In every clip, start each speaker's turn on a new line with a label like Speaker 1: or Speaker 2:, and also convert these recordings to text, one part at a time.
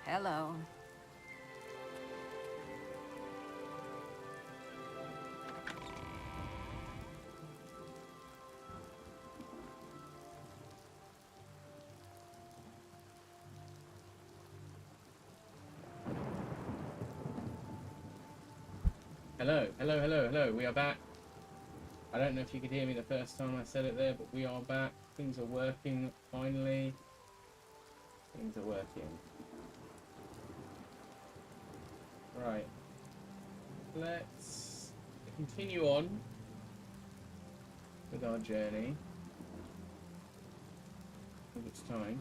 Speaker 1: Hello.
Speaker 2: Hello. We are back. I don't know if you could hear me the first time I said it there, but we are back. Things are working, finally. Things are working. Right. Let's continue on with our journey. I think it's time.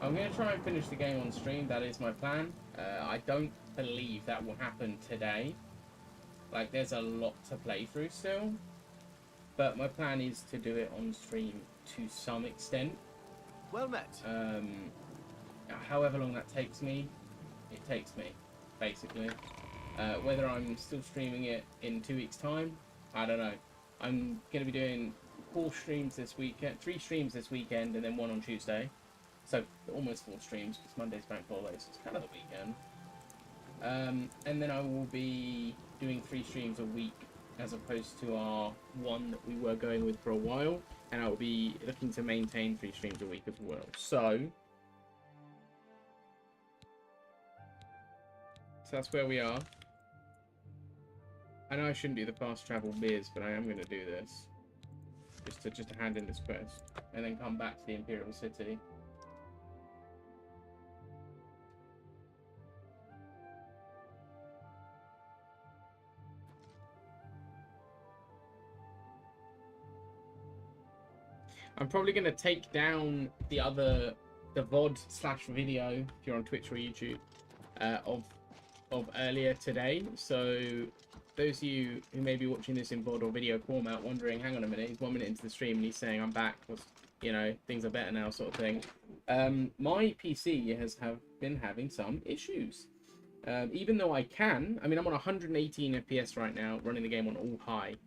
Speaker 2: I'm going to try and finish the game on stream. That is my plan. I don't believe that will happen today. Like, there's a lot to play through still. But my plan is to do it on stream to some extent.
Speaker 3: Well met.
Speaker 2: However long that takes me, it takes me, basically. Whether I'm still streaming it in 2 weeks' time, I don't know. I'm going to be doing 4 streams this weekend, 3 streams this weekend, and then 1 on Tuesday. So almost 4 streams, because Monday's bank holiday, so it's kind of the weekend. And then I will be doing 3 streams a week, as opposed to our 1 that we were going with for a while. And I will be looking to maintain 3 streams a week as well. So that's where we are. I know I shouldn't do the fast travel biz, but I am going to do this. Just to hand in this quest. And then come back to the Imperial City. I'm probably going to take down the VOD/video, if you're on Twitch or YouTube, of earlier today. So those of you who may be watching this in VOD or video format wondering, hang on a minute, he's 1 minute into the stream and he's saying I'm back, you know, things are better now, sort of thing. My PC has been having some issues. Even though I'm on 118 FPS right now, running the game on all high.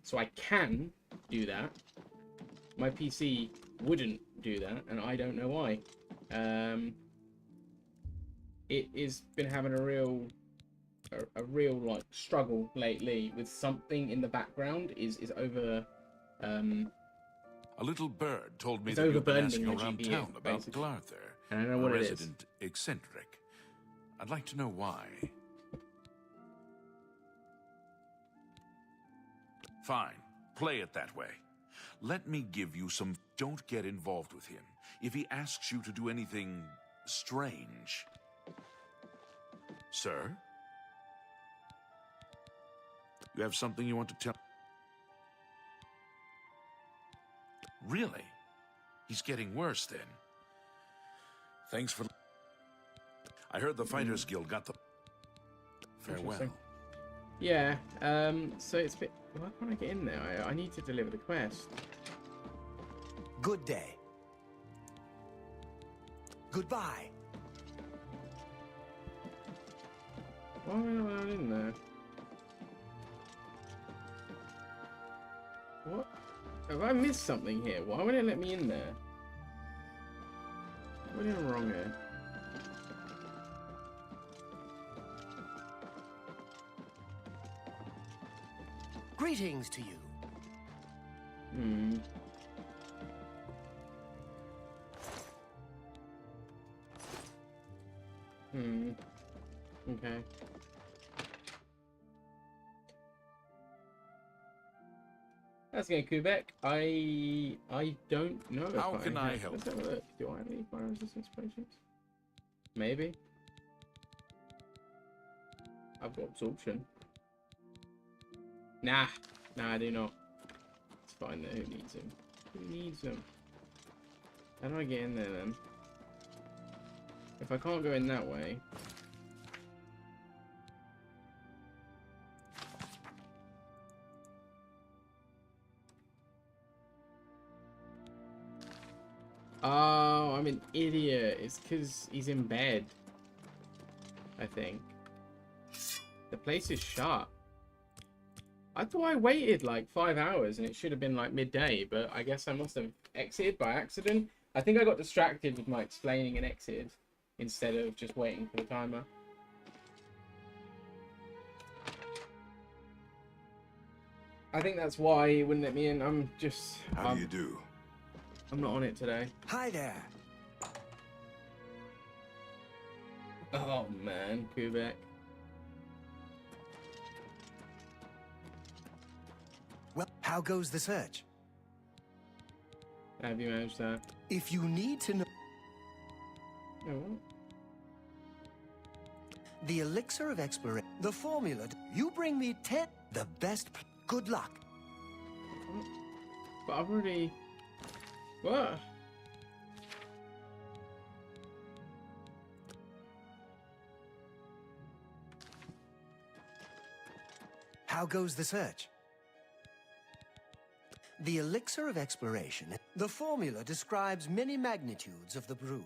Speaker 2: So I can do that. My PC wouldn't do that, and I don't know why. It has been having a real like struggle lately with something in the background is over.
Speaker 4: A little bird told me
Speaker 2: it's
Speaker 4: that you've been asking
Speaker 2: overburdening the
Speaker 4: around
Speaker 2: GPU,
Speaker 4: town about
Speaker 2: basically.
Speaker 4: Glarther,
Speaker 2: And I don't know
Speaker 4: a
Speaker 2: what it is.
Speaker 4: resident eccentric. I'd like to know why. Fine, play it that way. Let me give you some. Don't get involved with him. If he asks you to do anything strange. Sir? You have something you want to tell? Really? He's getting worse then. Thanks for... I heard the Fighters Guild got the... Farewell.
Speaker 2: Yeah, so it's a bit... Why can't I get in there? I need to deliver the quest.
Speaker 3: Good day. Goodbye.
Speaker 2: Why am I not in there? What? Have I missed something here? Why won't it let me in there? What am I wrong here?
Speaker 3: Greetings to you.
Speaker 2: Okay. That's going WeBack. I don't know.
Speaker 4: How can I help?
Speaker 2: Let's have a look. Do I have any fire resistance potions? Maybe. I've got absorption. Nah, I do not. It's fine though. Who needs him? Who needs him? How do I get in there then? If I can't go in that way. Oh, I'm an idiot. It's because he's in bed. I think. The place is shut. I thought I waited like 5 hours and it should have been like midday, but I guess I must have exited by accident. I think I got distracted with my explaining and exited instead of just waiting for the timer. I think that's why it wouldn't let me in. I'm just...
Speaker 1: How do you do?
Speaker 2: I'm not on it today.
Speaker 3: Hi there.
Speaker 2: Oh man, WeBack.
Speaker 3: Well, how goes the search?
Speaker 2: Have you managed that?
Speaker 3: If you need to know
Speaker 2: Oh, what?
Speaker 3: the elixir of exploration, the formula, you bring me 10, the best, good luck.
Speaker 2: But I've already... What?
Speaker 3: How goes the search? The elixir of exploration, the formula describes many magnitudes of the brew.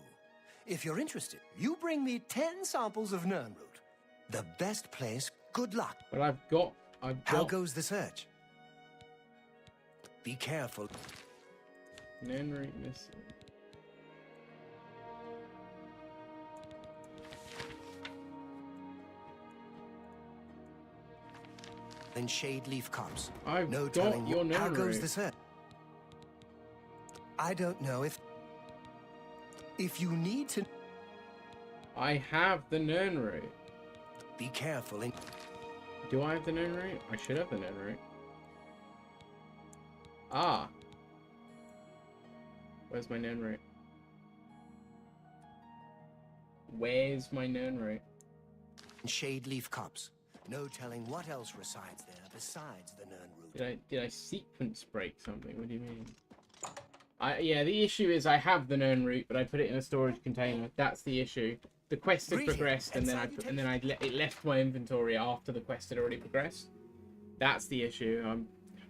Speaker 3: If you're interested, you bring me 10 samples of Nernroot. The best place, good luck.
Speaker 2: But I've got...
Speaker 3: How goes the search? Be careful.
Speaker 2: Nernroot missing.
Speaker 3: And shade leaf cups.
Speaker 2: I've
Speaker 3: No
Speaker 2: got
Speaker 3: telling
Speaker 2: your
Speaker 3: how goes
Speaker 2: Nernroot.
Speaker 3: the search. I don't know if you need to
Speaker 2: I have the Nernroot.
Speaker 3: be careful and
Speaker 2: Do I have the Nernroot? I should have the Nernroot. Ah. Where's my Nernroot? Where's my Nernroot?
Speaker 3: shade leaf cups. No telling what else resides there besides the Nernroot.
Speaker 2: Did I sequence break something? What do you mean? Yeah, the issue is I have the Nernroot, but I put it in a storage container. That's the issue. The quest had progressed, and then it left my inventory after the quest had already progressed. That's the issue.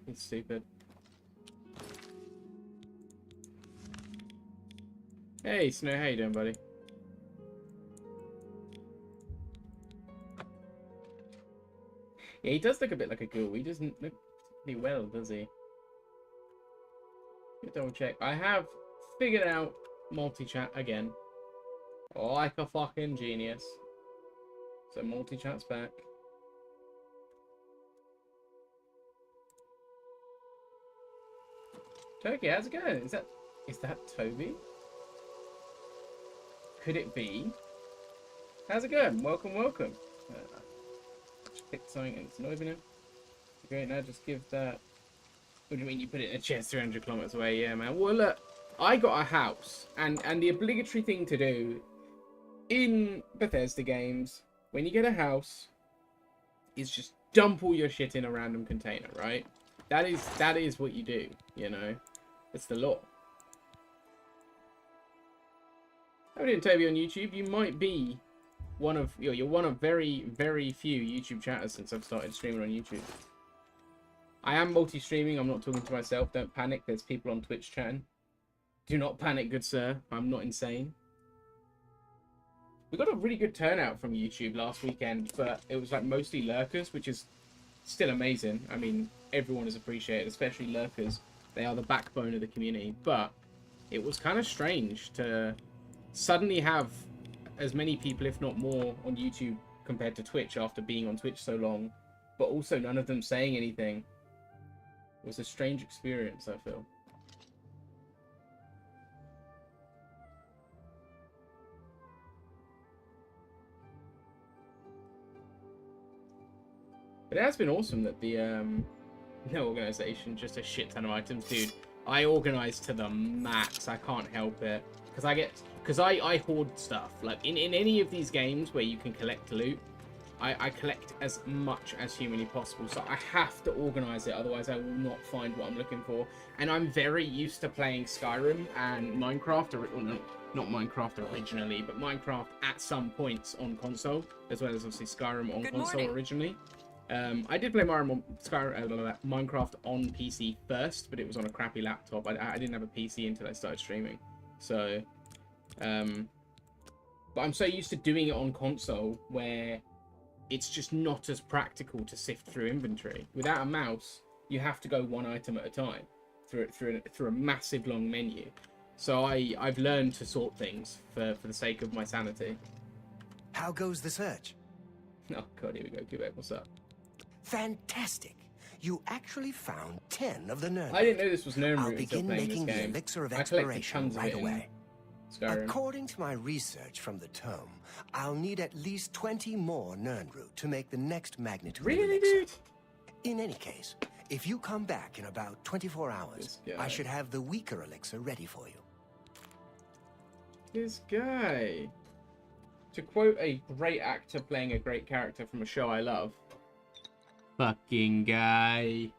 Speaker 2: It's stupid. Hey, Snow, how you doing, buddy? Yeah, he does look a bit like a ghoul. He doesn't look particularly well, does he? Double check. I have figured out multi-chat again. Like a fucking genius. So multi-chat's back. Turkey, how's it going? Is that Toby? Could it be? How's it going? Welcome, welcome. Just picked something and it's not even in. Great, now just give that. What do you mean you put it in a chest 300 kilometers away? Yeah, man. Well, look, I got a house, and the obligatory thing to do in Bethesda games when you get a house is just dump all your shit in a random container, right? That is what you do, you know. It's the law. How are you doing, Toby, on YouTube? You might be one of you're one of very, very few YouTube chatters since I've started streaming on YouTube. I am multi-streaming. I'm not talking to myself. Don't panic. There's people on Twitch chatting. Do not panic, good sir. I'm not insane. We got a really good turnout from YouTube last weekend, but it was like mostly lurkers, which is still amazing. I mean, everyone is appreciated, especially lurkers. They are the backbone of the community. But it was kind of strange to suddenly have as many people, if not more, on YouTube compared to Twitch after being on Twitch so long, but also none of them saying anything. It was a strange experience, I feel. But it has been awesome that the organization, just a shit ton of items, dude. I organize to the max. I can't help it because I hoard stuff. Like in any of these games where you can collect loot, I collect as much as humanly possible, so I have to organize it, otherwise I will not find what I'm looking for. And I'm very used to playing Skyrim and Minecraft, or not Minecraft originally, but Minecraft at some points on console, as well as obviously Skyrim on console originally. I did play Minecraft on PC first, but it was on a crappy laptop. I didn't have a PC until I started streaming, so but I'm so used to doing it on console where it's just not as practical to sift through inventory. Without a mouse, you have to go one item at a time through a massive long menu. So I've learned to sort things for the sake of my sanity.
Speaker 3: How goes the search?
Speaker 2: Oh god, here we go. WeBack, what's up?
Speaker 3: Fantastic. You actually found 10 of the Nernroot.
Speaker 2: I didn't know this was Nernroot
Speaker 3: I'll
Speaker 2: until
Speaker 3: begin
Speaker 2: playing this
Speaker 3: making the
Speaker 2: game.
Speaker 3: elixir of
Speaker 2: I collected
Speaker 3: exploration
Speaker 2: tons of
Speaker 3: right
Speaker 2: it in
Speaker 3: away.
Speaker 2: Skyrim.
Speaker 3: According to my research from the tome, I'll need at least 20 more Nernroot to make the next magnitude
Speaker 2: Really,
Speaker 3: elixir.
Speaker 2: dude?
Speaker 3: In any case, if you come back in about 24 hours, I should have the weaker elixir ready for you.
Speaker 2: This guy. To quote a great actor playing a great character from a show I love. Fucking guy.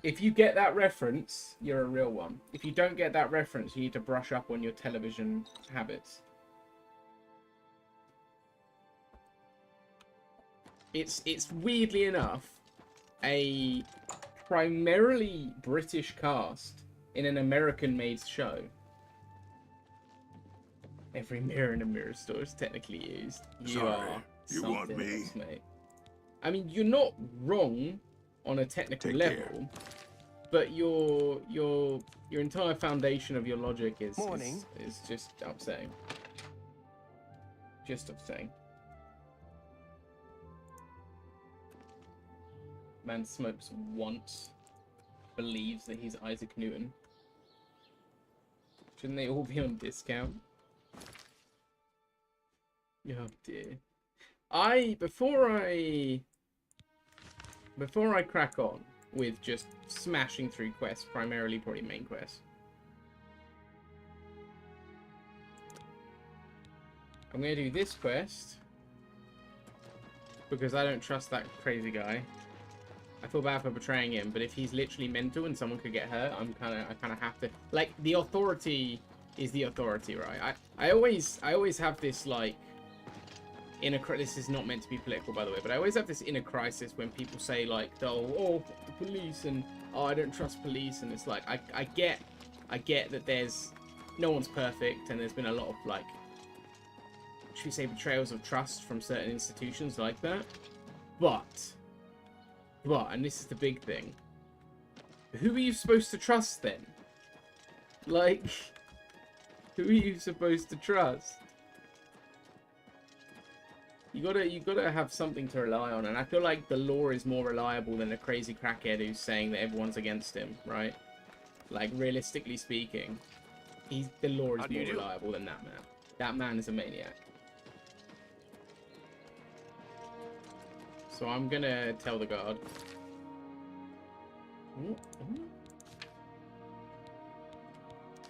Speaker 2: If you get that reference, you're a real one. If you don't get that reference, you need to brush up on your television habits. It's weirdly enough a primarily British cast in an American-made show. Every mirror in a mirror store is technically used. You
Speaker 4: Sorry,
Speaker 2: are
Speaker 4: you want
Speaker 2: something
Speaker 4: me?
Speaker 2: else, mate. I mean, you're not wrong on a technical
Speaker 4: Take
Speaker 2: level,
Speaker 4: care.
Speaker 2: but your entire foundation of your logic is just upsetting. Just upsetting. Man smokes once, believes that he's Isaac Newton. Shouldn't they all be on discount? Oh dear. Before I crack on with just smashing through quests, primarily probably main quests, I'm gonna do this quest because I don't trust that crazy guy. I feel bad for betraying him, but if he's literally mental and someone could get hurt, I kind of have to. Like, the authority is the authority, right? I always have this, like, this is not meant to be political, by the way, but I always have this inner crisis when people say, like, oh, the police, and oh, I don't trust police, and it's like I get that there's no one's perfect, and there's been a lot of, like, should we say, betrayals of trust from certain institutions like that, but, and this is the big thing, who are you supposed to trust then? Like, who are you supposed to trust? You gotta have something to rely on, and I feel like the law is more reliable than a crazy crackhead who's saying that everyone's against him, right? Like, realistically speaking, the law is more reliable than that man. That man is a maniac. So I'm gonna tell the guard.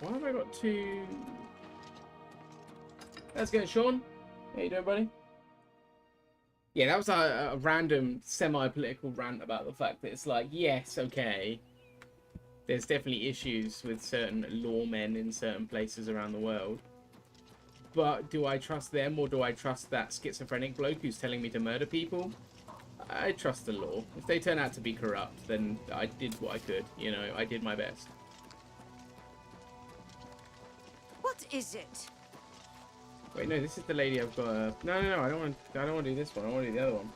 Speaker 2: Why have I got two? Let's go, Sean. How you doing, buddy? Yeah, that was a random semi-political rant about the fact that it's like, yes, okay, there's definitely issues with certain lawmen in certain places around the world. But do I trust them, or do I trust that schizophrenic bloke who's telling me to murder people? I trust the law. If they turn out to be corrupt, then I did what I could. You know, I did my best.
Speaker 1: What is it?
Speaker 2: Wait, no, this is the lady I've got. No, I don't want to do this one. I want to do the other one.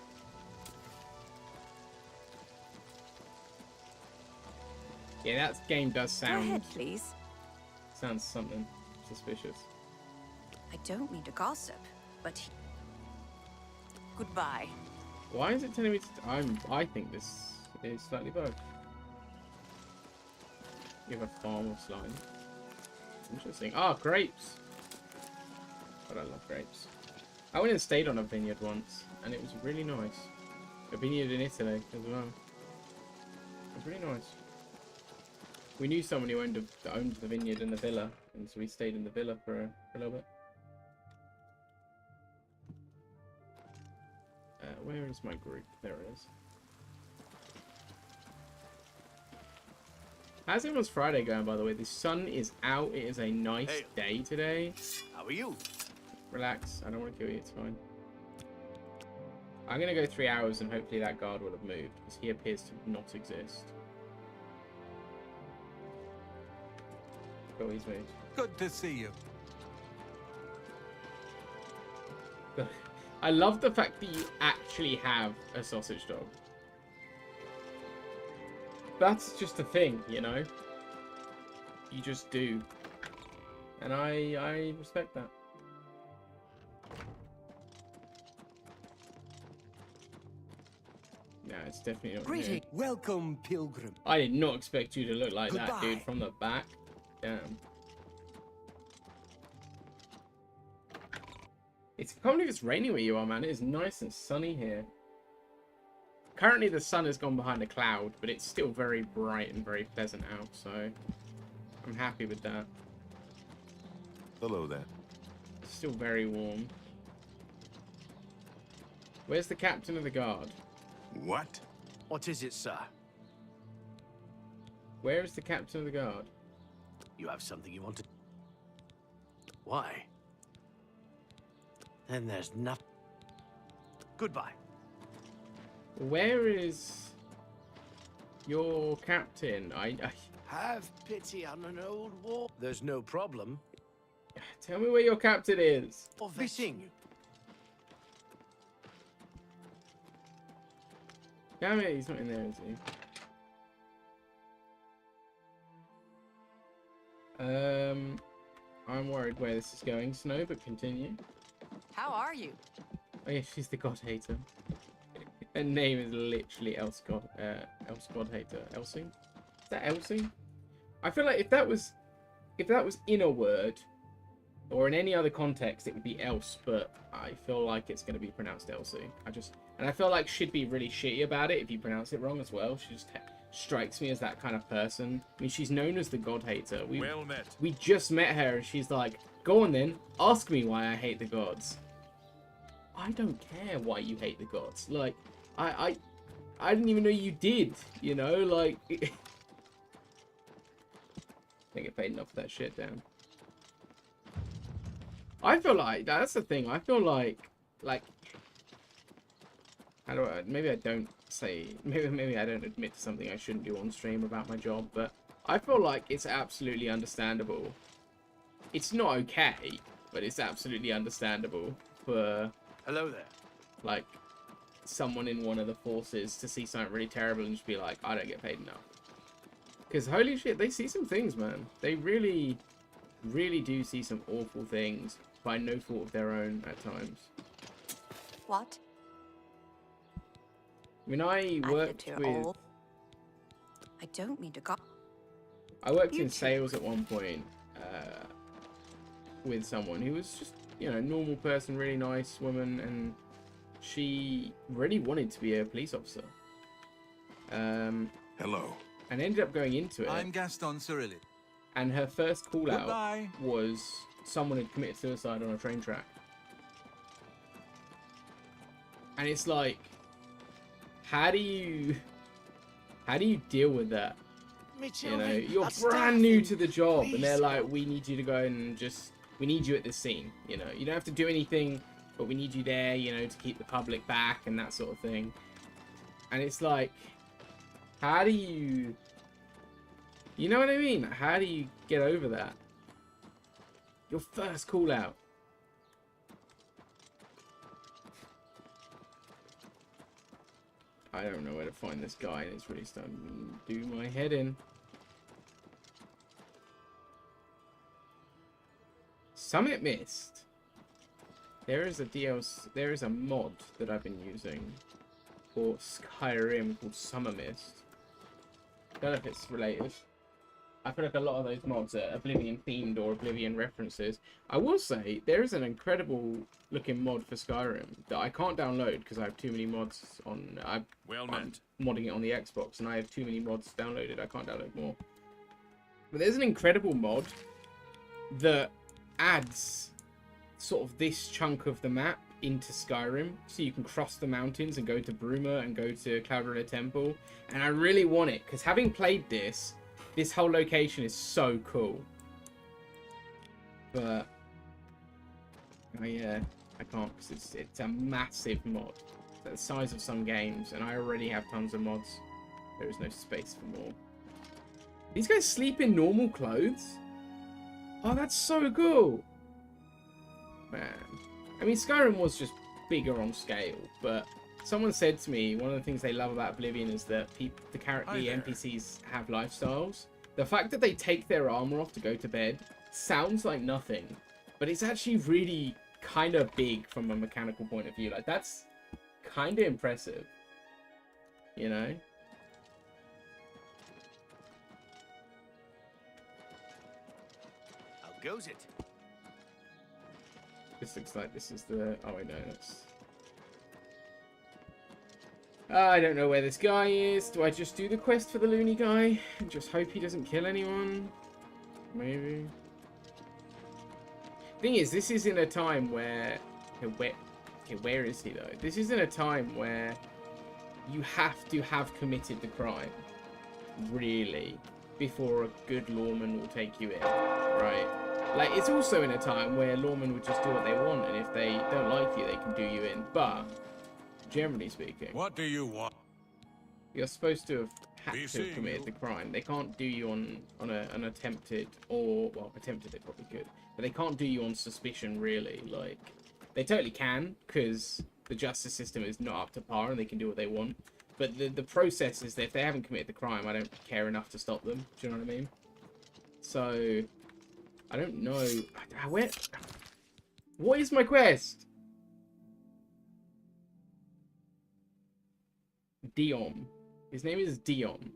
Speaker 2: Yeah, that game does sound.
Speaker 1: Go ahead, please.
Speaker 2: Sounds something suspicious.
Speaker 1: I don't mean to gossip, but goodbye.
Speaker 2: Why is it telling me to... I think this is slightly bugged. You have a farm of slime. Interesting. Ah, grapes! God, I love grapes. I went and stayed on a vineyard once, and it was really nice. A vineyard in Italy as well. It was really nice. We knew someone who owned the vineyard and the villa, and so we stayed in the villa for a little bit. Where is my group? There it is. How's everyone's Friday going, by the way? The sun is out. It is a nice day today.
Speaker 5: How are you?
Speaker 2: Relax. I don't want to kill you. It's fine. I'm going to go 3 hours, and hopefully that guard will have moved, because he appears to not exist. Cool, he's moved.
Speaker 5: Good to see you.
Speaker 2: I love the fact that you actually have a sausage dog. that's just a thing, you know. You just do, and I respect that. No, it's definitely not.
Speaker 3: Greeting. Welcome, pilgrim.
Speaker 2: I did not expect you to look like that,
Speaker 3: Goodbye.
Speaker 2: dude, from the back. Damn. I can't believe it's raining where you are, man. It is nice and sunny here. Currently, the sun has gone behind a cloud, but it's still very bright and very pleasant out, so I'm happy with that.
Speaker 4: Hello there.
Speaker 2: It's still very warm. Where's the captain of the guard?
Speaker 4: What?
Speaker 5: What is it, sir?
Speaker 2: Where is the captain of the guard?
Speaker 5: You have something you want to... Why? Then there's nothing. Goodbye.
Speaker 2: Where is your captain? I
Speaker 5: Have pity on an old war. There's no problem.
Speaker 2: Tell me where your captain is.
Speaker 5: Missing.
Speaker 2: Damn it, he's not in there, is he? I'm worried where this is going, Snow, but continue.
Speaker 1: How are you?
Speaker 2: Oh yeah, she's the God Hater. Her name is literally Else God Hater. Elsie? Is that Elsie? I feel like if that was in a word or in any other context, it would be Else, but I feel like it's going to be pronounced Elsie. And I feel like she'd be really shitty about it if you pronounce it wrong as well. She just strikes me as that kind of person. I mean, she's known as the God Hater.
Speaker 4: Well met.
Speaker 2: We just met her and she's like, go on then, ask me why I hate the gods. I don't care why you hate the gods. Like, I didn't even know you did, you know, like... Don't get paid enough for that shit, damn. I feel like, that's the thing, I feel like, how do I, maybe I don't say, maybe I don't admit to something I shouldn't do on stream about my job, but I feel like it's absolutely understandable. It's not okay, but it's absolutely understandable for,
Speaker 5: Hello there.
Speaker 2: like, someone in one of the forces to see something really terrible and just be like, I don't get paid enough. Because holy shit, they see some things, man. They really, really do see some awful things by no fault of their own at times.
Speaker 1: What?
Speaker 2: When I worked with...
Speaker 1: Old. I don't mean to go.
Speaker 2: I worked
Speaker 1: You
Speaker 2: in
Speaker 1: too.
Speaker 2: sales at one point with someone who was just, you know, a normal person, really nice woman, and she really wanted to be a police officer.
Speaker 4: Hello.
Speaker 2: And ended up going into it.
Speaker 6: I'm Gaston Cyrilli.
Speaker 2: And her first call out
Speaker 6: Goodbye.
Speaker 2: was someone had committed suicide on a train track. And it's like, how do you deal with that? You know, you're brand new to the job, and they're like, we need you to go and we need you at this scene. You know, you don't have to do anything, but we need you there, you know, to keep the public back and that sort of thing. And it's like, how do you know what I mean? How do you get over that? Your first call out. I don't know where to find this guy, and it's really starting to do my head in. Summit Mist. There is a DLC. There is a mod that I've been using for Skyrim called Summer Mist. Don't know if it's related. I feel like a lot of those mods are Oblivion themed or Oblivion references. I will say there is an incredible looking mod for Skyrim that I can't download because I have too many mods on. I'm modding it on the Xbox and I have too many mods downloaded. I can't download more. But there's an incredible mod that adds sort of this chunk of the map into Skyrim, so you can cross the mountains and go to Bruma and go to Cloudrunner Temple. And I really want it because having played this whole location is so cool. But oh yeah, I can't because it's a massive mod. It's the size of some games, and I already have tons of mods. There is no space for more. These guys sleep in normal clothes? Oh, that's so cool. Man. I mean, Skyrim was just bigger on scale, but Someone said to me, one of the things they love about Oblivion is that the NPCs have lifestyles. The fact that they take their armor off to go to bed sounds like nothing, but it's actually really kind of big from a mechanical point of view. Like, that's kind of impressive, you know?
Speaker 5: How goes it?
Speaker 2: This looks like this is the... Oh, wait, no, that's... I don't know where this guy is. Do I just do the quest for the loony guy and just hope he doesn't kill anyone? Maybe. Thing is, this is in a time where... Okay, where is he, though? This is in a time where you have to have committed the crime, really, before a good lawman will take you in, right? Like, it's also in a time where lawmen would just do what they want, and if they don't like you, they can do you in. But, generally speaking,
Speaker 6: What do you want?
Speaker 2: you're supposed to have had to have committed the crime. They can't do you on an attempted, or, well, attempted they probably could, but they can't do you on suspicion, really. Like, they totally can, because the justice system is not up to par, and they can do what they want. But the process is that if they haven't committed the crime, I don't care enough to stop them. Do you know what I mean? So, I don't know. Where? What is my quest? Dion. His name is Dion.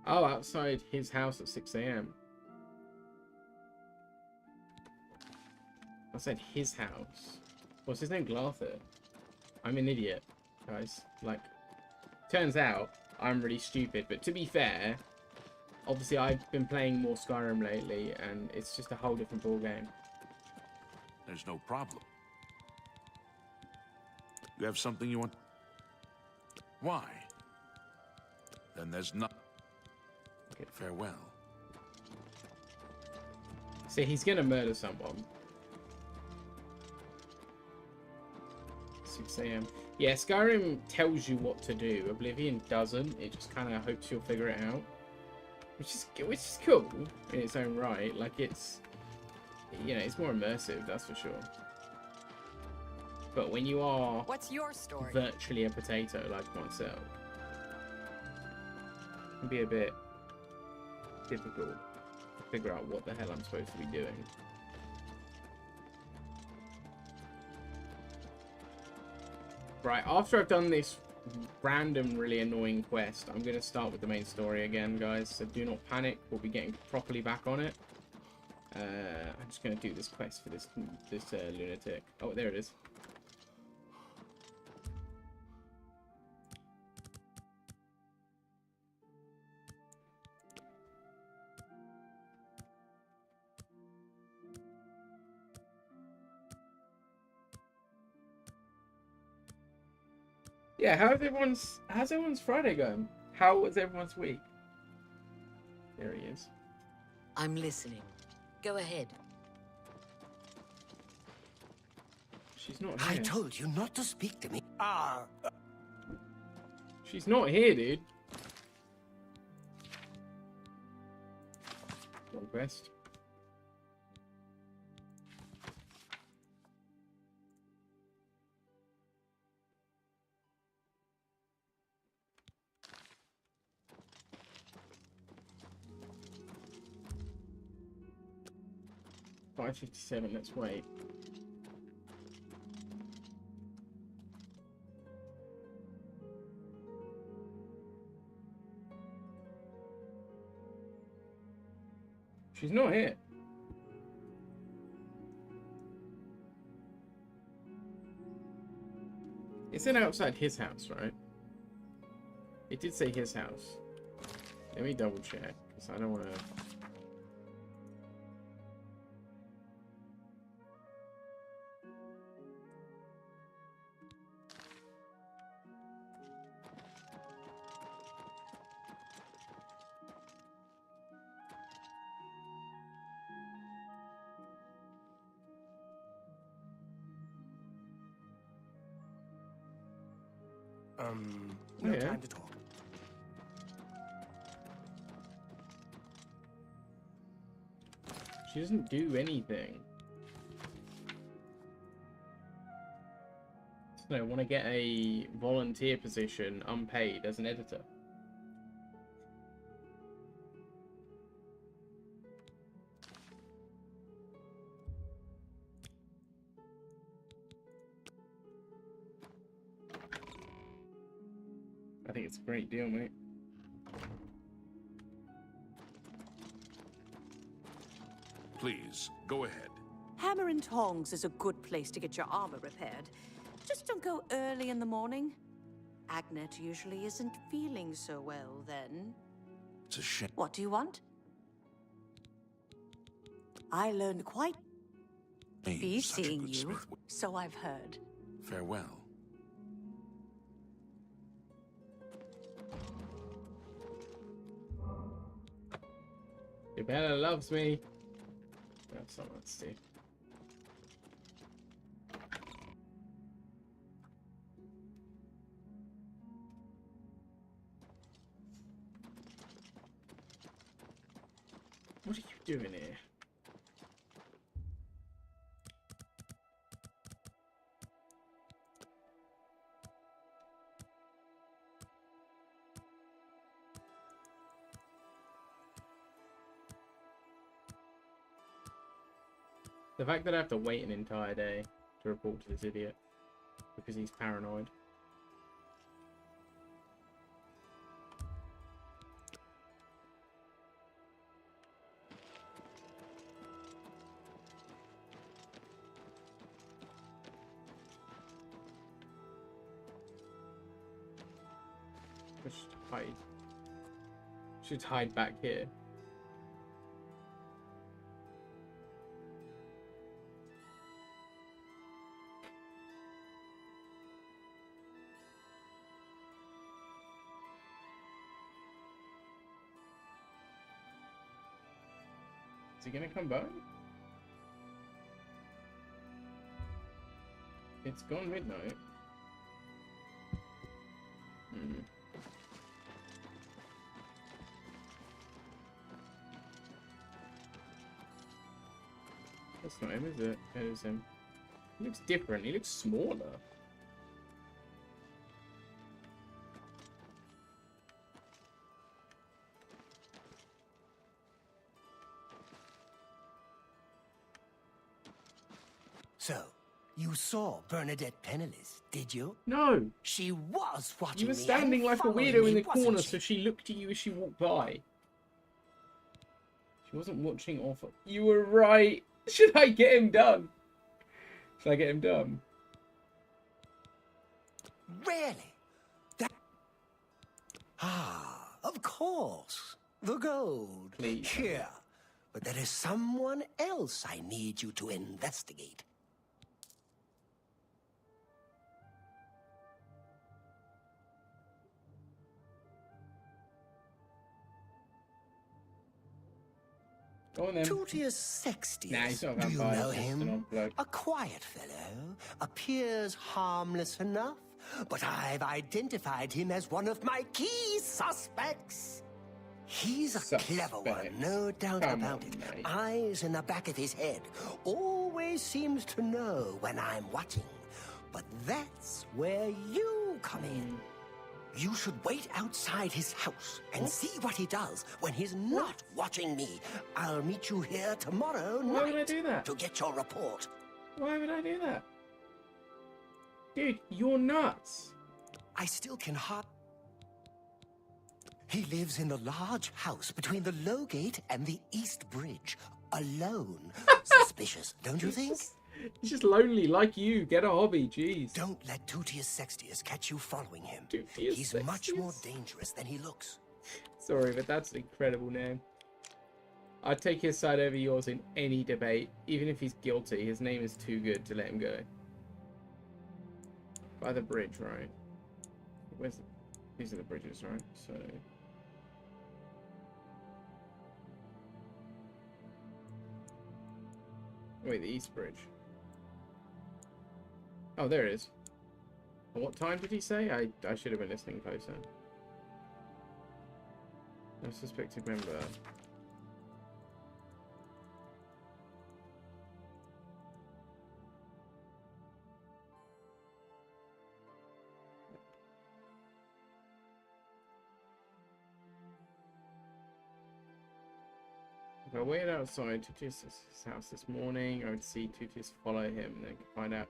Speaker 2: Oh, outside his house at 6 AM. Outside his house. What's his name? Glarther. I'm an idiot, guys. Like, turns out I'm really stupid. But to be fair, obviously I've been playing more Skyrim lately, and it's just a whole different ball game.
Speaker 4: There's no problem. You have something you want? Why? Then there's not.
Speaker 2: Okay.
Speaker 4: Farewell.
Speaker 2: So he's gonna murder someone. 6 AM. Yeah, Skyrim tells you what to do. Oblivion doesn't. It just kind of hopes you'll figure it out, which is cool in its own right. Like, it's, you know, it's more immersive, that's for sure. But when you are
Speaker 1: What's your story?
Speaker 2: virtually a potato like myself, it can be a bit difficult to figure out what the hell I'm supposed to be doing. Right, after I've done this random, really annoying quest, I'm going to start with the main story again, guys. So do not panic. We'll be getting properly back on it. I'm just going to do this quest for this lunatic. Oh, there it is. Yeah, how's everyone's Friday going? How was everyone's week? There he is.
Speaker 7: I'm listening. Go ahead.
Speaker 2: She's not
Speaker 3: I
Speaker 2: here.
Speaker 3: told you not to speak to me.
Speaker 2: She's not here, dude. Wrong quest. $5.57, let's wait. She's not here. It's in outside his house, right? It did say his house. Let me double check, because I don't want to...
Speaker 3: No
Speaker 2: Yeah.
Speaker 3: time to talk.
Speaker 2: She doesn't do anything. So I want to get a volunteer position, unpaid, as an editor. I think it's a great deal, mate.
Speaker 4: Please, go ahead.
Speaker 1: Hammer and Tongs is a good place to get your armor repaired. Just don't go early in the morning. Agnet usually isn't feeling so well then.
Speaker 4: It's a shame.
Speaker 1: What do you want? I learned quite be
Speaker 4: Such a
Speaker 1: seeing
Speaker 4: good
Speaker 1: you,
Speaker 4: smith.
Speaker 1: so I've heard.
Speaker 4: Farewell.
Speaker 2: Your loves me. That's not what Steve. What are you doing here? The fact that I have to wait an entire day to report to this idiot because he's paranoid. Just hide. Should hide back here. Is he gonna come back? It's gone midnight. That's not him, is it? It is him. He looks different. He looks smaller.
Speaker 3: So, you saw Bernadette penniless, did you?
Speaker 2: No!
Speaker 3: She was watching
Speaker 2: You were
Speaker 3: me
Speaker 2: standing
Speaker 3: and
Speaker 2: like a
Speaker 3: following
Speaker 2: weirdo
Speaker 3: me,
Speaker 2: in the
Speaker 3: wasn't
Speaker 2: corner,
Speaker 3: she?
Speaker 2: so she looked at you as she walked by. She wasn't watching off. You were right. Should I get him done? Should I get him done?
Speaker 3: Really? That... Ah, of course. The gold.
Speaker 2: Please.
Speaker 3: Here. But there is someone else I need you to investigate.
Speaker 2: Go on then.
Speaker 3: Tutius Sextius.
Speaker 2: Nah, he's not a
Speaker 3: Do you
Speaker 2: vampire,
Speaker 3: know
Speaker 2: he's just an
Speaker 3: him?
Speaker 2: old bloke.
Speaker 3: A quiet fellow. Appears harmless enough. But I've identified him as one of my key suspects. He's a clever one,
Speaker 2: Suspect.
Speaker 3: no doubt
Speaker 2: Come
Speaker 3: about
Speaker 2: on,
Speaker 3: it.
Speaker 2: mate.
Speaker 3: Eyes in the back of his head. Always seems to know when I'm watching. But that's where you come in. You should wait outside his house and see what he does when he's not watching me. I'll meet you here tomorrow night.
Speaker 2: Why would I do that?
Speaker 3: To get your report.
Speaker 2: Why would I do that? Dude, you're nuts.
Speaker 3: I still can He lives in the large house between the Low Gate and the East Bridge. Alone. Suspicious, don't you think?
Speaker 2: He's just lonely, like you. Get a hobby, jeez.
Speaker 3: Don't let Tutius Sextius catch you following him.
Speaker 2: Tutius
Speaker 3: He's much
Speaker 2: Sextius?
Speaker 3: more dangerous than he looks.
Speaker 2: Sorry, but that's an incredible name. I'd take his side over yours in any debate. Even if he's guilty, his name is too good to let him go. By the bridge, right? Where's the... These are the bridges, right? So... Wait, the East Bridge. Oh, there it is. What time did he say? I should have been listening closer. No suspected member. If I waited outside Tutius' house this morning, I would see Tutius follow him and then find out.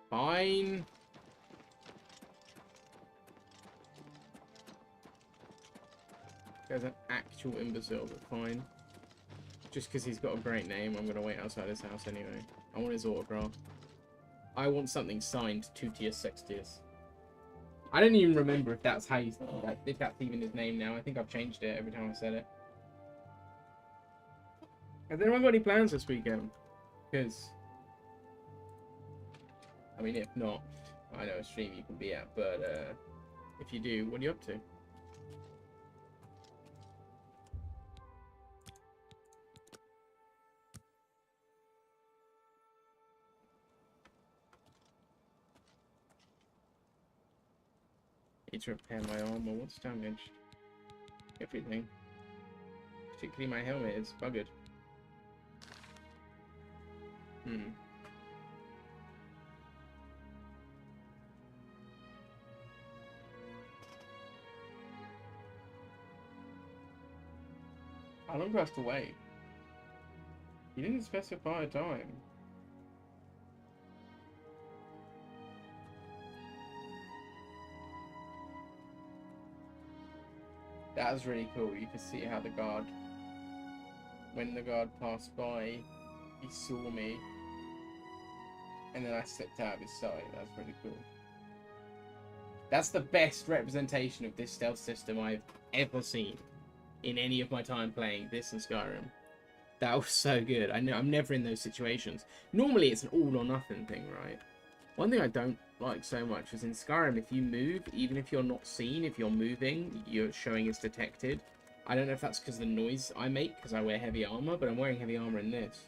Speaker 2: Fine. Guy's an actual imbecile, but fine. Just because he's got a great name, I'm going to wait outside his house anyway. I want his autograph. I want something signed Tutius Sextius. I don't even remember if that's how you, if that's even his name now. I think I've changed it every time I said it. Has anyone got any plans this weekend? Because, I mean, if not, I know a stream you can be at, but if you do, what are you up to? Need to repair my armor. What's damaged? Everything. Particularly my helmet is buggered. How long do I have to wait? You didn't specify a time. That was really cool. You could see how the guard, when the guard passed by, he saw me, and then I slipped out of his sight. That's really cool. That's the best representation of this stealth system I've ever seen in any of my time playing this and Skyrim. That was so good. I know I'm never in those situations. Normally it's an all or nothing thing, right? One thing I don't like so much is in Skyrim, if you move, even if you're not seen, if you're moving, you're showing it's detected. I don't know if that's because of the noise I make, because I wear heavy armor, but I'm wearing heavy armor in this.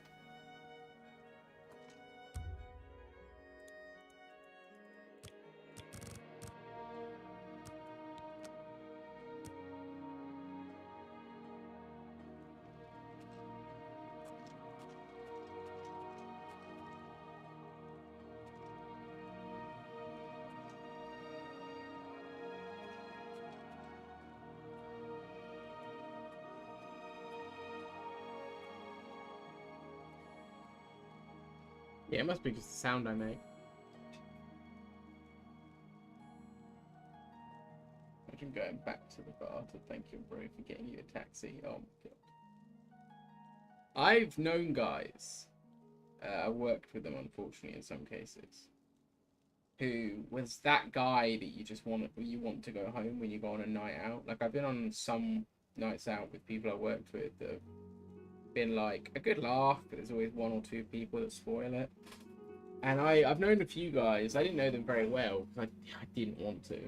Speaker 2: Yeah, it must be just the sound I make. Imagine going back to the bar to thank your bro for getting you a taxi. Oh my god. I've known guys, I worked with them unfortunately in some cases, who was that guy that you just want to go home when you go on a night out. Like I've been on some nights out with people I worked with that been like a good laugh, but there's always one or two people that spoil it. And I've known a few guys. I didn't know them very well because I didn't want to,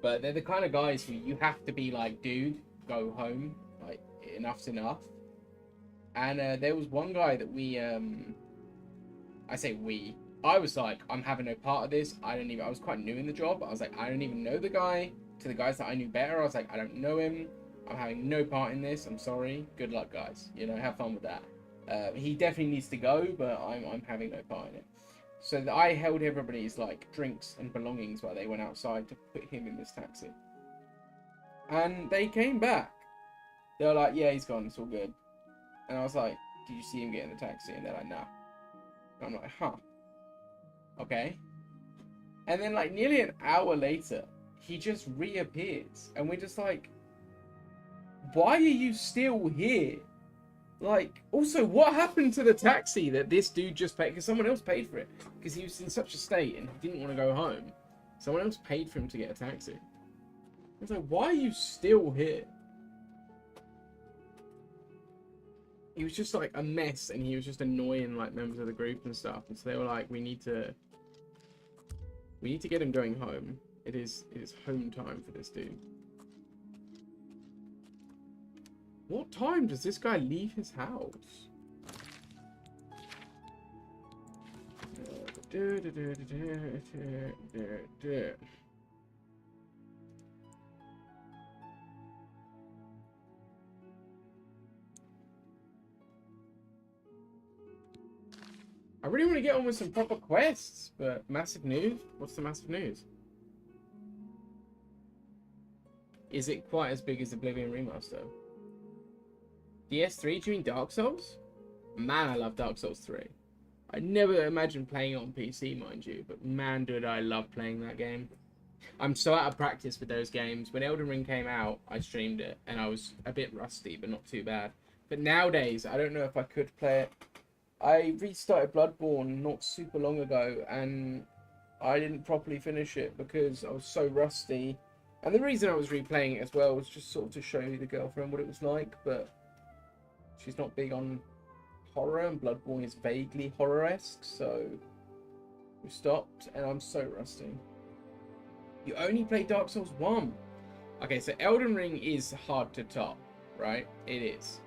Speaker 2: but they're the kind of guys who you have to be like, dude, go home, like enough's enough. And there was one guy that I was like, I'm having no part of this. I was quite new in the job. I was like, I don't even know the guy. To the guys that I knew better, I was like, I don't know him. I'm having no part in this. I'm sorry. Good luck, guys. You know, have fun with that. He definitely needs to go, but I'm having no part in it. So I held everybody's like drinks and belongings while they went outside to put him in this taxi. And they came back. They were like, yeah, he's gone. It's all good. And I was like, did you see him get in the taxi? And they're like, nah. And I'm like, huh. Okay. And then like nearly an hour later, he just reappears. And we're just like, why are you still here? Like, also, what happened to the taxi that this dude just paid? Because someone else paid for it. Because he was in such a state and he didn't want to go home. Someone else paid for him to get a taxi. I was like, why are you still here? He was just like a mess and he was just annoying like members of the group and stuff. And so they were like, we need to get him going home. It is home time for this dude. What time does this guy leave his house? I really want to get on with some proper quests, but massive news? What's the massive news? Is it quite as big as Oblivion Remaster? DS3, do you mean Dark Souls? Man, I love Dark Souls 3. I never imagined playing it on PC, mind you, but man, did I love playing that game. I'm so out of practice with those games. When Elden Ring came out, I streamed it, and I was a bit rusty, but not too bad. But nowadays, I don't know if I could play it. I restarted Bloodborne not super long ago, and I didn't properly finish it because I was so rusty. And the reason I was replaying it as well was just sort of to show the girlfriend what it was like, but she's not big on horror, and Bloodborne is vaguely horror-esque, so we stopped, and I'm so rusty. You only play Dark Souls 1. Okay, so Elden Ring is hard to top, right? It is.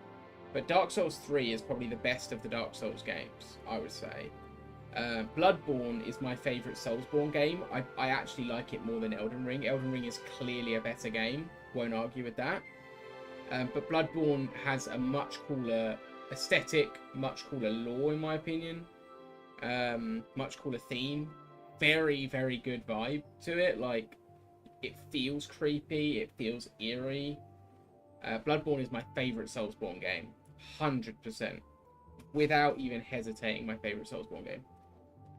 Speaker 2: But Dark Souls 3 is probably the best of the Dark Souls games, I would say. Bloodborne is my favourite Soulsborne game. I actually like it more than Elden Ring. Elden Ring is clearly a better game. Won't argue with that. But Bloodborne has a much cooler aesthetic, much cooler lore, in my opinion. Much cooler theme. Very, very good vibe to it. Like, it feels creepy. It feels eerie. Bloodborne is my favourite Soulsborne game. 100%. Without even hesitating, my favourite Soulsborne game.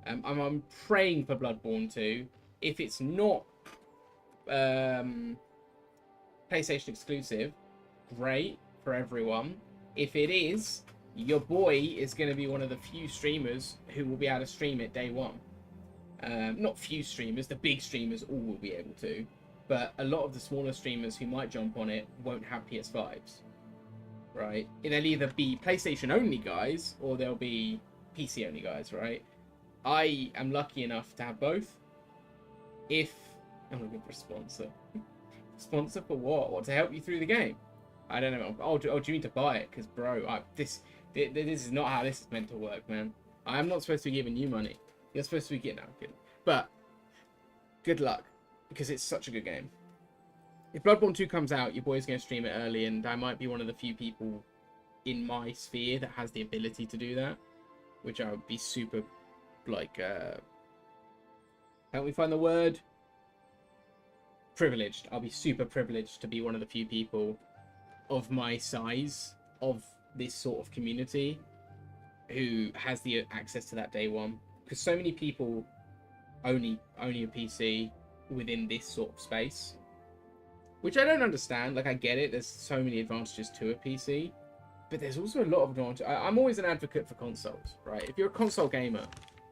Speaker 2: I'm praying for Bloodborne 2. If it's not PlayStation exclusive, great for everyone. If it is, your boy is going to be one of the few streamers who will be able to stream it day one. Not few streamers, the big streamers all will be able to. But a lot of the smaller streamers who might jump on it won't have PS5s. Right? They'll either be PlayStation only guys, or they'll be PC only guys, right? I am lucky enough to have both. If I'm looking for a sponsor. Sponsor for what? What, to help you through the game? I don't know. Oh, do you mean to buy it? Because, bro, this is not how this is meant to work, man. I'm not supposed to be giving you money. You're supposed to be getting out. But good luck, because it's such a good game. If Bloodborne 2 comes out, your boy's going to stream it early, and I might be one of the few people in my sphere that has the ability to do that, which I would be super, like, help me find the word? Privileged. I'll be super privileged to be one of the few people of my size, of this sort of community, who has the access to that day one. Because so many people only a PC within this sort of space. Which I don't understand. Like, I get it. There's so many advantages to a PC. But there's also a lot of advantages. I'm always an advocate for consoles, right? If you're a console gamer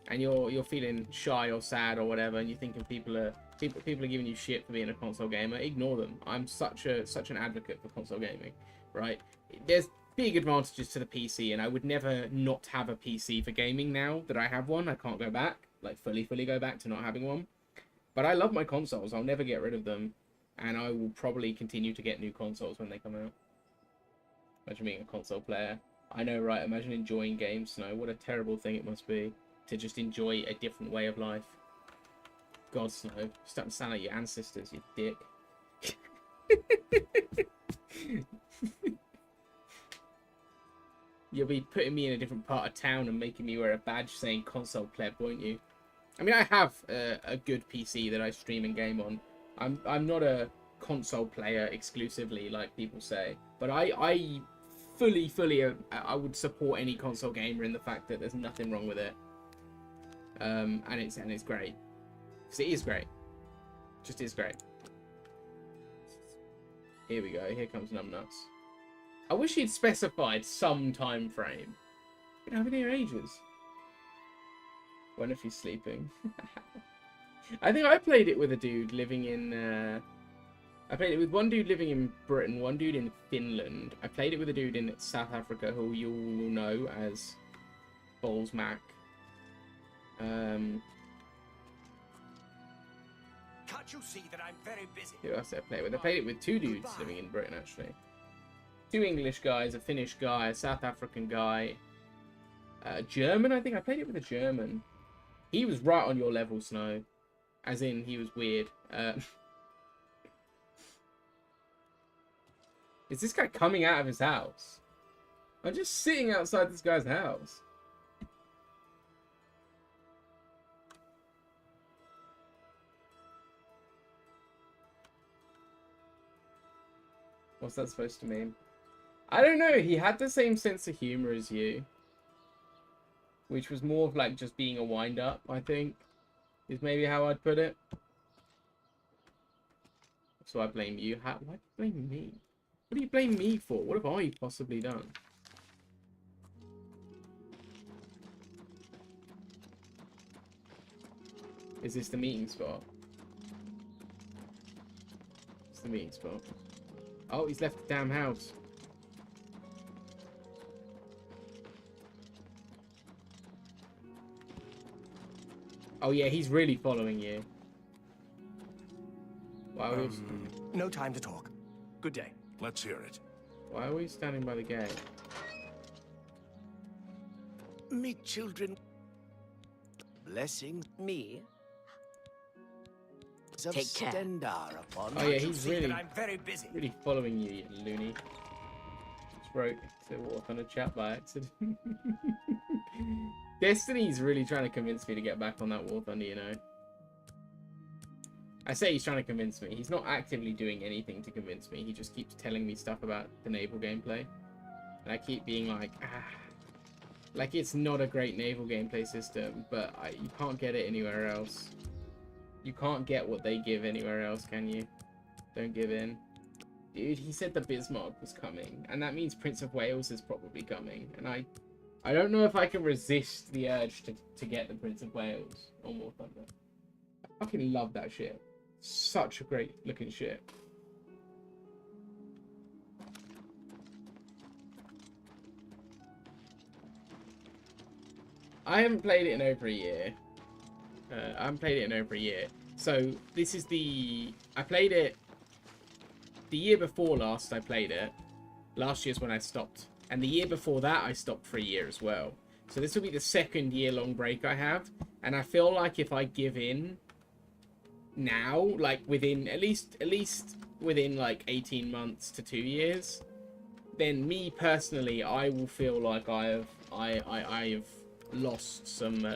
Speaker 2: and you're feeling shy or sad or whatever, and you're thinking people are giving you shit for being a console gamer, ignore them. I'm such an advocate for console gaming, right? There's big advantages to the PC, and I would never not have a PC for gaming now that I have one. I can't go back, like fully go back to not having one. But I love my consoles. I'll never get rid of them. And I will probably continue to get new consoles when they come out. Imagine being a console player. I know, right? Imagine enjoying games, Snow. What a terrible thing it must be to just enjoy a different way of life. God, Snow. You're starting to sound like your ancestors, you dick. You'll be putting me in a different part of town and making me wear a badge saying console pleb, won't you? I mean, I have a good PC that I stream and game on. I'm not a console player exclusively, like people say, but I fully I would support any console gamer in the fact that there's nothing wrong with it, and it's great, because it is great, just is great. Here we go. Here comes Numbnuts. I wish he'd specified some time frame. Been having here ages. Wonder if he's sleeping. I think I played it with a dude living in... I played it with one dude living in Britain, one dude in Finland. I played it with a dude in South Africa who you will know as Balls Mac.
Speaker 5: Can't you see that I'm very busy?
Speaker 2: Who else did I play it with? I played it with two dudes living in Britain, actually. Two English guys, a Finnish guy, a South African guy. German, I think. I played it with a German. He was right on your level, Snow. As in, he was weird. Is this guy coming out of his house? I'm just sitting outside this guy's house. What's that supposed to mean? I don't know. He had the same sense of humor as you. Which was more of like just being a wind-up, I think. Is maybe how I'd put it. So I blame you. Why do you blame me? What do you blame me for? What have I possibly done? Is this the meeting spot? It's the meeting spot. Oh, he's left the damn house. Oh yeah, he's really following you. Why are we...
Speaker 3: No time to talk.
Speaker 5: Good day.
Speaker 4: Let's hear it.
Speaker 2: Why are we standing by the gate?
Speaker 5: Me children. Blessing me.
Speaker 7: Take care.
Speaker 5: Stendar upon.
Speaker 2: Oh yeah, he's really,
Speaker 3: I'm very busy.
Speaker 2: really following you, you loony. Just wrote to walk on a chat by accident. Destiny's really trying to convince me to get back on that War Thunder, you know. I say he's trying to convince me. He's not actively doing anything to convince me. He just keeps telling me stuff about the naval gameplay. And I keep being like, like it's not a great naval gameplay system, but you can't get it anywhere else. You can't get what they give anywhere else, can you? Don't give in. Dude, he said the Bismarck was coming, and that means Prince of Wales is probably coming. And I don't know if I can resist the urge to get the Prince of Wales on War Thunder. I fucking love that ship. Such a great looking ship. I haven't played it in over a year. I haven't played it in over a year. So this is I played it the year before last I played it. Last year's when I stopped. And the year before that I stopped for a year as well. So this will be the second year-long break I have. And I feel like if I give in now, like within at least within like 18 months to 2 years, then me personally, I will feel like I have lost some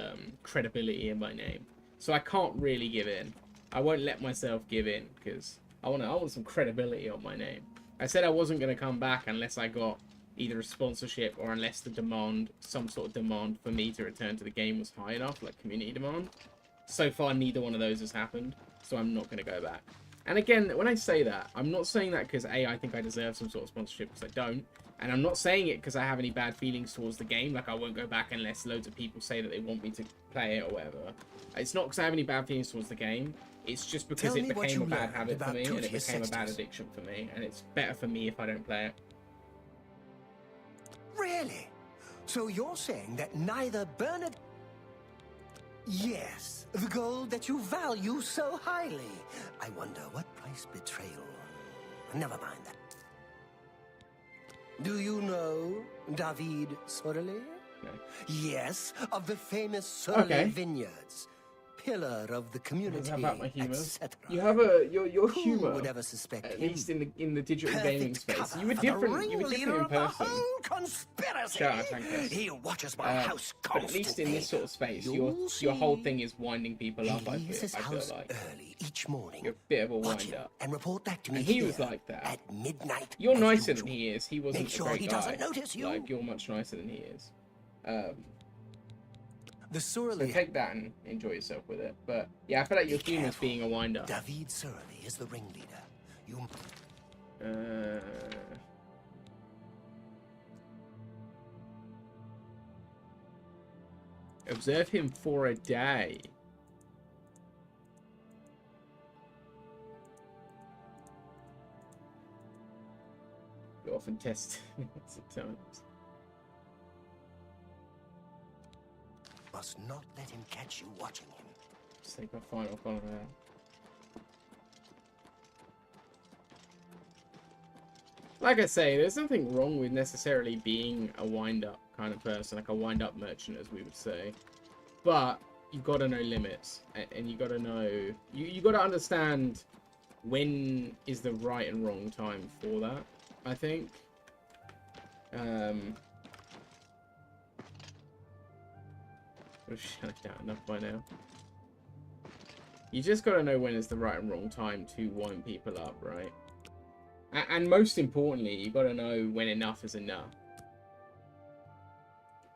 Speaker 2: credibility in my name. So I can't really give in. I won't let myself give in because I want some credibility on my name. I said I wasn't going to come back unless I got either a sponsorship or unless the demand, some sort of demand for me to return to the game was high enough, like community demand. So far, neither one of those has happened, so I'm not going to go back. And again, when I say that, I'm not saying that because A, I think I deserve some sort of sponsorship, because I don't. And I'm not saying it because I have any bad feelings towards the game, like I won't go back unless loads of people say that they want me to play it or whatever. It's not because I have any bad feelings towards the game, it's just because it became a bad habit for me, and it became a bad addiction for me, and it's better for me if I don't play it.
Speaker 3: Really? So you're saying that neither Bernard... Yes, the gold that you value so highly. I wonder what price betrayal... Never mind that. Do you know David Sorelli?
Speaker 2: No.
Speaker 3: Yes, of the famous Sorelli vineyards. Pillar of the community,
Speaker 2: How about my humor?
Speaker 3: etc.
Speaker 2: You have your
Speaker 3: Who
Speaker 2: humor,
Speaker 3: would ever suspect
Speaker 2: at
Speaker 3: him?
Speaker 2: least in the digital gaming
Speaker 3: Perfect
Speaker 2: space.
Speaker 3: cover
Speaker 2: You were
Speaker 3: for the
Speaker 2: different. You were different
Speaker 3: ringleader
Speaker 2: in
Speaker 3: of the
Speaker 2: person.
Speaker 3: whole conspiracy.
Speaker 2: Shout out, Tankers.
Speaker 3: He watches my house
Speaker 2: But
Speaker 3: constantly.
Speaker 2: at least in this sort of space,
Speaker 3: You'll
Speaker 2: your whole
Speaker 3: see.
Speaker 2: thing is winding people up.
Speaker 3: He
Speaker 2: I
Speaker 3: leaves his
Speaker 2: feel
Speaker 3: house
Speaker 2: like
Speaker 3: early each morning.
Speaker 2: you're a bit of a
Speaker 3: Watch
Speaker 2: wind
Speaker 3: him
Speaker 2: up.
Speaker 3: and report back to me
Speaker 2: And he
Speaker 3: here
Speaker 2: was like that.
Speaker 3: at midnight.
Speaker 2: You're
Speaker 3: as
Speaker 2: nicer
Speaker 3: usual.
Speaker 2: than he is. He wasn't
Speaker 3: Make sure
Speaker 2: a great
Speaker 3: he
Speaker 2: guy.
Speaker 3: doesn't notice you.
Speaker 2: Like you're much nicer than he is.
Speaker 3: The
Speaker 2: So
Speaker 3: Sorelli...
Speaker 2: take that and enjoy yourself with it. But yeah, I feel like your
Speaker 3: Be
Speaker 2: humor's
Speaker 3: careful.
Speaker 2: being a wind up.
Speaker 3: David Sorelli is the ringleader. You...
Speaker 2: Observe him for a day. Go off and test minutes at times.
Speaker 3: must not let him catch you watching him.
Speaker 2: Just take my final corner out. Like I say, there's nothing wrong with necessarily being a wind-up kind of person, like a wind-up merchant, as we would say. But you've got to know limits, and you got to know you got to understand when is the right and wrong time for that. I think. I've shut it down enough by now. You just got to know when is the right and wrong time to wind people up, right? And most importantly, you got to know when enough is enough.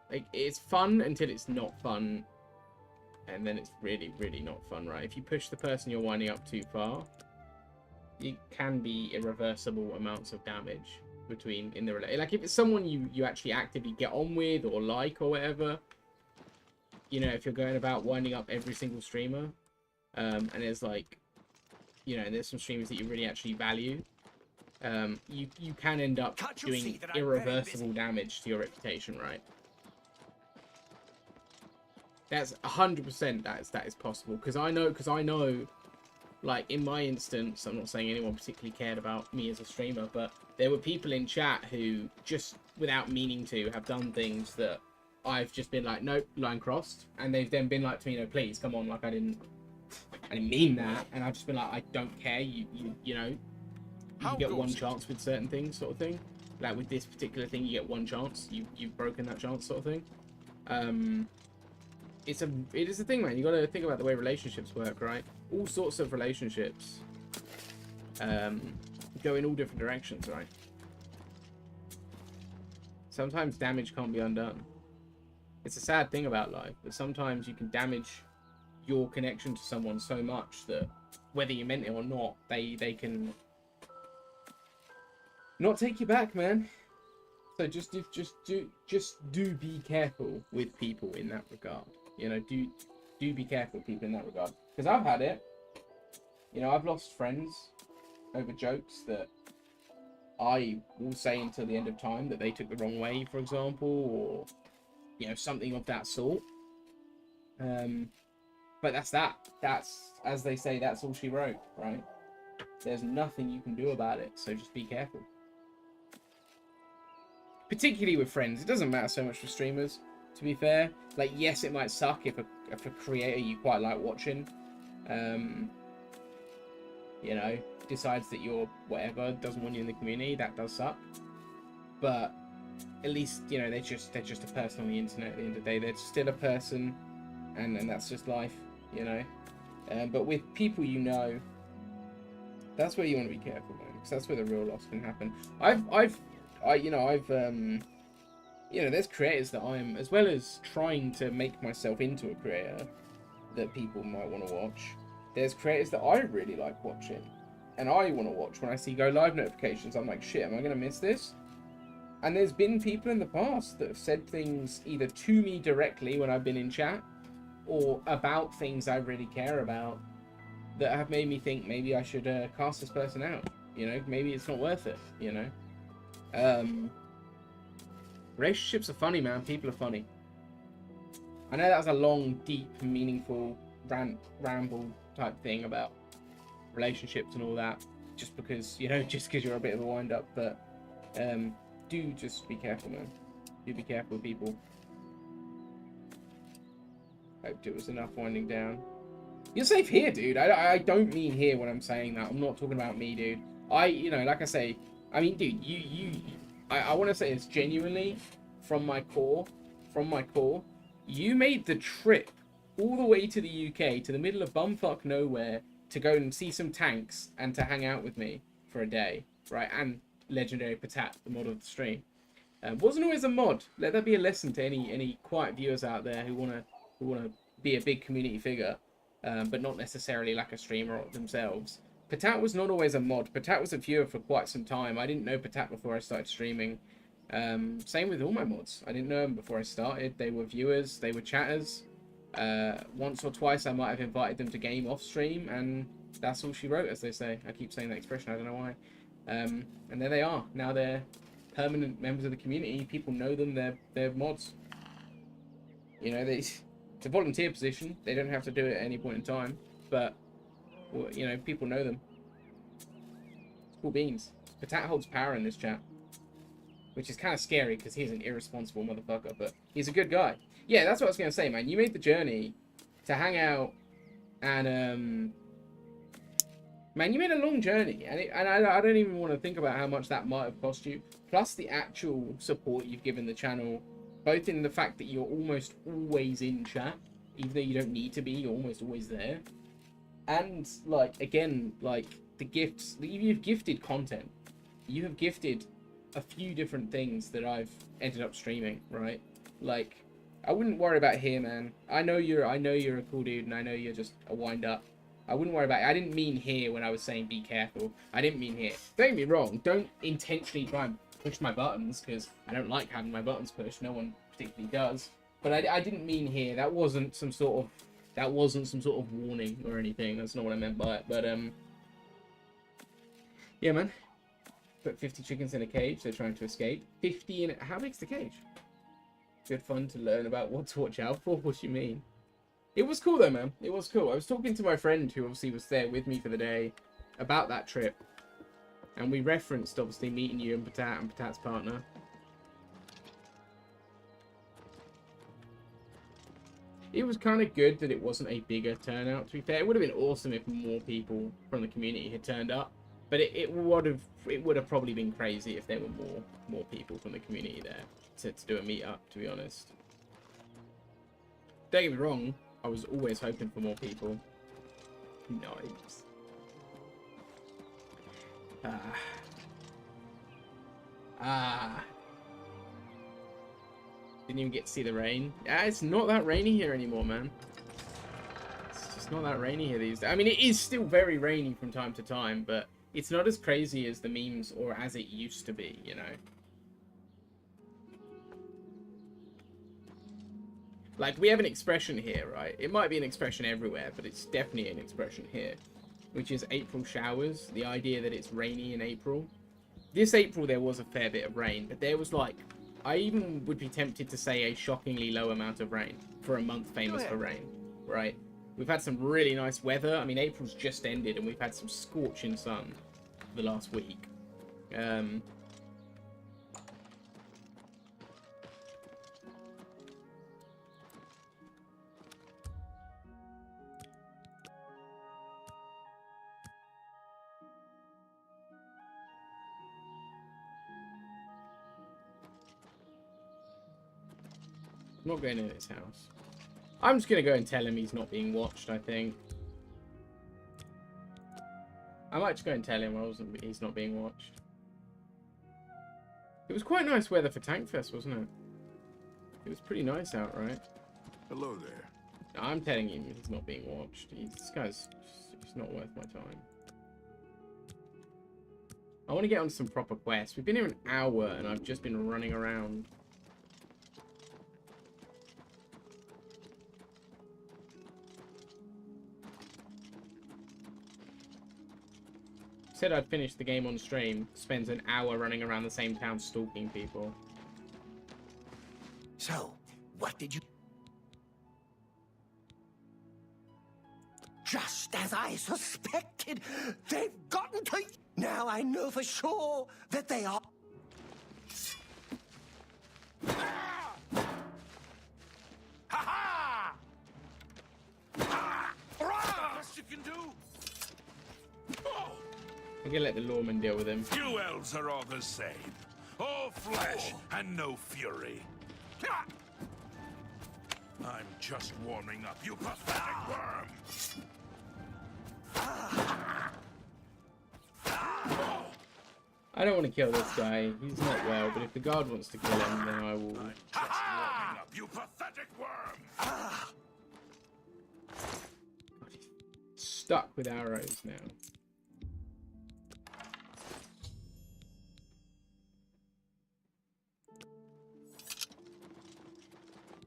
Speaker 2: Like, it's fun until it's not fun, and then it's really, really not fun, right? If you push the person you're winding up too far, it can be irreversible amounts of damage in the relationship. Like, if it's someone you actually actively get on with or like or whatever, you know, if you're going about winding up every single streamer, and there's like, you know, there's some streamers that you really actually value, you can end up doing irreversible damage to your reputation, right? That's 100% that is possible, because I know, like, in my instance, I'm not saying anyone particularly cared about me as a streamer, but there were people in chat who just without meaning to have done things that I've just been like, nope, line crossed, and they've then been like to me, no, please come on, like I didn't mean that, and I've just been like, I don't care, you know, you get one chance with certain things, sort of thing. Like with this particular thing, you get one chance, you've broken that chance, sort of thing. It is a thing, man. You got to think about the way relationships work, right? All sorts of relationships go in all different directions, right? Sometimes damage can't be undone. It's a sad thing about life, but sometimes you can damage your connection to someone so much that whether you meant it or not, they can not take you back, man. So just do be careful with people in that regard. You know, do be careful with people in that regard. Because I've had it. You know, I've lost friends over jokes that I will say until the end of time that they took the wrong way, for example, or, you know, something of that sort. But that's that. That's, as they say, that's all she wrote, right? There's nothing you can do about it, so just be careful. Particularly with friends. It doesn't matter so much for streamers, to be fair. Like, yes, it might suck if a creator you quite like watching, you know, decides that you're whatever, doesn't want you in the community. That does suck. But at least, you know, they're just a person on the internet at the end of the day. They're still a person, and that's just life, you know. But with people you know, that's where you want to be careful, man, because that's where the real loss can happen. You know, there's creators that I'm, as well as trying to make myself into a creator that people might want to watch, there's creators that I really like watching, and I want to watch. When I see go live notifications, I'm like, shit, am I going to miss this? And there's been people in the past that have said things either to me directly when I've been in chat, or about things I really care about, that have made me think maybe I should cast this person out. You know, maybe it's not worth it, you know? Relationships are funny, man. People are funny. I know that was a long, deep, meaningful ramble type thing about relationships and all that, just because, you know, just because you're a bit of a wind-up, but do just be careful, man. Do be careful with people. Hoped it was enough winding down. You're safe here, dude. I don't mean here when I'm saying that. I'm not talking about me, dude. You know, like I say, I mean, dude, I want to say this genuinely, from my core, you made the trip all the way to the UK, to the middle of bumfuck nowhere, to go and see some tanks and to hang out with me for a day, right? And legendary Patat, the mod of the stream. Wasn't always a mod. Let that be a lesson to any quiet viewers out there who wanna be a big community figure, but not necessarily like a streamer themselves. Patat was not always a mod. Patat was a viewer for quite some time. I didn't know Patat before I started streaming. Same with all my mods. I didn't know them before I started. They were viewers, they were chatters. Once or twice I might have invited them to game off stream, and that's all she wrote, as they say. I keep saying that expression, I don't know why. And there they are. Now they're permanent members of the community. People know them, they're mods. You know, it's a volunteer position. They don't have to do it at any point in time, but, well, you know, people know them. It's cool beans. Patat holds power in this chat, which is kind of scary because he's an irresponsible motherfucker, but he's a good guy. Yeah, that's what I was going to say, man. You made the journey to hang out, and man, you made a long journey, and I don't even want to think about how much that might have cost you. Plus the actual support you've given the channel, both in the fact that you're almost always in chat, even though you don't need to be, you're almost always there. And, like, again, like, the gifts, you've gifted content. You have gifted a few different things that I've ended up streaming, right? Like, I wouldn't worry about here, man. I know you're a cool dude, and I know you're just a wind-up. I wouldn't worry about it. I didn't mean here when I was saying be careful. I didn't mean here. Don't get me wrong. Don't intentionally try and push my buttons, because I don't like having my buttons pushed. No one particularly does. But I didn't mean here. That wasn't some sort of warning or anything. That's not what I meant by it. But yeah, man. Put 50 chickens in a cage. They're trying to escape. 50 in it. How big's the cage? Good fun to learn about what to watch out for. What do you mean? It was cool though, man. It was cool. I was talking to my friend who obviously was there with me for the day about that trip. And we referenced, obviously, meeting you and Patat's partner. It was kind of good that it wasn't a bigger turnout, to be fair. It would have been awesome if more people from the community had turned up. But it would have probably been crazy if there were more people from the community there to do a meetup, to be honest. Don't get me wrong, I was always hoping for more people. Nice. Didn't even get to see the rain. It's not that rainy here anymore, man. It's just not that rainy here these days. I mean, it is still very rainy from time to time, but it's not as crazy as the memes or as it used to be, you know? Like, we have an expression here, right? It might be an expression everywhere, but it's definitely an expression here, which is April showers. The idea that it's rainy in April. This April, there was a fair bit of rain, but there was, like, I even would be tempted to say a shockingly low amount of rain for a month famous for rain, right? We've had some really nice weather. I mean, April's just ended, and we've had some scorching sun the last week. I'm not going in his house. I'm just going to go and tell him he's not being watched, I think. I might just go and tell him he's not being watched. It was quite nice weather for Tankfest, wasn't it? It was pretty nice out, right?
Speaker 4: Hello there.
Speaker 2: I'm telling him he's not being watched. This guy's just not worth my time. I want to get on some proper quests. We've been here an hour and I've just been running around. Said I'd finish the game on stream, spends an hour running around the same town stalking people.
Speaker 3: So, what did you... Just as I suspected, they've gotten to... Now I know for sure that they are...
Speaker 4: Ha-ha! Best you can do. Oh,
Speaker 2: I'm gonna let the lawman deal with him.
Speaker 4: you elves are all the same. All flesh and no fury. I'm just warming up, you pathetic worm.
Speaker 2: I don't want to kill this guy. He's not well, but if the guard wants to kill him, then I will.
Speaker 4: I'm just warming up, you pathetic worm.
Speaker 2: He's stuck with arrows now.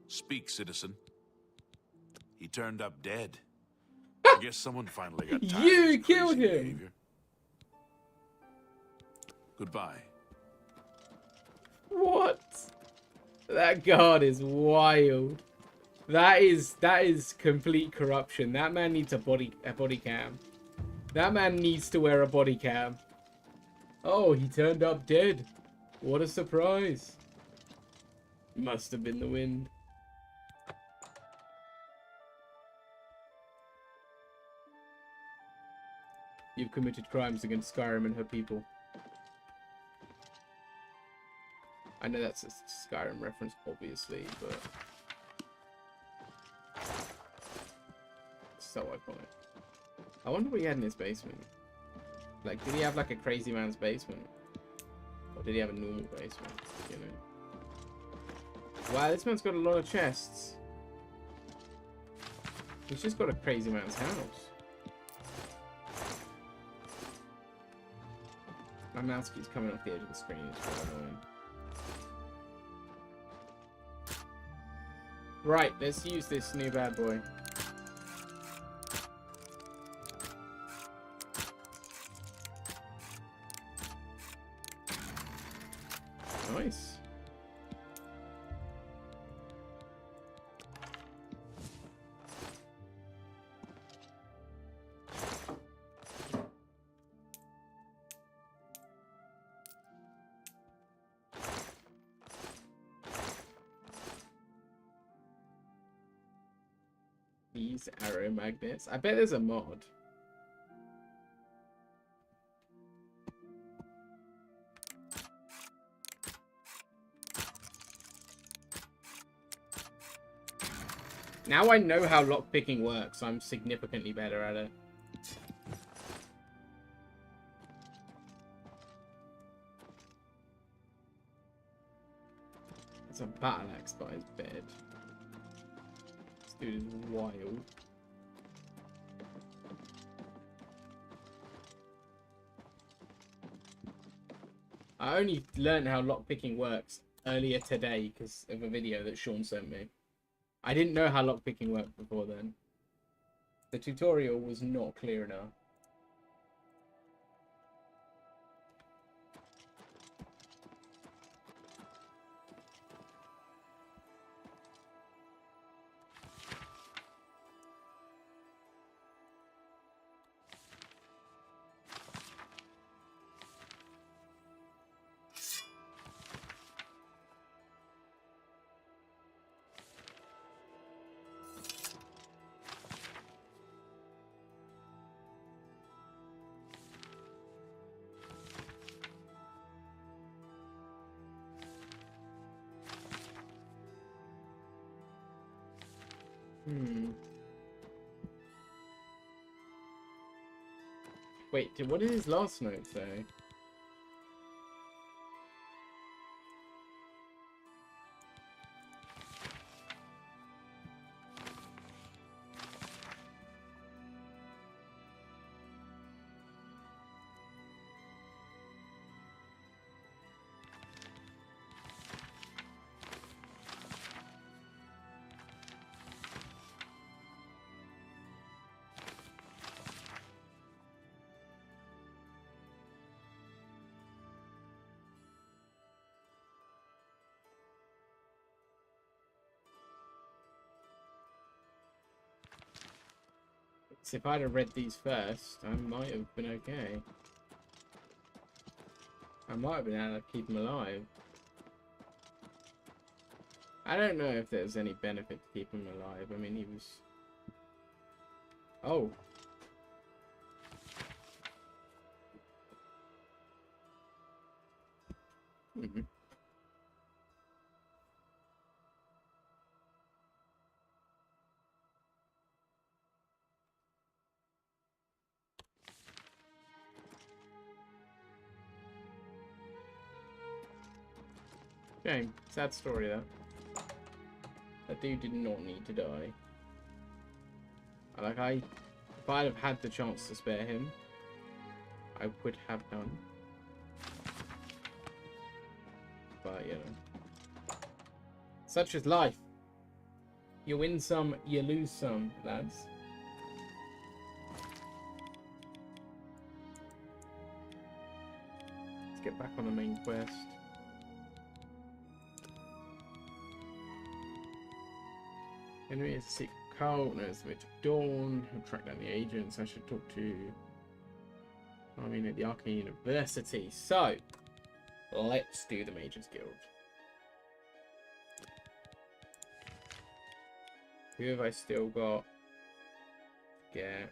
Speaker 4: Speak, citizen. He turned up dead. I guess someone finally got tired
Speaker 2: You
Speaker 4: of his
Speaker 2: killed
Speaker 4: crazy
Speaker 2: him!
Speaker 4: behavior. Goodbye.
Speaker 2: What? That guard is wild. That is complete corruption. That man needs a body cam. That man needs to wear a body cam. Oh, he turned up dead. What a surprise. Must have been the wind. You've committed crimes against Skyrim and her people. I know that's a Skyrim reference, obviously, but it's so iconic. I wonder what he had in his basement. Like, did he have like a crazy man's basement? Or did he have a normal basement, you know? Wow, this man's got a lot of chests. He's just got a crazy man's house. My mouse keeps coming off the edge of the screen, it's quite annoying. Right, let's use this new bad boy. Nice. These arrow magnets. I bet there's a mod. Now I know how lockpicking works, I'm significantly better at it. There's a battle axe by his bed. This dude is wild. I only learned how lockpicking works earlier today because of a video that Sean sent me. I didn't know how lockpicking worked before then. The tutorial was not clear enough. Wait, what did his last note say? So if I'd have read these first, I might have been okay. I might have been able to keep him alive. I don't know if there's any benefit to keep him alive. I mean, he was... Oh. Mm-hmm. Shame. Sad story, though. That dude did not need to die. Like, if I'd have had the chance to spare him, I would have done. But, you know. Such is life. You win some, you lose some, lads. Let's get back on the main quest. Enemy is a secret cult, knows the way to Dawn. He'll track down the agents. I should talk to at the Arcane University. So, let's do the Mages Guild. Who have I still got? Get.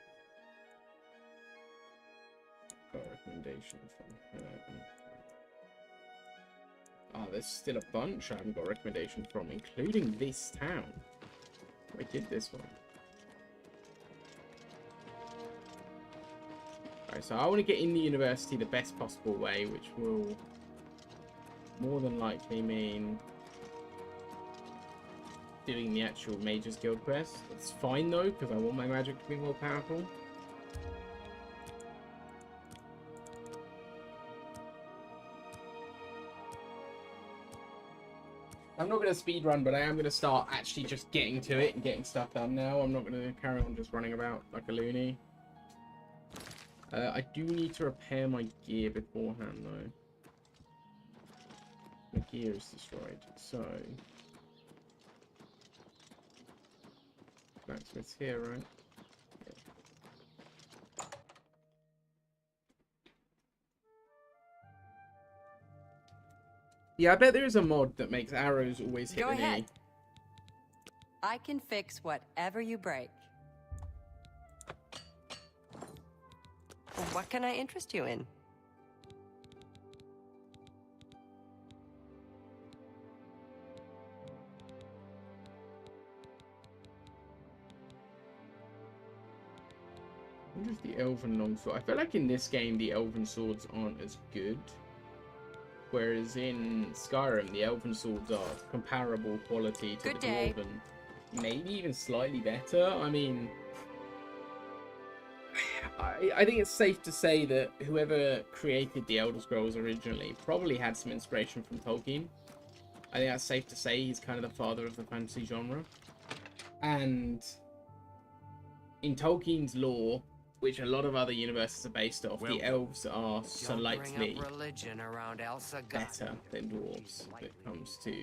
Speaker 2: recommendation from her. Oh, there's still a bunch I haven't got a recommendation from, including this town. I did this one. Alright, so I want to get in the university the best possible way, which will more than likely mean doing the actual Mage's Guild quest. It's fine though, because I want my magic to be more powerful. I'm not going to speedrun, but I am going to start actually just getting to it and getting stuff done now. I'm not going to carry on just running about like a loony. I do need to repair my gear beforehand though. My gear is destroyed, so... Blacksmith's here, right? Yeah. Yeah, I bet there is a mod that makes arrows always hit
Speaker 6: Go
Speaker 2: the
Speaker 6: ahead.
Speaker 2: knee.
Speaker 6: I can fix whatever you break. What can I interest you in?
Speaker 2: What is the elven longsword? I feel like in this game the elven swords aren't as good. Whereas in Skyrim, the elven swords are comparable quality to
Speaker 6: Good
Speaker 2: the
Speaker 6: day.
Speaker 2: dwarven. Maybe even slightly better. I mean, I think it's safe to say that whoever created the Elder Scrolls originally probably had some inspiration from Tolkien. I think that's safe to say he's kind of the father of the fantasy genre. And in Tolkien's lore, which a lot of other universes are based off, the elves are slightly
Speaker 8: religion around Elsa
Speaker 2: better than dwarves when it comes to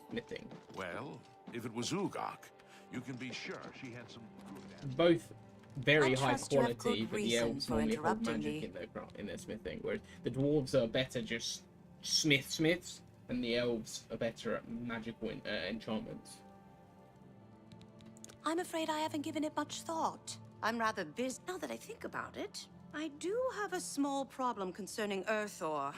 Speaker 2: smithing.
Speaker 4: Well, if it was Ugok, you can be sure she had some good
Speaker 2: Both very
Speaker 1: I
Speaker 2: high
Speaker 1: trust you have
Speaker 2: quality,
Speaker 1: good
Speaker 2: but the
Speaker 1: reason
Speaker 2: elves
Speaker 1: for
Speaker 2: normally hold
Speaker 1: interrupting
Speaker 2: magic
Speaker 1: me.
Speaker 2: in their smithing, whereas the dwarves are better just smiths, and the elves are better at magical enchantments.
Speaker 1: I'm afraid I haven't given it much thought. I'm rather busy. Now that I think about it, I do have a small problem concerning Earthor.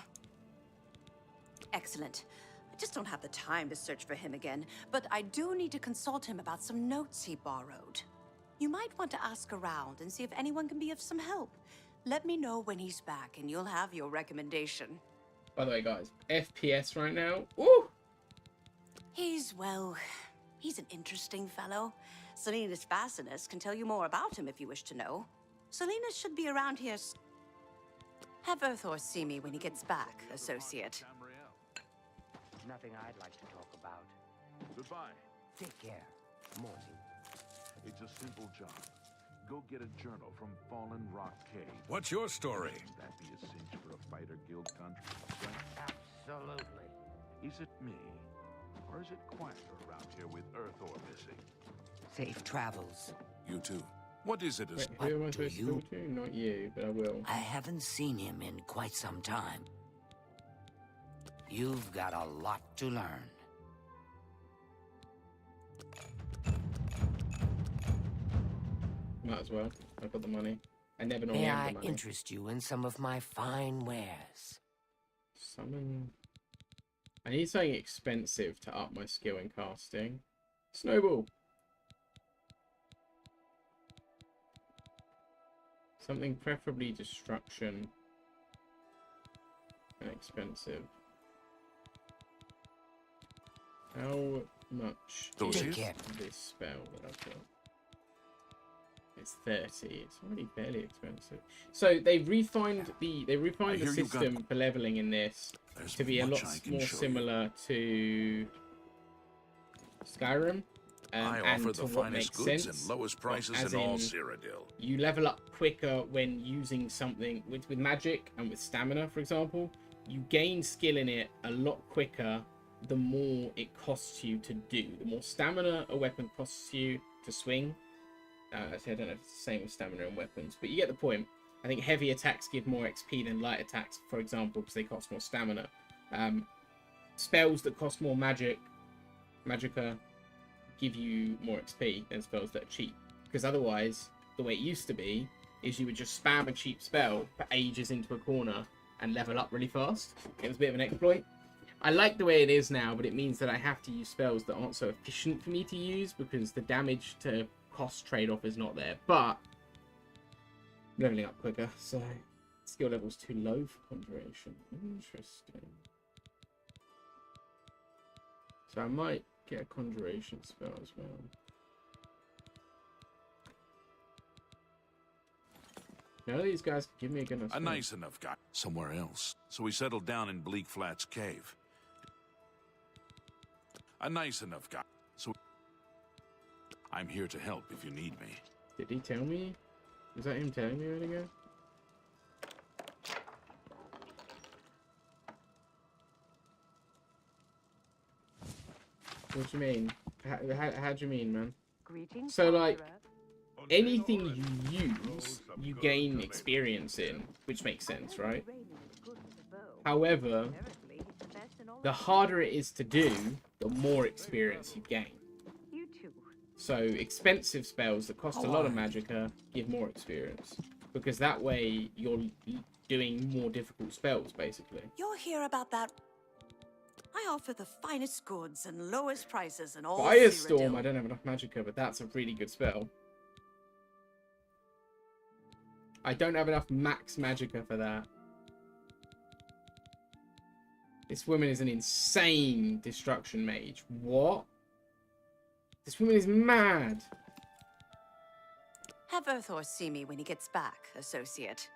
Speaker 1: Excellent. I just don't have the time to search for him again, but I do need to consult him about some notes he borrowed. You might want to ask around and see if anyone can be of some help. Let me know when he's back and you'll have your recommendation.
Speaker 2: By the way, guys, FPS right now. Woo!
Speaker 1: He's an interesting fellow. Salinas Facinus can tell you more about him if you wish to know. Salinas should be around here. Have Earthor see me when he gets back, associate.
Speaker 8: Nothing I'd like to talk about.
Speaker 4: Goodbye.
Speaker 8: Take care, Morty.
Speaker 4: It's a simple job. Go get a journal from Fallen Rock Cave.
Speaker 9: What's your story?
Speaker 4: Wouldn't that be a cinch for a fighter guild contract?
Speaker 8: Absolutely.
Speaker 4: Is it me? Or is it quieter around here with Earthor missing?
Speaker 8: Safe travels.
Speaker 9: You too.
Speaker 4: What is it?
Speaker 2: Wait, who am I supposed to talk to? Not you, but I will.
Speaker 8: I haven't seen him in quite some time. You've got a lot to learn.
Speaker 2: Might as well. I've got the money. I never normally
Speaker 8: May
Speaker 2: have
Speaker 8: I
Speaker 2: the money.
Speaker 8: interest you in some of my fine wares?
Speaker 2: Summon. I need something expensive to up my skill in casting. Snowball. Something preferably destruction and expensive. How much
Speaker 4: Those
Speaker 2: is
Speaker 8: Take care.
Speaker 2: this spell that I've got? It's 30. It's already fairly expensive. So they've refined the
Speaker 4: I hear you got-
Speaker 2: system for leveling in this
Speaker 4: There's
Speaker 2: to be a
Speaker 4: much
Speaker 2: lot
Speaker 4: I can
Speaker 2: more
Speaker 4: show you.
Speaker 2: similar to Skyrim.
Speaker 4: I
Speaker 2: and
Speaker 4: offer
Speaker 2: to
Speaker 4: the
Speaker 2: what
Speaker 4: finest
Speaker 2: makes
Speaker 4: goods
Speaker 2: sense,
Speaker 4: and lowest prices
Speaker 2: as
Speaker 4: in all
Speaker 2: in
Speaker 4: Cyrodiil.
Speaker 2: you level up quicker when using something with magic and with stamina, for example. You gain skill in it a lot quicker the more it costs you to do. The more stamina a weapon costs you to swing. Actually, I don't know if it's the same with stamina and weapons, but you get the point. I think heavy attacks give more XP than light attacks, for example, because they cost more stamina. Spells that cost more magicka, give you more XP than spells that are cheap. Because otherwise, the way it used to be, is you would just spam a cheap spell for ages into a corner and level up really fast. It was a bit of an exploit. I like the way it is now, but it means that I have to use spells that aren't so efficient for me to use because the damage to cost trade-off is not there. But leveling up quicker, so skill level's too low for Conjuration. Interesting. So I might get a Conjuration spell as well. None of these guys can give me a good enough spell.
Speaker 4: A nice enough guy. Somewhere else. So we settled down in Bleak Flats Cave. A nice enough guy. So I'm here to help if you need me.
Speaker 2: Did he tell me? Was that him telling me where to go? What do you mean? How do you mean, man?
Speaker 8: Greetings,
Speaker 2: So, like,
Speaker 8: sorcerer.
Speaker 2: anything you use, you gain experience in, which makes sense, right? However, the harder it is to do, the more experience you gain.
Speaker 8: You too.
Speaker 2: So expensive spells that cost a lot of magicka give more experience. Because that way you're doing more difficult spells, basically.
Speaker 1: You'll hear about that. I offer the finest goods and lowest prices and all.
Speaker 2: Firestorm, I don't have enough magicka, but that's a really good spell. I don't have enough max magicka for that. This woman is an insane destruction mage. What? This woman is mad.
Speaker 1: Have Earthor see me when he gets back, associate.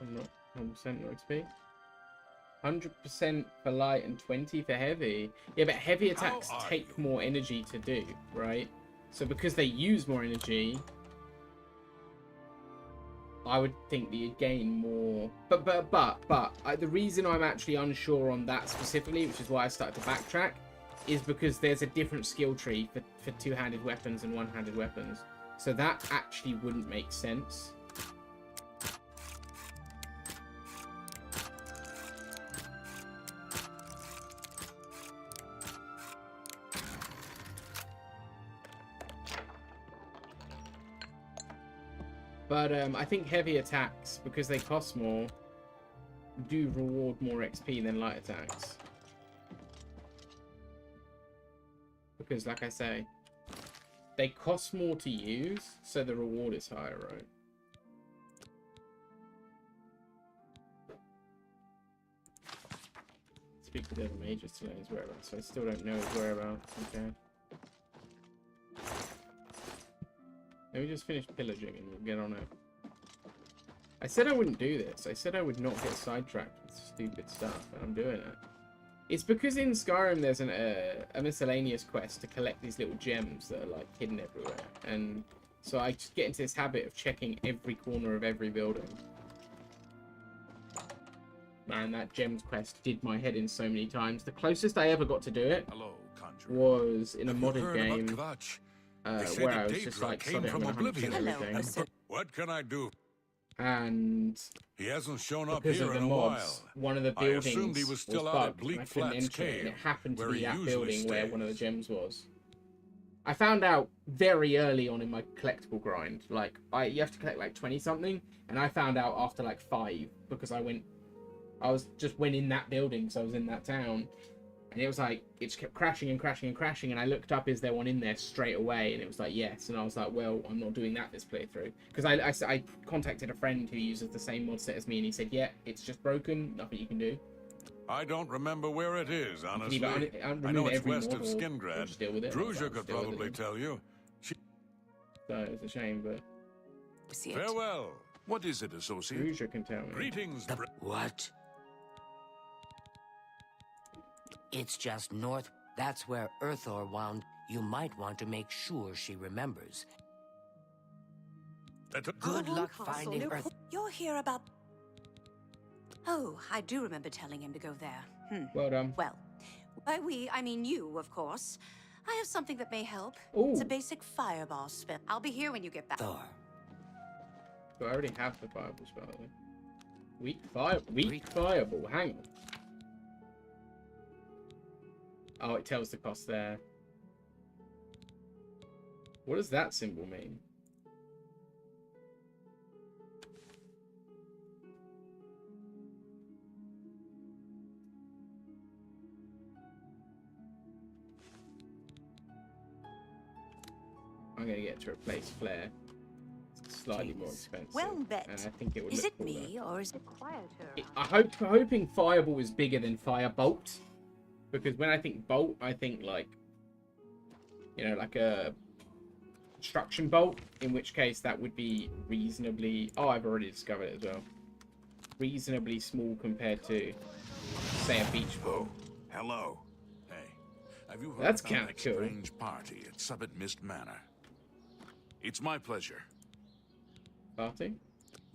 Speaker 2: I'm not 100% no XP. 100% for light and 20 for heavy. Yeah, but heavy attacks take more energy to do, right? So because they use more energy, I would think that you'd gain more. But the reason I'm actually unsure on that specifically, which is why I started to backtrack, is because there's a different skill tree for two-handed weapons and one-handed weapons. So that actually wouldn't make sense. But I think heavy attacks, because they cost more, do reward more XP than light attacks. Because, like I say, they cost more to use, so the reward is higher, right? Speak to the other mages to learn his whereabouts, so I still don't know his whereabouts. Okay. Let me just finish pillaging and we'll get on it. I said I wouldn't do this. I said I would not get sidetracked with stupid stuff, and I'm doing it. It's because in Skyrim there's a miscellaneous quest to collect these little gems that are like hidden everywhere. And so I just get into this habit of checking every corner of every building. Man, that gems quest did my head in so many times. The closest I ever got to do it was in a modded game. Where I was just like, sorry, I'm gonna 100% everything.
Speaker 4: What can I do?
Speaker 2: And
Speaker 4: he hasn't shown up
Speaker 2: because
Speaker 4: here
Speaker 2: of the
Speaker 4: in a
Speaker 2: mods,
Speaker 4: while.
Speaker 2: one of the buildings
Speaker 4: I assumed he was still out at Bleak Flats Cave,
Speaker 2: and it happened to
Speaker 4: where
Speaker 2: be
Speaker 4: he
Speaker 2: that
Speaker 4: usually
Speaker 2: building where
Speaker 4: stays.
Speaker 2: one of the gems was. I found out very early on in my collectible grind, like you have to collect like 20 something, and I found out after like 5 because I went in that building, so I was in that town. And it was like, it just kept crashing and crashing and crashing. And I looked up, is there one in there straight away? And it was like, yes. And I was like, well, I'm not doing that this playthrough. Because I contacted a friend who uses the same mod set as me. And he said, yeah, it's just broken. Nothing you can do.
Speaker 4: I don't remember where it is, honestly.
Speaker 2: I
Speaker 4: know it's
Speaker 2: every
Speaker 4: west of
Speaker 2: mod or
Speaker 4: Skingrad.
Speaker 2: just deal with it.
Speaker 4: Druzia could probably tell you.
Speaker 2: So it's a shame, but...
Speaker 4: Farewell. What is it, associate?
Speaker 2: Druzia can tell me.
Speaker 4: Greetings.
Speaker 5: What? It's just north. That's where Earthor wound. You might want to make sure she remembers. Good luck finding Earth.
Speaker 1: You'll hear about... Oh, I do remember telling him to go there.
Speaker 2: Well done.
Speaker 1: Well, by we, I mean you, of course. I have something that may help.
Speaker 2: Ooh.
Speaker 1: It's a basic fireball spell. I'll be here when you get back.
Speaker 5: Thor.
Speaker 2: So I already have the fireball spell, I think. Weak fireball. Hang on. Oh, it tells the cost there. What does that symbol mean? I'm gonna get to replace flare. It's slightly more expensive.
Speaker 1: Well bet.
Speaker 2: And I think it would
Speaker 1: Is
Speaker 2: look
Speaker 1: it
Speaker 2: cooler.
Speaker 1: me, or is it
Speaker 2: I'm hoping Fireball is bigger than Firebolt. Because when I think bolt, I think like, you know, like a construction bolt. In which case that would be reasonably... Oh, I've already discovered it as well. Reasonably small compared to, say, a beach ball.
Speaker 4: Hello. Hey, have you heard
Speaker 2: That's
Speaker 4: about
Speaker 2: kinda
Speaker 4: that
Speaker 2: cool.
Speaker 4: strange party at Summit Mist Manor? It's my pleasure.
Speaker 2: Party?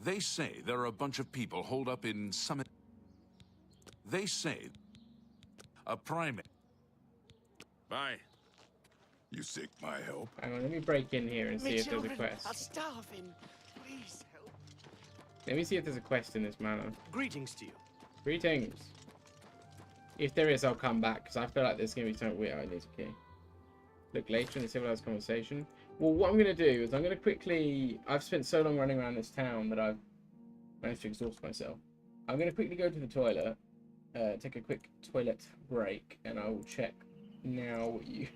Speaker 4: They say there are a bunch of people holed up in Summit. They say a primate. Bye. You seek my help?
Speaker 2: Hang on, let me break in here and see if there's a quest.
Speaker 3: starving. Please help.
Speaker 2: Let me see if there's a quest in this manor.
Speaker 3: Greetings to you.
Speaker 2: Greetings. If there is, I'll come back, because I feel like there's going to be something weird I need to key. Look later in the civilized conversation. Well, what I'm going to do is I'm going to quickly... I've spent so long running around this town that I've managed to exhaust myself. I'm going to quickly go to the toilet, take a quick toilet break, and I will check now what you...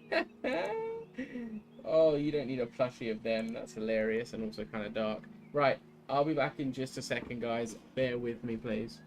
Speaker 2: Oh, you don't need a plushie of them. That's hilarious and also kind of dark. Right, I'll be back in just a second, guys. Bear with me, please.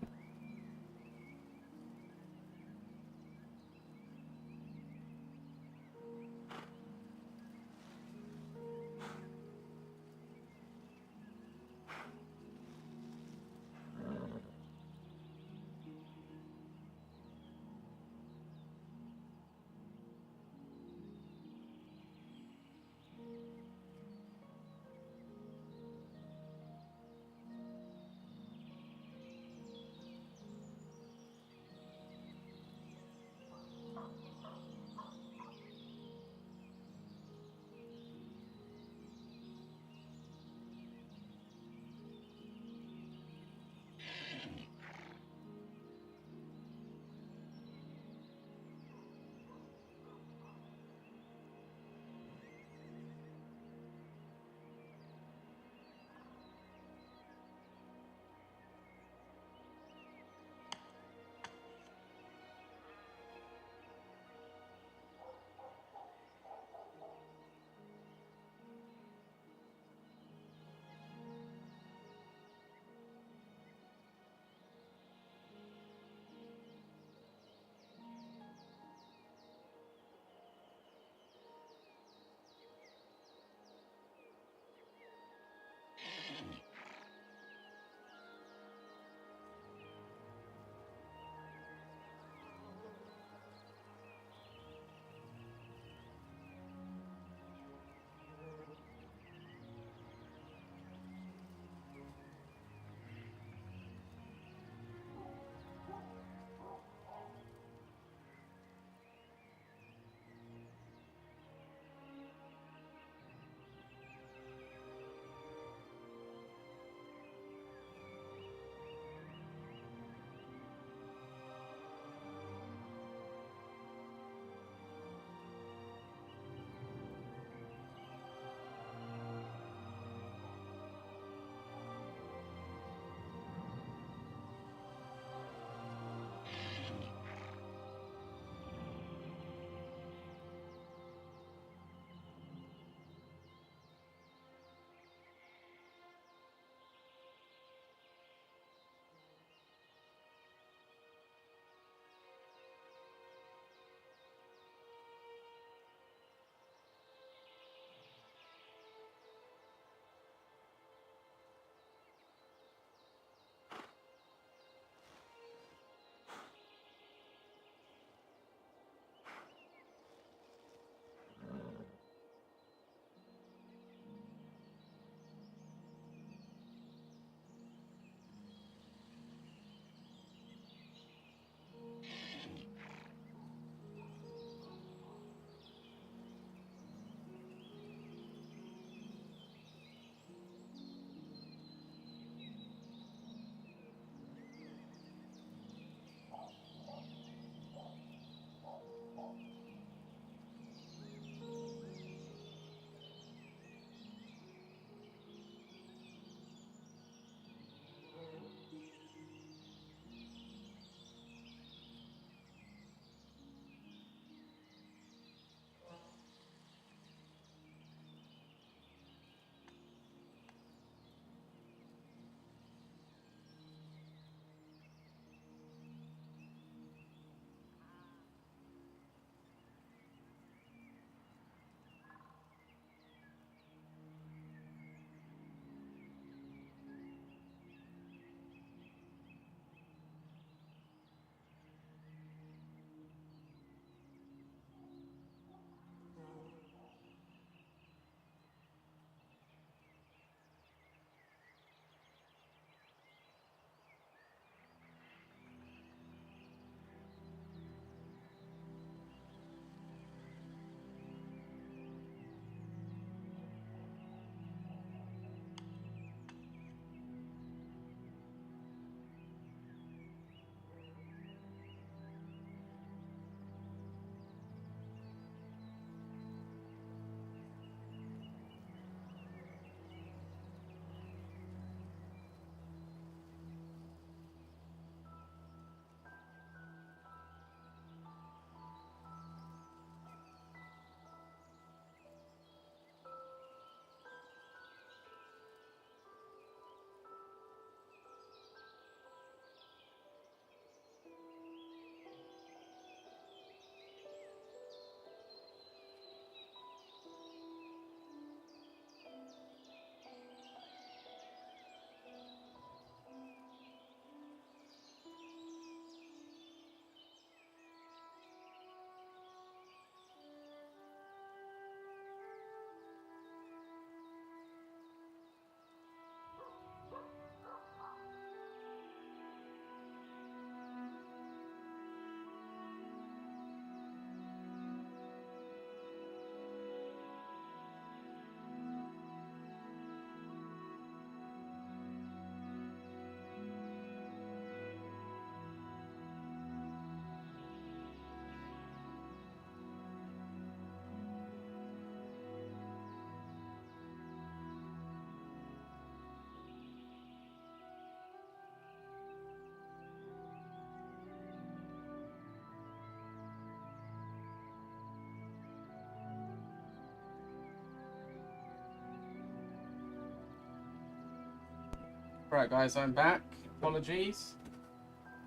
Speaker 2: Right, guys, I'm back. Apologies.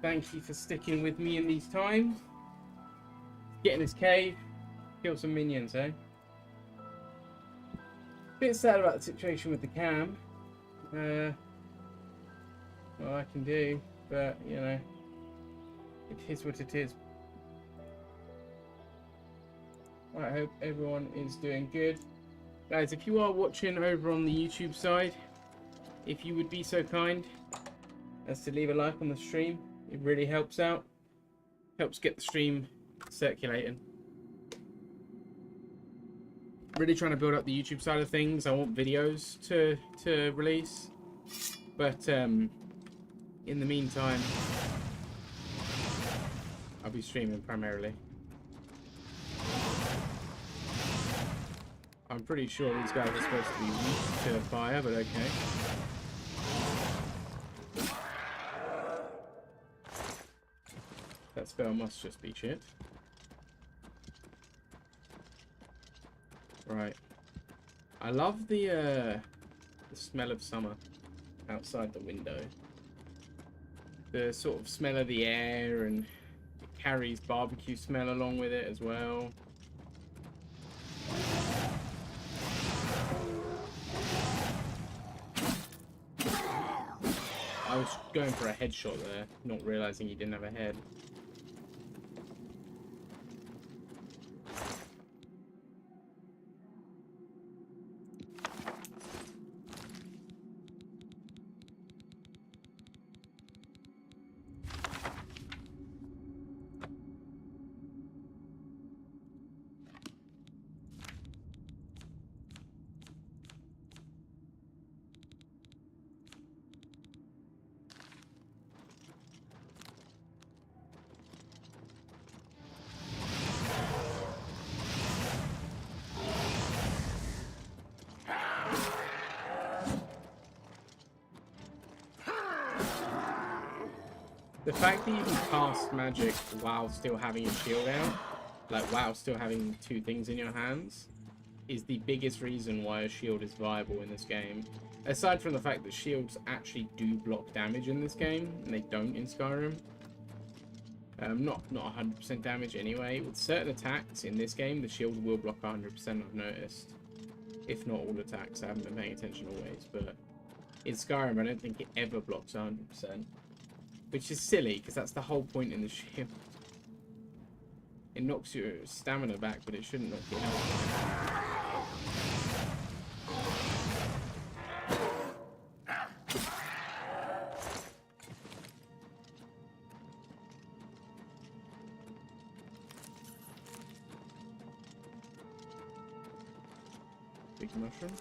Speaker 2: Thank you for sticking with me in these times. Get in this cave, kill some minions, eh? Bit sad about the situation with the cam. All I can do, but you know, it is what it is. I hope everyone is doing good. Guys, if you are watching over on the YouTube side, if you would be so kind as to leave a like on the stream, it really helps out. Helps get the stream circulating. Really trying to build up the YouTube side of things. I want videos to release. But in the meantime, I'll be streaming primarily. I'm pretty sure these guys are supposed to be weak to fire, but okay. That spell must just be shit. Right. I love the smell of summer outside the window. The sort of smell of the air, and it carries barbecue smell along with it as well. I was going for a headshot there, not realizing he didn't have a head. The fact that you can cast magic while still having a shield out, like while still having two things in your hands, is the biggest reason why a shield is viable in this game. Aside from the fact that shields actually do block damage in this game, and they don't in Skyrim. Not 100% damage anyway. With certain attacks in this game, the shield will block 100%, I've noticed. If not all attacks, I haven't been paying attention always, but in Skyrim I don't think it ever blocks 100%. Which is silly, because that's the whole point in the shield. It knocks your stamina back, but it shouldn't knock your health back. Big mushroom.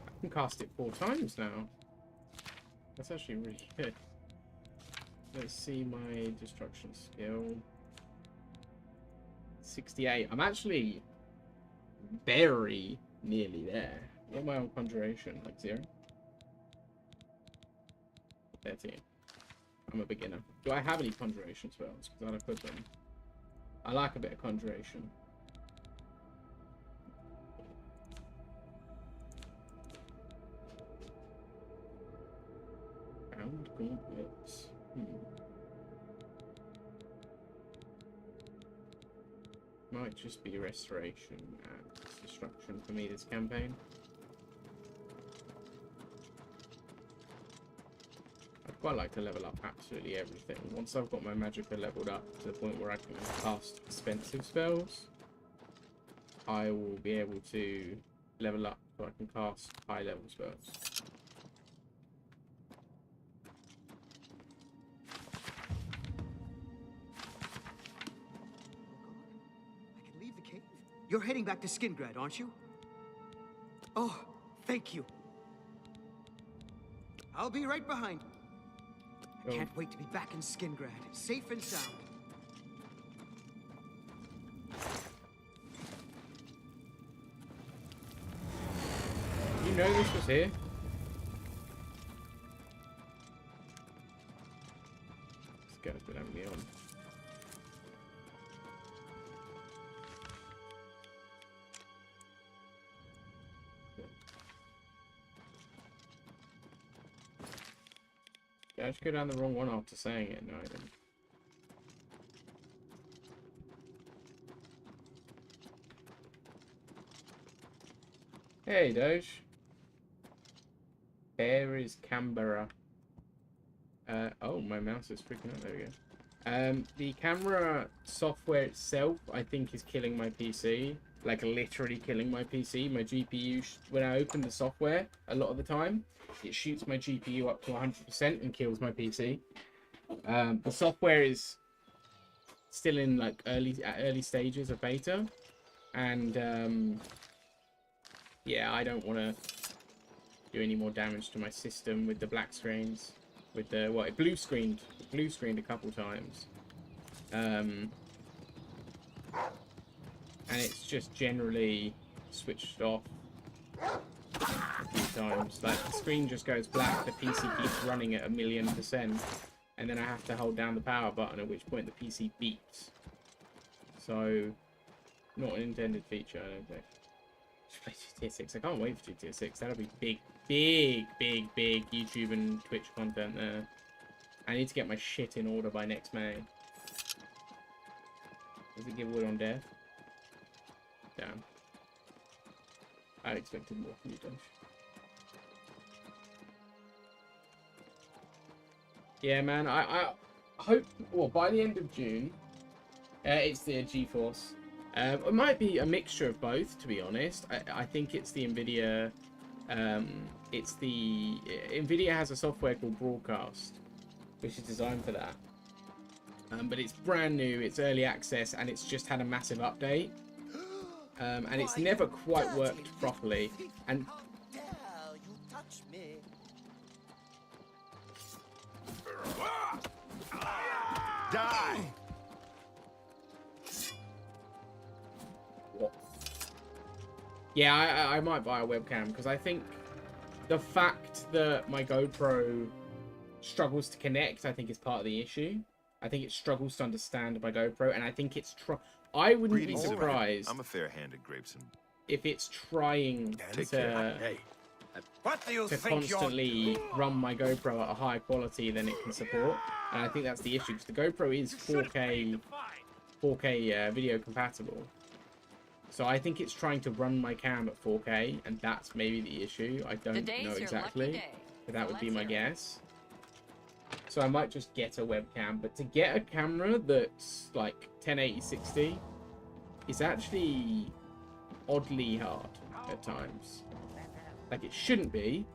Speaker 2: I can cast it 4 times now. That's actually really good. Let's see my destruction skill. 68. I'm actually very nearly there. What am I on conjuration? Like 0? 13. I'm a beginner. Do I have any conjuration spells? Because I'd have put them. I like a bit of conjuration. Round gauntlets. Might just be restoration and destruction for me this campaign. I'd quite like to level up absolutely everything. Once I've got my magicka leveled up to the point where I can cast expensive spells, I will be able to level up so I can cast high level spells.
Speaker 9: You're heading back to Skingrad, aren't you? Oh, thank you. I'll be right behind. I can't wait to be back in Skingrad, safe and sound.
Speaker 2: You know this was here? Goes without me on. Yeah, I just go down the wrong one after saying it. No, I didn't. Hey, Doge. There is Canberra. Oh, my mouse is freaking out. There we go. The camera software itself, I think, is killing my PC. Like, literally killing my PC. My GPU, when I open the software, a lot of the time, it shoots my GPU up to 100% and kills my PC. The software is still in, like, early stages of beta. And, yeah, I don't want to do any more damage to my system with the black screens. With the, well, it blue screened a couple times. And it's just generally switched off a few times. Like, the screen just goes black, the PC keeps running at 1,000,000%, and then I have to hold down the power button, at which point the PC beeps. So, not an intended feature, I don't think. Just play GTA 6. I can't wait for GTA 6. That'll be big YouTube and Twitch content there. I need to get my shit in order by next May. Does it give wood on death? Damn. I expected more from you, Doge. Yeah, man. I hope. Well, by the end of June, it's the GeForce. It might be a mixture of both, to be honest. I think it's the NVIDIA. NVIDIA has a software called Broadcast, which is designed for that. But it's brand new, it's early access, and it's just had a massive update. And it's never quite worked properly. And
Speaker 4: Die!
Speaker 2: what? Yeah, I might buy a webcam, because I think the fact that my GoPro struggles to connect, I think, is part of the issue. I think it struggles to understand my GoPro, and I think it's I wouldn't be surprised.
Speaker 10: I'm a fair-handed Grapeson.
Speaker 2: If it's trying to constantly run my GoPro at a higher quality than it can support, and I think that's the issue, because the GoPro is 4K video compatible. So I think it's trying to run my cam at 4K, and that's maybe the issue. I don't know exactly, but that would be my guess. So I might just get a webcam, but to get a camera that's like 1080-60 is actually oddly hard at times. Like, it shouldn't be,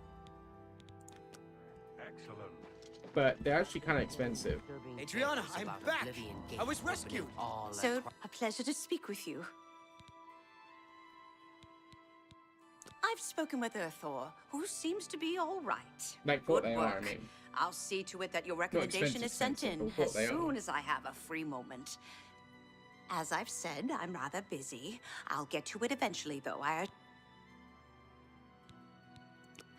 Speaker 2: but they're actually kind of expensive.
Speaker 9: Adriana, I'm back! I was rescued!
Speaker 1: So, a pleasure to speak with you. I've spoken with Earthor, who seems to be all right.
Speaker 2: Like what they are, I mean.
Speaker 1: I'll see to it that your recommendation is sent in as soon as I have a free moment. As I've said, I'm rather busy. I'll get to it eventually, though.
Speaker 4: Hey,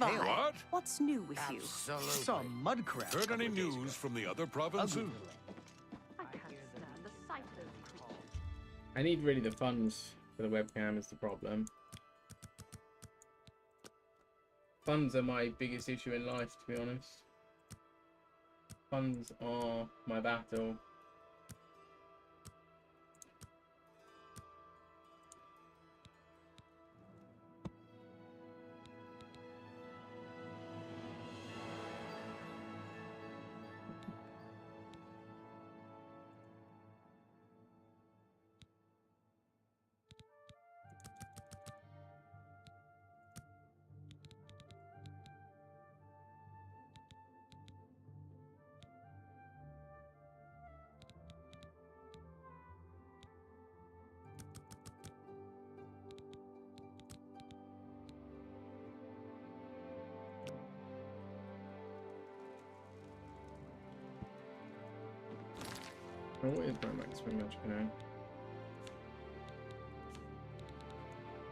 Speaker 4: what?
Speaker 1: What's new with you?
Speaker 9: Some mudcrab.
Speaker 4: Heard any news from the other provinces?
Speaker 2: I need really the funds for the webcam is the problem. Funds are my biggest issue in life, to be honest. Funds are my battle. Oh, what is my maximum magic now?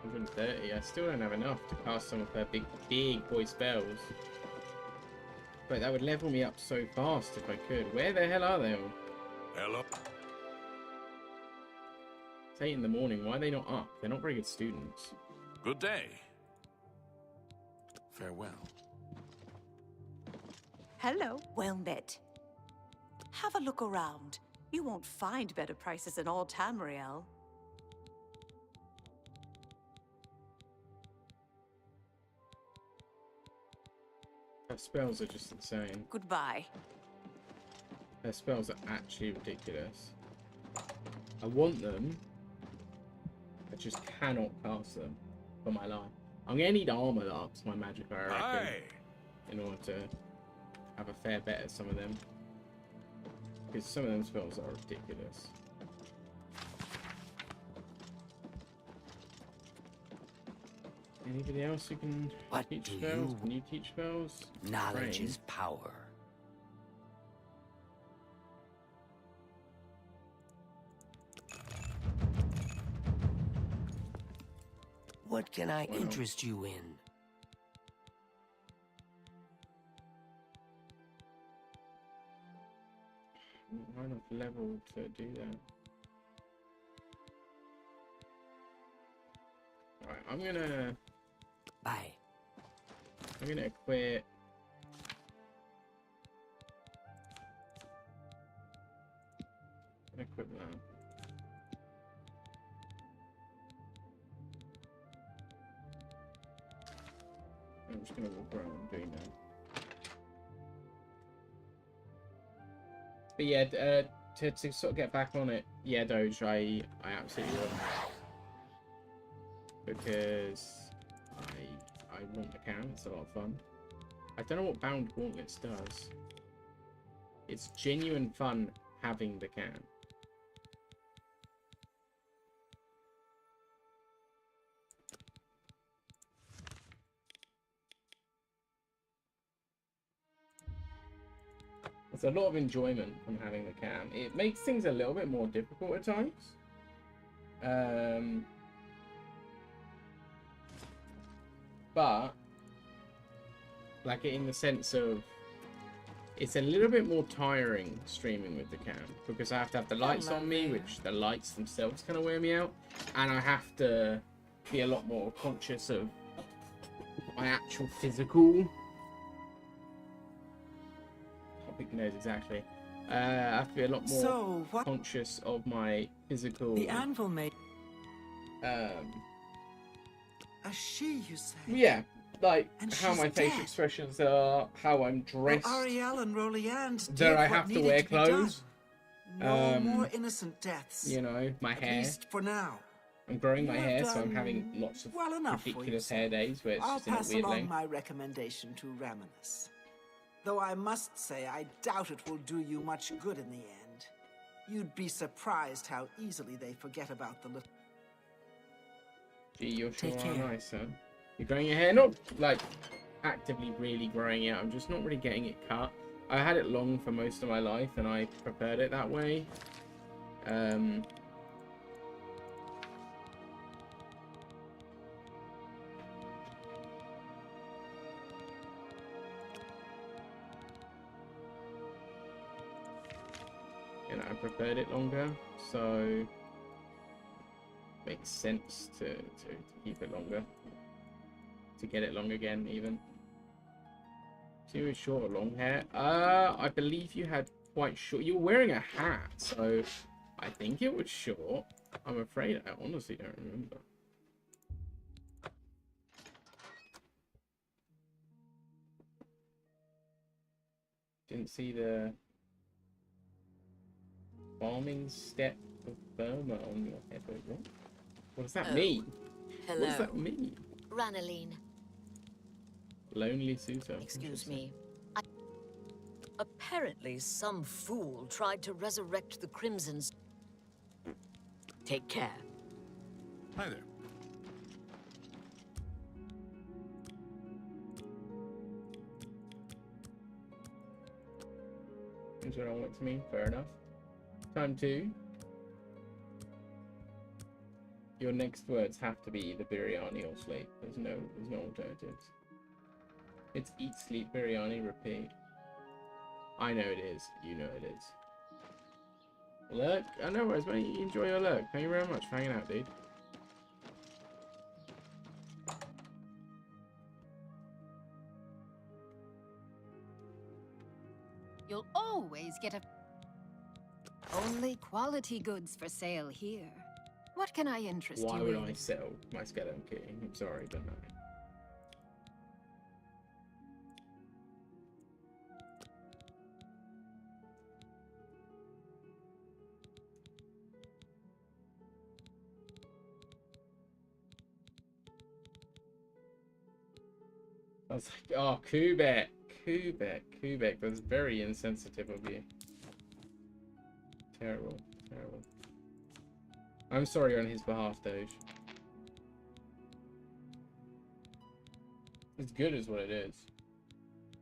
Speaker 2: 130. I still don't have enough to cast some of her big boy spells. But that would level me up so fast if I could. Where the hell are they all?
Speaker 4: Hello.
Speaker 2: It's 8 in the morning. Why are they not up? They're not very good students.
Speaker 4: Good day. Farewell.
Speaker 1: Hello. Well met. Have a look around. You won't find better prices in all Tamriel.
Speaker 2: Her spells are just insane.
Speaker 1: Goodbye.
Speaker 2: Her spells are actually ridiculous. I want them. I just cannot cast them for my life. I'm gonna need armor ups my magic, I reckon,
Speaker 4: Aye.
Speaker 2: in order to have a fair bet at some of them. Because some of them spells are ridiculous. Anybody else who can
Speaker 5: What
Speaker 2: teach
Speaker 5: do
Speaker 2: spells?
Speaker 5: you-
Speaker 2: Can you teach spells?
Speaker 5: Knowledge
Speaker 2: Brain.
Speaker 5: is power. What can I
Speaker 2: Wow.
Speaker 5: interest you in?
Speaker 2: I'm not level to do that. Alright, I'm gonna equip. Equip that. I'm just gonna walk around doing that. But yeah, to sort of get back on it, yeah, Doge, I absolutely will. Because I want the cam, it's a lot of fun. I don't know what Bound Gauntlets does. It's genuine fun having the cam. There's a lot of enjoyment from having the cam. It makes things a little bit more difficult at times. But like in the sense of it's a little bit more tiring streaming with the cam because I have to have the lights on me, which the lights themselves kind of wear me out, and I have to be a lot more conscious of my actual physical. I think knows exactly. I have to be a lot more conscious of my physical.
Speaker 9: The anvil made.
Speaker 2: A
Speaker 9: she, you say?
Speaker 2: Yeah, like
Speaker 9: And
Speaker 2: how
Speaker 9: she's
Speaker 2: my facial
Speaker 9: dead.
Speaker 2: expressions are, how I'm dressed.
Speaker 9: Well, Ariel and Roliand
Speaker 2: That
Speaker 9: did
Speaker 2: I
Speaker 9: what
Speaker 2: have to
Speaker 9: needed
Speaker 2: wear
Speaker 9: be done.
Speaker 2: clothes.
Speaker 9: No more innocent deaths.
Speaker 2: You know, my
Speaker 9: At
Speaker 2: hair.
Speaker 9: least for now.
Speaker 2: I'm growing my
Speaker 9: You have
Speaker 2: hair, so I'm
Speaker 9: done
Speaker 2: having lots of
Speaker 9: well enough for
Speaker 2: ridiculous
Speaker 9: yourself.
Speaker 2: hair days where it's
Speaker 9: I'll
Speaker 2: just in a
Speaker 9: pass
Speaker 2: weird
Speaker 9: along
Speaker 2: length.
Speaker 9: my recommendation to Raminus. Though I must say, I doubt it will do you much good in the end. You'd be surprised how easily they forget about the little.
Speaker 2: Gee, you're sure
Speaker 9: Take
Speaker 2: are
Speaker 9: care.
Speaker 2: nice, huh? You're growing your hair, not like actively really growing it. I'm just not really getting it cut. I had it long for most of my life, and I preferred it that way. You know, I preferred it longer, so makes sense to keep it longer, to get it long again even. So you were short or long hair? I believe you had quite short. You were wearing a hat, so I think it was short. I'm afraid I honestly don't remember. Didn't see the farming step of Burma on your head. Wait, what does that mean?
Speaker 7: Hello.
Speaker 2: What does that mean?
Speaker 7: Ranaline.
Speaker 2: Lonely suitor.
Speaker 7: Excuse me. Apparently, some fool tried to resurrect the Crimsons. Take care.
Speaker 4: Hi there.
Speaker 2: That's what I want it to mean. Fair enough. Time 2. Your next words have to be either biryani or sleep. There's no alternatives. It's eat, sleep, biryani, repeat. I know it is. You know it is. Lurk? I know, worries, mate. You enjoy your lurk. Thank you very much for hanging out, dude.
Speaker 10: You'll always get a... Only quality goods for sale here. What can I interest
Speaker 2: Why
Speaker 10: you
Speaker 2: would
Speaker 10: in?
Speaker 2: I sell my skeleton key? I'm sorry, but no. I was like, oh, Kubek. That's very insensitive of you. Terrible. I'm sorry on his behalf, Doge. It's good is what it is.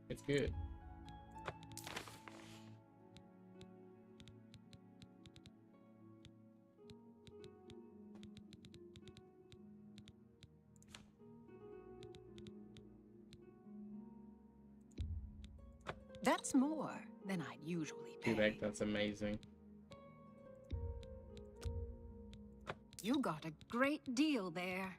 Speaker 2: It's good.
Speaker 10: That's more than I'd usually pay.
Speaker 2: Kubek, that's amazing.
Speaker 10: You got a great deal there.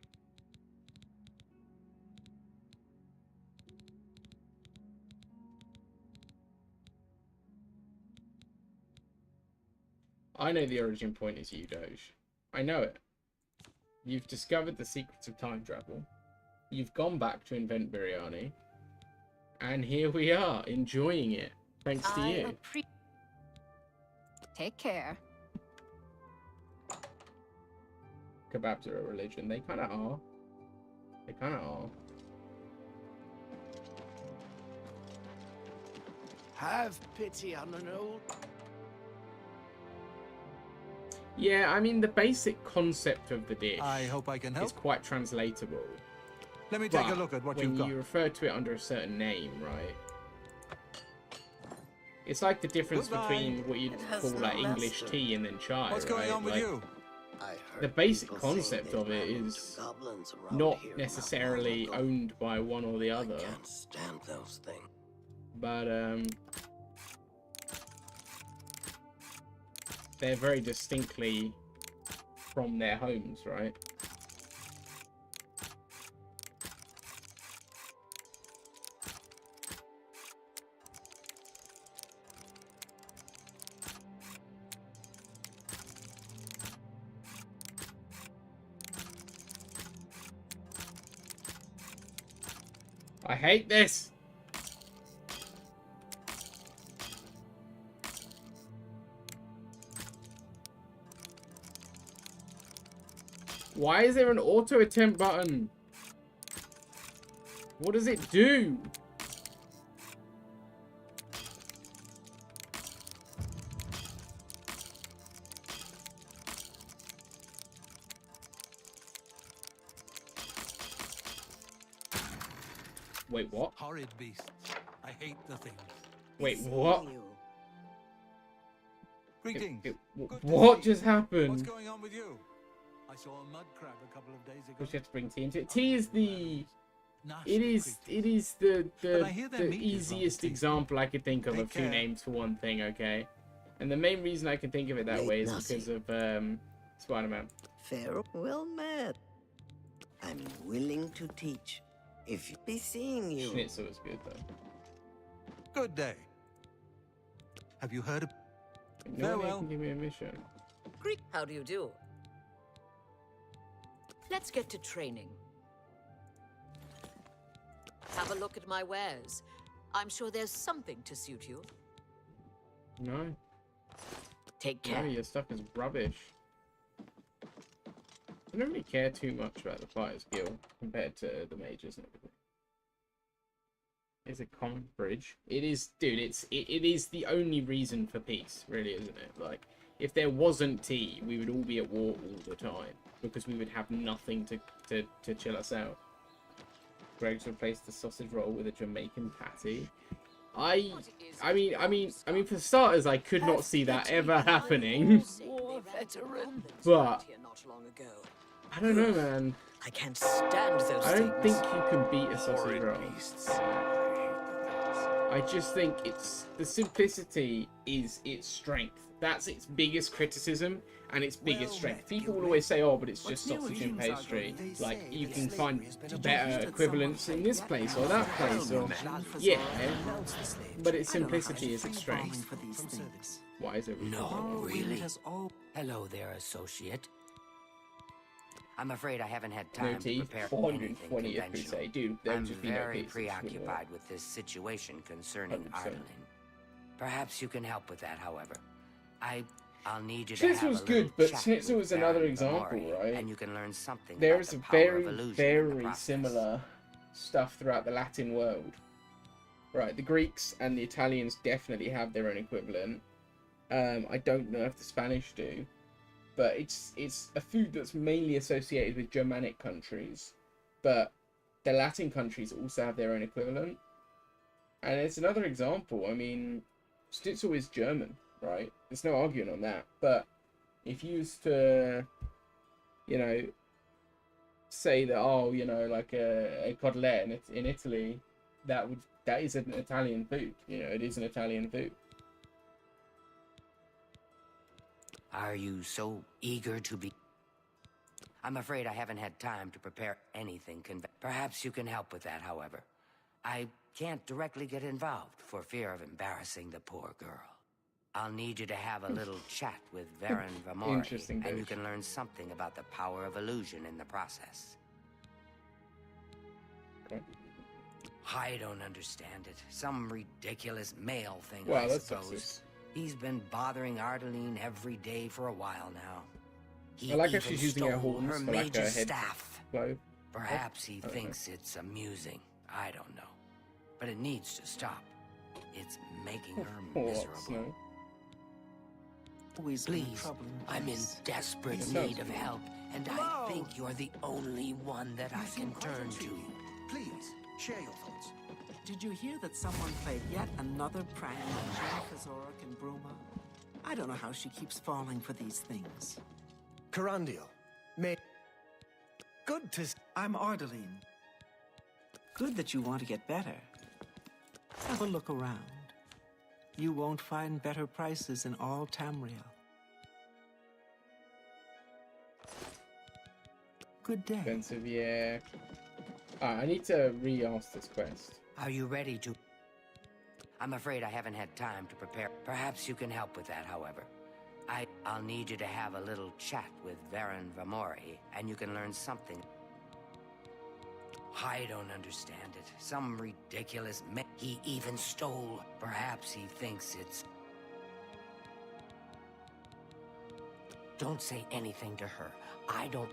Speaker 2: I know the origin point is you, Doge. I know it. You've discovered the secrets of time travel. You've gone back to invent biryani. And here we are, enjoying it. Thanks to you.
Speaker 10: Take care.
Speaker 2: Kebabs are a religion. They kind of are. They kind of are.
Speaker 11: Have pity on an old...
Speaker 2: Yeah, I mean, the basic concept of the dish
Speaker 12: I hope I can help.
Speaker 2: is quite translatable.
Speaker 12: Let me take a look at what you've got.
Speaker 2: When you refer to it under a certain name, right? It's like the difference between what you'd call like English tea and then chai.
Speaker 12: What's going on with
Speaker 2: like,
Speaker 12: you?
Speaker 2: The basic concept of it is not necessarily owned by one or the other.
Speaker 11: I can't stand those things.
Speaker 2: But they're very distinctly from their homes, right? I hate this. Why is there an auto attempt button? What does it do? Wait, what?
Speaker 12: Horrid beasts. I hate the things.
Speaker 2: Wait, what?
Speaker 12: Greetings.
Speaker 2: What just happened?
Speaker 12: What's going on with you? I saw a mud crab a couple of days ago.
Speaker 2: We have to bring tea into it. Tea is the... It is the easiest example I could think of few names for one thing, okay? And the main reason I can think of it that way is because of Spider-Man.
Speaker 13: Fair, well met. I'm willing to teach. If you be seeing you.
Speaker 2: Schnitzel is good though.
Speaker 12: Good day. Have you heard of...
Speaker 2: No one can give me a mission.
Speaker 7: Greek, how do you do? Let's get to training. Have a look at my wares. I'm sure there's something to suit you.
Speaker 2: No.
Speaker 7: Take care.
Speaker 2: No, your stuff is rubbish. I don't really care too much about the Fighters Guild compared to the Mages and everything. It's a common bridge. It is, dude, it is the only reason for peace, really, isn't it? Like, if there wasn't tea, we would all be at war all the time. Because we would have nothing to chill us out. Greg's replaced the sausage roll with a Jamaican patty. I mean, for starters, I could not see that ever happening. But I don't know, man.
Speaker 7: I can't stand those
Speaker 2: I don't
Speaker 7: things.
Speaker 2: think you can beat a sausage roll. I just think it's the simplicity is its strength. That's its biggest criticism and its biggest strength. People will always say, "Oh, but it's just sausage and pastry." Like you can find better equivalents in this place or that place, or yeah. But its simplicity is its strength. Why is it?
Speaker 5: No, really? Hello there, associate. I'm afraid I haven't had time to prepare anything conventional.
Speaker 2: Dude,
Speaker 5: I'm very preoccupied with this situation concerning Ardaline. Perhaps you can help with that, however. I'll need you to have a
Speaker 2: was good, but
Speaker 5: chat
Speaker 2: Schnitzel
Speaker 5: with
Speaker 2: was another
Speaker 5: Baron
Speaker 2: example,
Speaker 5: Vamori,
Speaker 2: right?
Speaker 5: And you can learn something
Speaker 2: There
Speaker 5: about
Speaker 2: is
Speaker 5: the
Speaker 2: a
Speaker 5: power of illusion in the
Speaker 2: very
Speaker 5: process.
Speaker 2: similar stuff throughout the Latin world. Right, the Greeks and the Italians definitely have their own equivalent. I don't know if the Spanish do, but it's a food that's mainly associated with Germanic countries, but the Latin countries also have their own equivalent. And it's another example. I mean, Schnitzel is German, right? There's no arguing on that. But if you used to, you know, say that, oh, you know, like a cotolette in Italy, that is an Italian food. You know, it is an Italian food.
Speaker 5: Are you so eager to be... I'm afraid I haven't had time to prepare anything Perhaps you can help with that, however. I can't directly get involved for fear of embarrassing the poor girl. I'll need you to have a little chat with Baron Vamori, and you can learn something about the power of illusion in the process.
Speaker 2: Okay.
Speaker 5: I don't understand it. Some ridiculous male thing,
Speaker 2: Wow,
Speaker 5: I
Speaker 2: that's
Speaker 5: suppose.
Speaker 2: sexist.
Speaker 5: He's been bothering Ardaline every day for a while now. He
Speaker 2: I like how
Speaker 5: even
Speaker 2: she's using her horns
Speaker 5: her
Speaker 2: for like
Speaker 5: major
Speaker 2: a head
Speaker 5: staff.
Speaker 2: blow.
Speaker 5: Perhaps he thinks it's amusing. I don't know. But it needs to stop. It's making her miserable. Please, I'm in desperate need of help, and I think you're the only one that I can turn to.
Speaker 9: Please, share your thoughts. Did you hear that someone played yet another prank on Jennifer Zorak and Bruma? I don't know how she keeps falling for these things.
Speaker 3: Carandio, good to...
Speaker 9: I'm Ardaline. Good that you want to get better. Have a look around. You won't find better prices in all Tamriel. Good day.
Speaker 2: Expensive, yeah. I need to re-ask this quest.
Speaker 5: Are you ready to... I'm afraid I haven't had time to prepare. Perhaps you can help with that, however. I'll need you to have a little chat with Baron Vamori, and you can learn something. I don't understand it. Some ridiculous he even stole. Perhaps he thinks it's... Don't say anything to her. I don't...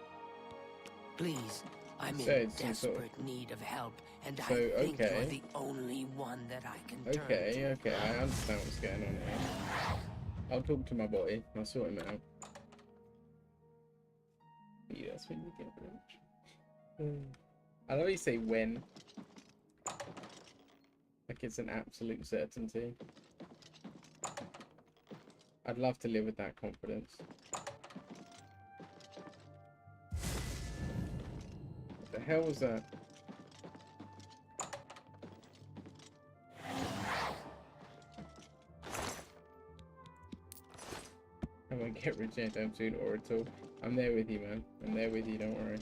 Speaker 5: Please, I'm in desperate need of help, and I think you're the only one that I can turn to.
Speaker 2: Okay, I understand what's going on here. I'll talk to my boy. I'll sort him out. Yeah, that's when you get rich. I love how you say when. Like it's an absolute certainty. I'd love to live with that confidence. What the hell was that? I won't get rich anytime soon or at all. I'm there with you, man. I'm there with you, don't worry.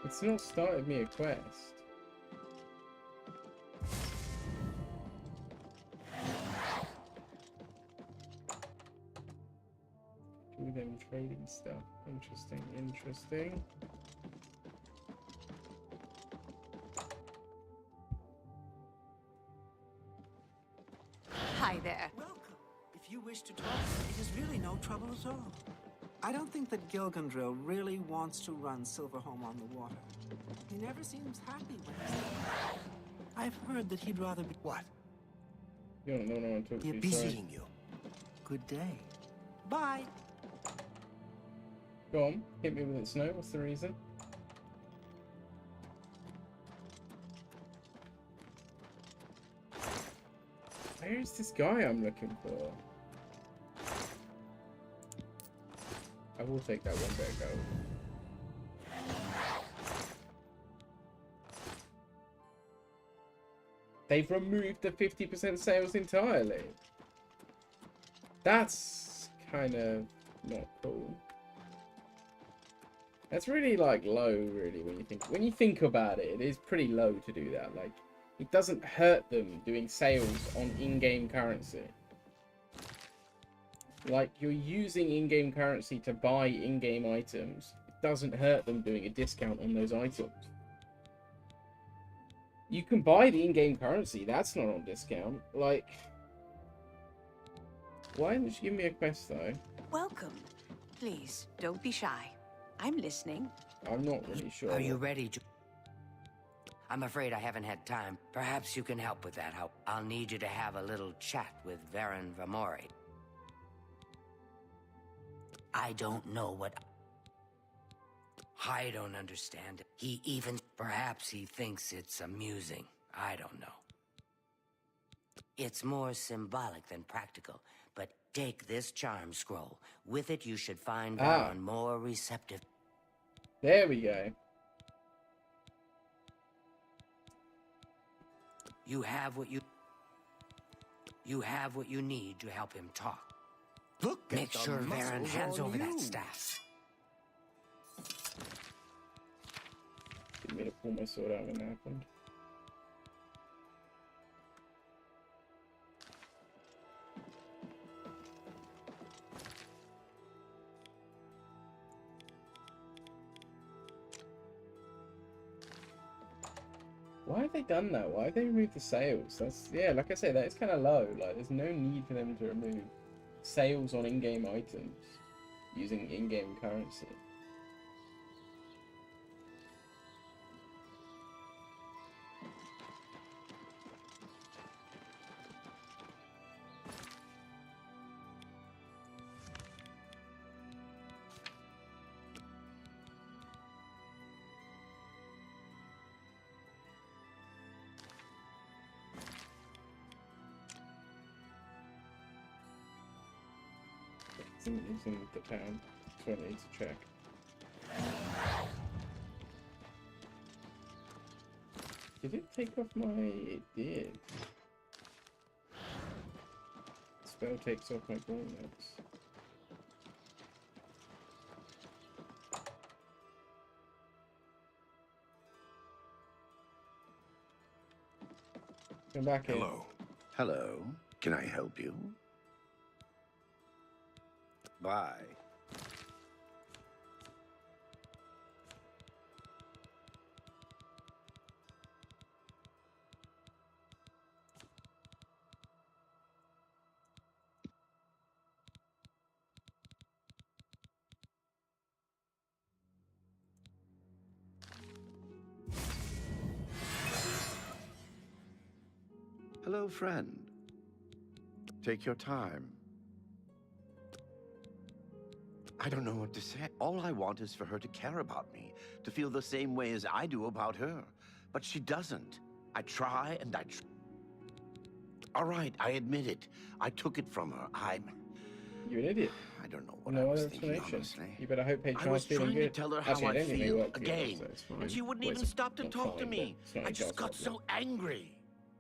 Speaker 2: It's not started me a quest. Do them trading stuff. Interesting, interesting.
Speaker 1: Hi there.
Speaker 9: Welcome. If you wish to talk, it is really no trouble at all. I don't think that Gilgandril really wants to run Silverhome on the water. He never seems happy when he's there. I've heard that he'd rather be...
Speaker 3: What?
Speaker 2: You don't know what I'm talking
Speaker 3: He'll be seeing you.
Speaker 9: Good day. Bye.
Speaker 2: Go on, hit me with it, Snow. What's the reason? Where is this guy I'm looking for? I will take that one bit of gold. They've removed the 50% sales entirely. That's kind of not cool. That's really like low, really, when you think about it. It is pretty low to do that. Like, it doesn't hurt them doing sales on in-game currency. Like, you're using in-game currency to buy in-game items. It doesn't hurt them doing a discount on those items. You can buy the in-game currency. That's not on discount. Like, why didn't you give me a quest, though?
Speaker 1: Welcome. Please, don't be shy. I'm listening.
Speaker 2: I'm not really sure.
Speaker 5: Are you ready to... I'm afraid I haven't had time. Perhaps you can help with that. I'll need you to have a little chat with Varen Vamori. I don't know what... I don't understand it. He even... Perhaps he thinks it's amusing. I don't know. It's more symbolic than practical, but take this charm scroll. With it, you should find Varen more receptive.
Speaker 2: There we go.
Speaker 5: You have what you need to help him talk.
Speaker 3: Look,
Speaker 5: make sure Varen hands over that staff.
Speaker 2: Didn't mean to pull my sword out when that happened. Why have they done that? Why have they removed the sales? That's, yeah, like I said, that's kind of low. Like, there's no need for them to remove sales on in-game items using in-game currency. It's in the town, so I need to check. Did it take off my... It did. Spell takes off my gauntlets. Come back in.
Speaker 11: Hello. Hello. Can I help you? Bye. Hello, friend. Take your time. I don't know what to say. All I want is for her to care about me, to feel the same way as I do about her. But she doesn't. I try and I try. All right, I admit it. I took it from her.
Speaker 2: You're an idiot.
Speaker 11: I don't know what
Speaker 2: no
Speaker 11: I was
Speaker 2: other
Speaker 11: thinking,
Speaker 2: explanation.
Speaker 11: honestly.
Speaker 2: You better hope
Speaker 11: I was
Speaker 2: feeling
Speaker 11: trying
Speaker 2: good.
Speaker 11: to tell her how
Speaker 2: Actually,
Speaker 11: I
Speaker 2: don't think they
Speaker 11: feel
Speaker 2: work together,
Speaker 11: again,
Speaker 2: so it's fine.
Speaker 11: and she wouldn't
Speaker 2: Well,
Speaker 11: even
Speaker 2: it's
Speaker 11: stop to
Speaker 2: not
Speaker 11: talk to
Speaker 2: fine,
Speaker 11: me.
Speaker 2: but it's not
Speaker 11: I just got
Speaker 2: impossible.
Speaker 11: so angry.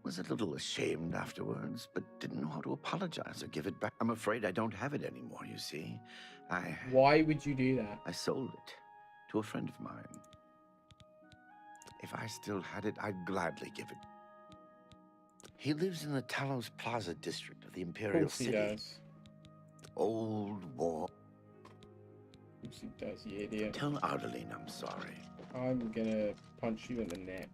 Speaker 11: Was a little ashamed afterwards, but didn't know how to apologize or give it back. I'm afraid I don't have it anymore, you see.
Speaker 2: Why would you do that?
Speaker 11: I sold it to a friend of mine. If I still had it, I'd gladly give it. He lives in the Talos Plaza district of the Imperial City.
Speaker 2: Of course he does.
Speaker 11: Old war.
Speaker 2: Of course he does, you idiot.
Speaker 11: Tell Ardeline I'm sorry.
Speaker 2: I'm gonna punch you in the neck.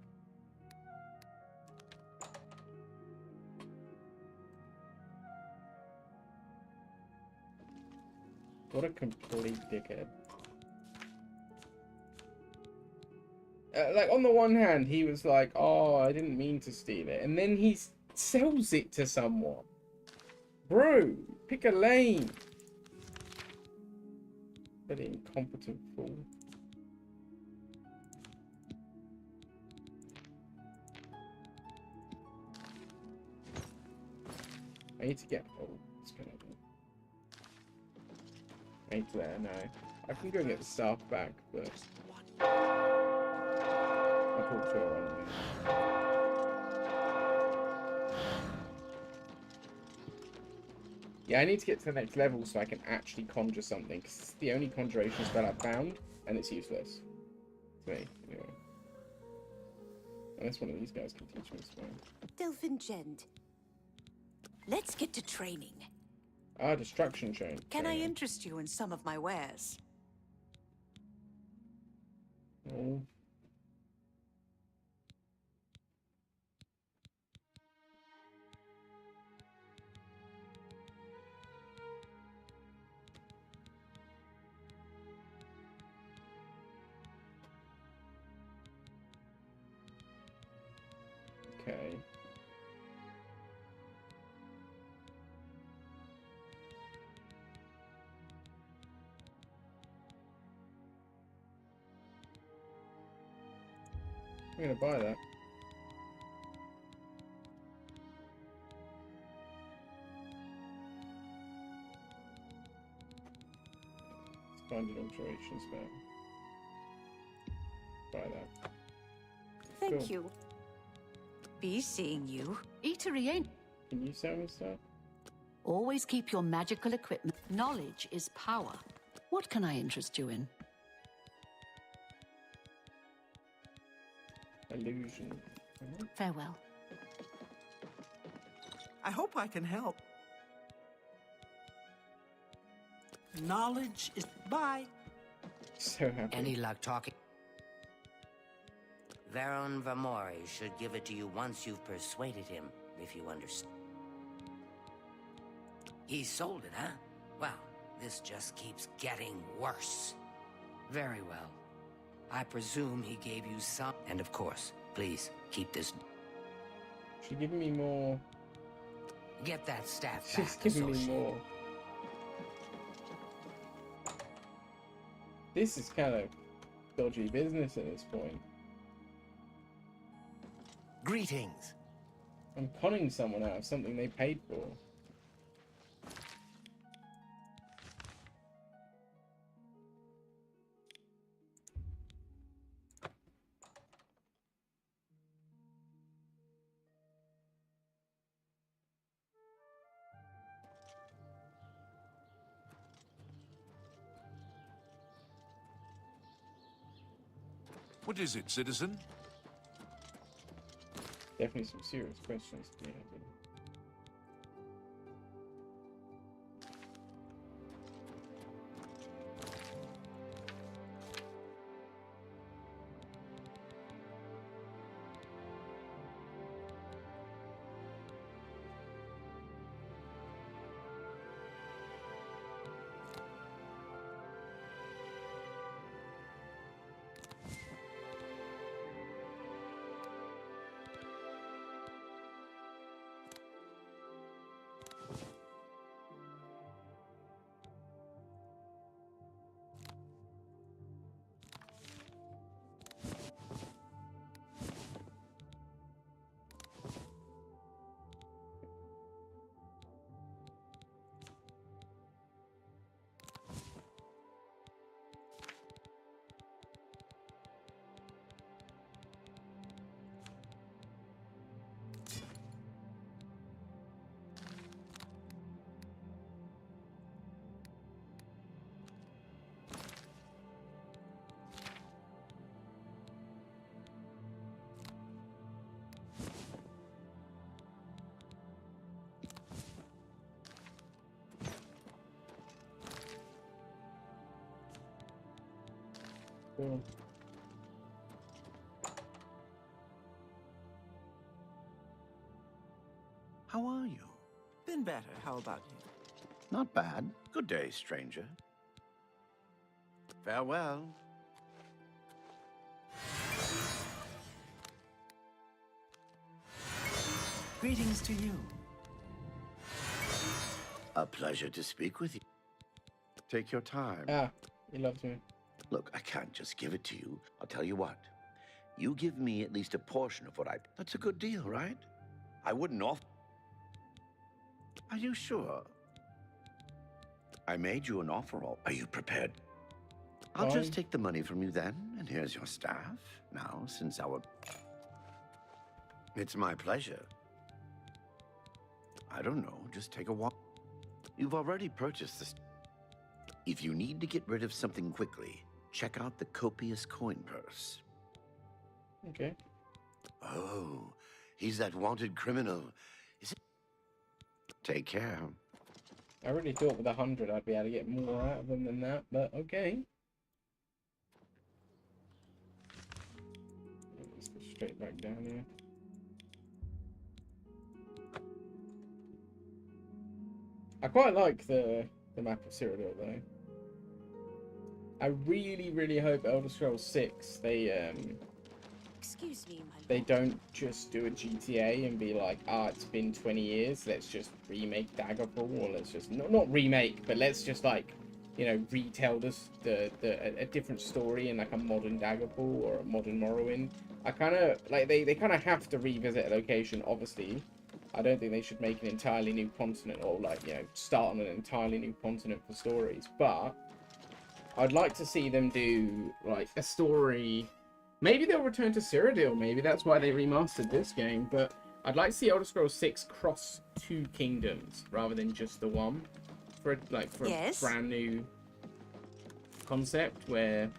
Speaker 2: What a complete dickhead. Like, on the one hand, he was like, oh, I didn't mean to steal it. And then he sells it to someone. Bro, pick a lane. Very incompetent fool. I need to get... Oh, it's gonna be... Ain't there, no. I can go and get the staff back, but... I'll talk to her on there. Yeah, I need to get to the next level so I can actually conjure something, because it's the only conjuration spell I've found, and it's useless. To me, anyway. Unless one of these guys can teach me a spell.
Speaker 1: Delphin Gent. Let's get to training.
Speaker 2: Ah, destruction chain.
Speaker 1: Can I interest you in some of my wares?
Speaker 2: Oh. Okay. I'm gonna buy that. Expanded alteration spell. Buy that.
Speaker 1: Thank
Speaker 2: Cool.
Speaker 1: you. Be seeing you.
Speaker 6: Eatery ain't.
Speaker 2: Can you sell me stuff?
Speaker 14: Always keep your magical equipment. Knowledge is power. What can I interest you in?
Speaker 2: Illusion.
Speaker 14: Farewell.
Speaker 9: I hope I can help. Knowledge is... Bye.
Speaker 2: So happy.
Speaker 5: Any luck talking? Varon Vamori should give it to you once you've persuaded him, if you understand. He sold it, huh? Well, this just keeps getting worse. Very well. I presume he gave you some... And of course, please, keep this...
Speaker 2: She's giving me more...
Speaker 5: Get that staff
Speaker 2: She's
Speaker 5: back,
Speaker 2: giving me
Speaker 5: associate.
Speaker 2: more. This is kind of dodgy business at this point.
Speaker 3: Greetings.
Speaker 2: I'm conning someone out of something they paid for.
Speaker 4: What is it, citizen?
Speaker 2: Definitely some serious questions to be having. Cool.
Speaker 11: How are you?
Speaker 9: Been better. How about you?
Speaker 11: Not bad. Good day, stranger. Farewell.
Speaker 9: Greetings to you.
Speaker 11: A pleasure to speak with you. Take your time.
Speaker 2: Ah, He loves me.
Speaker 11: Look, I can't just give it to you. I'll tell you what. You give me at least a portion of what I... That's a good deal, right? I wouldn't offer... Are you sure? I made you an offer. Are you prepared? I'll just take the money from you then, and here's your staff. Now, since our... It's my pleasure. I don't know, just take a walk. You've already purchased this. If you need to get rid of something quickly, check out the copious coin purse.
Speaker 2: Okay.
Speaker 11: Oh, he's that wanted criminal. Is it? Take care.
Speaker 2: I really thought with 100 I'd be able to get more out of them than that, but okay. Let's go straight back down here. I quite like the map of Cyrodiil though. I really, really hope Elder Scrolls 6
Speaker 1: Excuse me, my
Speaker 2: they don't just do a GTA and be like, it's been 20 years, let's just remake Daggerfall, or let's just not remake, but let's just like, you know, retell a different story in like a modern Daggerfall or a modern Morrowind. I kind of like they kind of have to revisit a location. Obviously, I don't think they should make an entirely new continent or like, you know, start on an entirely new continent for stories. But I'd like to see them do like a story. Maybe they'll return to Cyrodiil. Maybe that's why they remastered this game. But I'd like to see Elder Scrolls 6 cross 2 kingdoms rather than just the one, for a brand new concept where,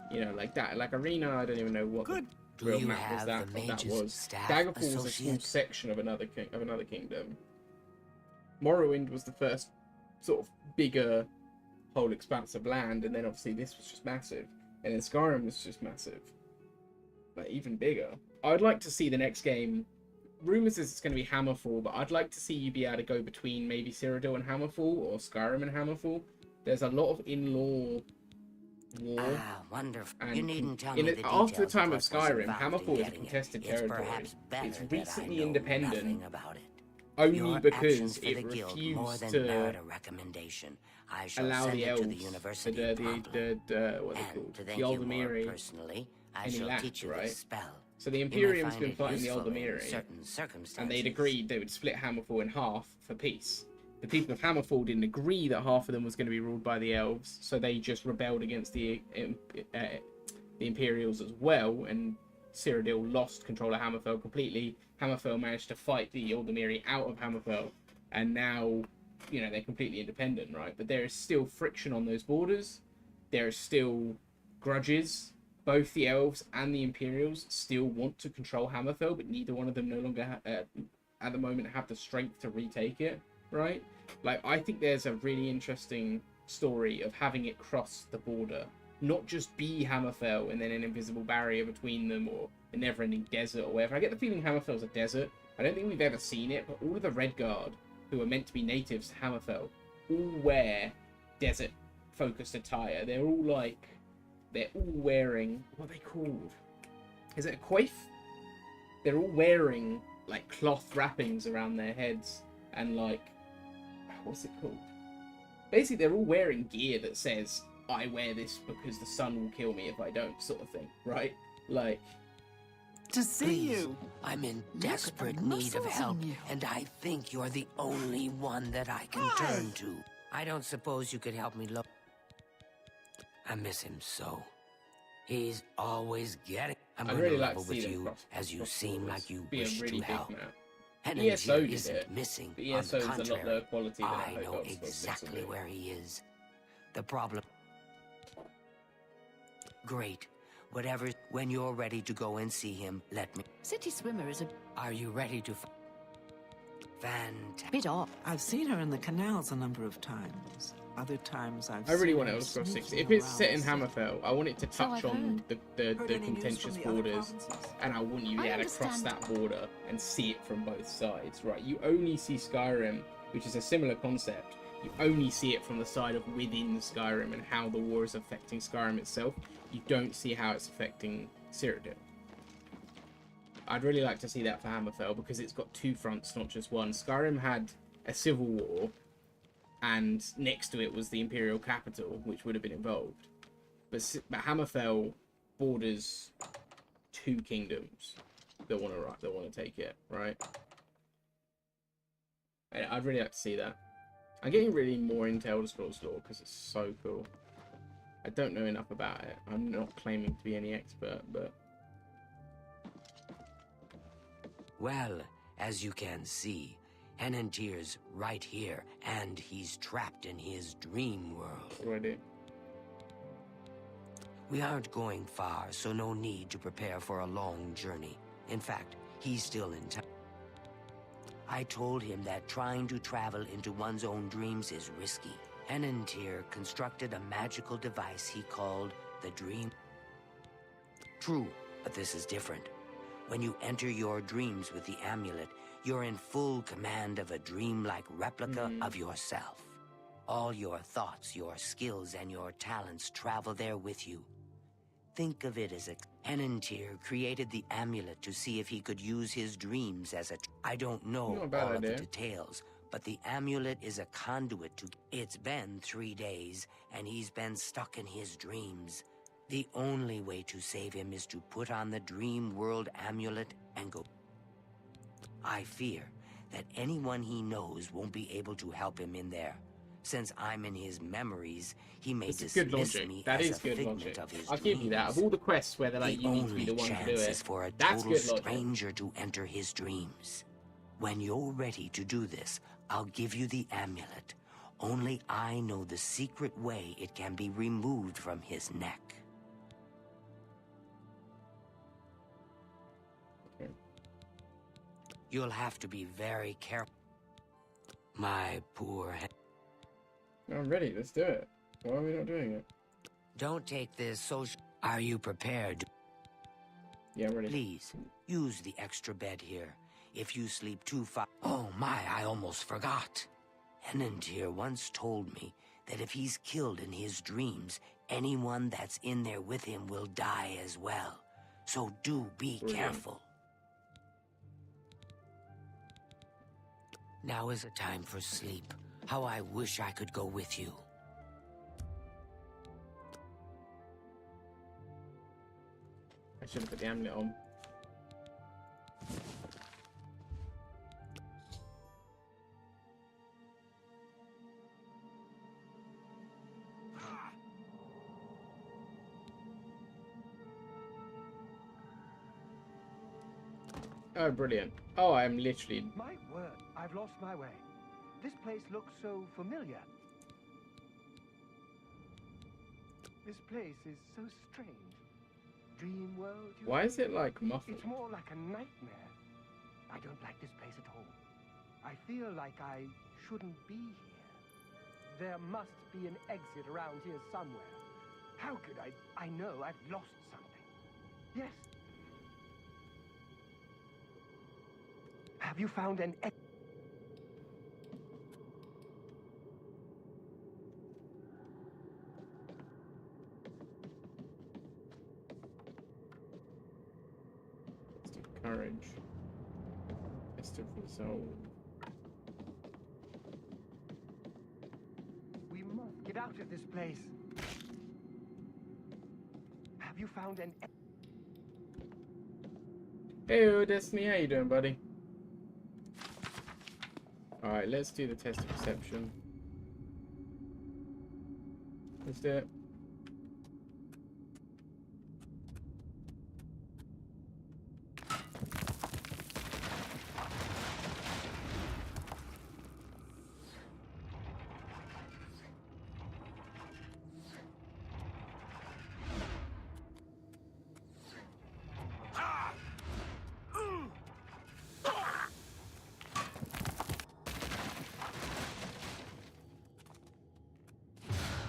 Speaker 2: you know, like that, like Arena. I don't even know what the real map was that was. Daggerfall was a small section of another kingdom. Morrowind was the first sort of bigger whole expanse of land, and then obviously this was just massive, and then Skyrim was just massive. Even bigger. I'd like to see the next game. Rumors is it's going to be Hammerfall, but I'd like to see you be able to go between maybe Cyrodiil and Hammerfall or Skyrim and Hammerfall. There's a lot of in-law war.
Speaker 5: Wonderful.
Speaker 2: And
Speaker 5: you needn't tell me the details
Speaker 2: after the time of Skyrim, Hammerfall is a
Speaker 5: it.
Speaker 2: contested
Speaker 5: It's
Speaker 2: territory.
Speaker 5: perhaps better
Speaker 2: It's
Speaker 5: that
Speaker 2: recently
Speaker 5: I know
Speaker 2: independent.
Speaker 5: nothing about it.
Speaker 2: Only
Speaker 5: Your
Speaker 2: because
Speaker 5: actions for
Speaker 2: it
Speaker 5: the guild more
Speaker 2: refused
Speaker 5: than
Speaker 2: to
Speaker 5: merit a recommendation. I shall
Speaker 2: allow
Speaker 5: send
Speaker 2: the
Speaker 5: it
Speaker 2: elves,
Speaker 5: to the university
Speaker 2: what are
Speaker 5: promptly.
Speaker 2: they
Speaker 5: And
Speaker 2: called?
Speaker 5: to
Speaker 2: The
Speaker 5: thank you more
Speaker 2: Aldemiri,
Speaker 5: personally, I
Speaker 2: any
Speaker 5: shall
Speaker 2: land,
Speaker 5: teach you
Speaker 2: right?
Speaker 5: this spell.
Speaker 2: So the
Speaker 5: You may
Speaker 2: Imperium's
Speaker 5: find
Speaker 2: been
Speaker 5: it
Speaker 2: fighting the
Speaker 5: useful in
Speaker 2: Aldemiri,
Speaker 5: certain circumstances.
Speaker 2: and they'd agreed they would split Hammerfall in half for peace. The people of Hammerfall didn't agree that half of them was going to be ruled by the elves, so they just rebelled against the Imperials as well, and Cyrodiil lost control of Hammerfell completely. Hammerfell managed to fight the Aldemiri out of Hammerfell, and now, you know, they're completely independent, right? But there is still friction on those borders. There are still grudges. Both the elves and the Imperials still want to control Hammerfell, but neither one of them no longer, at the moment, have the strength to retake it, right? Like, I think there's a really interesting story of having it cross the border. Not just be Hammerfell and then an invisible barrier between them, or a never-ending desert or whatever. I get the feeling Hammerfell's a desert. I don't think we've ever seen it, but all of the Redguard, who are meant to be natives to Hammerfell, all wear desert-focused attire. They're all wearing, what are they called? Is it a coif? They're all wearing, like, cloth wrappings around their heads, and, like, what's it called? Basically, they're all wearing gear that says, I wear this because the sun will kill me if I don't, sort of thing, right? Like...
Speaker 9: To see
Speaker 5: Please,
Speaker 9: you!
Speaker 5: I'm in desperate need of help, and I think you're the only one that I can turn to. I don't suppose you could help me look... I miss him so. He's always getting... I'm
Speaker 2: I'd
Speaker 5: going
Speaker 2: really
Speaker 5: to
Speaker 2: like
Speaker 5: level
Speaker 2: to see
Speaker 5: with
Speaker 2: them
Speaker 5: you,
Speaker 2: cross
Speaker 5: as you
Speaker 2: borders.
Speaker 5: seem like you
Speaker 2: Be a
Speaker 5: wish
Speaker 2: really
Speaker 5: to
Speaker 2: big
Speaker 5: help.
Speaker 2: map.
Speaker 5: Energy
Speaker 2: ESO did
Speaker 5: isn't
Speaker 2: it.
Speaker 5: missing.
Speaker 2: The
Speaker 5: On
Speaker 2: ESO
Speaker 5: the
Speaker 2: is a lot
Speaker 5: contrary,
Speaker 2: lower quality than
Speaker 5: I
Speaker 2: hope
Speaker 5: know
Speaker 2: Elder Scrolls 6 will
Speaker 5: exactly
Speaker 2: be.
Speaker 5: where he is. The problem... Great. Whatever. When you're ready to go and see him, let me...
Speaker 14: City Swimmer is a
Speaker 5: Are you ready to... Fantastic.
Speaker 14: bit off.
Speaker 9: I've seen her in the canals a number of times. Other times I've
Speaker 2: I really
Speaker 9: seen
Speaker 2: want
Speaker 9: her
Speaker 2: Elder Scrolls 6.
Speaker 9: sneaking
Speaker 2: If it's
Speaker 9: around
Speaker 2: set in
Speaker 9: the city.
Speaker 2: Hammerfell, I want it to
Speaker 14: So
Speaker 2: touch
Speaker 14: I've
Speaker 2: on the
Speaker 9: Heard any news
Speaker 2: contentious
Speaker 9: from the other
Speaker 2: borders,
Speaker 9: provinces?
Speaker 2: and I want you to be
Speaker 14: I
Speaker 2: able to cross
Speaker 14: understand.
Speaker 2: that border and see it from both sides, right? You only see Skyrim, which is a similar concept. You only see it from the side of within Skyrim and how the war is affecting Skyrim itself. You don't see how it's affecting Cyrodiil. I'd really like to see that for Hammerfell because it's got two fronts, not just one. Skyrim had a civil war, and next to it was the Imperial capital, which would have been involved. But Hammerfell borders 2 kingdoms that want to take it, right? I'd really like to see that. I'm getting really more into Elder Scrolls lore because it's so cool. I don't know enough about it. I'm not claiming to be any expert, but...
Speaker 5: Well, as you can see, Henantier's right here, and he's trapped in his dream world.
Speaker 2: What do I do?
Speaker 5: We aren't going far, so no need to prepare for a long journey. In fact, he's still in town. I told him that trying to travel into one's own dreams is risky. Henantier constructed a magical device he called the Dream. True, but this is different. When you enter your dreams with the amulet, you're in full command of a dreamlike replica of yourself. All your thoughts, your skills, and your talents travel there with you. Think of it as a... Henantier created the amulet to see if he could use his dreams as a... I don't know all of the details, but the amulet is a conduit to... It's been 3 days, and he's been stuck in his dreams. The only way to save him is to put on the Dream World amulet and go... I fear that anyone he knows won't be able to help him in there. Since I'm in his memories, he may dismiss me as a figment of his dreams.
Speaker 2: I'll give you that. Of all the quests where they're like, you need to be the one to do it,
Speaker 5: is for a
Speaker 2: that's
Speaker 5: total
Speaker 2: good logic.
Speaker 5: stranger to enter his dreams. When you're ready to do this, I'll give you the amulet. Only I know the secret way it can be removed from his neck.
Speaker 2: Okay.
Speaker 5: You'll have to be very careful. My poor...
Speaker 2: I'm ready. Let's do it. Why are we not doing it?
Speaker 5: Don't take this social... Are you prepared?
Speaker 2: Yeah, I'm ready.
Speaker 5: Please, use the extra bed here. If you sleep too far... Oh my, I almost forgot. Henantier once told me that if he's killed in his dreams, anyone that's in there with him will die as well. So do be careful. Now is a time for sleep. How I wish I could go with you.
Speaker 2: I should have put the amulet on. Oh, brilliant. Oh, I'm literally...
Speaker 3: My word, I've lost my way. This place looks so familiar. This place is so strange. Dream world.
Speaker 2: Why is it like muffled?
Speaker 3: It's more like a nightmare. I don't like this place at all. I feel like I shouldn't be here. There must be an exit around here somewhere. How could I know I've lost something. Yes. Have you found an exit?
Speaker 2: Courage. Test of resolve.
Speaker 3: We must get out of this place. Have you found an...
Speaker 2: Hey, Destiny, how you doing, buddy? Alright, let's do the test of perception. Let's do it.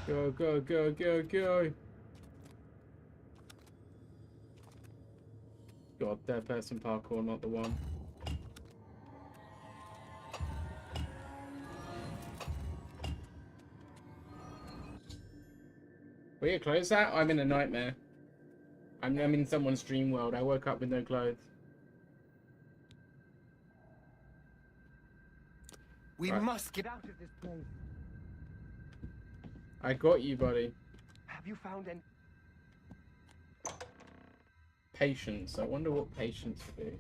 Speaker 2: Go, go, go, go, go. God, third person parkour, not the one. Will you close that? I'm in a nightmare. I'm in someone's dream world. I woke up with no clothes.
Speaker 3: We must get out of this place.
Speaker 2: I got you, buddy.
Speaker 3: Have you found an...
Speaker 2: patience. I wonder what patience would do.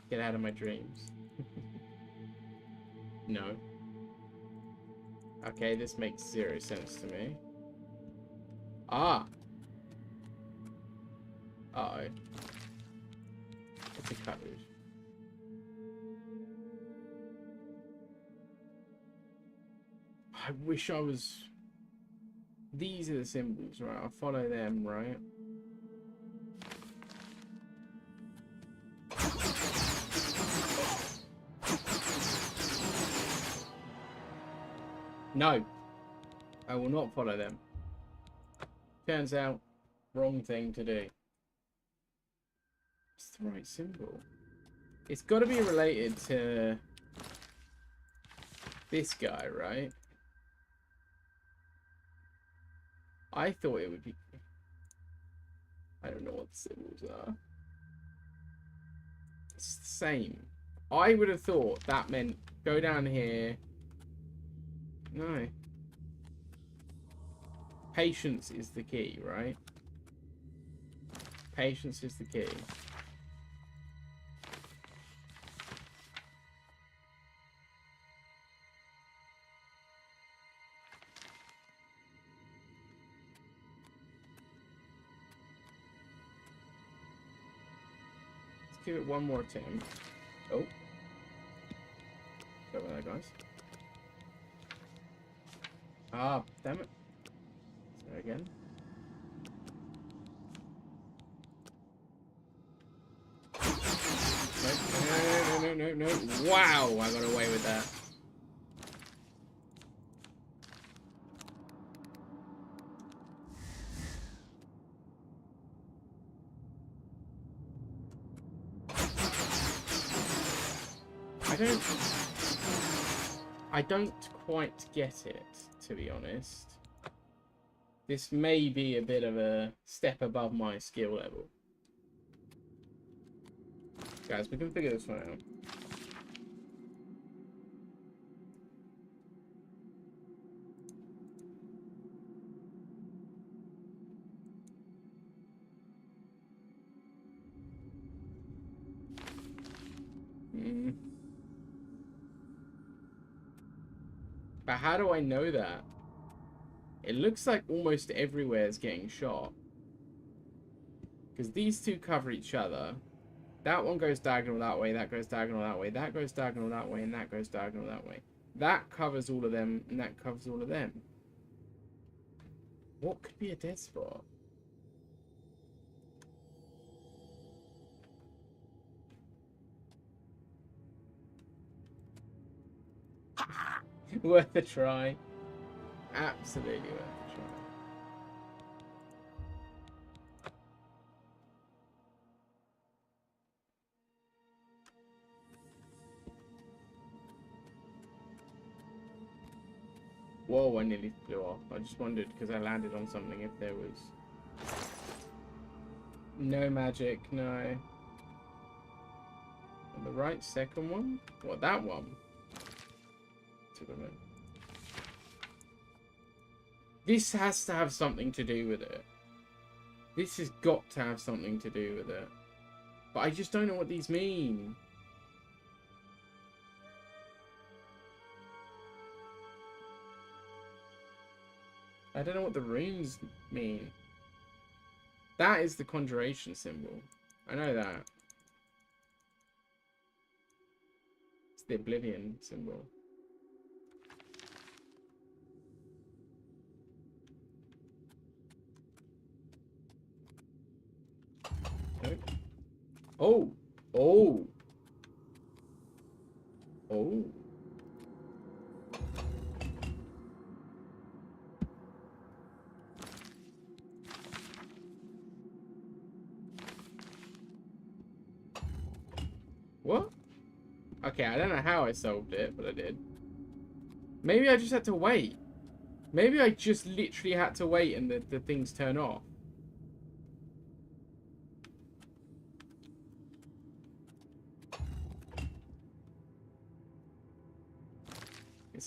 Speaker 2: Get out of my dreams. No. Okay, this makes zero sense to me. Ah! Uh-oh. It's a cupboard. I wish I was... These are the symbols, right? I'll follow them, right? No. I will not follow them. Turns out, wrong thing to do. It's the right symbol. It's got to be related to this guy, right? I thought it would be... I don't know what the symbols are. It's the same. I would have thought that meant go down here. No. Patience is the key, right? Patience is the key. Let's give it one more attempt. Oh. Go with that, guys. Ah, damn it. There again. No. Wow, I got away with that. I don't quite get it, to be honest. This may be a bit of a step above my skill level. Guys, we can figure this one out. But how do I know that? It looks like almost everywhere is getting shot. Because these two cover each other. That one goes diagonal that way, that goes diagonal that way, that goes diagonal that way, and that goes diagonal that way. That covers all of them, and that covers all of them. What could be a dead spot? Worth a try. Absolutely worth a try. Whoa, I nearly flew off. I just wondered, because I landed on something, if there was... No magic, no. On the right, second one? What, that one? This has to have something to do with it. This has got to have something to do with it. But I just don't know what these mean. I don't know what the runes mean. That is the conjuration symbol. I know that. It's the oblivion symbol. Nope. Oh! Oh! Oh! What? Okay, I don't know how I solved it, but I did. Maybe I just had to wait. Maybe I just literally had to wait and the things turn off.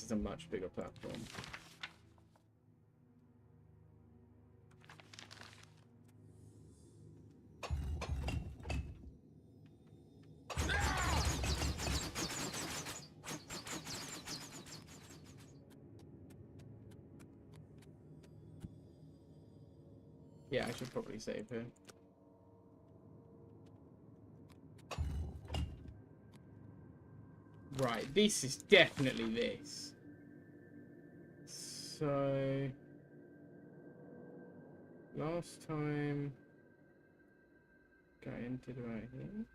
Speaker 2: this is a much bigger platform. Yeah, I should probably save here. Right, this is definitely this. So... last time... Going to the right here?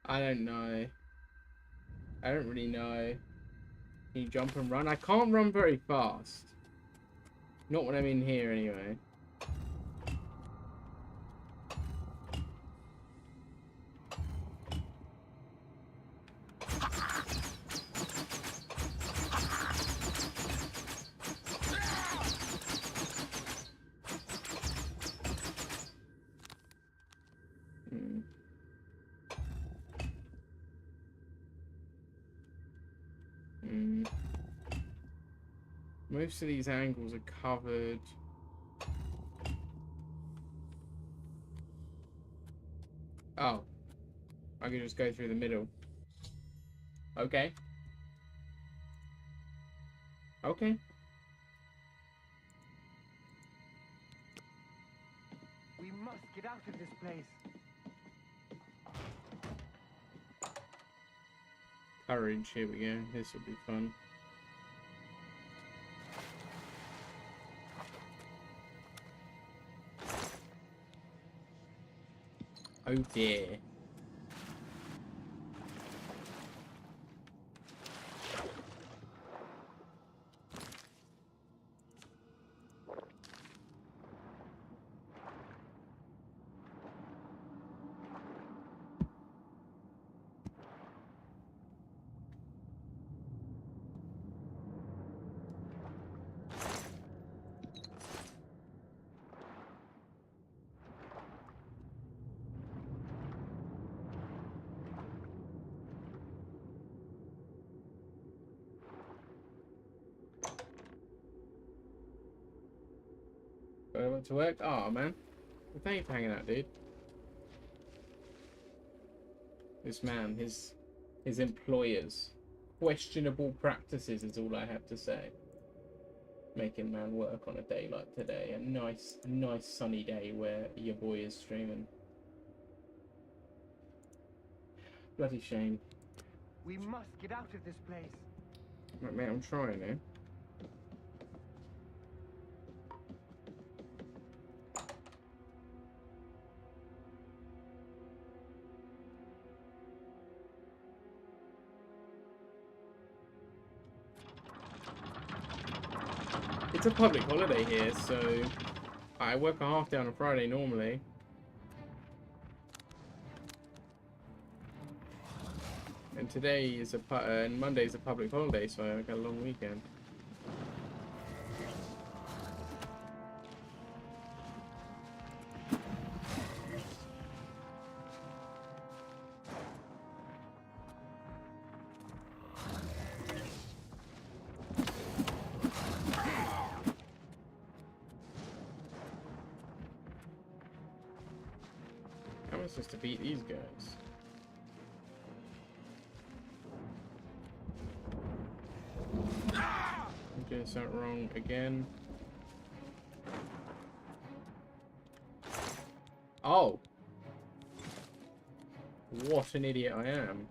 Speaker 2: I don't know. I don't really know. Can you jump and run? I can't run very fast. Not when I'm in here, anyway. Most of these angles are covered. Oh. I can just go through the middle. Okay. Okay.
Speaker 8: We must get out of this place.
Speaker 2: Courage, here we go. This will be fun. Oh dear. I went to work. Oh man. Well, thank you for hanging out, dude. This man, his employers. Questionable practices is all I have to say. Making man work on a day like today. A nice sunny day where your boy is streaming. Bloody shame.
Speaker 8: We must get out of this place.
Speaker 2: Right, mate, I'm trying, eh? It's a public holiday here, so I work a half day on a Friday normally. And today is and Monday is a public holiday, so I got a long weekend. How am I supposed to beat these guys? I'm doing something wrong again. Oh! What an idiot I am.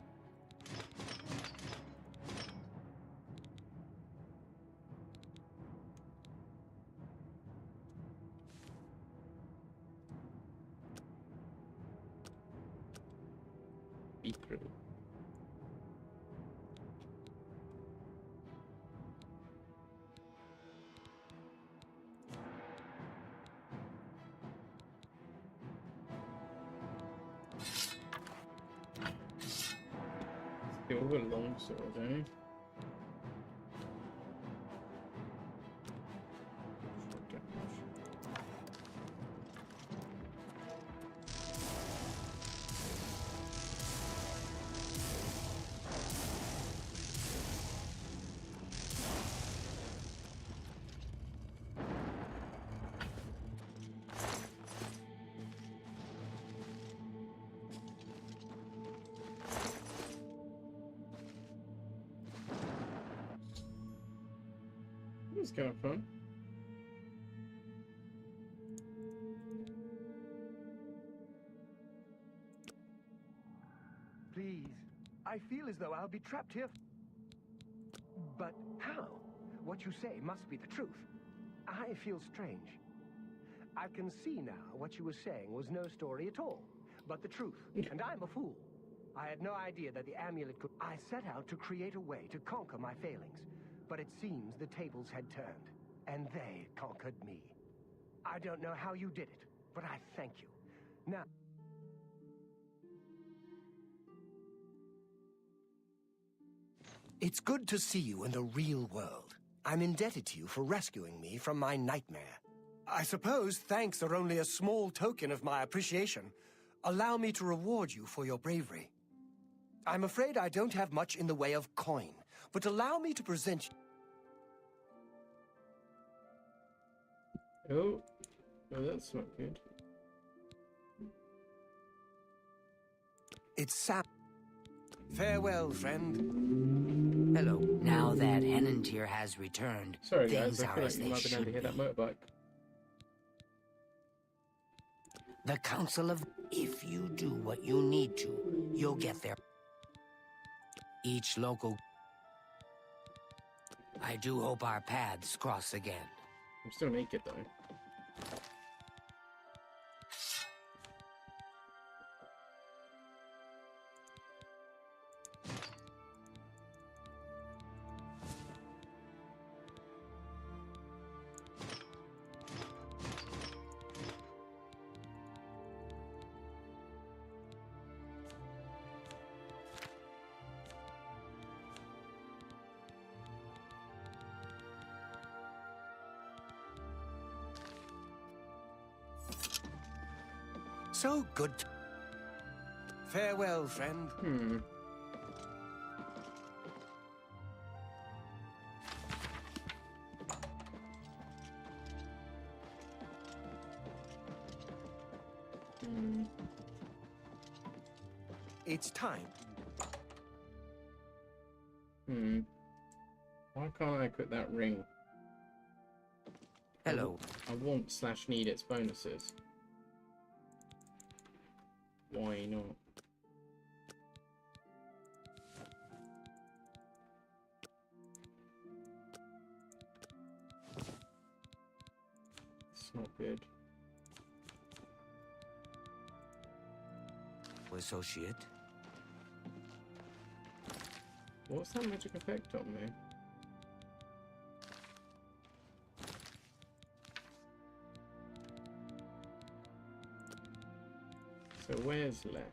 Speaker 2: Be through. Still with a long sword, eh? It's kind of fun.
Speaker 3: Please, I feel as though I'll be trapped here. But how? What you say must be the truth. I feel strange. I can see now what you were saying was no story at all, but the truth. And I'm a fool. I had no idea that the amulet could... I set out to create a way to conquer my failings, but it seems the tables had turned, and they conquered me. I don't know how you did it, but I thank you. Now... It's good to see you in the real world. I'm indebted to you for rescuing me from my nightmare. I suppose thanks are only a small token of my appreciation. Allow me to reward you for your bravery. I'm afraid I don't have much in the way of coin, but allow me to present
Speaker 2: you. Oh, that's not good.
Speaker 3: It's Sam. Farewell, friend.
Speaker 5: Hello. Now that Henantier has returned,
Speaker 2: Sorry
Speaker 5: things
Speaker 2: guys, I
Speaker 5: are
Speaker 2: feel
Speaker 5: as
Speaker 2: like you
Speaker 5: they
Speaker 2: might be able to
Speaker 5: should
Speaker 2: hear
Speaker 5: be.
Speaker 2: that motorbike.
Speaker 5: The Council of... If you do what you need to, you'll get there. Each local... I do hope our paths cross again.
Speaker 2: I'm still naked though.
Speaker 3: So good. Farewell, friend. It's time.
Speaker 2: Why can't I equip that ring?
Speaker 5: Hello.
Speaker 2: I want / need its bonuses. Why not? It's not good.
Speaker 5: Associate.
Speaker 2: What's that magic effect on me? So where's left?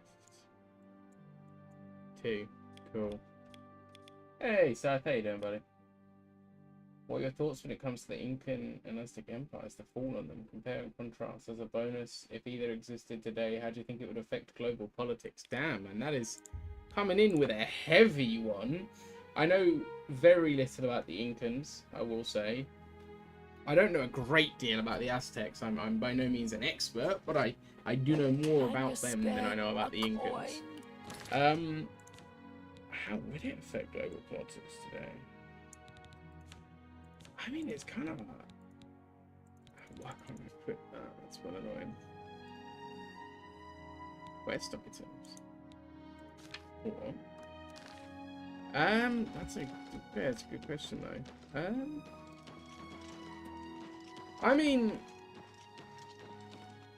Speaker 2: 2. Cool. Hey, Seth, how you doing, buddy? What are your thoughts when it comes to the Incan and Aztec empires, the fall on them? Compare and contrast as a bonus. If either existed today, how do you think it would affect global politics? Damn, man, that is coming in with a heavy one. I know very little about the Incans, I will say. I don't know a great deal about the Aztecs. I'm by no means an expert, but I do know more about them than I know about the Incans. How would it affect global politics today? I mean, it's kind of... Why can't I quit that? That's well annoying. Where's stock items? Or... that's a good question though. I mean,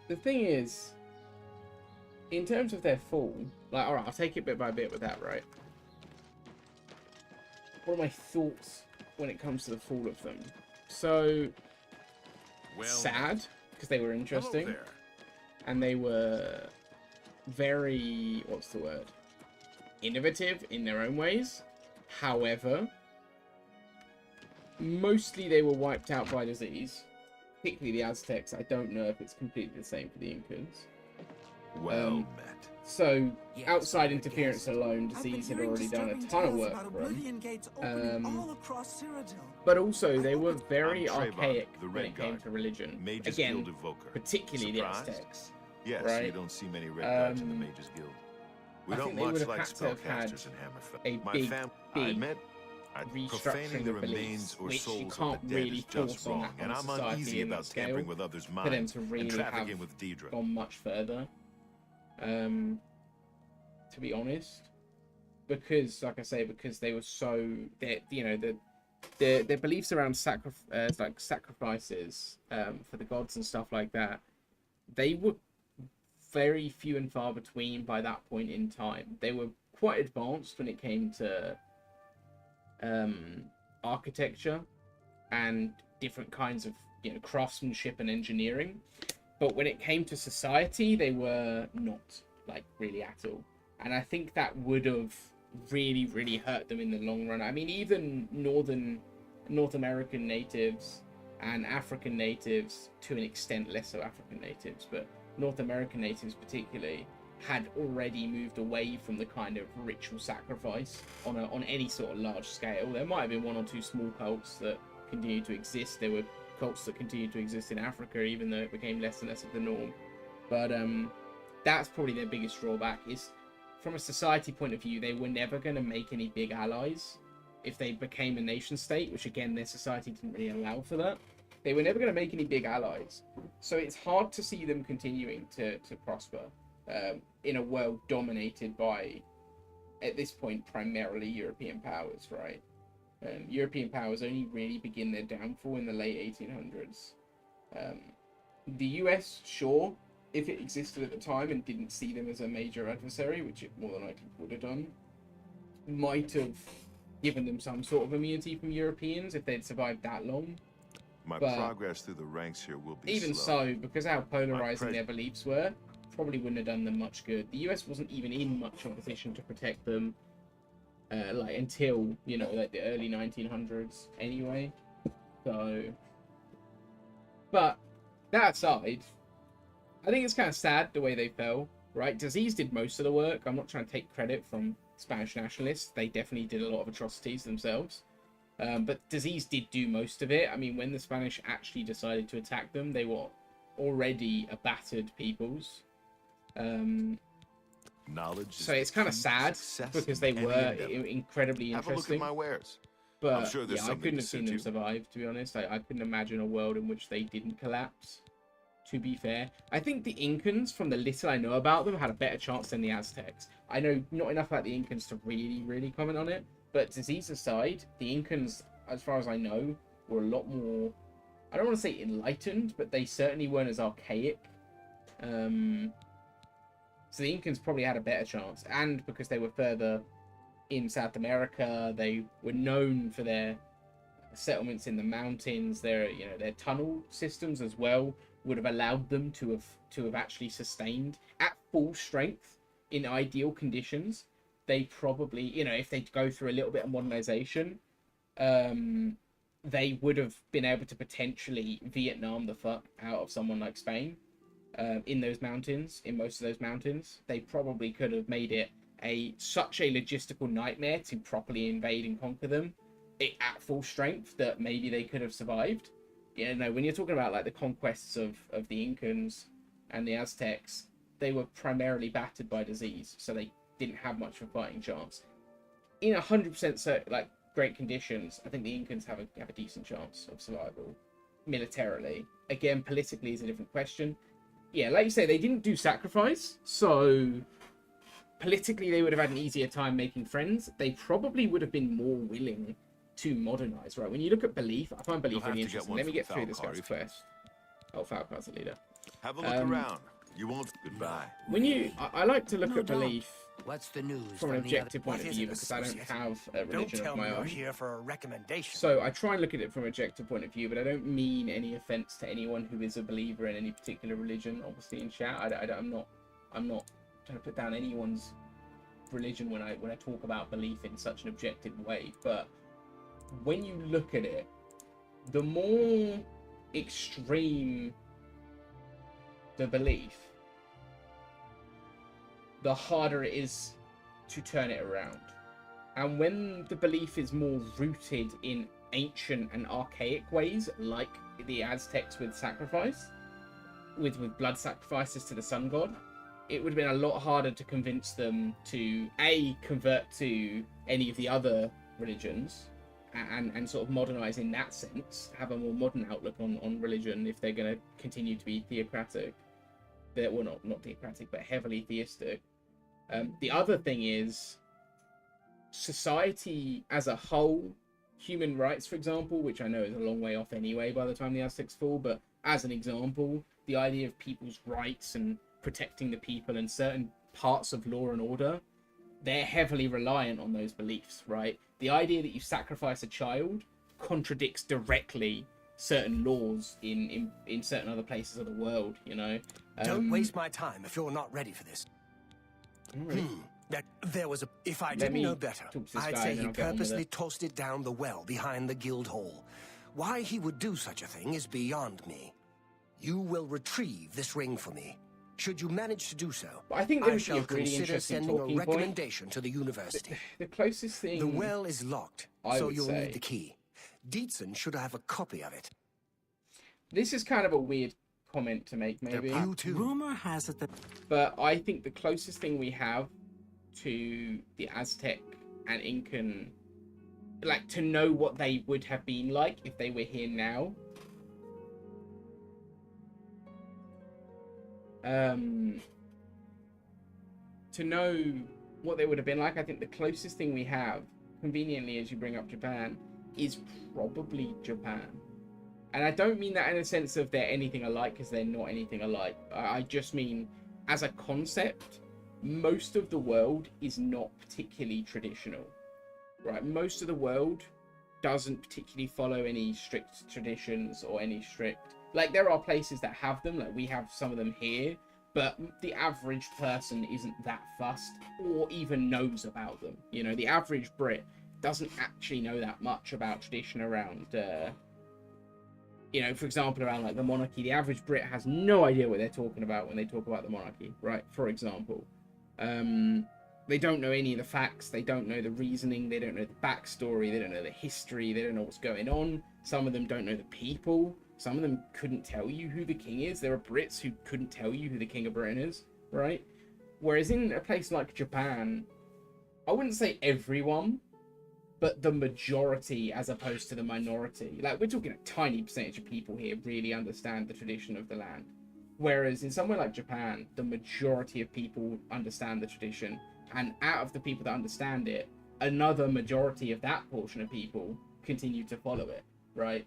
Speaker 2: the thing is, in terms of their fall, like, alright, I'll take it bit by bit with that, right? What are my thoughts when it comes to the fall of them? So, sad, because they were interesting. And they were very, what's the word? Innovative in their own ways. However, mostly they were wiped out by disease. Particularly the Aztecs. I don't know if it's completely the same for the Incans.
Speaker 4: Well met.
Speaker 2: So, outside interference alone, disease had already done a ton of work for them. But also, they were very archaic when it came to religion. Again, particularly the Aztecs.
Speaker 15: Yes,
Speaker 2: right?
Speaker 15: you don't see many red guards in the Mages Guild. We
Speaker 2: I
Speaker 15: don't
Speaker 2: think they would
Speaker 15: much
Speaker 2: have
Speaker 15: like
Speaker 2: had to have had
Speaker 15: spellcasters in Hammerfell.
Speaker 2: a
Speaker 15: My
Speaker 2: big,
Speaker 15: family,
Speaker 2: big
Speaker 15: I admit,
Speaker 2: restructuring
Speaker 4: the
Speaker 2: of beliefs,
Speaker 4: remains or
Speaker 2: which
Speaker 4: souls
Speaker 2: you
Speaker 4: of the
Speaker 2: can't
Speaker 4: dead
Speaker 2: really
Speaker 4: is just
Speaker 2: force on
Speaker 4: wrong,
Speaker 2: that
Speaker 4: and
Speaker 2: on a
Speaker 4: I'm
Speaker 2: society
Speaker 4: uneasy
Speaker 2: in that
Speaker 4: about
Speaker 2: scale
Speaker 4: tampering with others'
Speaker 2: for them
Speaker 4: minds
Speaker 2: to
Speaker 4: and
Speaker 2: really
Speaker 4: trafficking
Speaker 2: have
Speaker 4: with Deidre.
Speaker 2: gone much further. To be honest, because like I say, because they were so that their beliefs around sacrifices for the gods and stuff like that, they were very few and far between by that point in time. They were quite advanced when it came to architecture and different kinds of craftsmanship and engineering, but when it came to society, they were not like really at all. And I think that would have really hurt them in the long run. I mean, even North American natives and African natives, to an extent less so African natives, but North American natives particularly, had already moved away from the kind of ritual sacrifice on any sort of large scale. There might have been one or two small cults that continued to exist. There were cults that continued to exist in Africa, even though it became less and less of the norm. But that's probably their biggest drawback, is from a society point of view, they were never going to make any big allies if they became a nation state, which again, their society didn't really allow for that. They were never going to make any big allies. So it's hard to see them continuing to prosper in a world dominated by, at this point, primarily European powers, right? European powers only really begin their downfall in the late 1800s. The US, sure, if it existed at the time and didn't see them as a major adversary, which it more than likely would have done, might have given them some sort of immunity from Europeans if they'd survived that long.
Speaker 4: My
Speaker 2: But
Speaker 4: progress through the ranks here will be
Speaker 2: even
Speaker 4: slow.
Speaker 2: so, because how polarizing their beliefs were, probably wouldn't have done them much good. The US wasn't even in much opposition to protect them until like the early 1900s anyway. So, but that aside, I think it's kind of sad the way they fell, right? Disease did most of the work. I'm not trying to take credit from Spanish nationalists. They definitely did a lot of atrocities themselves. But Disease did do most of it. I mean, when the Spanish actually decided to attack them, they were already a battered peoples.
Speaker 4: Knowledge.
Speaker 2: So it's kind of sad because they were incredibly
Speaker 4: Have a look
Speaker 2: interesting.
Speaker 4: at my wares.
Speaker 2: But
Speaker 4: I'm sure there's
Speaker 2: yeah, I
Speaker 4: something
Speaker 2: couldn't
Speaker 4: to
Speaker 2: have seen
Speaker 4: suit
Speaker 2: them
Speaker 4: you.
Speaker 2: survive, to be honest. I couldn't imagine a world in which they didn't collapse, to be fair. I think the Incans, from the little I know about them, had a better chance than the Aztecs. I know not enough about the Incans to really comment on it, but Disease aside, the Incans, as far as I know, were a lot more, I don't want to say enlightened, but they certainly weren't as archaic. So the Incans probably had a better chance, and because they were further in South America, they were known for their settlements in the mountains. Their tunnel systems as well would have allowed them to have actually sustained at full strength in ideal conditions. They probably, if they go through a little bit of modernization, they would have been able to potentially Vietnam the fuck out of someone like Spain. In those mountains, in most of those mountains, they probably could have made it such a logistical nightmare to properly invade and conquer them at full strength that maybe they could have survived. When you're talking about like the conquests of the Incans and the Aztecs, they were primarily battered by disease, so they didn't have much of a fighting chance. In 100% great conditions, I think the Incans have a decent chance of survival militarily. Again, politically is a different question. Yeah, like you say, they didn't do sacrifice, so politically they would have had an easier time making friends. They probably would have been more willing to modernize, right? When you look at belief, I find belief really interesting. Let me get through this guy's quest. Oh, Falcar's the leader.
Speaker 4: Have a look around. You won't. Goodbye.
Speaker 2: I like to look at belief
Speaker 5: What's the news
Speaker 2: from an objective point of view because I don't have a religion of my own.
Speaker 3: Here for a recommendation.
Speaker 2: So I try and look at it from an objective point of view, but I don't mean any offense to anyone who is a believer in any particular religion. Obviously, in chat, I'm not trying to put down anyone's religion when I talk about belief in such an objective way. But when you look at it, the more extreme the belief, the harder it is to turn it around. And when the belief is more rooted in ancient and archaic ways, like the Aztecs with sacrifice, with blood sacrifices to the sun god, it would have been a lot harder to convince them to convert to any of the other religions, and sort of modernize in that sense, have a more modern outlook on religion if they're going to continue to be theocratic. Well, not theocratic, but heavily theistic. The other thing is society as a whole, human rights, for example, which I know is a long way off anyway by the time the Aztecs fall, but as an example, the idea of people's rights and protecting the people and certain parts of law and order, they're heavily reliant on those beliefs, right? The idea that you sacrifice a child contradicts directly certain laws in certain other places of the world, you know?
Speaker 3: Don't waste my time if you're not ready for this.
Speaker 2: Really?
Speaker 3: There was a... If I didn't know better, I'd say he purposely tossed it down the well behind the guild hall. Why he would do such a thing is beyond me. You will retrieve this ring for me. Should you manage to do so,
Speaker 2: I think
Speaker 3: I shall consider sending a recommendation to the university.
Speaker 2: The closest thing...
Speaker 3: The well is locked, so you'll need the key. Dietzen should have a copy of it.
Speaker 2: This is kind of a weird comment to make, maybe.
Speaker 9: Rumor has it that...
Speaker 2: But I think the closest thing we have to the Aztec and Incan, like, to know what they would have been like if they were here now, to know what they would have been like, I think the closest thing we have, conveniently as you bring up Japan, is probably Japan. And I don't mean that in a sense of they're anything alike, because they're not anything alike. I just mean, as a concept, most of the world is not particularly traditional, right? Most of the world doesn't particularly follow any strict traditions or any strict... Like, there are places that have them, like we have some of them here, but the average person isn't that fussed or even knows about them. You know, the average Brit doesn't actually know that much about tradition around, you know, for example, around like the monarchy. The average Brit has no idea what they're talking about when they talk about the monarchy, right? For example, they don't know any of the facts, they don't know the reasoning, they don't know the backstory, they don't know the history, they don't know what's going on. Some of them don't know the people. Some of them couldn't tell you who the king is. There are Brits who couldn't tell you who the King of Britain is, right? Whereas in a place like Japan, I wouldn't say everyone, but the majority as opposed to the minority. Like, we're talking a tiny percentage of people here really understand the tradition of the land. Whereas in somewhere like Japan, the majority of people understand the tradition. And out of the people that understand it, another majority of that portion of people continue to follow it, right?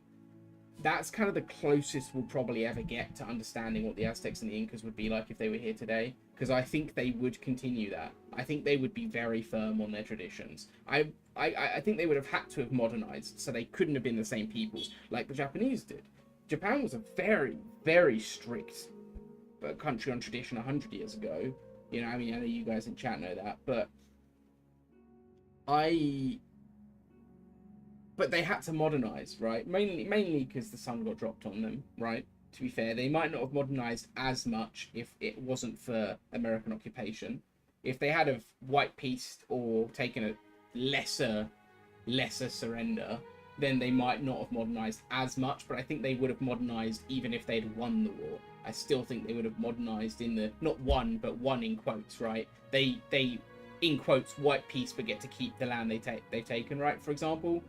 Speaker 2: That's kind of the closest we'll probably ever get to understanding what the Aztecs and the Incas would be like if they were here today, because I think they would continue that. I think they would be very firm on their traditions. I think they would have had to have modernized, so they couldn't have been the same peoples like the Japanese did. Japan was a very, very strict country on tradition 100 years ago. You know, I mean, I know you guys in chat know that, but they had to modernize, right? Mainly because the sun got dropped on them, right? To be fair, they might not have modernized as much if it wasn't for American occupation. If they had have white peaced or taken a lesser surrender, then they might not have modernized as much, but I think they would have modernized even if they'd won the war. I still think they would have modernized in the, not won, but won in quotes, right? They in quotes, white peace, but get to keep the land they've taken, right? For example,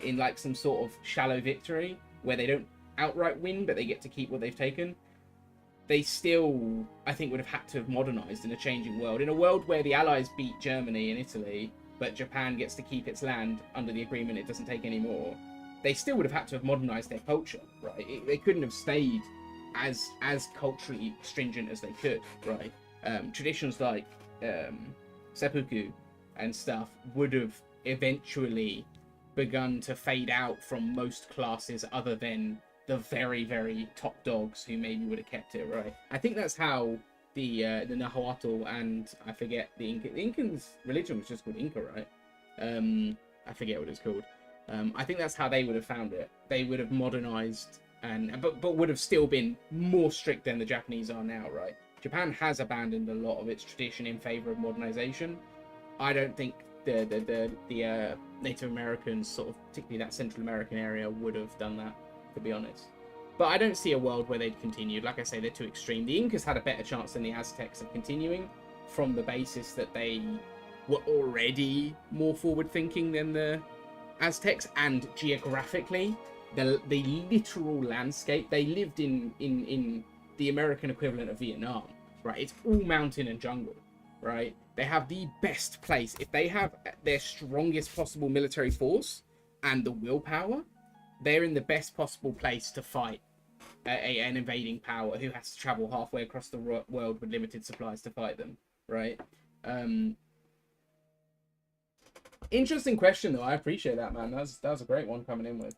Speaker 2: in like some sort of shallow victory where they don't outright win, but they get to keep what they've taken, they still, I think, would have had to have modernized in a changing world. In a world where the Allies beat Germany and Italy, but Japan gets to keep its land under the agreement it doesn't take anymore, they still would have had to have modernized their culture, right? They couldn't have stayed as culturally stringent as they could, right? Traditions like seppuku and stuff would have eventually begun to fade out from most classes other than the very, very top dogs who maybe would have kept it, right? I think that's how the Nahuatl and I forget the Inca. The Incan's religion was just called Inca, right? I forget what it's called. I think that's how they would have found it. They would have modernized but would have still been more strict than the Japanese are now, right? Japan has abandoned a lot of its tradition in favor of modernization. I don't think the Native Americans, sort of particularly that Central American area, would have done that, to be honest. But I don't see a world where they'd continued. Like I say, they're too extreme. The Incas had a better chance than the Aztecs of continuing, from the basis that they were already more forward-thinking than the Aztecs, and geographically, the literal landscape, they lived in the American equivalent of Vietnam, right? It's all mountain and jungle, right? They have the best place. If they have their strongest possible military force and the willpower, they're in the best possible place to fight an invading power who has to travel halfway across the world with limited supplies to fight them, right? Interesting question, though. I appreciate that, man. That was a great one coming in with.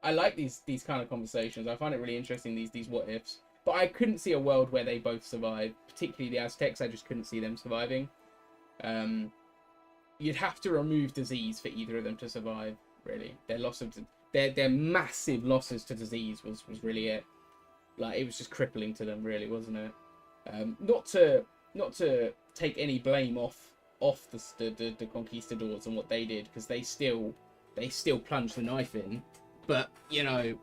Speaker 2: I like these kind of conversations. I find it really interesting, these what ifs. But I couldn't see a world where they both survive, particularly the Aztecs. I just couldn't see them surviving. You'd have to remove disease for either of them to survive, really. Their massive losses to disease was really it. Like, it was just crippling to them, really, wasn't it? Not to take any blame off the conquistadors and what they did, because they still plunged the knife in. But, you know,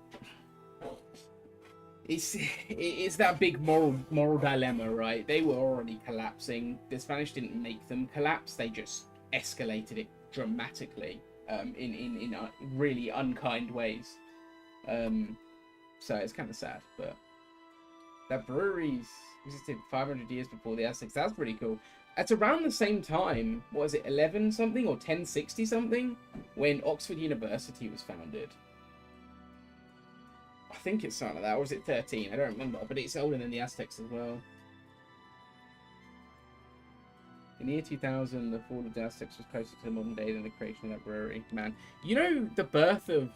Speaker 2: it's that big moral dilemma, right? They were already collapsing. The Spanish didn't make them collapse. They just escalated it dramatically in really unkind ways. So it's kind of sad. But that brewery's existed 500 years before the Aztecs. That's pretty cool. At around the same time, what was it, 11 something or 1060 something, when Oxford University was founded. I think it's something like that, or was it 13? I don't remember, but it's older than the Aztecs as well. In the year 2000, the fall of the Aztecs was closer to the modern day than the creation of that brewery. Man, you know, the birth of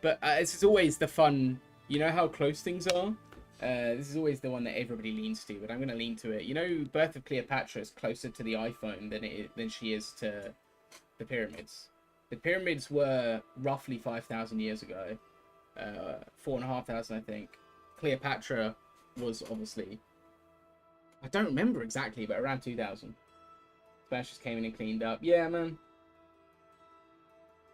Speaker 2: this is always the fun. You know how close things are. This is always the one that everybody leans to, but I'm going to lean to it. You know, birth of Cleopatra is closer to the iPhone than she is to the pyramids. The pyramids were roughly 5,000 years ago. 4,500, I think. Cleopatra was obviously, I don't remember exactly, but around 2,000. Spanish just came in and cleaned up. Yeah, man.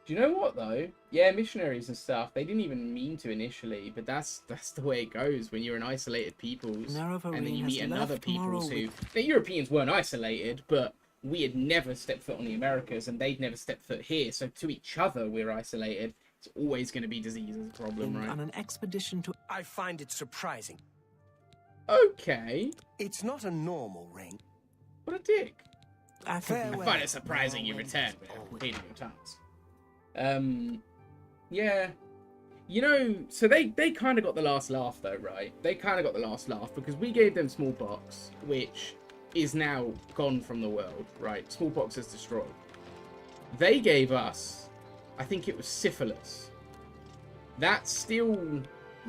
Speaker 2: Do you know what, though? Yeah, missionaries and stuff, they didn't even mean to initially, but that's the way it goes when you're an isolated peoples, and then you meet another peoples who... The Europeans weren't isolated, but we had never stepped foot on the Americas, and they'd never stepped foot here, so to each other we're isolated. It's always going to be disease as a problem, right?
Speaker 9: On an expedition to...
Speaker 3: I find it surprising.
Speaker 2: Okay.
Speaker 3: It's not a normal ring.
Speaker 2: What a dick.
Speaker 3: I
Speaker 2: find it surprising you returned without completing your task. Yeah. You know, so they kind of got the last laugh, though, right? They kind of got the last laugh because we gave them smallpox, which is now gone from the world, right? Smallpox is destroyed. They gave us, I think it was syphilis. That still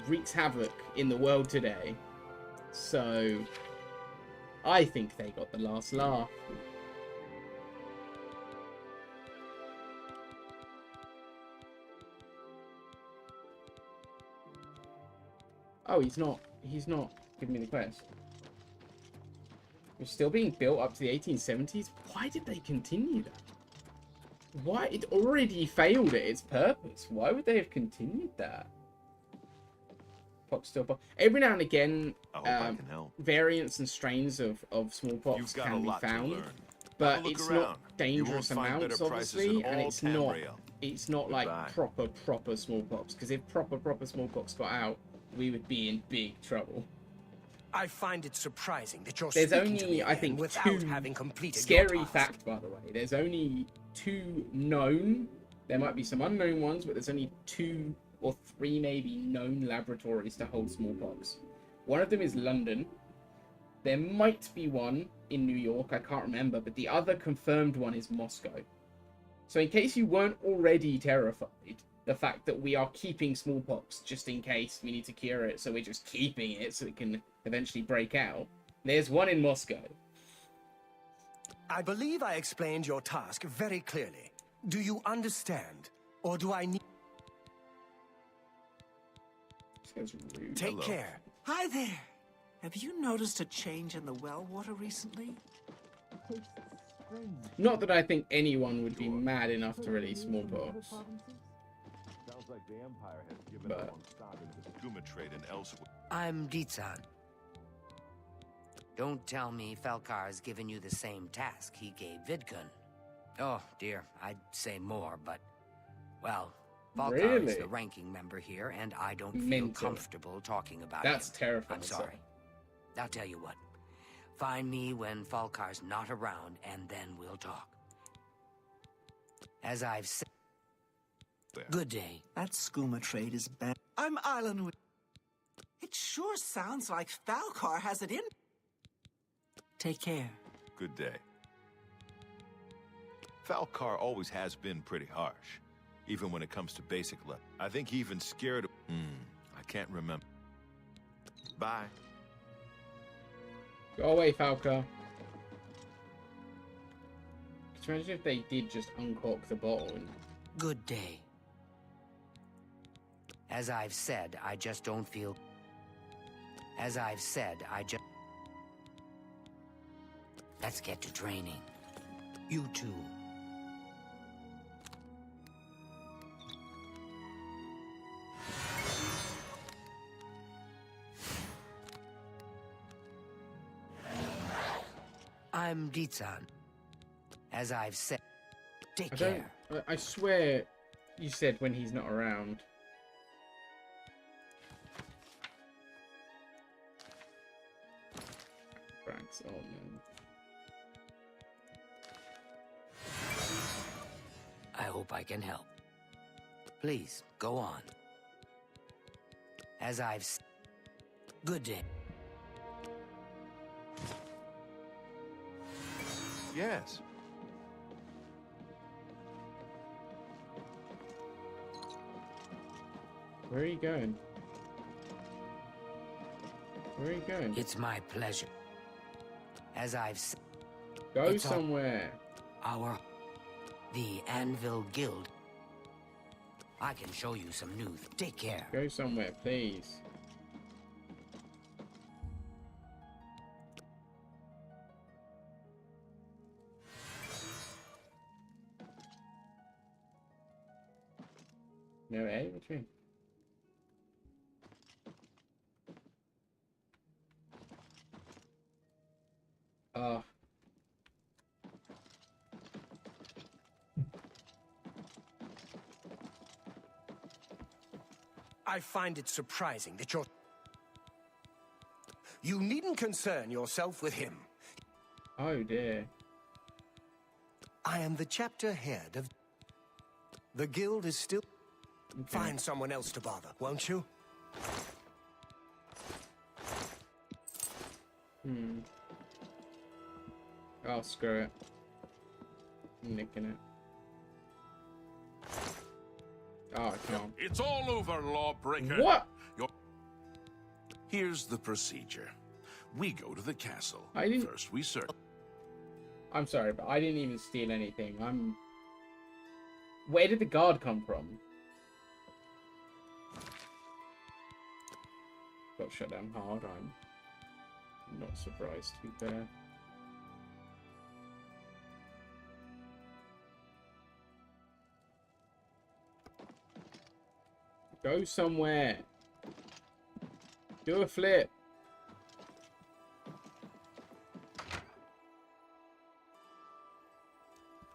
Speaker 2: wreaks havoc in the world today. So, I think they got the last laugh. Oh, he's not giving me the quest. It's still being built up to the 1870s. Why did they continue that? Why? It already failed at its purpose. Why would they have continued that? Pox still pop. Every now and again, variants and strains of smallpox can be found, but it's not dangerous amounts, obviously, and it's not like proper smallpox. Because if proper smallpox got out, we would be in big trouble.
Speaker 3: I find it surprising that you're
Speaker 2: There's
Speaker 3: speaking to
Speaker 2: only,
Speaker 3: me
Speaker 2: I think,
Speaker 3: without
Speaker 2: two
Speaker 3: having completed
Speaker 2: scary
Speaker 3: your task.
Speaker 2: fact, by the way. There's only 2 known. There might be some unknown ones, but there's only 2 or 3 maybe known laboratories to hold smallpox. One of them is London. There might be one in New York. I can't remember, but the other confirmed one is Moscow. So in case you weren't already terrified, the fact that we are keeping smallpox just in case we need to cure it, so we're just keeping it so it can eventually break out. There's one in Moscow.
Speaker 3: I believe I explained your task very clearly. Do you understand? Or do I need...
Speaker 9: Take care. Hi there. Have you noticed a change in the well water recently?
Speaker 2: Not that I think anyone would be mad enough to release smallpox.
Speaker 15: Sounds like the Empire has given up on stopping the Kuma trade and elsewhere.
Speaker 5: I'm Ditsan. Don't tell me Felkar's given you the same task he gave Vidkun. Oh, dear, I'd say more, but... Well, Falkar
Speaker 2: Really?
Speaker 5: is the ranking member here, and I don't feel
Speaker 2: Mental.
Speaker 5: comfortable talking about
Speaker 2: That's
Speaker 5: him.
Speaker 2: terrifying.
Speaker 5: I'm sorry. I'll tell you what. Find me when Falkar's not around, and then we'll talk. As I've said... Good day.
Speaker 9: That skooma trade is bad. I'm Island. It sure sounds like Falkar has it in. Take care.
Speaker 15: Good day. Falkar always has been pretty harsh, even when it comes to basic level. I think he even scared... I can't remember. Bye.
Speaker 2: Go away, Falcar. Imagine if they did just uncork the bottle and...
Speaker 5: Good day. As I've said, I just don't feel... As I've said, I just... Let's get to training. You too. I'm Ditsan. As I've said, take care.
Speaker 2: I swear you said when he's not around. Franks, oh man.
Speaker 5: I hope I can help. Please, go on. As I've said, good day.
Speaker 15: Yes.
Speaker 2: Where are you going? Where are you going?
Speaker 5: It's my pleasure. As I've said,
Speaker 2: Go somewhere.
Speaker 5: The Anvil Guild. I can show you some news. Take care.
Speaker 2: Go somewhere, please. No, eh? What do you mean?
Speaker 3: I find it surprising that you're... You needn't concern yourself with him.
Speaker 2: Oh dear.
Speaker 3: I am the chapter head of... The guild is still...
Speaker 2: Okay.
Speaker 3: Find someone else to bother, won't you?
Speaker 2: Oh, screw it. I'm nicking it. Oh, I can't.
Speaker 4: It's all over, lawbreaker.
Speaker 2: What?
Speaker 4: Here's the procedure. We go to the castle. First we search.
Speaker 2: I'm sorry, but I didn't even steal anything. Where did the guard come from? Got shut down hard. I'm not surprised, to be fair. Go somewhere. Do a flip.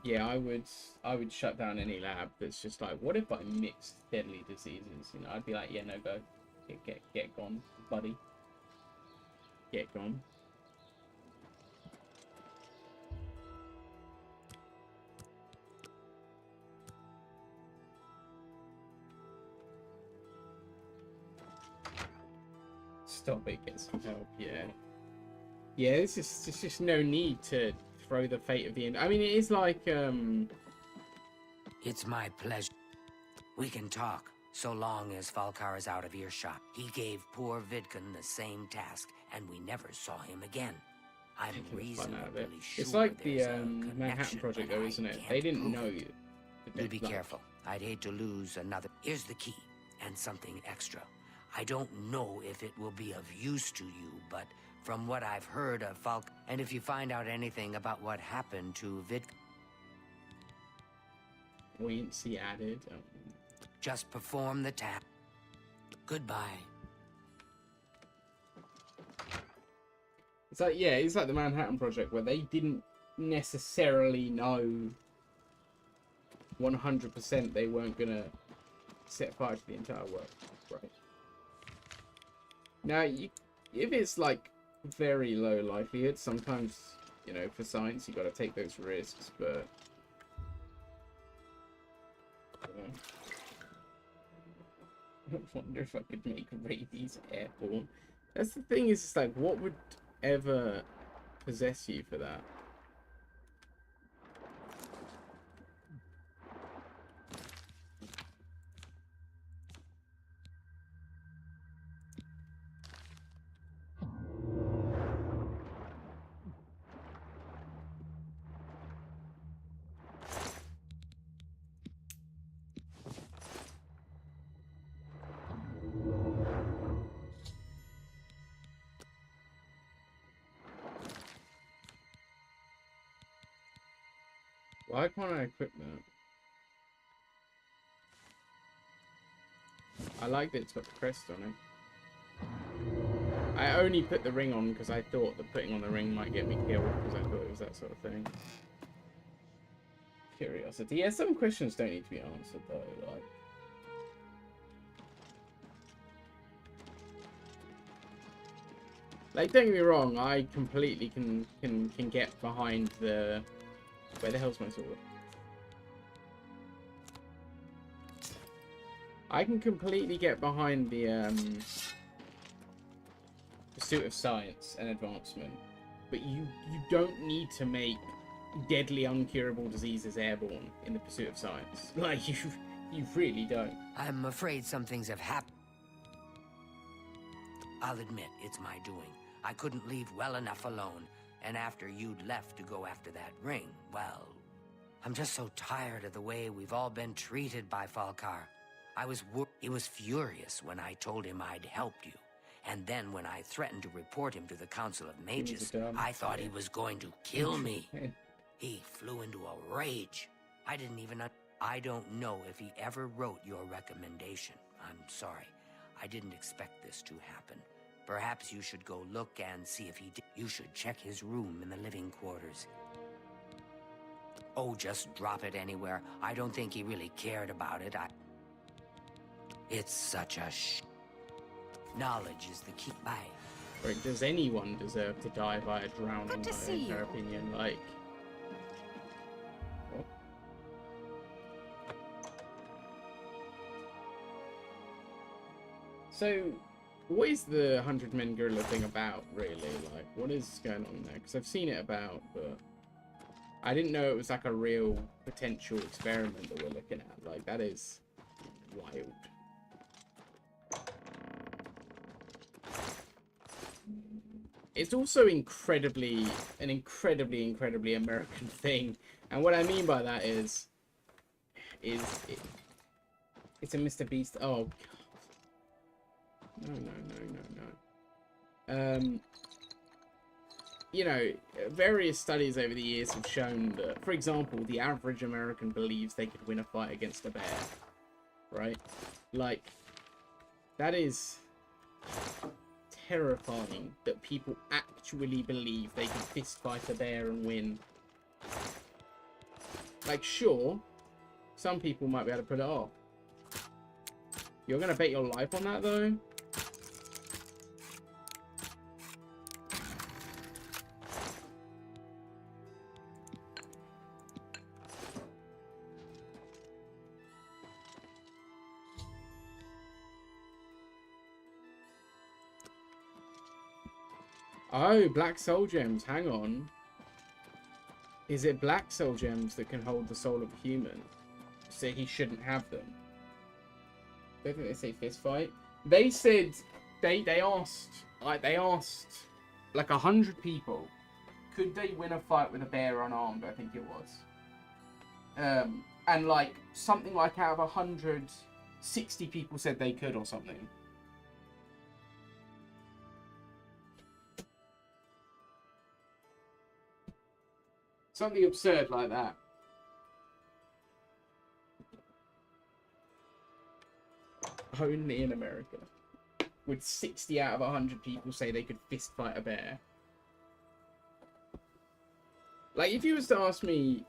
Speaker 2: Yeah, I would shut down any lab that's just like, what if I mixed deadly diseases? You know, I'd be like, yeah, no, go. Get gone, buddy. Get gone. Stop it, get some help, yeah. Yeah, there's just no need to throw the fate of the end. I mean, it is like,
Speaker 5: It's my pleasure. We can talk, so long as Falkar is out of earshot. He gave poor Vidkun the same task, and we never saw him again. I'm reasonably sure
Speaker 2: it's like the
Speaker 5: there's a
Speaker 2: Manhattan
Speaker 5: connection,
Speaker 2: Project,
Speaker 5: but
Speaker 2: though,
Speaker 5: I
Speaker 2: isn't it?
Speaker 5: can't
Speaker 2: They didn't
Speaker 5: prove
Speaker 2: know
Speaker 5: it.
Speaker 2: you.
Speaker 5: You be careful. I'd hate to lose another. Here's the key, and something extra. I don't know if it will be of use to you, but from what I've heard of Falk, and if you find out anything about what happened to Vidkun,
Speaker 2: Buoyancy added.
Speaker 5: just perform the task. Goodbye.
Speaker 2: It's like, yeah, it's like the Manhattan Project where they didn't necessarily know 100% they weren't gonna set fire to the entire world, right? Now, if it's like very low likelihood, sometimes, you know, for science you got to take those risks, but you know. I wonder if I could make rabies airborne. That's the thing, is it's like, what would ever possess you for that? Why can't I equip that? I like that it's got the crest on it. I only put the ring on because I thought that putting on the ring might get me killed, because I thought it was that sort of thing. Curiosity. Yeah, some questions don't need to be answered though, like don't get me wrong, I completely can get behind the... Where the hell's my sword? I can completely get behind the pursuit of science and advancement, but you don't need to make deadly uncurable diseases airborne in the pursuit of science. Like, you really don't.
Speaker 5: I'm afraid some things have happened. I'll admit, it's my doing. I couldn't leave well enough alone, and after you'd left to go after that ring, well, I'm just so tired of the way we've all been treated by Falkar. He was furious when I told him I'd helped you. And then when I threatened to report him to the Council of Mages, I thought he was going to kill me. He flew into a rage. I don't know if he ever wrote your recommendation. I'm sorry. I didn't expect this to happen. Perhaps you should go look and see if he did. You should check his room in the living quarters. Oh, just drop it anywhere. I don't think he really cared about it. It's such a Knowledge is the key. Bye.
Speaker 2: Like, does anyone deserve to die by a drowning, in her opinion? Like... What? So, what is the 100 Men Gorilla thing about, really? Like, what is going on there? Because I've seen it about, but I didn't know it was like a real potential experiment that we're looking at. Like, that is wild. It's also an incredibly American thing, and what I mean by that is it's a Mr. Beast. Oh God. No. You know, various studies over the years have shown that, for example, the average American believes they could win a fight against a bear, right? Like, that is terrifying that people actually believe they can fist fight a bear and win. Like, sure, some people might be able to pull it off. You're gonna bet your life on that, though? Oh, black soul gems. Hang on. Is it black soul gems that can hold the soul of a human? So he shouldn't have them. I don't think they say fist fight. They said they asked like 100 people, could they win a fight with a bear unarmed? I think it was. And like something like out of 100, 60 people said they could or something. Something absurd like that. Only in America. Would 60 out of 100 people say they could fist fight a bear? Like, if you was to ask me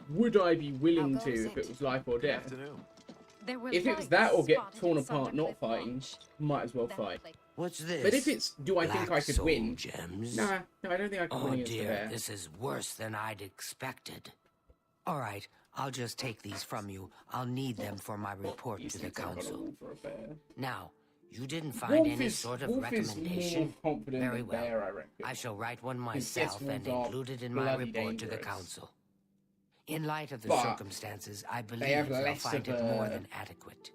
Speaker 2: would I be willing to if it was life or death? If it was that or get torn apart not fighting, might as well fight.
Speaker 5: What's this?
Speaker 2: But if it's, do I think I could win?
Speaker 5: Gems?
Speaker 2: Nah, no, I don't think I could win
Speaker 5: Oh
Speaker 2: against the
Speaker 5: dear,
Speaker 2: bear.
Speaker 5: this is worse than I'd expected. All right, I'll just take these from you. I'll need them for my report to the council. Now, you didn't find any sort of recommendation? Very well.
Speaker 2: Bear, I reckon.
Speaker 5: I shall write one myself and include it in my report to the council. In light of the circumstances, I believe they'll find it more than adequate.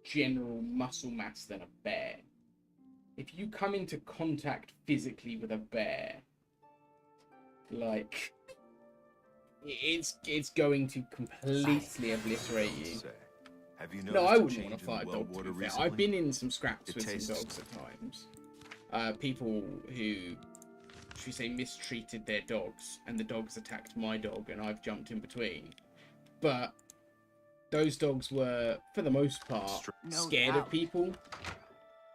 Speaker 2: General muscle mass than a bear. If you come into contact physically with a bear, like, it's going to completely obliterate you.
Speaker 15: Have you
Speaker 2: No, I wouldn't want to fight a dog, to be fair. I've been in some scraps with some dogs at times. People who, should we say, mistreated their dogs, and the dogs attacked my dog, and I've jumped in between. But those dogs were, for the most part, scared of people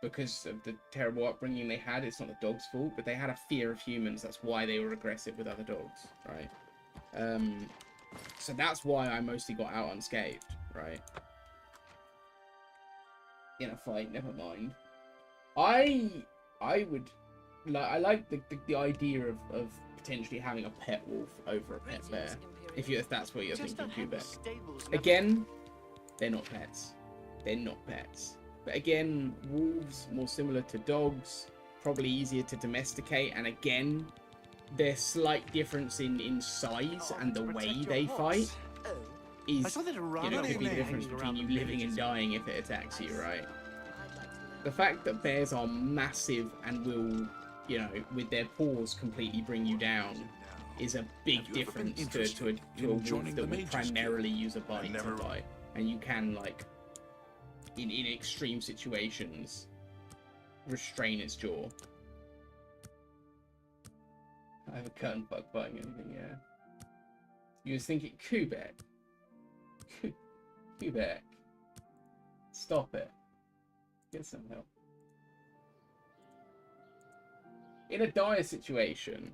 Speaker 2: because of the terrible upbringing they had. It's not the dog's fault, but they had a fear of humans. That's why they were aggressive with other dogs, right? So that's why I mostly got out unscathed, right? In a fight, never mind. I would, I like the idea of potentially having a pet wolf over a pet bear, if that's what you're thinking, WeBack. Again, they're not pets. They're not pets. But again, wolves, more similar to dogs, probably easier to domesticate, and again, their slight difference in size and the way they fight is, you know, could be the difference between you living and dying if it attacks you, right? The fact that bears are massive and will, you know, with their paws completely bring you down is a big difference to a wolf that will primarily use a bite to bite. And you can, like, in extreme situations, restrain its jaw. I have a curtain bug biting anything, yeah. You was thinking, WeBack. WeBack. Stop it. Get some help. In a dire situation,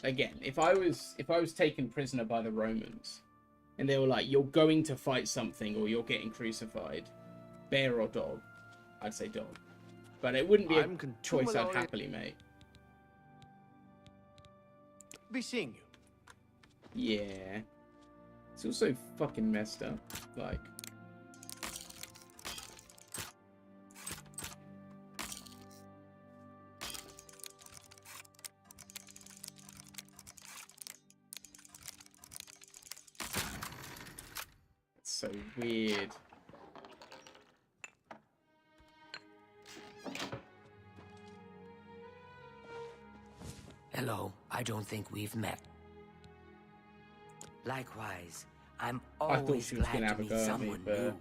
Speaker 2: again, if I was taken prisoner by the Romans, and they were like, you're going to fight something or you're getting crucified, bear or dog, I'd say dog. But it wouldn't be a choice I'd happily make.
Speaker 3: Be seeing you.
Speaker 2: Yeah. It's also fucking messed up. Like, it's so weird.
Speaker 5: Hello, I don't think we've met. Likewise, I'm
Speaker 2: I thought
Speaker 5: always
Speaker 2: she was
Speaker 5: glad
Speaker 2: gonna
Speaker 5: to
Speaker 2: have a
Speaker 5: meet
Speaker 2: go at me,
Speaker 5: someone
Speaker 2: but
Speaker 5: new.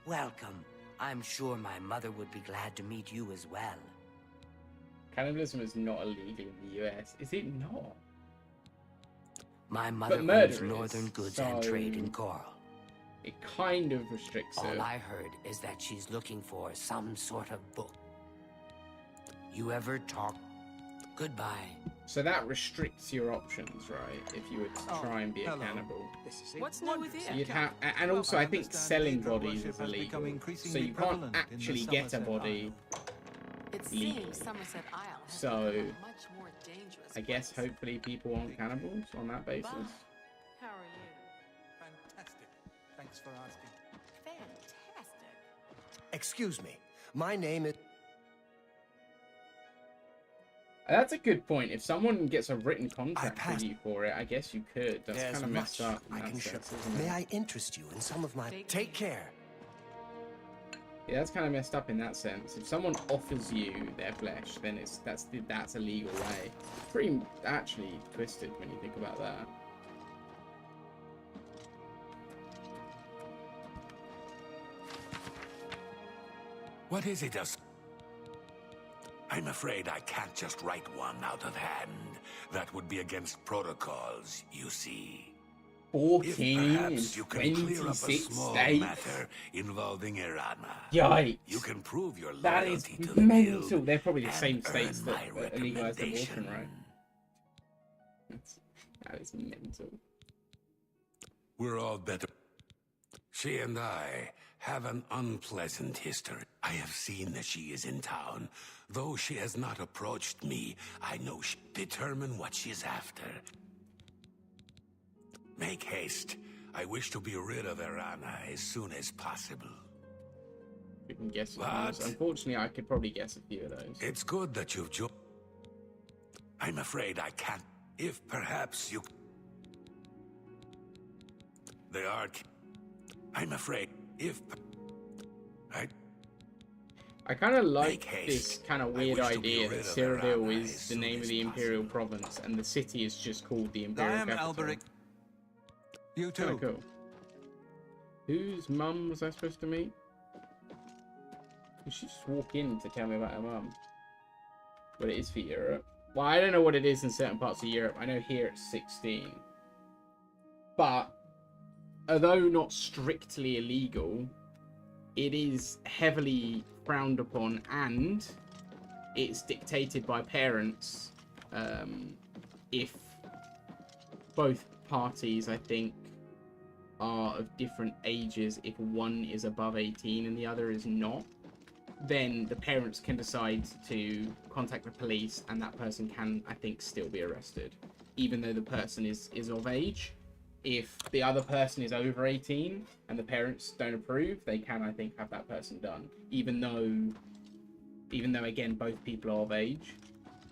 Speaker 5: Welcome. I'm sure my mother would be glad to meet you as well.
Speaker 2: Cannibalism is not illegal in the US. Is it not?
Speaker 5: My mother owns
Speaker 2: murder
Speaker 5: Northern
Speaker 2: is,
Speaker 5: Goods and Trade in
Speaker 2: so
Speaker 5: Coral.
Speaker 2: It kind of restricts it.
Speaker 5: All I heard is that she's looking for some sort of book. You ever talk? Goodbye.
Speaker 2: So that restricts your options, right? If you were to try and be a cannibal.
Speaker 6: What's new with you?
Speaker 2: You'd have, and also I think selling bodies is illegal. So you can't actually get a body
Speaker 6: It
Speaker 2: legally.
Speaker 6: seems Somerset Isle has
Speaker 2: So
Speaker 6: become a much more dangerous
Speaker 2: I guess
Speaker 6: place.
Speaker 2: hopefully people aren't cannibals on that basis.
Speaker 6: How are you?
Speaker 9: Fantastic. Thanks for asking.
Speaker 6: Fantastic.
Speaker 3: Excuse me. My name is...
Speaker 2: That's a good point. If someone gets a written contract with you for it, I guess you could. That's
Speaker 3: There's
Speaker 2: kind of messed
Speaker 3: much
Speaker 2: up in
Speaker 3: I
Speaker 2: that
Speaker 3: can show.
Speaker 2: sense, isn't it?
Speaker 3: May I interest you in some of my... Take care.
Speaker 2: Yeah, that's kind of messed up in that sense. If someone offers you their flesh, then that's a legal way. Pretty actually twisted when you think about that.
Speaker 4: What is it, I'm afraid I can't just write one out of hand. That would be against protocols, you see.
Speaker 2: 14
Speaker 4: If perhaps you can clear up a
Speaker 2: 26
Speaker 4: small
Speaker 2: states.
Speaker 4: matter involving Irana.
Speaker 2: Yikes.
Speaker 4: You can prove your
Speaker 2: That is
Speaker 4: loyalty to the
Speaker 2: mental.
Speaker 4: guild
Speaker 2: They're probably the
Speaker 4: and
Speaker 2: same states
Speaker 4: earn
Speaker 2: that
Speaker 4: my
Speaker 2: legalized abortion,
Speaker 4: recommendation.
Speaker 2: right? That is mental.
Speaker 16: We're all better. She and I have an unpleasant history. I have seen that she is in town. Though she has not approached me, I know she determine what she's after. Make haste. I wish to be rid of Erana as soon as possible.
Speaker 2: You can guess a few of those. Unfortunately, I could probably guess a few of those.
Speaker 16: It's good that you've joined. I'm afraid I can't. If perhaps you... They are... I'm afraid if...
Speaker 2: I kind of like this kind of weird idea that Cyrodiil is the name of the Imperial Province and the city is just called the Imperial Capital.
Speaker 12: Alberic. You too.
Speaker 2: Oh, cool. Whose mum was I supposed to meet? You should just walk in to tell me about her mum. But it is for Europe. Well, I don't know what it is in certain parts of Europe. I know here it's 16. But, although not strictly illegal, it is heavily frowned upon and it's dictated by parents if both parties, I think, are of different ages. If one is above 18 and the other is not, then the parents can decide to contact the police and that person can, I think, still be arrested, even though the person is of age. If the other person is over 18 and the parents don't approve, they can, I think, have that person done. Even though, again, both people are of age,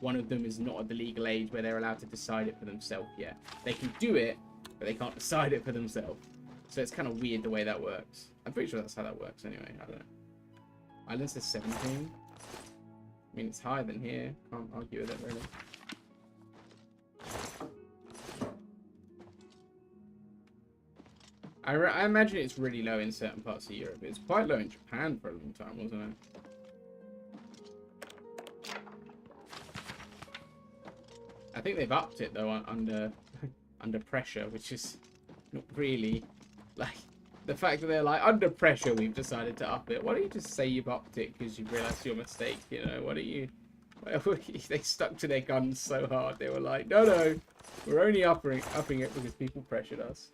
Speaker 2: one of them is not at the legal age where they're allowed to decide it for themselves yet. They can do it, but they can't decide it for themselves. So it's kind of weird the way that works. I'm pretty sure that's how that works anyway. I don't know. Island says 17. I mean, it's higher than here. Can't argue with it, really. I imagine it's really low in certain parts of Europe. It's quite low in Japan for a long time, wasn't it? I think they've upped it though under pressure, which is not really like the fact that they're like under pressure. We've decided to up it. Why don't you just say you've upped it because you've realised your mistake? You know, why don't you? They stuck to their guns so hard. They were like, no, we're only upping it because people pressured us.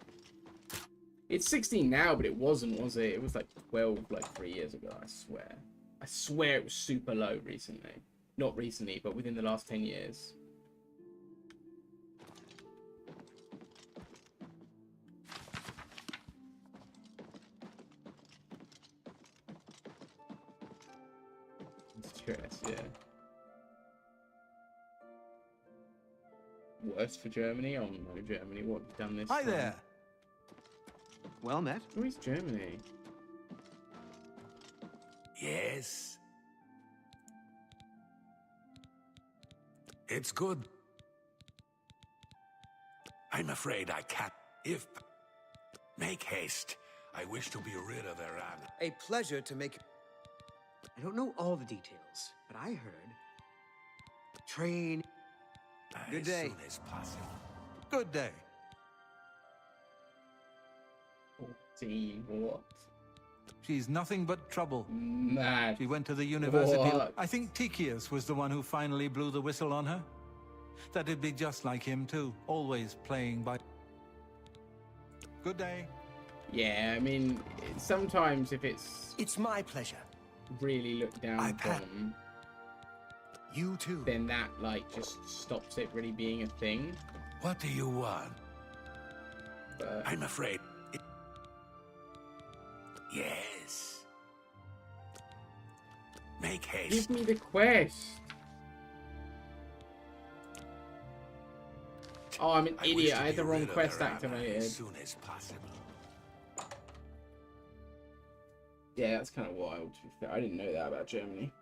Speaker 2: It's 16 now, but it wasn't, was it? It was like 12, like 3 years ago, I swear. I swear it was super low recently. Not recently, but within the last 10 years. Stress, yeah. Worse for Germany? Oh no, Germany, what have you done this time?
Speaker 12: Hi there. Well met.
Speaker 2: Who is Germany?
Speaker 16: Yes. It's good. I'm afraid I can't. If... Make haste. I wish to be rid of Erana.
Speaker 9: A pleasure to make... I don't know all the details, but I heard... Train...
Speaker 12: Good day.
Speaker 16: As soon as possible.
Speaker 12: Good day.
Speaker 2: 14, what?
Speaker 12: She's nothing but trouble.
Speaker 2: Mad.
Speaker 12: She went to the university.
Speaker 2: What?
Speaker 12: I think Tychius was the one who finally blew the whistle on her. That'd be just like him too, always playing by... Good day.
Speaker 2: Yeah, I mean, sometimes if it's...
Speaker 3: It's my pleasure.
Speaker 2: Really looked down upon...
Speaker 3: You too.
Speaker 2: Then that, like, just stops it really being a thing.
Speaker 16: What do you want?
Speaker 2: But...
Speaker 16: I'm afraid... Yes. Make haste.
Speaker 2: Give me the quest. Oh, I'm an idiot. I had the wrong quest activated.
Speaker 16: As soon as possible.
Speaker 2: Yeah, that's kind of wild. To be fair. I didn't know that about Germany.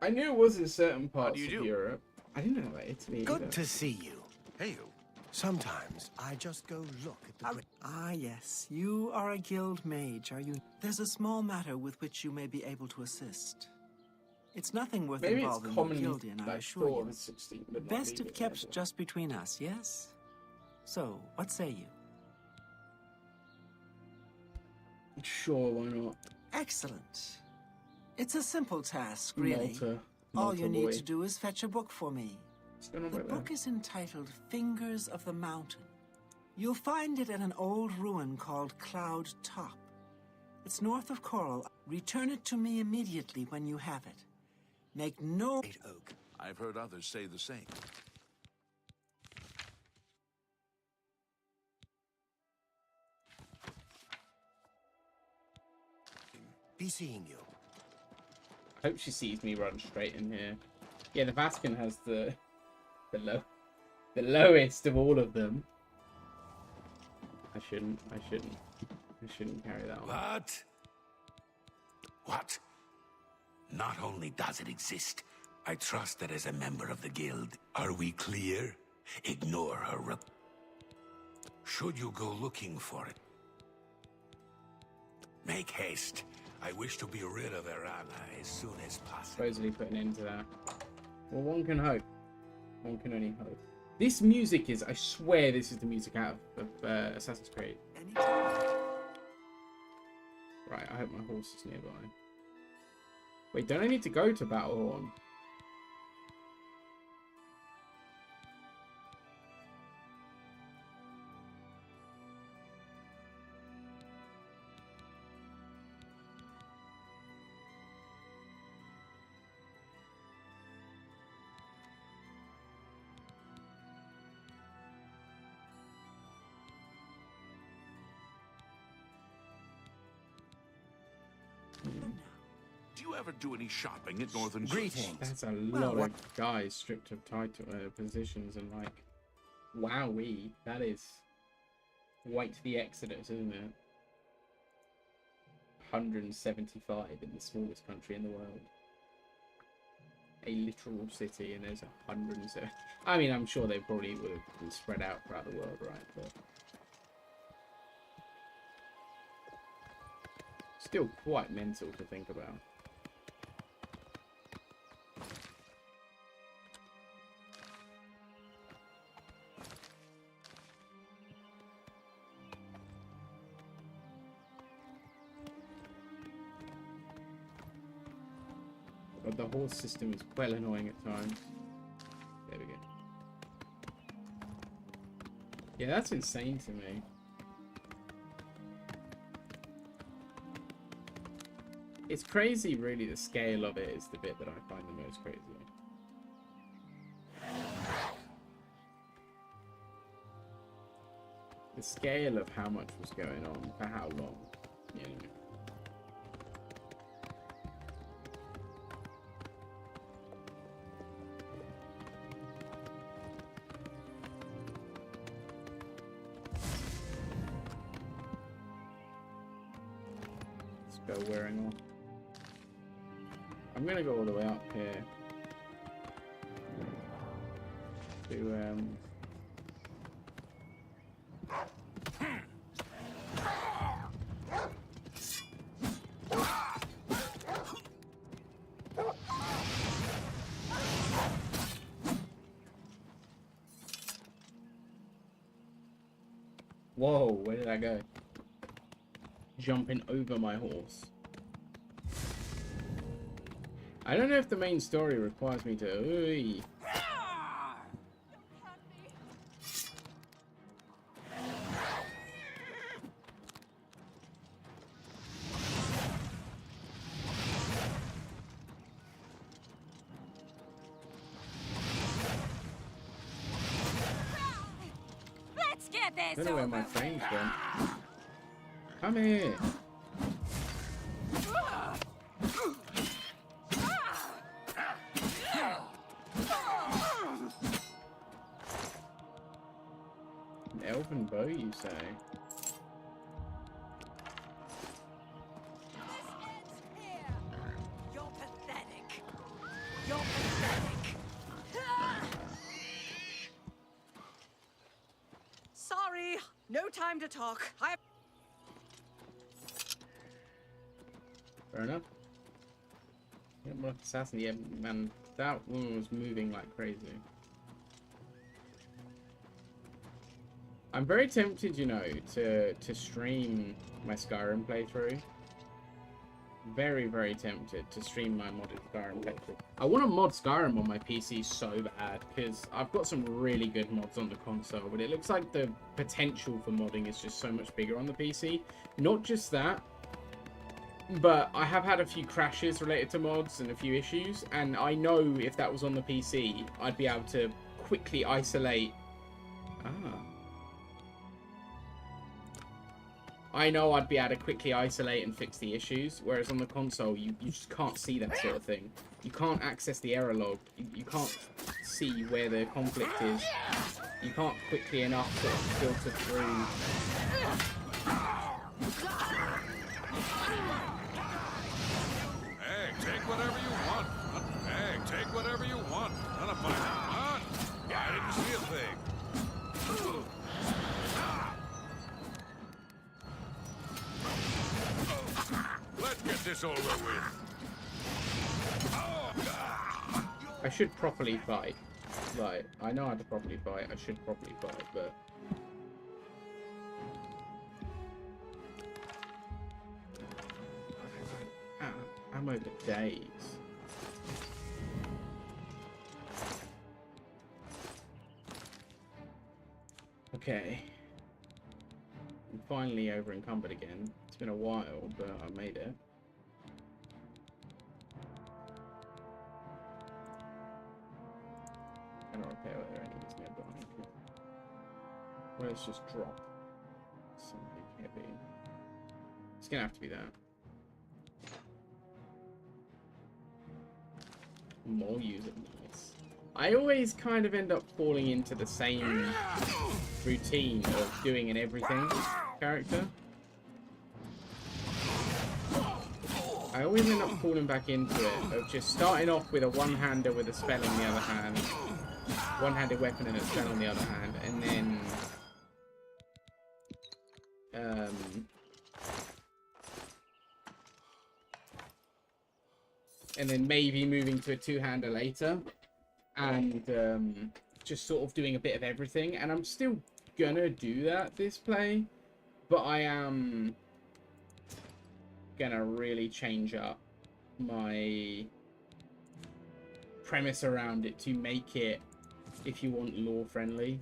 Speaker 2: I knew it was in certain parts of Europe. I didn't know about Italy.
Speaker 3: Good to see you.
Speaker 12: Hey, you.
Speaker 3: Sometimes I just go look at the...
Speaker 9: Ah, yes. You are a guild mage, are you? There's a small matter with which you may be able to assist. It's nothing worth
Speaker 2: Maybe
Speaker 9: involving
Speaker 2: it's
Speaker 9: the
Speaker 2: commonly
Speaker 9: guildian, I
Speaker 2: like
Speaker 9: assure
Speaker 2: thought
Speaker 9: you.
Speaker 2: of 16, but not
Speaker 9: Best if
Speaker 2: legally,
Speaker 9: kept
Speaker 2: therefore.
Speaker 9: just between us, yes? So, what say you?
Speaker 2: Sure, why not?
Speaker 9: Excellent. It's a simple task, really.
Speaker 2: Malta
Speaker 9: All you need
Speaker 2: boy.
Speaker 9: to do is fetch a book for me.
Speaker 2: What's going on
Speaker 9: The
Speaker 2: back
Speaker 9: book
Speaker 2: there?
Speaker 9: is entitled Fingers of the Mountain. You'll find it at an old ruin called Cloud Top. It's north of Coral. Return it to me immediately when you have it. Make no...
Speaker 3: Oak.
Speaker 4: I've heard others say the same.
Speaker 3: Be seeing you.
Speaker 2: I hope she sees me run straight in here. Yeah, the Vatican has the lowest of all of them. I shouldn't carry that on.
Speaker 16: What? Not only does it exist, I trust that as a member of the guild. Are we clear? Ignore her should you go looking for it. Make haste. I wish to be rid of Erana as soon as possible.
Speaker 2: Supposedly put an end to that. Well, one can hope. One can only hope. This music is, I swear this is the music out of Assassin's Creed. Right, I hope my horse is nearby. Wait, don't I need to go to Battlehorn?
Speaker 4: Do you ever do any shopping at Northern
Speaker 3: Greetings.
Speaker 2: That's a lot of guys stripped of title positions and like, wowee, that is quite the exodus, isn't it? 175 in the smallest country in the world. A literal city, and there's 170. I mean, I'm sure they probably would have been spread out throughout the world, right? But still quite mental to think about. But the horse system is well annoying at times. There we go. Yeah, that's insane to me. It's crazy, really. The scale of it is the bit that I find the most crazy. The scale of how much was going on for how long, you know. Spell wearing off. I'm gonna go all the way up here to Whoa, where did I go? Jumping over my horse. I don't know if the main story requires me to... Ooh.
Speaker 6: Let's get
Speaker 2: I
Speaker 6: this
Speaker 2: don't know where my frames went. Come here. An elven bow, you say?
Speaker 1: You're pathetic. You're pathetic. Sorry, no time to talk.
Speaker 2: Fair enough. Yeah, well, assassin, yeah, man, that woman was moving like crazy. I'm very tempted, you know, to stream my Skyrim playthrough. very, very tempted to stream my modded Skyrim playthrough. I want to mod Skyrim on my PC so bad, because I've got some really good mods on the console, but it looks like the potential for modding is just so much bigger on the PC. Not just that, but I have had a few crashes related to mods and a few issues, and I know if that was on the PC, I'd be able to quickly isolate... I know I'd be able to quickly isolate and fix the issues, whereas on the console, you just can't see that sort of thing. You can't access the error log. You can't see where the conflict is. You can't quickly enough sort of filter through.
Speaker 4: Hey, take whatever you want. Hey, take whatever you want. None of mine. Huh? I didn't see a thing. Let's get this over with.
Speaker 2: I should properly fight. Like, I know how to properly fight. I should properly fight, but... Ammo for days. Okay. I'm finally over encumbered again. It's been a while, but I made it. I don't repair whether enemies nearby. Well, let's just drop something heavy. It's gonna have to be that. More user nice. I always kind of end up falling into the same routine of doing an everything character. I always end up falling back into it of just starting off with a one-hander with a spell on the other hand, one-handed weapon and a spell on the other hand, and then maybe moving to a two-hander later, and just sort of doing a bit of everything. And I'm still gonna do that this play, but I am gonna really change up my premise around it to make it, if you want, lore friendly.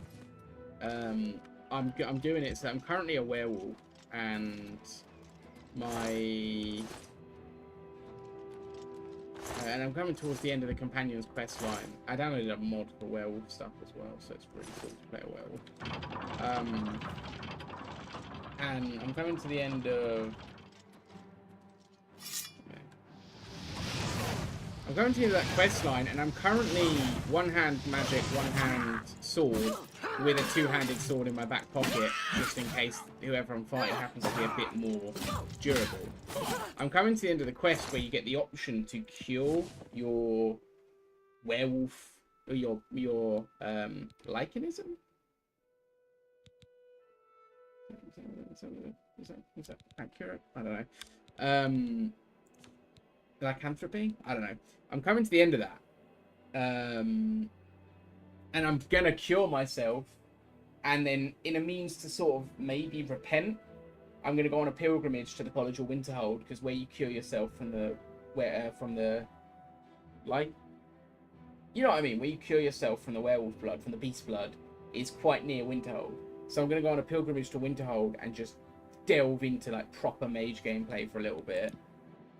Speaker 2: I'm doing it so I'm currently a werewolf, and and I'm coming towards the end of the companion's quest line. I downloaded a mod for werewolf stuff as well, so it's really cool to play a werewolf. And I'm coming to the end of... I'm going to that quest line, and I'm currently one-hand magic, one-hand sword, with a two-handed sword in my back pocket, just in case whoever I'm fighting happens to be a bit more durable. I'm coming to the end of the quest where you get the option to cure your werewolf, or your lycanism? Is that accurate? I don't know. Lycanthropy? I don't know. I'm coming to the end of that. And I'm gonna cure myself, and then in a means to sort of maybe repent, I'm gonna go on a pilgrimage to the College of Winterhold, because where you cure yourself from the like, you know what I mean, where you cure yourself from the werewolf blood, from the beast blood, is quite near Winterhold. So I'm gonna go on a pilgrimage to Winterhold and just delve into like proper mage gameplay for a little bit.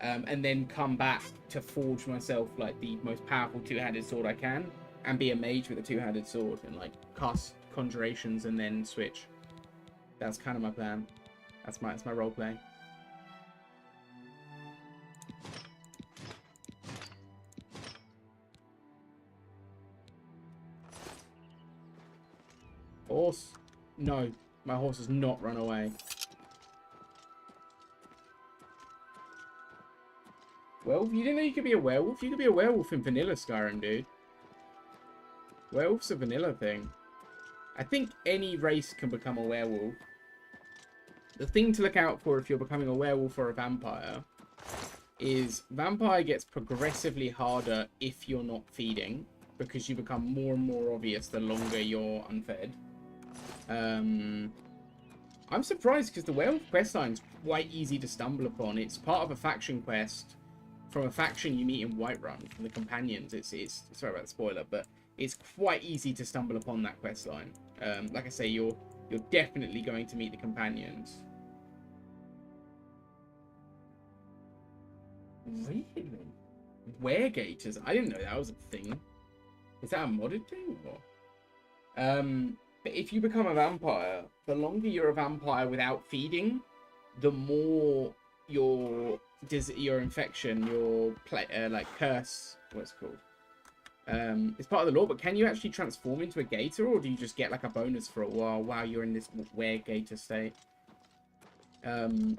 Speaker 2: And then come back to forge myself like the most powerful two-handed sword I can, and be a mage with a two-handed sword, and like cast conjurations and then switch. That's kind of my plan. That's my role play. Horse? No, my horse has not run away. Werewolf? You didn't know you could be a werewolf? You could be a werewolf in vanilla Skyrim, dude. Werewolf's a vanilla thing. I think any race can become a werewolf. The thing to look out for if you're becoming a werewolf or a vampire is vampire gets progressively harder if you're not feeding, because you become more and more obvious the longer you're unfed. I'm surprised because the werewolf questline's quite easy to stumble upon. It's part of a faction quest from a faction you meet in Whiterun from the companions. It's sorry about the spoiler, but it's quite easy to stumble upon that questline. Like I say, you're definitely going to meet the companions. Really? Weregators? I didn't know that was a thing. Is that a modded thing? Or? But if you become a vampire, the longer you're a vampire without feeding, the more your infection, your like curse, what's it called? It's part of the law, but can you actually transform into a gator, or do you just get like a bonus for a while you're in this weregator state? Because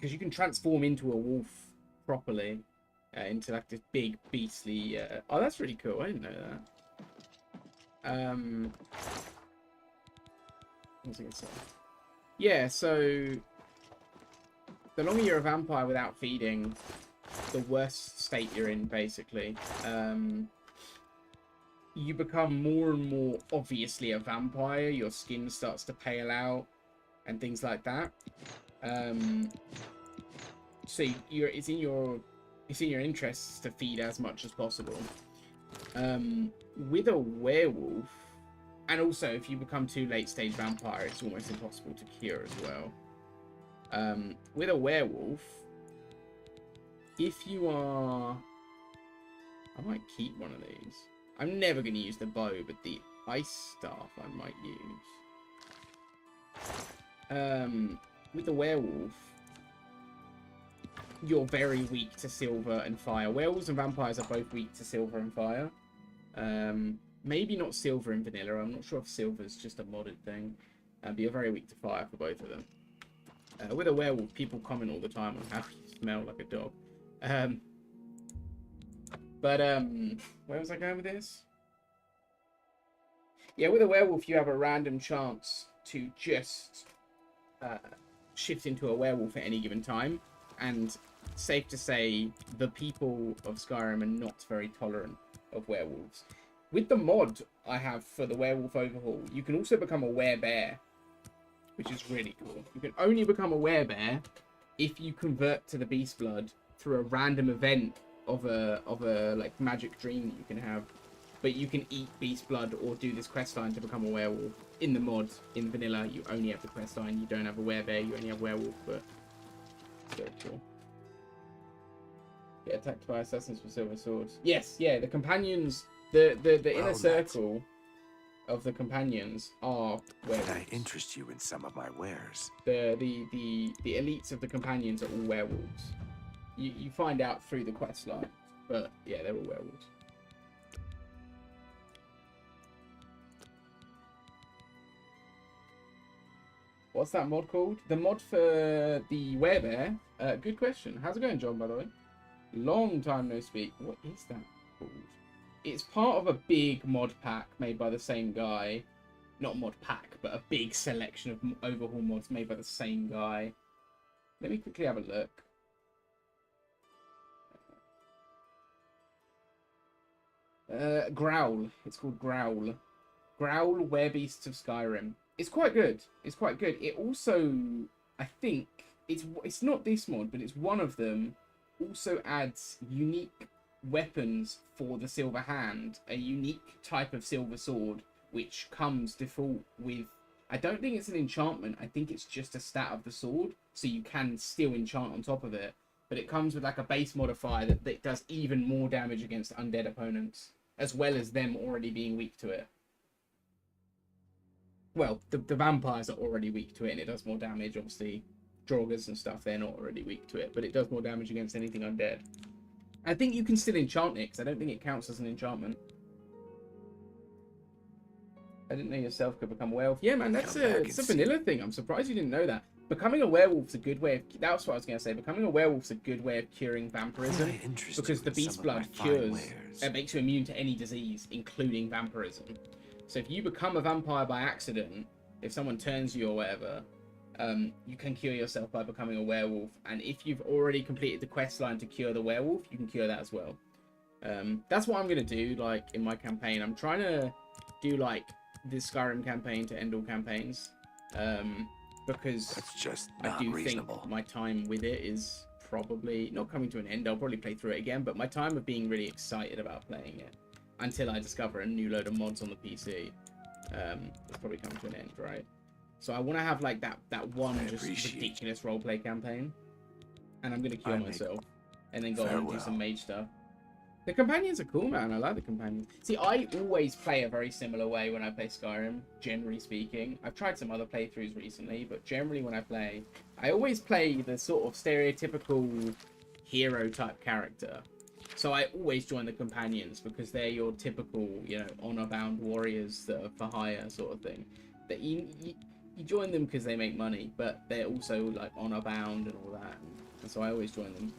Speaker 2: you can transform into a wolf properly, into like this big beastly. Oh, that's really cool. I didn't know that. What was I gonna say? Yeah, so the longer you're a vampire without feeding, the worse state you're in, basically. You become more and more obviously a vampire. Your skin starts to pale out and things like that. So it's in your interests to feed as much as possible. With a werewolf, and also if you become too late stage vampire, it's almost impossible to cure as well. With a werewolf, if you are, I might keep one of these. I'm never going to use the bow, but the ice staff I might use. With the werewolf, you're very weak to silver and fire. Werewolves and vampires are both weak to silver and fire. Maybe not silver in vanilla. I'm not sure if silver's just a modded thing. But you're very weak to fire for both of them. With a werewolf, people comment all the time on how you smell like a dog. Where was I going with this? Yeah, with a werewolf, you have a random chance to just shift into a werewolf at any given time. And safe to say, the people of Skyrim are not very tolerant of werewolves. With the mod I have for the werewolf overhaul, you can also become a werebear, which is really cool. You can only become a werebear if you convert to the beast blood through a random event of a like magic dream that you can have. But you can eat beast blood or do this questline to become a werewolf. In the mod, in vanilla, you only have the questline. You don't have a werebear. You only have werewolf, but still cool. Get attacked by assassins with silver swords. Yes, yeah. The companions, the inner circle of the companions are werewolves.
Speaker 17: Can I interest you in some of my wares?
Speaker 2: The elites of the companions are all werewolves. You find out through the questline, but yeah, they're all werewolves. What's that mod called? The mod for the werebear? Good question. How's it going, John, by the way? Long time no speak. What is that called? It's part of a big mod pack made by the same guy. Not mod pack, but a big selection of overhaul mods made by the same guy. Let me quickly have a look. Growl. It's called Growl. Growl Werebeasts of Skyrim. It's quite good. It's quite good. It also, I think, it's not this mod, but it's one of them, also adds unique weapons for the Silver Hand, a unique type of silver sword, which comes default with, I don't think it's an enchantment, I think it's just a stat of the sword, so you can still enchant on top of it, but it comes with like a base modifier that does even more damage against undead opponents, as well as them already being weak to it. Well, the vampires are already weak to it, and it does more damage. Obviously, Draugrs and stuff, they're not already weak to it, but it does more damage against anything undead. I think you can still enchant it, because I don't think it counts as an enchantment. I didn't know yourself could become a werewolf. Yeah, man, it's a vanilla thing. I'm surprised you didn't know that. Becoming a werewolf's a good way of... That's what I was going to say. Becoming a werewolf's a good way of curing vampirism, because the beast blood cures... It makes you immune to any disease, including vampirism. So if you become a vampire by accident, if someone turns you or whatever, you can cure yourself by becoming a werewolf. And if you've already completed the quest line to cure the werewolf, you can cure that as well. That's what I'm going to do, like, in my campaign. I'm trying to do, like, the Skyrim campaign to end all campaigns. because
Speaker 17: That's just
Speaker 2: I
Speaker 17: not
Speaker 2: do
Speaker 17: reasonable.
Speaker 2: think my time with it is probably not coming to an end. I'll probably play through it again, but my time of being really excited about playing it until I discover a new load of mods on the PC, it's probably coming to an end, right? So I want to have like that one just ridiculous roleplay campaign, and I'm gonna kill myself, and then go on and do some mage stuff. The companions are cool, man. I like the companions. See, I always play a very similar way when I play Skyrim, generally speaking. I've tried some other playthroughs recently, but generally when I play, I always play the sort of stereotypical hero type character. So I always join the companions because they're your typical, you know, honor-bound warriors that are for hire sort of thing. That you join them because they make money, but they're also like honor-bound and all that. And so I always join them.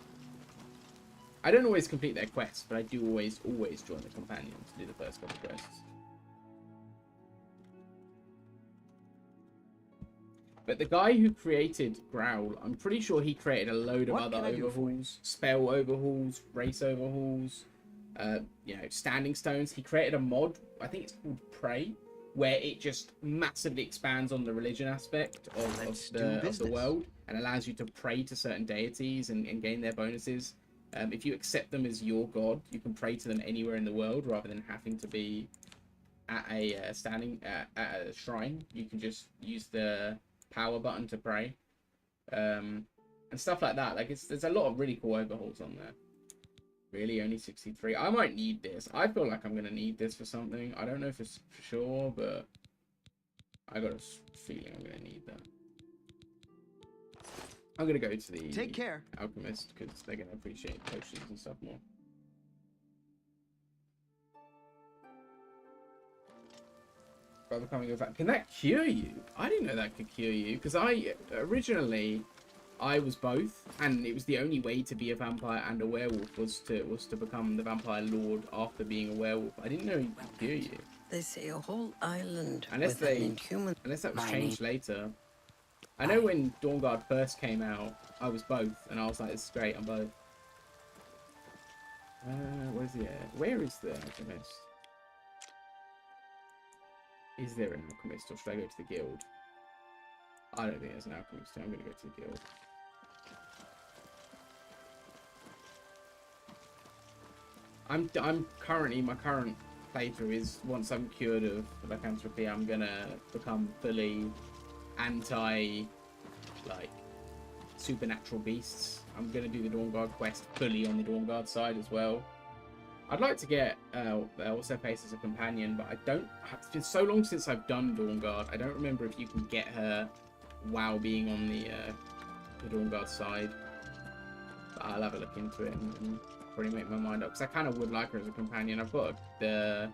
Speaker 2: I don't always complete their quests, but I do always join the companions to do the first couple quests. But the guy who created Growl, I'm pretty sure he created a load of other overhauls, spell overhauls, race overhauls, you know, standing stones. He created a mod, I think it's called Prey, where it just massively expands on the religion aspect of the world and allows you to pray to certain deities and gain their bonuses. If you accept them as your god, you can pray to them anywhere in the world rather than having to be at a at a shrine. You can just use the power button to pray, and stuff like that. Like there's a lot of really cool overhauls on there. Really, only 63. I might need this. I feel like I'm gonna need this for something. I don't know if it's for sure, but I got a feeling I'm gonna need that. I'm gonna go to the alchemist because they're gonna appreciate potions and stuff more. By becoming a vampire, can that cure you? I didn't know that could cure you because originally I was both, and it was the only way to be a vampire and a werewolf was to become the vampire lord after being a werewolf. I didn't know it could cure you.
Speaker 13: They say a whole island
Speaker 2: Unless
Speaker 13: with an inhuman.
Speaker 2: Unless that was changed later. I know when Dawnguard first came out, I was both, and I was like, "This is great, I'm both." Where's the where is the alchemist? Is there an alchemist, or should I go to the guild? I don't think there's an alchemist. I'm gonna go to the guild. I'm currently, my current playthrough is once I'm cured of lycanthropy, I'm gonna become fully anti like supernatural beasts. I'm gonna do the Dawnguard quest fully on the Dawnguard side as well. I'd like to get also face as a companion, but I don't. It's been so long since I've done Dawnguard. I don't remember if you can get her while being on the Dawnguard side. But I'll have a look into it and probably make my mind up because I kind of would like her as a companion. I've got the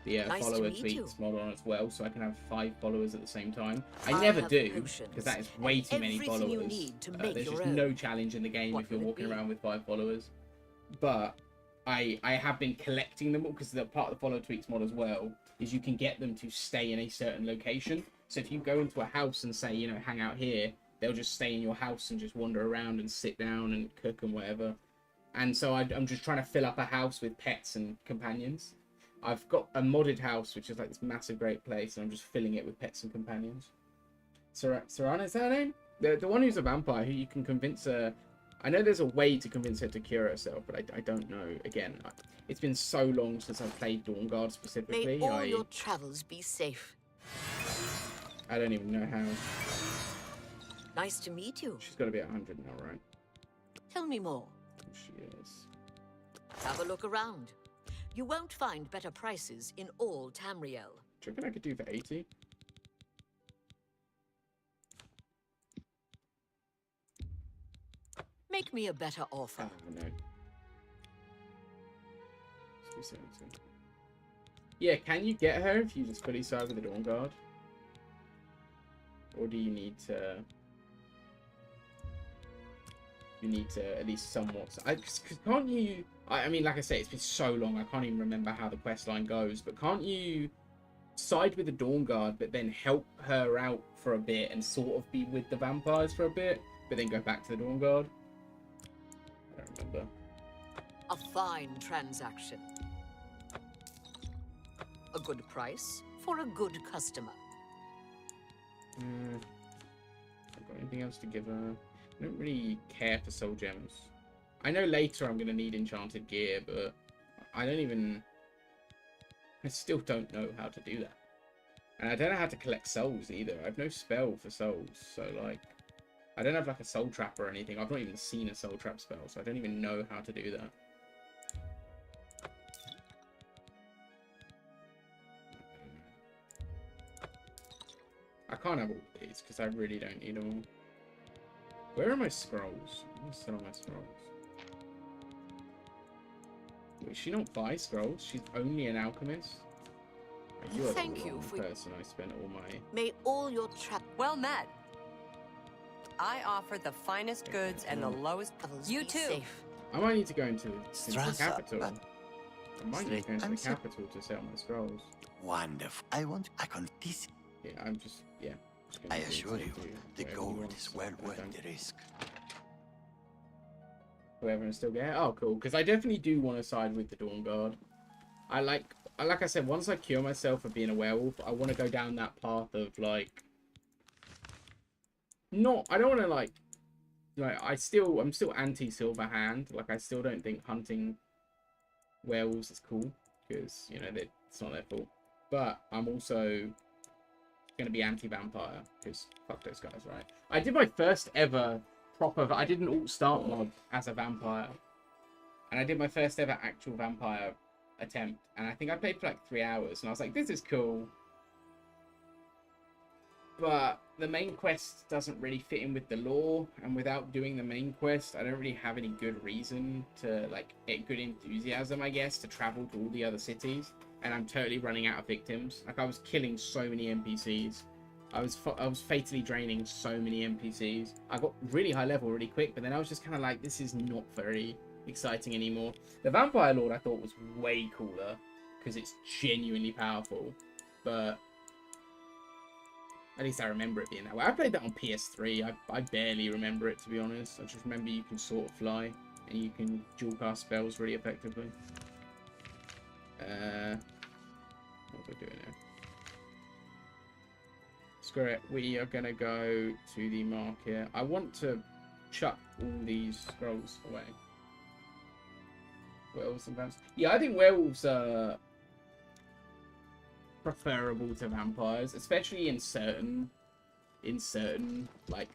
Speaker 7: Nice
Speaker 2: follower tweets mod on as well, so I can have 5 followers at the same time. I never do because that is way too many followers. There's just no challenge in the game if you're walking around with 5 followers. But I have been collecting them all because the part of the follow tweets mod as well is you can get them to stay in a certain location. So if you go into a house and say, you know, hang out here, they'll just stay in your house and just wander around and sit down and cook and whatever. And so I'm just trying to fill up a house with pets and companions. I've got a modded house, which is like this massive great place, and I'm just filling it with pets and companions. Sarana, is that her name? The one who's a vampire, who you can convince her. I know there's a way to convince her to cure herself, but I don't know. Again, it's been so long since I've played Dawnguard specifically.
Speaker 7: May all your travels be safe.
Speaker 2: I don't even know how.
Speaker 7: Nice to meet you.
Speaker 2: She's got to be at 100 now, right?
Speaker 7: Tell me more.
Speaker 2: She is.
Speaker 7: Have a look around. You won't find better prices in all Tamriel.
Speaker 2: Do you reckon I could do for 80?
Speaker 7: Make me a better offer.
Speaker 2: Oh, no. Yeah, can you get her if you just fully side with the Dawnguard? Or do you need to... You need to at least somewhat... Can't you... I mean, like I say, it's been so long, I can't even remember how the quest line goes, but can't you side with the Dawnguard, but then help her out for a bit and sort of be with the vampires for a bit, but then go back to the Dawnguard? I don't remember.
Speaker 7: A fine transaction. A good price for a good customer.
Speaker 2: Got anything else to give her? I don't really care for soul gems. I know later I'm going to need enchanted gear, but I still don't know how to do that. And I don't know how to collect souls either. I have no spell for souls, so like, I don't have like a soul trap or anything. I've not even seen a soul trap spell, so I don't even know how to do that. I can't have all these because I really don't need them all. Where are my scrolls? I'm still on my scrolls. Wait, is she not buy scrolls? She's only an alchemist? Oh, you are
Speaker 7: Thank
Speaker 2: the
Speaker 7: you
Speaker 2: wrong
Speaker 7: for-
Speaker 2: person I spent all my...
Speaker 7: May all your trap.
Speaker 6: Well met. I offer the finest goods and the lowest. You too.
Speaker 7: Safe.
Speaker 2: I might need to go into the
Speaker 13: Strassa,
Speaker 2: capital.
Speaker 13: but-
Speaker 2: I might need to go into
Speaker 13: I'm
Speaker 2: the
Speaker 13: so-
Speaker 2: capital to sell my scrolls.
Speaker 13: Wonderful. I can this.
Speaker 2: Yeah, I'm just... Yeah. Just gonna
Speaker 13: I
Speaker 2: do
Speaker 13: assure you,
Speaker 2: do
Speaker 13: the
Speaker 2: whatever he
Speaker 13: gold
Speaker 2: wants.
Speaker 13: is well
Speaker 2: I
Speaker 13: worth
Speaker 2: don't-
Speaker 13: the risk.
Speaker 2: Whoever is still get. Oh, cool. Because I definitely do want to side with the Dawn Guard. Like I said, once I cure myself of being a werewolf, I want to go down that path of like. Not. I don't want to like. I'm still anti-Silver Hand. Like I still don't think hunting werewolves is cool because you know it's not their fault. But I'm also going to be anti-vampire because fuck those guys, right? I did my first ever proper. I did an alt start mod as a vampire, and I did my first ever actual vampire attempt, and I think I played for like 3 hours, and I was like, this is cool, but the main quest doesn't really fit in with the lore, and without doing the main quest, I don't really have any good reason to like get good enthusiasm, I guess, to travel to all the other cities, and I'm totally running out of victims. Like I was killing so many NPCs. I was fatally draining so many NPCs. I got really high level really quick, but then I was just kind of like, this is not very exciting anymore. The Vampire Lord I thought was way cooler because it's genuinely powerful, but at least I remember it being that way. I played that on PS3. I barely remember it, to be honest. I just remember you can sort of fly and you can dual cast spells really effectively. What are we doing now? Screw it. We are going to go to the market. I want to chuck all these scrolls away. Werewolves and vampires. Yeah, I think werewolves are preferable to vampires, especially in certain like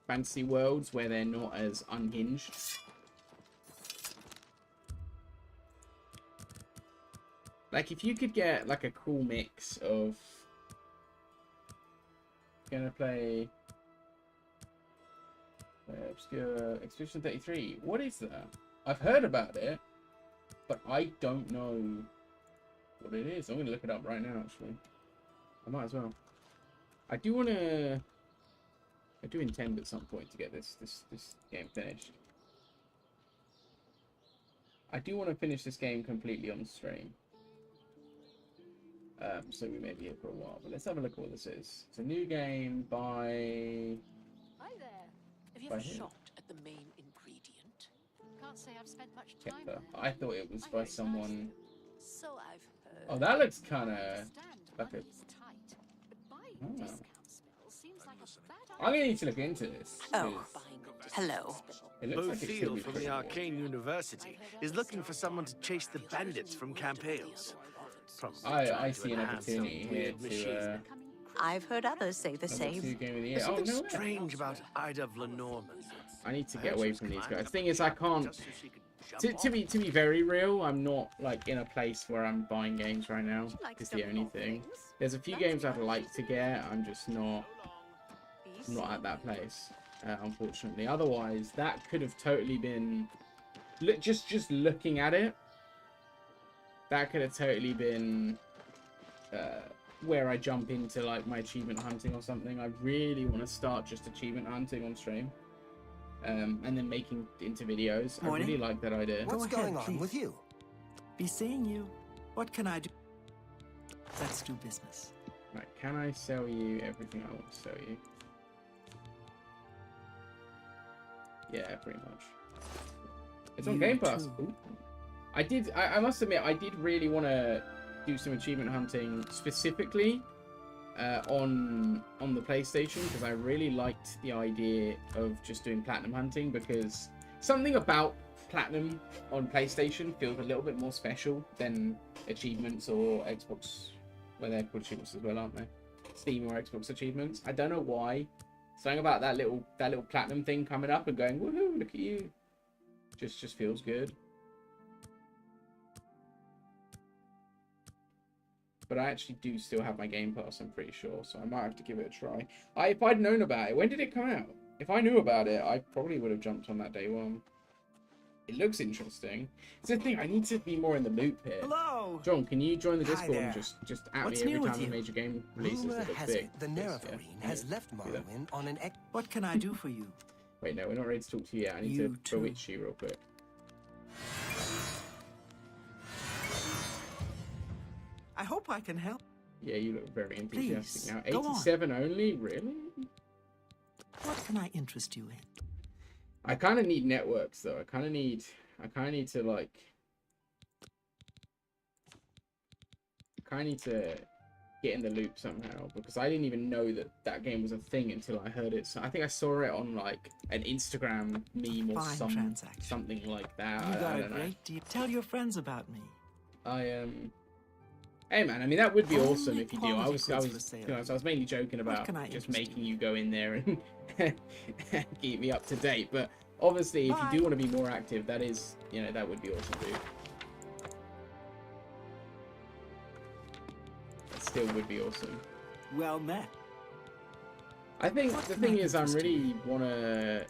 Speaker 2: fantasy worlds where they're not as unhinged. Like if you could get like a cool mix of gonna play Obscure Expedition 33. What is that? I've heard about it, but I don't know what it is. I'm gonna look it up right now, actually. I might as well. I do intend at some point to get this game finished. I do want to finish this game completely on stream. So we may be here for a while, but let's have a look at what this is. It's a new game by...
Speaker 7: Hi there. Have you
Speaker 2: By
Speaker 7: ever
Speaker 2: who?
Speaker 7: shopped at the main ingredient?
Speaker 10: Can't say I've spent much time
Speaker 2: Kepler.
Speaker 10: there.
Speaker 2: I thought it was by someone...
Speaker 7: So I've heard.
Speaker 2: Oh, that looks kind of like a...
Speaker 10: Money's tight, but buying
Speaker 2: Oh.
Speaker 10: discount spells seems like a bad
Speaker 2: I'm gonna need to look into this.
Speaker 1: Oh,
Speaker 2: 'cause
Speaker 1: hello.
Speaker 2: It looks like it could
Speaker 17: Thiel
Speaker 2: be
Speaker 17: from
Speaker 2: pretty
Speaker 17: the
Speaker 2: cool.
Speaker 17: Arcane University is looking for someone to chase the bandits from Campales. Probably
Speaker 2: I
Speaker 17: trying to
Speaker 2: see an
Speaker 17: enhance some
Speaker 2: opportunity here
Speaker 17: weird
Speaker 2: to
Speaker 17: machine.
Speaker 1: I've heard others say the
Speaker 2: Level 2
Speaker 1: same.
Speaker 2: game of the year.
Speaker 17: There's
Speaker 2: Oh,
Speaker 17: something
Speaker 2: no way.
Speaker 17: strange about Ida Vlenormand.
Speaker 2: I need to
Speaker 17: I
Speaker 2: get
Speaker 17: heard
Speaker 2: away
Speaker 17: she was
Speaker 2: from these
Speaker 17: climbing
Speaker 2: guys.
Speaker 17: up
Speaker 2: Thing
Speaker 17: a
Speaker 2: is, I
Speaker 17: tree
Speaker 2: can't.
Speaker 17: just so she could jump
Speaker 2: To
Speaker 17: off.
Speaker 2: be very real, I'm not like in a place where I'm buying games right now. Is the only thing. There's a few games I'd like to get. I'm just not at that place, unfortunately. Otherwise, that could have totally been. Just looking at it, that could have totally been where I jump into like my achievement hunting or something. I really want to start just achievement hunting on stream, and then making into videos.
Speaker 9: Morning.
Speaker 2: I really like that idea.
Speaker 3: What's
Speaker 9: Go ahead,
Speaker 3: going on
Speaker 9: please.
Speaker 3: with you?
Speaker 9: Be seeing you. What can I do? Let's do business.
Speaker 2: Right, can I sell you everything I want to sell you? Yeah, pretty much. It's on
Speaker 9: You
Speaker 2: Game Pass.
Speaker 9: too.
Speaker 2: Ooh. I must admit, I did really want to do some achievement hunting specifically on the PlayStation because I really liked the idea of just doing platinum hunting, because something about platinum on PlayStation feels a little bit more special than achievements or Xbox, where they're called achievements as well, aren't they? Steam or Xbox achievements. I don't know why. Something about that little platinum thing coming up and going, woohoo, look at you. Just feels good. But I actually do still have my Game Pass, I'm pretty sure, so I might have to give it a try. If I'd known about it, when did it come out? If I knew about it, I probably would have jumped on that day one. It looks interesting. It's the thing, I need to be more in the loop here.
Speaker 3: Hello.
Speaker 2: John, can you join the
Speaker 3: Hi
Speaker 2: Discord
Speaker 3: there.
Speaker 2: and just at
Speaker 3: What's
Speaker 2: me
Speaker 3: new
Speaker 2: every
Speaker 3: with
Speaker 2: time a
Speaker 3: you?
Speaker 2: major game releases
Speaker 3: Rumor
Speaker 2: that looks
Speaker 3: has
Speaker 2: big?
Speaker 3: it the
Speaker 2: Please,
Speaker 3: Nerevarine has left
Speaker 2: do that.
Speaker 3: Morrowind on an
Speaker 9: What can I do for you?
Speaker 2: Wait, no, we're not ready to talk to you yet. I need
Speaker 9: You
Speaker 2: to bewitch you real quick.
Speaker 9: I hope I can help.
Speaker 2: Yeah, you look very enthusiastic
Speaker 9: Please,
Speaker 2: now.
Speaker 9: go on.
Speaker 2: 87 only? Really?
Speaker 9: What can I interest you in?
Speaker 2: I kind of need networks, though. I kind of need to, like... I kind of need to get in the loop somehow, because I didn't even know that that game was a thing until I heard it. So I think I saw it on, like, an Instagram meme or
Speaker 9: Fine
Speaker 2: something like that.
Speaker 9: You
Speaker 2: I
Speaker 9: got a
Speaker 2: don't know.
Speaker 9: great deal. Tell your friends about me.
Speaker 2: Hey man, I mean that would be
Speaker 9: Only
Speaker 2: awesome if you do. I
Speaker 9: quality
Speaker 2: was
Speaker 9: goods for sale.
Speaker 2: I was mainly joking about
Speaker 9: can I
Speaker 2: just
Speaker 9: interest
Speaker 2: making you go in there and keep me up to date. But obviously, if you do want to be more active, that is, you know, that would be awesome, dude. That still would be awesome.
Speaker 9: Well met.
Speaker 2: I think
Speaker 9: What
Speaker 2: the
Speaker 9: can
Speaker 2: thing
Speaker 9: I
Speaker 2: is, I
Speaker 9: interest
Speaker 2: really want to...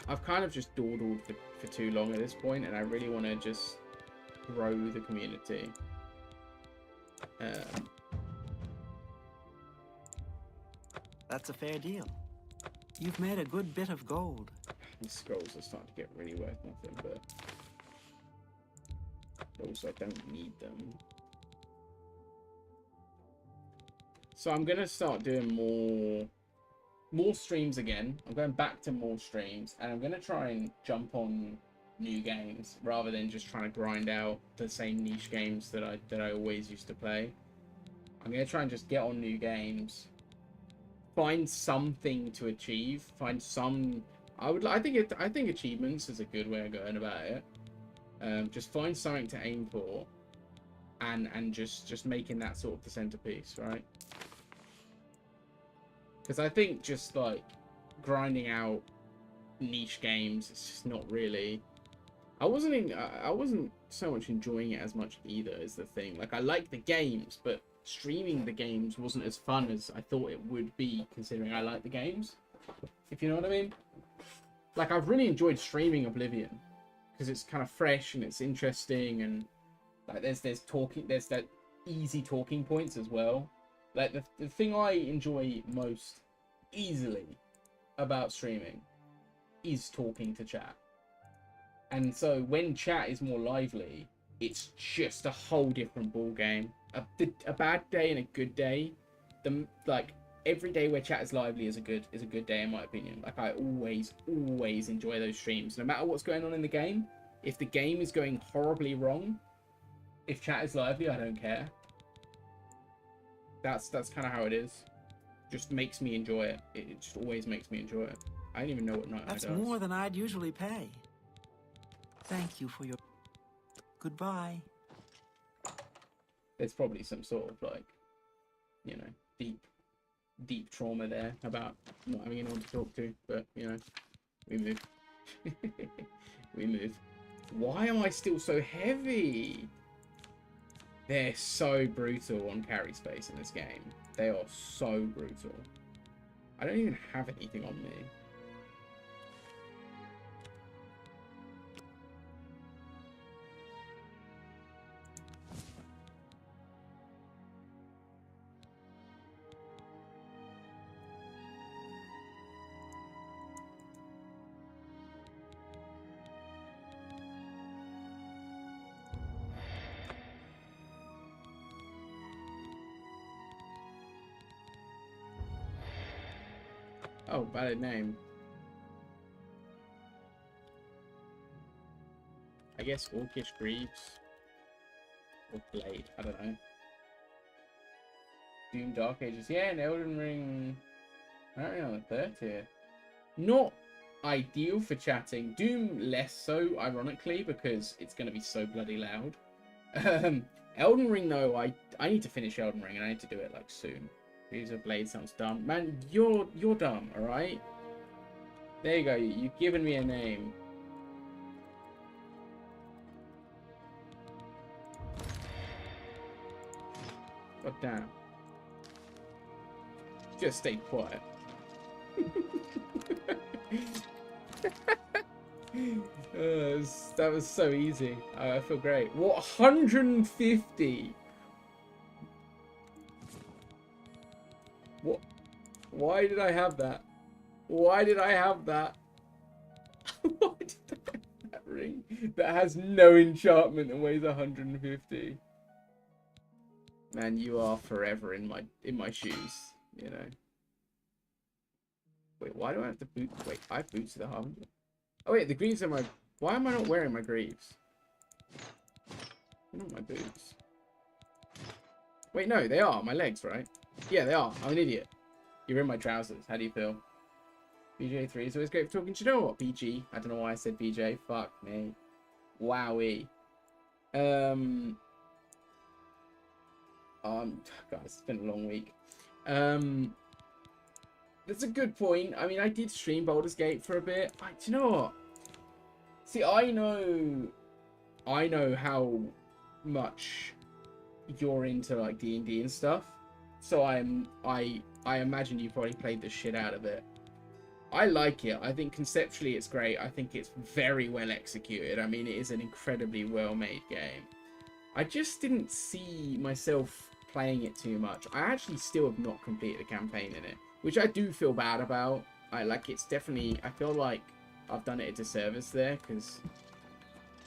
Speaker 2: I've kind of just dawdled for too long at this point, and I really want to just grow the community.
Speaker 9: That's a fair deal. You've made a good bit of gold.
Speaker 2: These scrolls are starting to get really worth nothing, but also I don't need them. So I'm gonna start doing more streams again. I'm going back to more streams, and I'm gonna try and jump on new games rather than just trying to grind out the same niche games that I always used to play. I'm gonna try and just get on new games, find something to achieve, find some. I think achievements is a good way of going about it. Just find something to aim for, and just making that sort of the centerpiece, right? Because I think just like grinding out niche games, it's just not really. I wasn't so much enjoying it as much either, is the thing. Like, I like the games, but streaming the games wasn't as fun as I thought it would be, considering I like the games. If you know what I mean. Like, I've really enjoyed streaming Oblivion because it's kind of fresh and it's interesting, and like there's that easy talking points as well. Like the thing I enjoy most easily about streaming is talking to chat. And so when chat is more lively, it's just a whole different ball game. A bad day and a good day, like every day where chat is lively is a good day in my opinion. Like, I always enjoy those streams, no matter what's going on in the game. If the game is going horribly wrong, if chat is lively, I don't care. That's kind of how it is. Just makes me enjoy it. It just always makes me enjoy it. I don't even know what Night
Speaker 9: That's
Speaker 2: does.
Speaker 9: more than I'd usually pay. Thank you for your... Goodbye.
Speaker 2: There's probably some sort of, like, you know, deep trauma there about not having anyone to talk to, but, you know, we move. We move. Why am I still so heavy? They're so brutal on carry space in this game. They are so brutal. I don't even have anything on me. Oh, valid name. I guess Orcish Greaves. Or Blade, I don't know. Doom Dark Ages. Yeah, and Elden Ring. Apparently on the third tier. Not ideal for chatting. Doom less so, ironically, because it's going to be so bloody loud. Elden Ring, though, I need to finish Elden Ring, and I need to do it, like, soon. Use of Blade sounds dumb. Man, you're dumb, alright? There you go. You've given me a name. God damn. Just stay quiet. That was so easy. I feel great. What, 150? What? Why did I have that? Why did I have that? Why did I have that ring that has no enchantment and weighs 150? Man, you are forever in my shoes, you know. Wait, why do I have the boot? Wait, I have boots that are 100. Oh wait, the greaves are my. Why am I not wearing my greaves? They're not my boots. Wait, no, they are my legs, right? Yeah, they are. I'm an idiot. You're in my trousers. How do you feel? BJ3 is always great for talking. Do you know what, BG? I don't know why I said BJ. Fuck me. Wowie. God, it's been a long week. That's a good point. I mean, I did stream Baldur's Gate for a bit. Do you know what? See, I know how much you're into like D&D and stuff. So I imagine you probably played the shit out of it. I like it. I think conceptually it's great. I think it's very well executed. I mean, it is an incredibly well-made game. I just didn't see myself playing it too much. I actually still have not completed a campaign in it, which I do feel bad about. It's definitely, I feel like I've done it a disservice there, because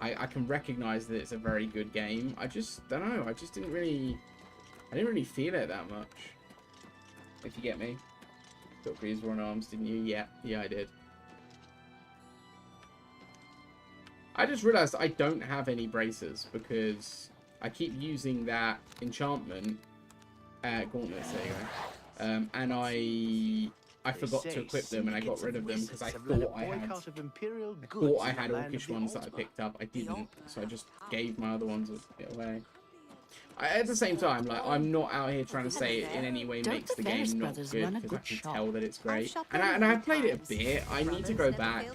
Speaker 2: I can recognize that it's a very good game. I just don't know. I didn't really feel it that much. If you get me. Got greaves on arms, didn't you? Yeah, I did. I just realized I don't have any braces because I keep using that enchantment gauntlets, there you go. And I forgot to equip them, and I got rid of them because I thought I had orcish ones that I picked up. I didn't, so I just gave my other ones away. At the same time, like, I'm not out here trying to say it in any way makes the game not good, because I can tell that it's great. And I've played it a bit. I need to go back.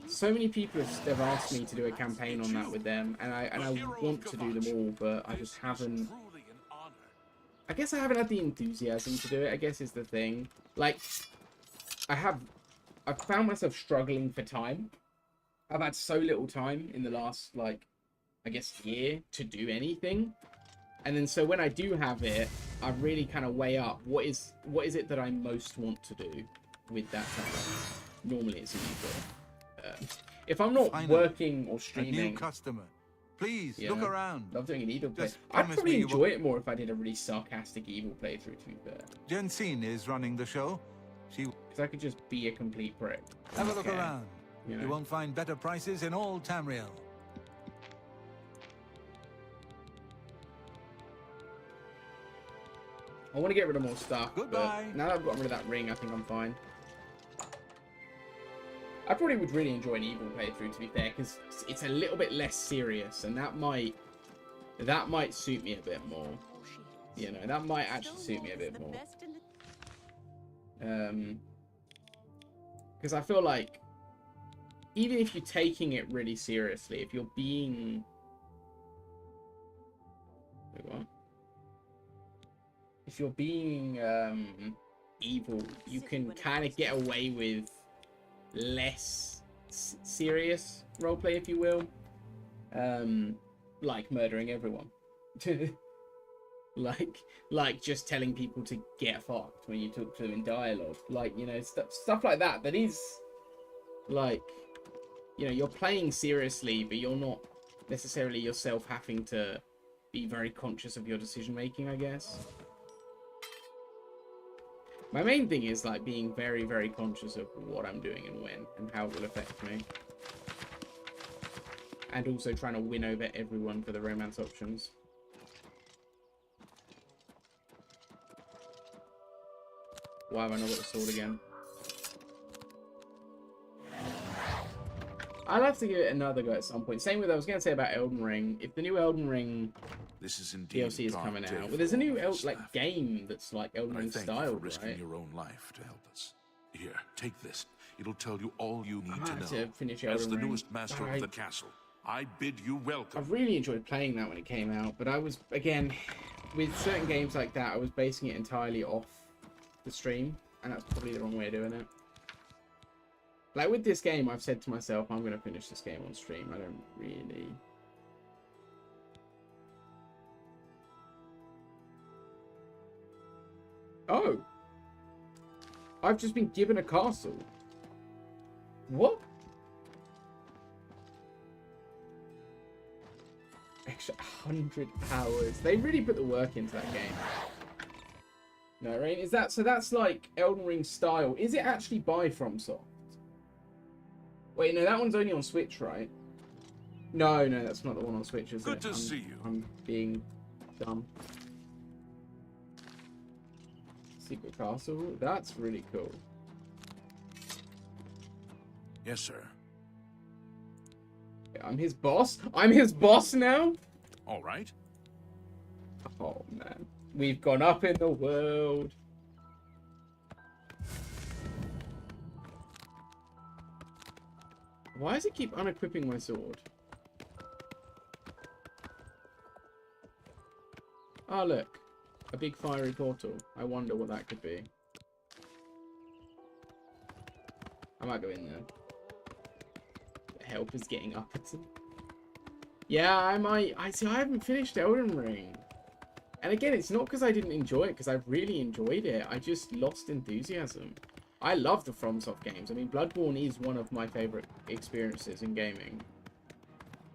Speaker 2: So many people have asked me to do a campaign on that with them, and I want to do them all, but I just haven't. I guess I haven't had the enthusiasm to do it, I guess is the thing. Like, I've found myself struggling for time. I've had so little time in the last, like, I guess year to do anything. And then so when I do have it, I really kind of weigh up what is it that I most want to do with that time. Normally it's an evil. If I'm not working or streaming,
Speaker 12: a new customer. Please look around.
Speaker 2: Love doing an evil play. I'd probably enjoy it more if I did a really sarcastic evil playthrough, to be fair.
Speaker 12: Jensine is running the show.
Speaker 2: Because I could just be a complete prick.
Speaker 12: Have a look around.
Speaker 2: You know?
Speaker 12: You won't find better prices in all Tamriel.
Speaker 2: I want to get rid of more stuff.
Speaker 12: Goodbye.
Speaker 2: But now that I've gotten rid of that ring, I think I'm fine. I probably would really enjoy an evil playthrough, to be fair, because it's a little bit less serious, and that might suit me a bit more. You know, that might actually suit me a bit more. Because I feel like even if you're taking it really seriously, if you're being... Wait, what? If you're being evil, you can kind of get away with less serious roleplay, if you will. Like murdering everyone. like just telling people to get fucked when you talk to them in dialogue. Like, you know, stuff like that. That is, like, you know, you're playing seriously, but you're not necessarily yourself having to be very conscious of your decision making, I guess. My main thing is, like, being very, very conscious of what I'm doing and when, and how it will affect me. And also trying to win over everyone for the romance options. Why have I not got the sword again? I'll have to give it another go at some point. Same with I was going to say about Elden Ring. If the new Elden Ring
Speaker 4: This is indeed
Speaker 2: DLC is
Speaker 4: dark
Speaker 2: coming
Speaker 4: day
Speaker 2: out,
Speaker 4: for
Speaker 2: but there's a new
Speaker 4: all of us,
Speaker 2: like game that's like Elden
Speaker 4: I
Speaker 2: Ring
Speaker 4: thank you
Speaker 2: style,
Speaker 4: for risking
Speaker 2: right?
Speaker 4: your own life to help us. Here, take this. It'll tell you all you need
Speaker 2: I
Speaker 4: to
Speaker 2: had
Speaker 4: know.
Speaker 2: to finish
Speaker 4: As
Speaker 2: Elden
Speaker 4: the
Speaker 2: Ring.
Speaker 4: newest master of the castle, I bid you welcome.
Speaker 2: I really enjoyed playing that when it came out, but I was, again, with certain games like that, I was basing it entirely off the stream, and that's probably the wrong way of doing it. Like, with this game, I've said to myself, I'm going to finish this game on stream. I don't really... Oh! I've just been given a castle. What? Extra 100 hours. They really put the work into that game. No, right? Is that so? That's like Elden Ring style. Is it actually by FromSoft? Wait, no, that one's only on Switch, right? No, that's not the one on Switch, is it?
Speaker 4: Good to see you.
Speaker 2: I'm being dumb. Secret Castle. That's really cool.
Speaker 4: Yes, sir.
Speaker 2: I'm his boss? I'm his boss now?
Speaker 4: All right.
Speaker 2: Oh, man. We've gone up in the world. Why does it keep unequipping my sword? Oh, look. A big fiery portal. I wonder what that could be. I might go in there. Help is getting up. Yeah, I might. I see. I haven't finished Elden Ring, and again, it's not because I didn't enjoy it, because I really enjoyed it. I just lost enthusiasm. I love the FromSoft games. I mean, Bloodborne is one of my favorite experiences in gaming.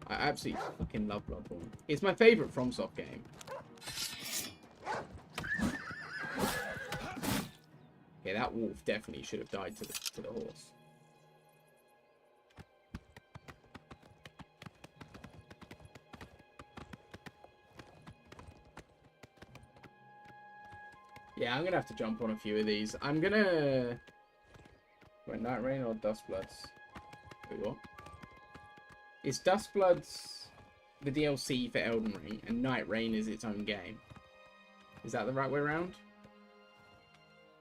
Speaker 2: I absolutely fucking love Bloodborne. It's my favorite FromSoft game. Okay, that wolf definitely should have died to the horse. Yeah, I'm gonna have to jump on a few of these. I'm gonna... Wait, Night Rain or Dustbloods? Wait, what? Is Dustbloods the DLC for Elden Ring, and Night Rain is its own game? Is that the right way around?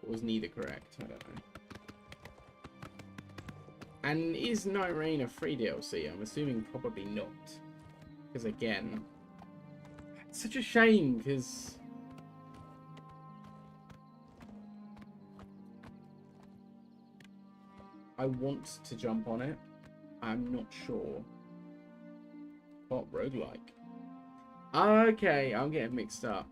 Speaker 2: Or was neither correct? I don't know. And is Night Rain a free DLC? I'm assuming probably not. Because again... It's such a shame, because... I want to jump on it. I'm not sure. What, roguelike? Okay, I'm getting mixed up.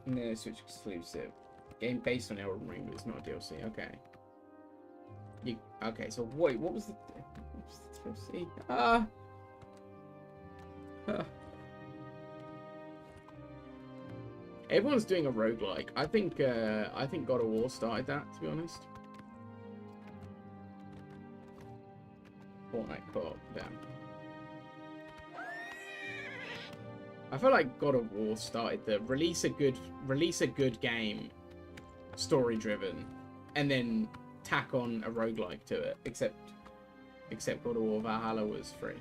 Speaker 2: No, Switch exclusive. Game based on Elden Ring, but it's not a DLC. Okay. Okay, so wait, what was the DLC? Everyone's doing a roguelike. I think God of War started that, to be honest. Fortnite co-op, damn. I feel like God of War started the release a good game, story driven, and then tack on a roguelike to it. Except God of War Valhalla was free,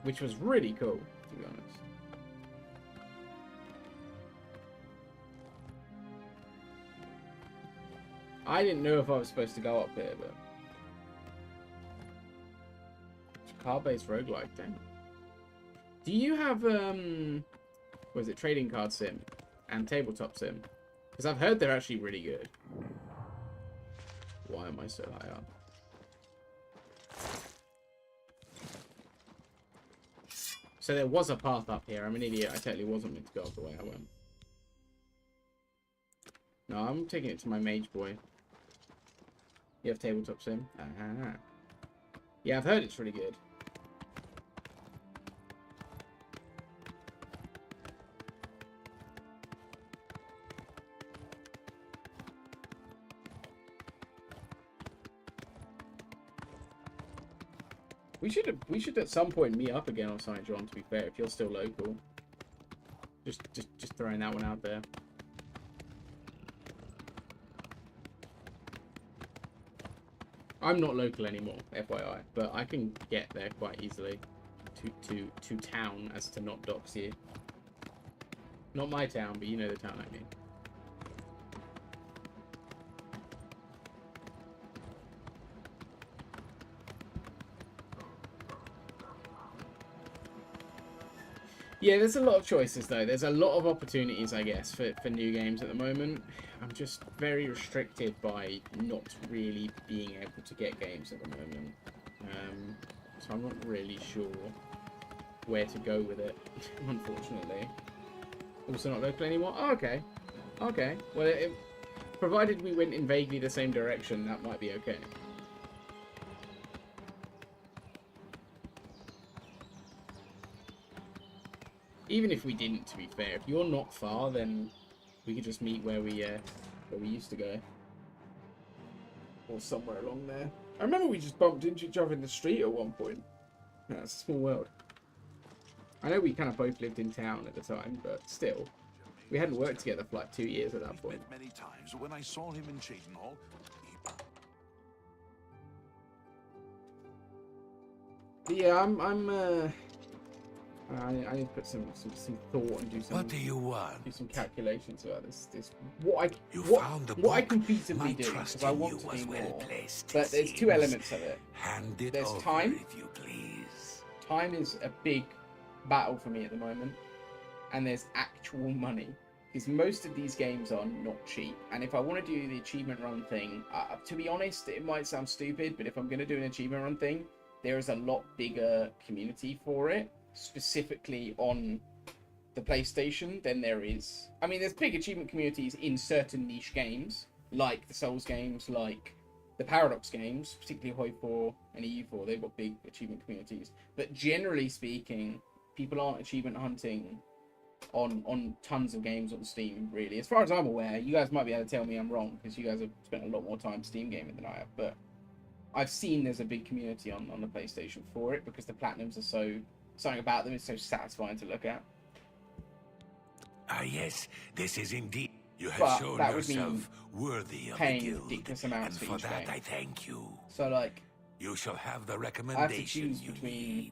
Speaker 2: which was really cool, to be honest. I didn't know if I was supposed to go up here, but... It's a car-based roguelike, then. Do you have, what is it, trading card sim and tabletop sim? Because I've heard they're actually really good. Why am I so high up? So there was a path up here. I'm an idiot. I totally wasn't meant to go up the way I went. No, I'm taking it to my mage boy. You have tabletop sim? Ah. Yeah, I've heard it's really good. We should at some point meet up again on something, John, to be fair, if you're still local. Just throwing that one out there. I'm not local anymore, FYI, but I can get there quite easily to town, as to not dox you. Not my town, but you know the town I mean. Yeah, there's a lot of choices though. There's a lot of opportunities, I guess, for new games at the moment. I'm just very restricted by not really being able to get games at the moment. So I'm not really sure where to go with it, unfortunately. Also not local anymore? Oh, okay. Okay. Well, provided we went in vaguely the same direction, that might be okay. Even if we didn't, to be fair, if you're not far, then we could just meet where we used to go, or somewhere along there. I remember we just bumped into each other in the street at one point. Yeah, it's a small world. I know we kind of both lived in town at the time, but still, we hadn't worked together for like 2 years at that point.
Speaker 4: Many times when I saw him in Cheatenhall.
Speaker 2: Yeah, I need to put some thought and do some.
Speaker 16: What do you want?
Speaker 2: Do some calculations about this. What I can feasibly do, because I want to do more. But there's two elements of it. There's time.
Speaker 16: If you please.
Speaker 2: Time is a big battle for me at the moment, and there's actual money, because most of these games are not cheap. And if I want to do the achievement run thing, to be honest, it might sound stupid, but if I'm going to do an achievement run thing, there is a lot bigger community for it, specifically on the PlayStation, than there is. I mean, there's big achievement communities in certain niche games, like the Souls games, like the Paradox games, particularly Hoi 4 and EU4. They've got big achievement communities. But generally speaking, people aren't achievement hunting on tons of games on Steam, really. As far as I'm aware, you guys might be able to tell me I'm wrong, because you guys have spent a lot more time Steam gaming than I have, but I've seen there's a big community on the PlayStation for it, because the Platinums are something about them is so satisfying to look at.
Speaker 16: Ah, yes, this is indeed. You have shown yourself worthy of the guild, and for that I thank you.
Speaker 2: So, like,
Speaker 16: you shall have the recommendations you need.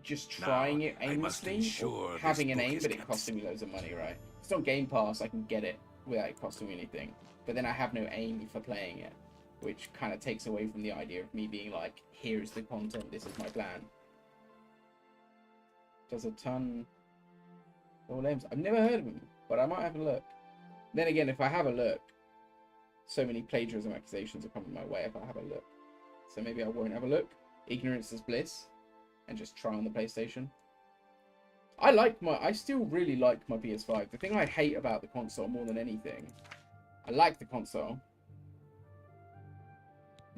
Speaker 2: Just trying it aimlessly, or having an aim, but it costing me loads of money, right? If it's on Game Pass, I can get it without it costing me anything. But then I have no aim for playing it, which kind of takes away from the idea of me being like, here's the content, this is my plan. Does a ton of names. I've never heard of them, but I might have a look. Then again, if I have a look, so many plagiarism accusations are coming my way if I have a look. So maybe I won't have a look. Ignorance is bliss, and just try on the PlayStation. I still really like my PS5. The thing I hate about the console more than anything, I like the console.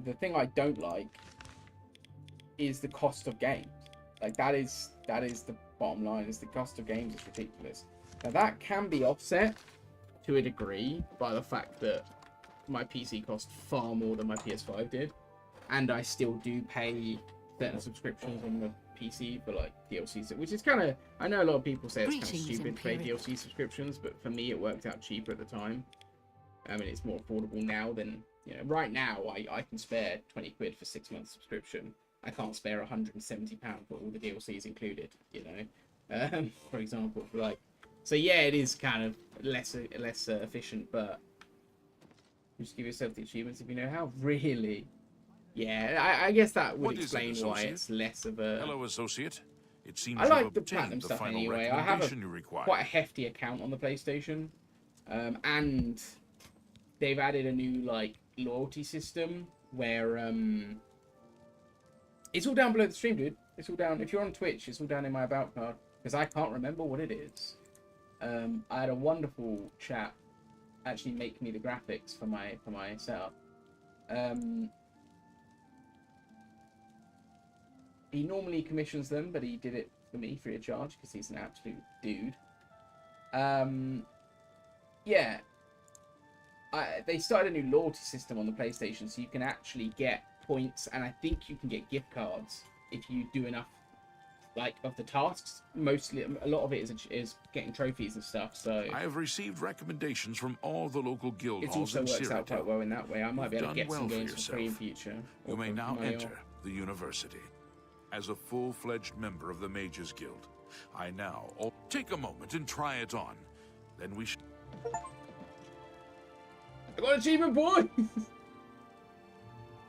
Speaker 2: The thing I don't like is the cost of games. Like, that is the bottom line, is the cost of games is ridiculous. Now, that can be offset to a degree by the fact that my PC cost far more than my PS5 did, and I still do pay certain subscriptions on the PC for like DLCs, which is kind of, I know a lot of people say it's kind of stupid to pay DLC subscriptions, but for me it worked out cheaper at the time. I mean, it's more affordable now than, you know, right now I can spare 20 quid for 6 months subscription. I can't spare £170 for all the DLCs included, you know, for example. Like, so yeah, it is kind of less efficient, but just give yourself the achievements if you know how. Really? Yeah, I guess that would explain why it's less of a...
Speaker 4: Hello, associate. It seems
Speaker 2: I like the Platinum stuff anyway. I have quite a hefty account on the PlayStation, and they've added a new like loyalty system where it's all down below the stream, dude. It's all down. If you're on Twitch, it's all down in my about card, because I can't remember what it is. I had a wonderful chap actually make me the graphics for my setup. He normally commissions them, but he did it for me free of charge because he's an absolute dude. Yeah. They started a new loyalty system on the PlayStation, so you can actually get points, and I think you can get gift cards if you do enough like of the tasks. Mostly, a lot of it is getting trophies and stuff. So
Speaker 4: I have received recommendations from all the local guild
Speaker 2: it
Speaker 4: halls
Speaker 2: also
Speaker 4: in
Speaker 2: works out quite
Speaker 4: Cyrodiil.
Speaker 2: well in that way. I might be able to
Speaker 4: You've
Speaker 2: get
Speaker 4: done
Speaker 2: some
Speaker 4: well
Speaker 2: games
Speaker 4: for
Speaker 2: for free in
Speaker 4: yourself.
Speaker 2: future.
Speaker 4: You
Speaker 2: or
Speaker 4: may
Speaker 2: for
Speaker 4: now
Speaker 2: money
Speaker 4: enter
Speaker 2: off.
Speaker 4: the university. As a full-fledged member of the Mages Guild, I now take a moment and try it on. Then we
Speaker 2: I got an achievement, boy!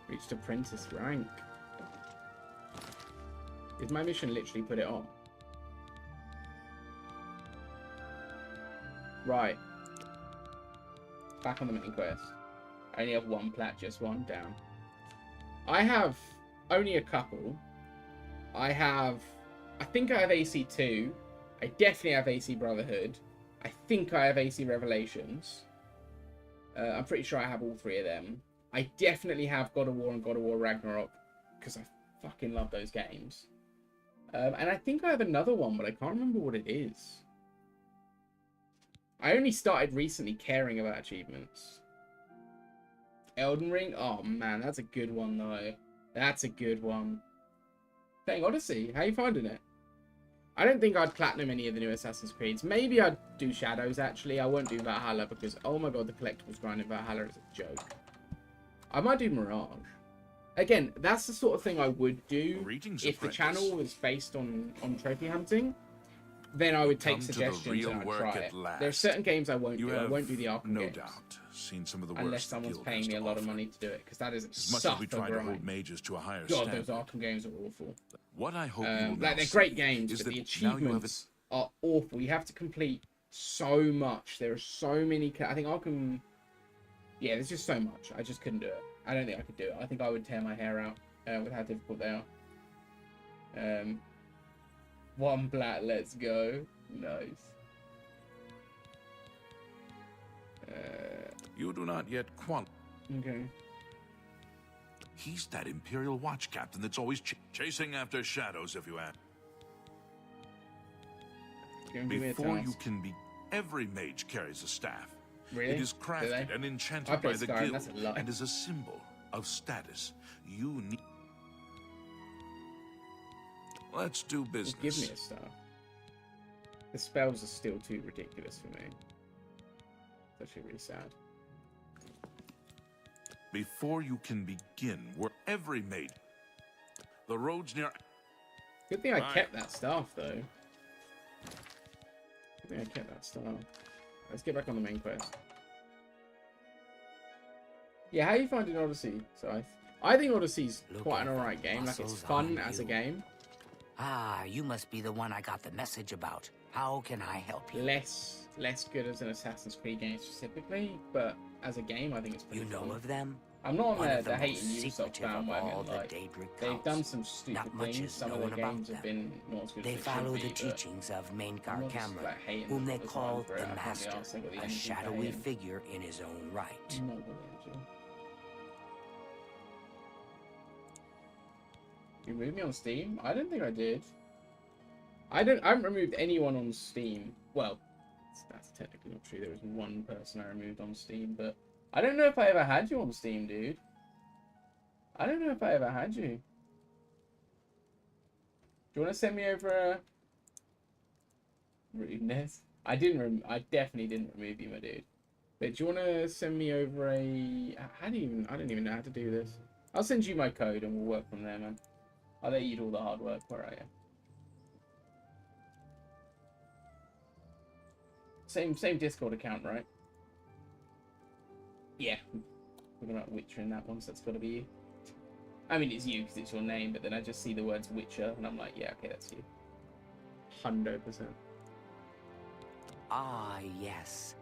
Speaker 2: Reached apprentice rank. Did my mission literally put it on? Right. Back on the main quest. I only have one plat, just one down. I have only a couple. I think I have AC2. I definitely have AC Brotherhood. I think I have AC Revelations. I'm pretty sure I have all three of them. I definitely have God of War and God of War Ragnarok, because I fucking love those games. And I think I have another one, but I can't remember what it is. I only started recently caring about achievements. Elden Ring? Oh man, that's a good one though. That's a good one. Playing Odyssey, how you finding it? I don't think I'd platinum any of the new Assassin's Creeds. Maybe I'd do Shadows, actually. I won't do Valhalla because, oh my god, the collectibles grind in Valhalla is a joke. I might do Mirage. Again, that's the sort of thing I would do.
Speaker 4: Greetings,
Speaker 2: if the
Speaker 4: apprentice.
Speaker 2: channel was based on trophy hunting. Then I would take
Speaker 4: Come to the
Speaker 2: suggestions
Speaker 4: real
Speaker 2: and I'd
Speaker 4: work
Speaker 2: try
Speaker 4: at
Speaker 2: it.
Speaker 4: last.
Speaker 2: There are certain games I won't
Speaker 4: You
Speaker 2: do. I
Speaker 4: have
Speaker 2: won't do the Arkham
Speaker 4: no
Speaker 2: games.
Speaker 4: doubt seen some of the
Speaker 2: Unless
Speaker 4: worst
Speaker 2: someone's
Speaker 4: Guild
Speaker 2: paying
Speaker 4: has
Speaker 2: me a
Speaker 4: to
Speaker 2: lot of
Speaker 4: offer.
Speaker 2: money to do it, because that is
Speaker 4: As much as we
Speaker 2: such a
Speaker 4: try to hold
Speaker 2: grind.
Speaker 4: mages to a higher
Speaker 2: God,
Speaker 4: standard,
Speaker 2: those Arkham games are awful.
Speaker 4: what I hope you will now
Speaker 2: Like, they're
Speaker 4: see
Speaker 2: great games,
Speaker 4: is
Speaker 2: but
Speaker 4: that
Speaker 2: the
Speaker 4: now you have
Speaker 2: achievements are awful. You have to complete so much. There are so many. I think Arkham. Yeah, there's just so much. I just couldn't do it. I don't think I could do it. I think I would tear my hair out with how difficult they are. One plat, let's go. Nice.
Speaker 4: You do not yet qualify.
Speaker 2: Okay.
Speaker 4: He's that Imperial Watch captain that's always chasing after shadows, if you ask.
Speaker 2: Give me a
Speaker 4: Before
Speaker 2: task.
Speaker 4: you can be, every mage carries a staff.
Speaker 2: Really?
Speaker 4: It is
Speaker 2: Do
Speaker 4: crafted
Speaker 2: they?
Speaker 4: and
Speaker 2: I
Speaker 4: enchanted
Speaker 2: play
Speaker 4: by the
Speaker 2: Skyrim,
Speaker 4: guild
Speaker 2: that's a lie.
Speaker 4: and is a symbol of status. You need. Let's do business.
Speaker 2: Just give me a staff. The spells are still too ridiculous for me. It's actually really sad.
Speaker 4: Before you can begin, where every mage. The roads near.
Speaker 2: Good thing I
Speaker 4: Right.
Speaker 2: kept that staff, though. Good thing I kept that staff. Let's get back on the main quest. Yeah, how are you finding Odyssey? So I think Odyssey's quite an alright game. Like, it's
Speaker 5: muscles
Speaker 2: fun
Speaker 5: on
Speaker 2: as a
Speaker 5: you.
Speaker 2: game.
Speaker 5: Ah, you must be the one I got the message about. How can I help you?
Speaker 2: Less good as an Assassin's Creed game specifically, but as a game, I think it's pretty
Speaker 5: You know
Speaker 2: fun.
Speaker 5: of them?
Speaker 2: I'm not on
Speaker 5: One
Speaker 2: the
Speaker 5: of the
Speaker 2: hating
Speaker 5: most
Speaker 2: Ubisoft
Speaker 5: secretive of
Speaker 2: bandwagon.
Speaker 5: all the
Speaker 2: Like,
Speaker 5: Daybreak
Speaker 2: they've
Speaker 5: cults.
Speaker 2: done some stupid
Speaker 5: Not much
Speaker 2: things.
Speaker 5: is
Speaker 2: Some of
Speaker 5: known
Speaker 2: their
Speaker 5: about
Speaker 2: games have
Speaker 5: them.
Speaker 2: been not as good
Speaker 5: They
Speaker 2: as
Speaker 5: follow
Speaker 2: should
Speaker 5: the
Speaker 2: be, but
Speaker 5: teachings of
Speaker 2: I'm
Speaker 5: Mainkar
Speaker 2: not just,
Speaker 5: Cameron,
Speaker 2: like, hating
Speaker 5: whom
Speaker 2: them
Speaker 5: they
Speaker 2: all the
Speaker 5: call
Speaker 2: time for it.
Speaker 5: the
Speaker 2: I can't be
Speaker 5: Master,
Speaker 2: arsed, I've got the
Speaker 5: a
Speaker 2: energy to
Speaker 5: shadowy
Speaker 2: hate him.
Speaker 5: figure in his own right.
Speaker 2: I'm not got the energy. You removed me on Steam? I don't think I did. I haven't removed anyone on Steam. Well, that's technically not true. There was one person I removed on Steam, but I don't know if I ever had you on Steam, dude. I don't know if I ever had you. Do you want to send me over a rudeness? I definitely didn't remove you, my dude. But do you want to send me over a? I don't even know how to do this. I'll send you my code and we'll work from there, man. I'll let you do all the hard work. Where are you? Same Discord account, right? Yeah. We're about Witcher in that one, so that's got to be you. I mean, it's you because it's your name, but then I just see the words Witcher, and I'm like, yeah, okay, that's you. 100%.
Speaker 5: Ah, yes.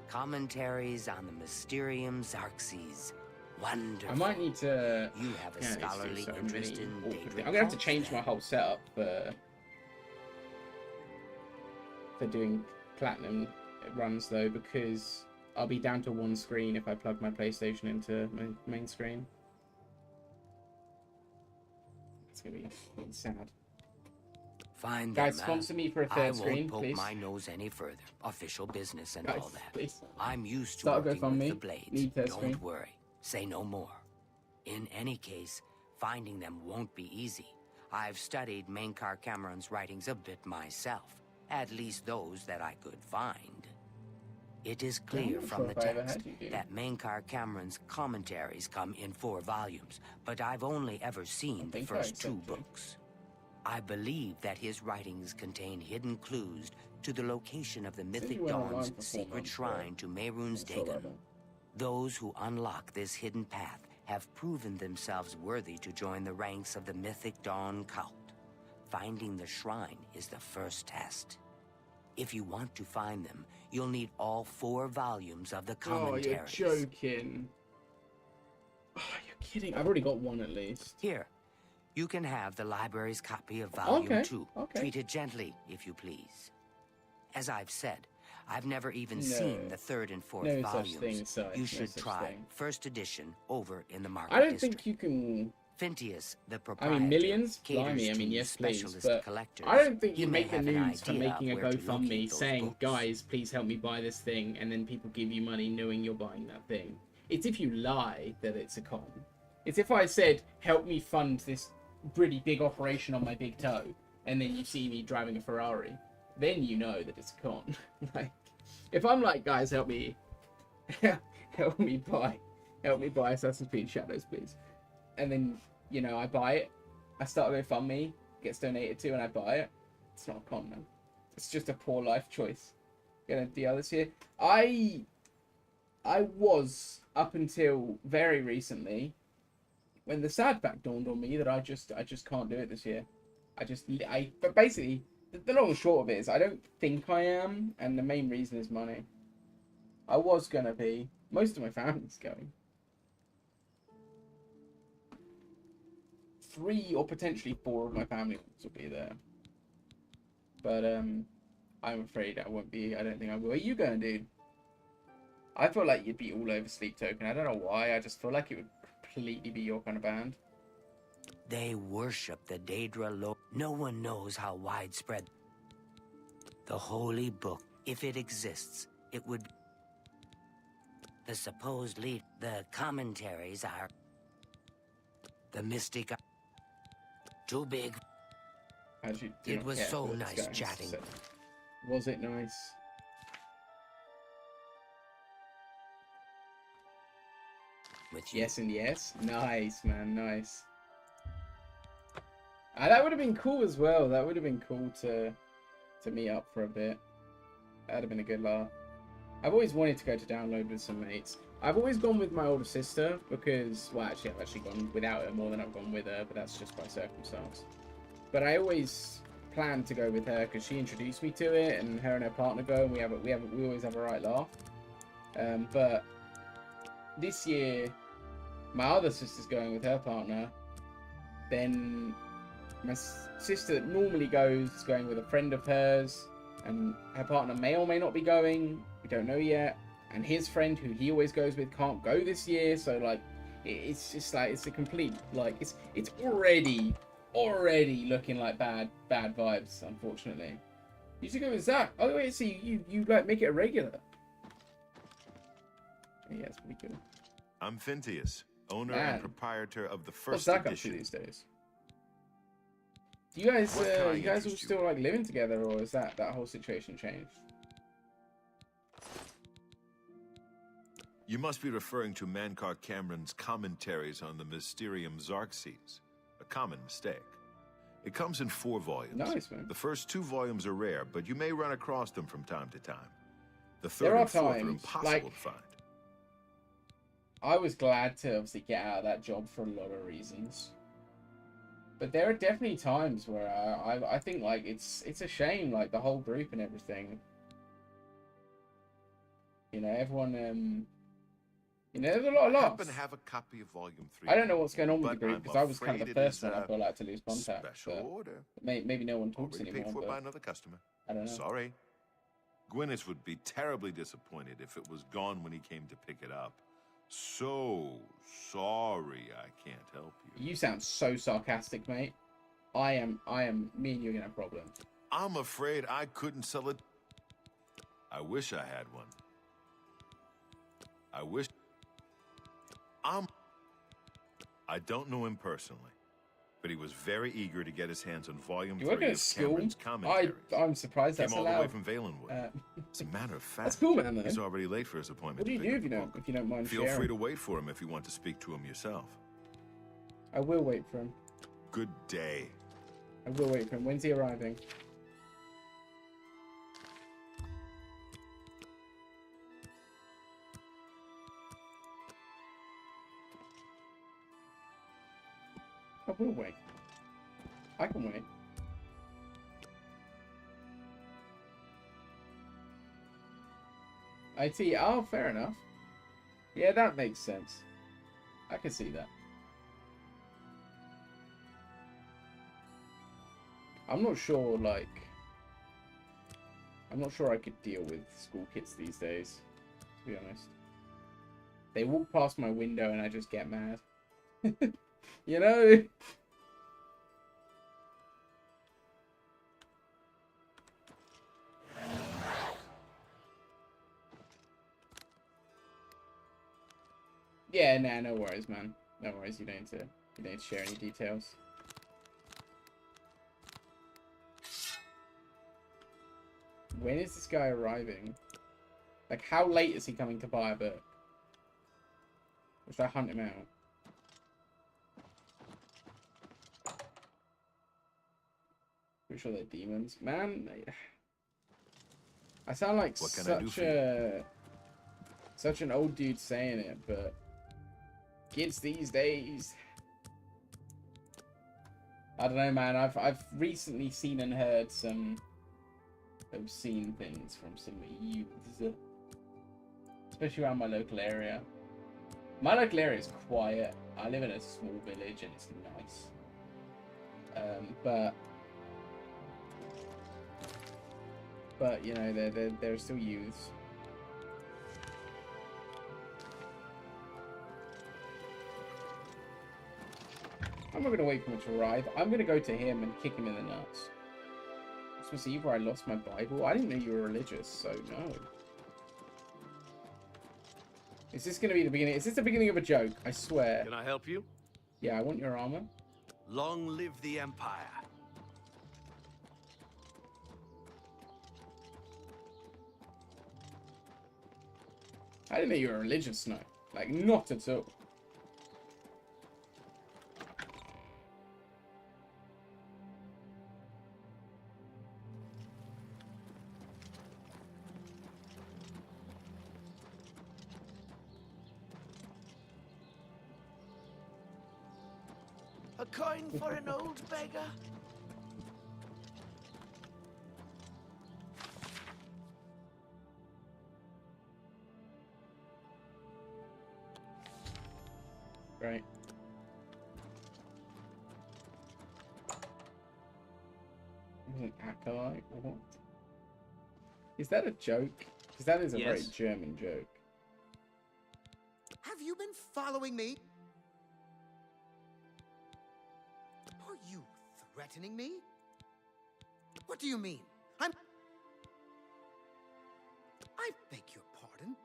Speaker 5: Commentaries on the Mysterium Xarxes. Wonderful.
Speaker 2: I might need to.
Speaker 5: You have a
Speaker 2: Yeah, it's
Speaker 5: scholarly
Speaker 2: so
Speaker 5: interest
Speaker 2: many
Speaker 5: in
Speaker 2: awkward
Speaker 5: Daybreak
Speaker 2: things. I'm gonna have to
Speaker 5: cults,
Speaker 2: change my
Speaker 5: then.
Speaker 2: whole setup for doing platinum runs though, because I'll be down to one screen if I plug my PlayStation into my main screen. It's gonna be sad.
Speaker 5: Fine,
Speaker 2: Guys,
Speaker 5: then,
Speaker 2: sponsor me for a
Speaker 5: I
Speaker 2: third
Speaker 5: won't
Speaker 2: screen,
Speaker 5: poke
Speaker 2: please.
Speaker 5: my nose any further. Official business and
Speaker 2: Guys,
Speaker 5: all that.
Speaker 2: please.
Speaker 5: I'm used to
Speaker 2: Start a
Speaker 5: working
Speaker 2: GoFundMe.
Speaker 5: with the blades.
Speaker 2: Need third
Speaker 5: Don't
Speaker 2: screen.
Speaker 5: worry. Say no more. In any case, finding them won't be easy. I've studied Mainkar Cameron's writings a bit myself, at least those that I could find. It is clear from the text that Mainkar Cameron's commentaries come in 4 volumes, but I've only ever seen the first 2 books. I believe that his writings contain hidden clues to the location of the Mythic Dawn's secret shrine to Mehrunes Dagon. Those who unlock this hidden path have proven themselves worthy to join the ranks of the Mythic Dawn cult. Finding the shrine is the first test. If you want to find them, you'll need all 4 volumes of the commentaries.
Speaker 2: Oh, you're joking. Oh, you're kidding. I've already got 1 at least.
Speaker 5: Here, you can have the library's copy of Volume 2. Treat it gently, if you please. As I've said, I've never even seen the 3rd and 4th volumes. You should try first edition over in the market
Speaker 2: I don't
Speaker 5: district.
Speaker 2: think you can...
Speaker 5: Phintius, the proprietor,
Speaker 2: I mean, millions? Blimey, I mean, yes, please. But I don't think you make the news for making a GoFundMe saying, guys, please help me buy this thing, and then people give you money knowing you're buying that thing. It's if you lie that it's a con. It's if I said, help me fund this pretty big operation on my big toe, and then you see me driving a Ferrari, then you know that it's a con. Like, if I'm like, guys, help me buy Assassin's Creed Shadows, please. And then, you know, I buy it. I start a GoFundMe, gets donated to, and I buy it. It's not a con, man. It's just a poor life choice. Gonna deal this year. I was, up until very recently, when the sad fact dawned on me that I just can't do it this year. But basically, the long and short of it is, I don't think I am, and the main reason is money. I was gonna be. Most of my family's going. 3 or potentially 4 of my family will be there. But I'm afraid I won't be. I don't think I will. Where are you going, dude? I feel like you'd be all over Sleep Token. I don't know why. I just feel like it would completely be your kind of band.
Speaker 5: They worship the Daedra Lord. No one knows how widespread. The Holy Book, if it exists, it would... The supposed lead... The commentaries are... The mystic... Too big. It was so nice chatting.
Speaker 2: Was it nice?
Speaker 5: With you.
Speaker 2: Yes and yes. Nice, man. Nice. That would have been cool as well. That would have been cool to meet up for a bit. That'd have been a good laugh. I've always wanted to go to download with some mates. I've always gone with my older sister because, well, actually, I've actually gone without her more than I've gone with her, but that's just by circumstance. But I always planned to go with her because she introduced me to it, and her and her partner go, and we always have a right laugh. But this year, my other sister's going with her partner. Then my sister that normally goes is going with a friend of hers, and her partner may or may not be going. We don't know yet. And his friend, who he always goes with, can't go this year. So like, it's just like, it's a complete, like, it's already looking like bad vibes, unfortunately. You should go with Zach. Oh wait, see, you like make it a regular. Yeah, it's pretty cool.
Speaker 15: I'm Phintius, owner and proprietor of the
Speaker 2: What's
Speaker 15: first
Speaker 2: Zach up to
Speaker 15: edition.
Speaker 2: these days? Do you guys all still like living together, or is that whole situation changed?
Speaker 15: You must be referring to Mainkar Cameron's commentaries on the Mysterium Xarxes. A common mistake. It comes in 4 volumes. Nice, man. The first 2 volumes are rare, but you may run across them from time to time. The 3rd and 4th are impossible to find.
Speaker 2: I was glad to obviously get out of that job for a lot of reasons. But there are definitely times where I think like it's a shame, like the whole group and everything. You know, everyone you know, there's a lot of loss.
Speaker 15: I happen to have a copy of Volume 3.
Speaker 2: I don't know what's going on with the group because I was kind of the first one I feel like to lose contact.
Speaker 15: Special order.
Speaker 2: Maybe no one talks
Speaker 15: Already
Speaker 2: anymore.
Speaker 15: paid for
Speaker 2: but
Speaker 15: by another customer.
Speaker 2: I don't know.
Speaker 15: Sorry. Gwyneth would be terribly disappointed if it was gone when he came to pick it up. So sorry I can't help you.
Speaker 2: You sound so sarcastic, mate. Me and you are gonna have problems.
Speaker 15: I'm afraid I couldn't sell it. I wish I had one. I don't know him personally, but he was very eager to get his hands on Volume
Speaker 2: You
Speaker 15: 3
Speaker 2: work at a
Speaker 15: of
Speaker 2: school?
Speaker 15: Cameron's commentaries.
Speaker 2: I'm surprised that's
Speaker 15: Came all the way
Speaker 2: allowed.
Speaker 15: from Valenwood. As a matter of fact,
Speaker 2: That's cool, man, though.
Speaker 15: he's already late for his appointment.
Speaker 2: What do you do if you don't mind
Speaker 15: Feel
Speaker 2: sharing?
Speaker 15: free to wait for him if you want to speak to him yourself.
Speaker 2: I will wait for him.
Speaker 15: Good day.
Speaker 2: I will wait for him. When's he arriving? I will wait. I can wait. I see. Oh, fair enough. Yeah, that makes sense. I can see that. I'm not sure, like... I'm not sure I could deal with school kids these days, to be honest. They walk past my window and I just get mad. You know? Yeah, nah, no worries, man. No worries, you don't need to share any details. When is this guy arriving? Like, how late is he coming to buy a book? Or should I hunt him out? Pretty sure they're demons. Man, I sound like such an old dude saying it, but kids these days, I don't know, man. I've recently seen and heard some obscene things from some youths, especially around my local area. My local area is quiet. I live in a small village and it's nice, but you know, they're still youths. I'm not going to wait for him to arrive. I'm going to go to him and kick him in the nuts. Christmas Eve where I lost my Bible? I didn't know you were religious, so no. Is this going to be the beginning? Is this the beginning of a joke? I swear.
Speaker 17: Can I help you?
Speaker 2: Yeah, I want your armor.
Speaker 17: Long live the Empire.
Speaker 2: I didn't know you were religious, no. Like, not at all.
Speaker 17: A coin for an old beggar?
Speaker 2: Right. An acolyte? What? Is that a joke? Because that is a very German joke.
Speaker 18: Have you been following me? Are you threatening me? What do you mean? I beg your pardon?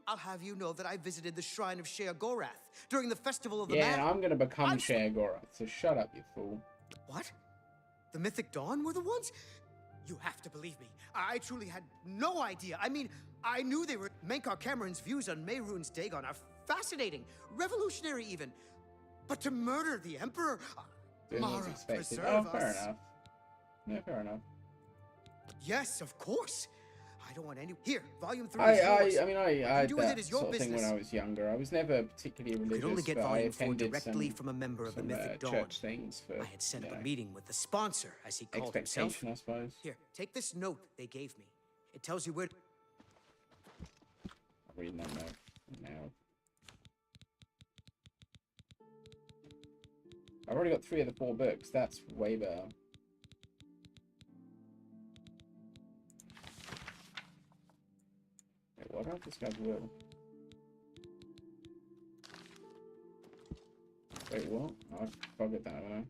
Speaker 18: I'll have you know that I visited the shrine of Shea Gorath during the festival of the
Speaker 2: Yeah, and I'm gonna become Shea Gorath, so shut up, you fool.
Speaker 18: What? The Mythic Dawn were the ones? You have to believe me. I truly had no idea. I mean, I knew they were... Mankar Cameron's views on Mehrunes Dagon are fascinating, revolutionary even. But to murder the Emperor... Mara, preserve
Speaker 2: oh, fair
Speaker 18: us.
Speaker 2: enough. Yeah, fair enough.
Speaker 18: Yes, of course. I don't want any... Here, volume 3
Speaker 2: I
Speaker 18: is yours.
Speaker 2: mean, I had
Speaker 18: do with
Speaker 2: that
Speaker 18: it is your
Speaker 2: sort of thing when
Speaker 18: business.
Speaker 2: I was younger. I was never particularly religious,
Speaker 18: You could only get
Speaker 2: but I
Speaker 18: volume 4
Speaker 2: attended
Speaker 18: directly
Speaker 2: some,
Speaker 18: from a member of the
Speaker 2: some,
Speaker 18: Mythic Dawn.
Speaker 2: church things for,
Speaker 18: I had set
Speaker 2: you
Speaker 18: up
Speaker 2: know,
Speaker 18: a meeting with the sponsor, as he called himself.
Speaker 2: expectation, I suppose.
Speaker 18: Here, take this note they gave me. It tells you where...
Speaker 2: I'm reading that note now. I've already got 3 of the 4 books. That's way better. Wait, what about this guy's will? Wait, what? Oh, I forgot that, haven't I?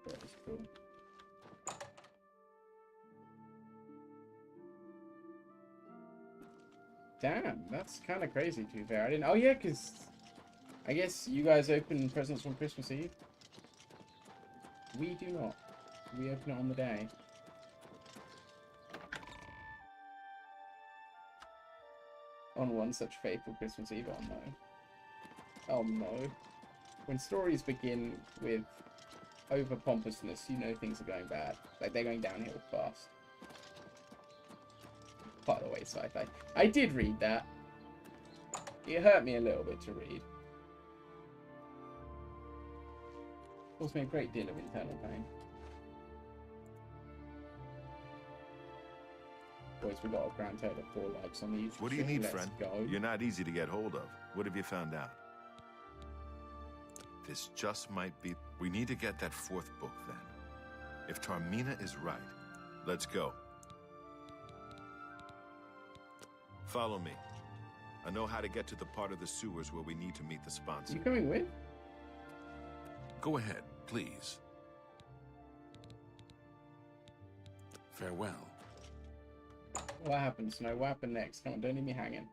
Speaker 2: That is cool. Damn, that's kind of crazy, to be fair. I didn't... Oh, yeah, because I guess you guys open presents on Christmas Eve. We do not. We open it on the day. On one such fateful Christmas Eve. Oh, no. Oh, no. When stories begin with over-pompousness, you know things are going bad. Like, they're going downhill fast. By the way, sci-fi. I did read that. It hurt me a little bit to read. Caused me a great deal of internal pain. Boys, we got a grand total of 4 likes on the YouTube.
Speaker 15: What do you need,
Speaker 2: Let's
Speaker 15: friend?
Speaker 2: go.
Speaker 15: You're not easy to get hold of. What have you found out? This just might be... We need to get that 4th book, then. If Tarmina is right, let's go. Follow me. I know how to get to the part of the sewers where we need to meet the sponsor.
Speaker 2: You coming with?
Speaker 4: Go ahead, please. Farewell.
Speaker 2: What happened, Snow? What happened next? Come on, don't leave me hanging.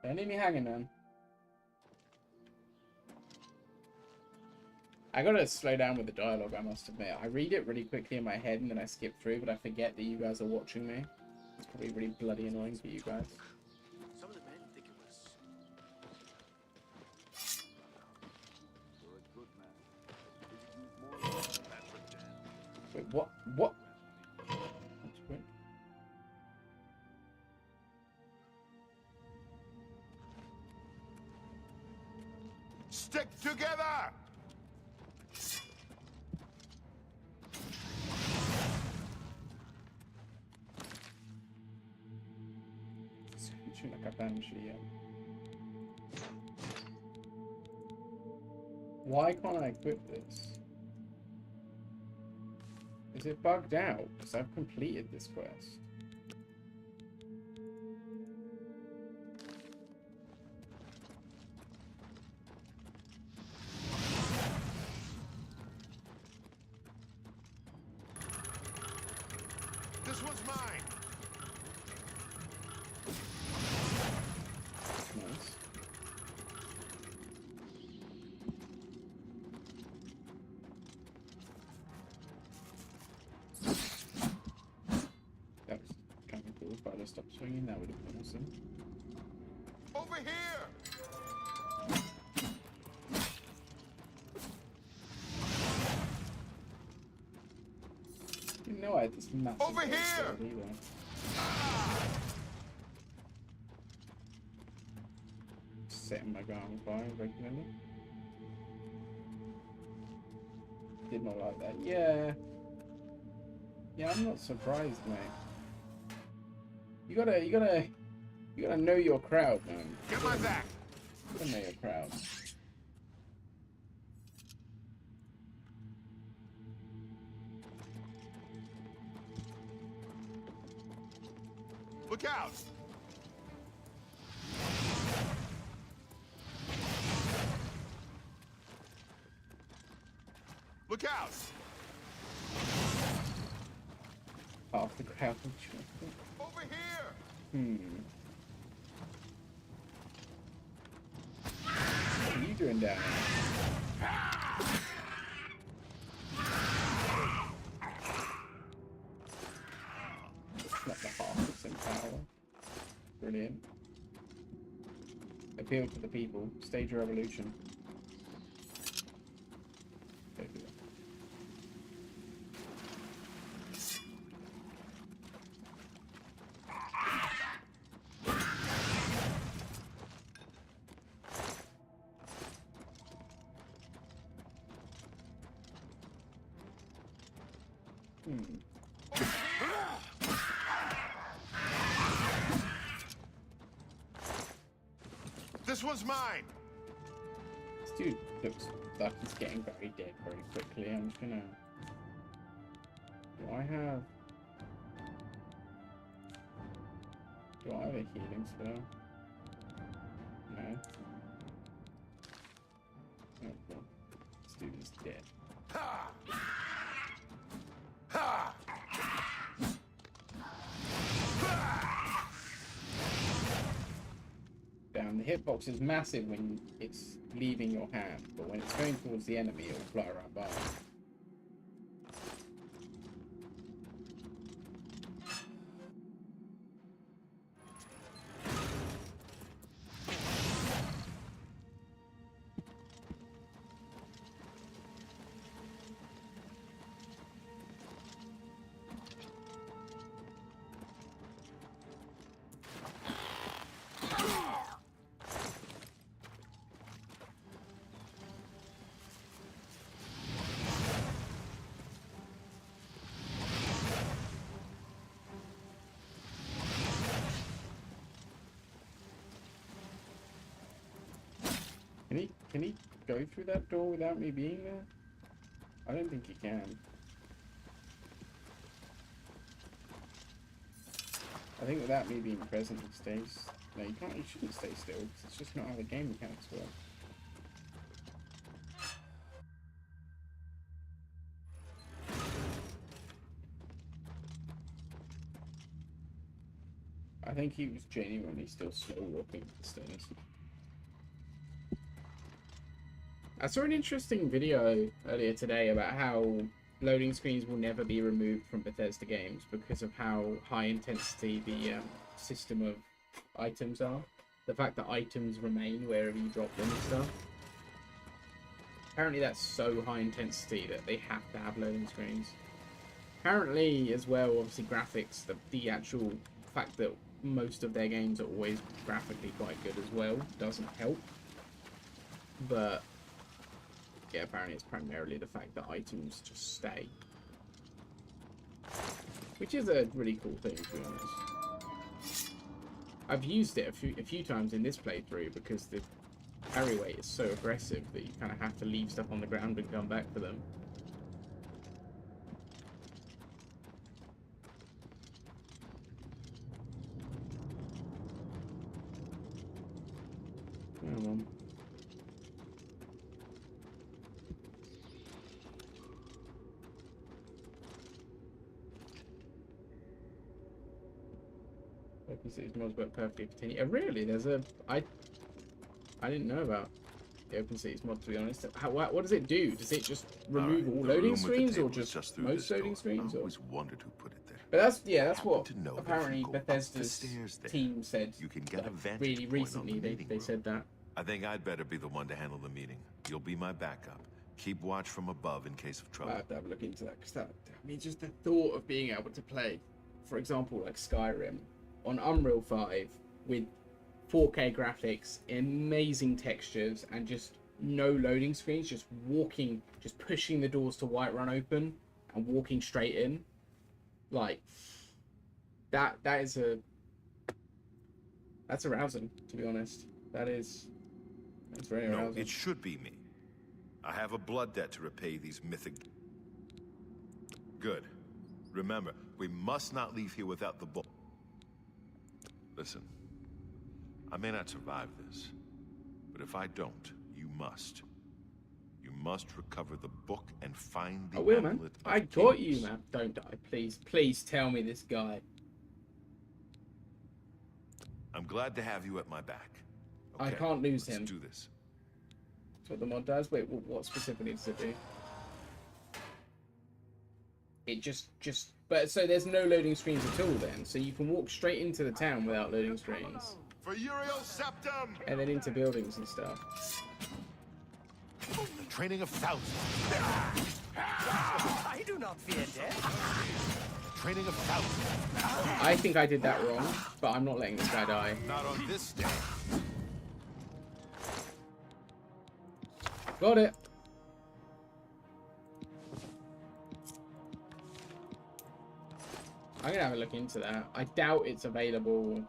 Speaker 2: Don't leave me hanging, man. I gotta slow down with the dialogue, I must admit. I read it really quickly in my head and then I skip through, but I forget that you guys are watching me. It's probably really bloody annoying for you guys.
Speaker 17: Some of the men think it was...
Speaker 2: Wait, what? What? That's quick.
Speaker 15: Stick together!
Speaker 2: Like a banshee, yeah. Why can't I equip this? Is it bugged out? Because I've completed this quest.
Speaker 15: This one's mine!
Speaker 2: Nice. That was kind of cool. If I'd have stopped swinging, that would have been awesome.
Speaker 15: Over here!
Speaker 2: Didn't know I had this massive
Speaker 15: Over here!
Speaker 2: sword either. Setting my ground on fire regularly. Did not like that. Yeah. Yeah, I'm not surprised, mate. You gotta know your crowd, man.
Speaker 15: Get my back!
Speaker 2: You gotta know your crowd.
Speaker 15: Look out! Look out!
Speaker 2: Half the crowd.
Speaker 15: Over here!
Speaker 2: What are you doing down here? It's not the half that's in power. Brilliant. Appeal to the people. Stage a revolution. Don't do that.
Speaker 15: This one's mine!
Speaker 2: This dude looks like he's getting very dead very quickly. I'm just gonna... Do I have a healing spell? No. Oh, well. This dude is dead.
Speaker 15: Ha! Ha!
Speaker 2: hitbox is massive when it's leaving your hand, but when it's going towards the enemy, it'll fly right by. Can he go through that door without me being there? I don't think he can. I think without me being present, he stays. No, you can't. You shouldn't stay still. Cause it's just not how the game mechanics work. I think he was genuinely still slow walking up the stairs. I saw an interesting video earlier today about how loading screens will never be removed from Bethesda games because of how high intensity the system of items are. The fact that items remain wherever you drop them and stuff. Apparently that's so high intensity that they have to have loading screens. Apparently as well, obviously graphics, the actual fact that most of their games are always graphically quite good as well doesn't help. But yeah, apparently it's primarily the fact that items just stay. Which is a really cool thing, to be honest. I've used it a few times in this playthrough because the carry weight is so aggressive that you kind of have to leave stuff on the ground and come back for them. Come on. OpenCity's mods work perfectly for 10 years. Oh, really? There's a... I didn't know about the OpenCity's mod, to be honest. What does it do? Does it just remove all loading screens, or just most loading screens?
Speaker 15: I always wondered who put it there.
Speaker 2: But that's, yeah, that's what
Speaker 15: to know
Speaker 2: apparently
Speaker 15: that
Speaker 2: Bethesda's team said.
Speaker 15: You can get a vantage
Speaker 2: really
Speaker 15: point
Speaker 2: recently.
Speaker 15: on the
Speaker 2: They said that.
Speaker 15: I think I'd better be the one to handle the meeting. You'll be my backup. Keep watch from above in case of trouble.
Speaker 2: I have to have a look into that, because that, I mean, just the thought of being able to play, for example, like Skyrim on Unreal 5 with 4K graphics, amazing textures, and just no loading screens, just walking, just pushing the doors to Whiterun open and walking straight in, like that's arousing, to be honest. That's very arousing.
Speaker 15: No, it should be me. I have a blood debt to repay these mythic... Good. Remember, we must not leave here without the book. Listen, I may not survive this, but if I don't, you must. You must recover the book and find the
Speaker 2: I will, man.
Speaker 15: amulet of
Speaker 2: I got
Speaker 15: kings.
Speaker 2: you, man. Don't die, please. Please tell me this guy.
Speaker 15: I'm glad to have you at my back.
Speaker 2: I can't lose him.
Speaker 15: Let's do this.
Speaker 2: That's what the mod does. Wait, what specifically does it do? It just... But so there's no loading screens at all then, so you can walk straight into the town without loading screens.
Speaker 15: For Uriel Septum!
Speaker 2: And then into buildings and stuff.
Speaker 15: The training of thousands.
Speaker 18: I do not fear death.
Speaker 15: Training of thousands.
Speaker 2: I think I did that wrong, but I'm not letting this guy die.
Speaker 15: Not on this day.
Speaker 2: Got it. I'm gonna have a look into that. I doubt it's available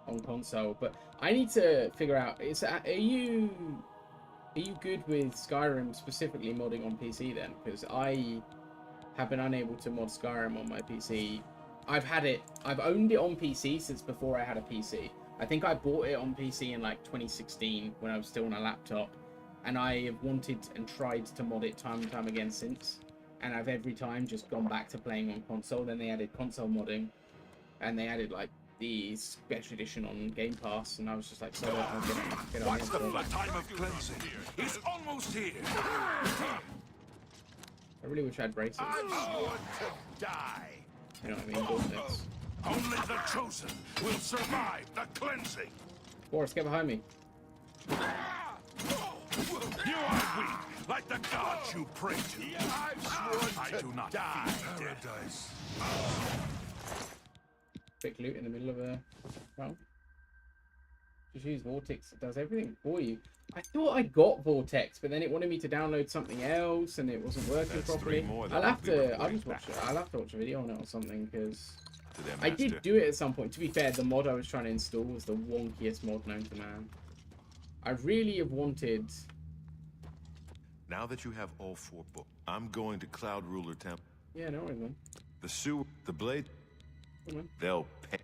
Speaker 2: on console, but I need to figure out. Are you good with Skyrim specifically modding on PC then? Because I have been unable to mod Skyrim on my PC. I've owned it on PC since before I had a PC. I think I bought it on PC in like 2016 when I was still on a laptop, and I have wanted and tried to mod it time and time again since. And I've every time just gone back to playing on console. Then they added console modding, and they added like the special edition on Game Pass, and I was just like, so I'll get on
Speaker 4: What's the
Speaker 2: it.
Speaker 4: time of cleansing? He's almost here.
Speaker 2: I really wish I had braces.
Speaker 4: I want to die.
Speaker 2: You know what I mean? Vortex.
Speaker 4: Only the chosen will survive the cleansing.
Speaker 2: Boris, get behind me.
Speaker 4: You are weak, like the gods you pray to. I do not die. Paradise.
Speaker 2: Quick loot in the middle of a round. Just use Vortex. It does everything for you. I thought I got Vortex, but then it wanted me to download something else, and it wasn't working properly. I'll have to watch a video on it or something, because I did do it at some point. To be fair, the mod I was trying to install was the wonkiest mod known to man. I really have wanted.
Speaker 15: Now that you have all 4 books, I'm going to Cloud Ruler Temple.
Speaker 2: Yeah, no worries, man.
Speaker 15: The sewer, the blade, they'll pay.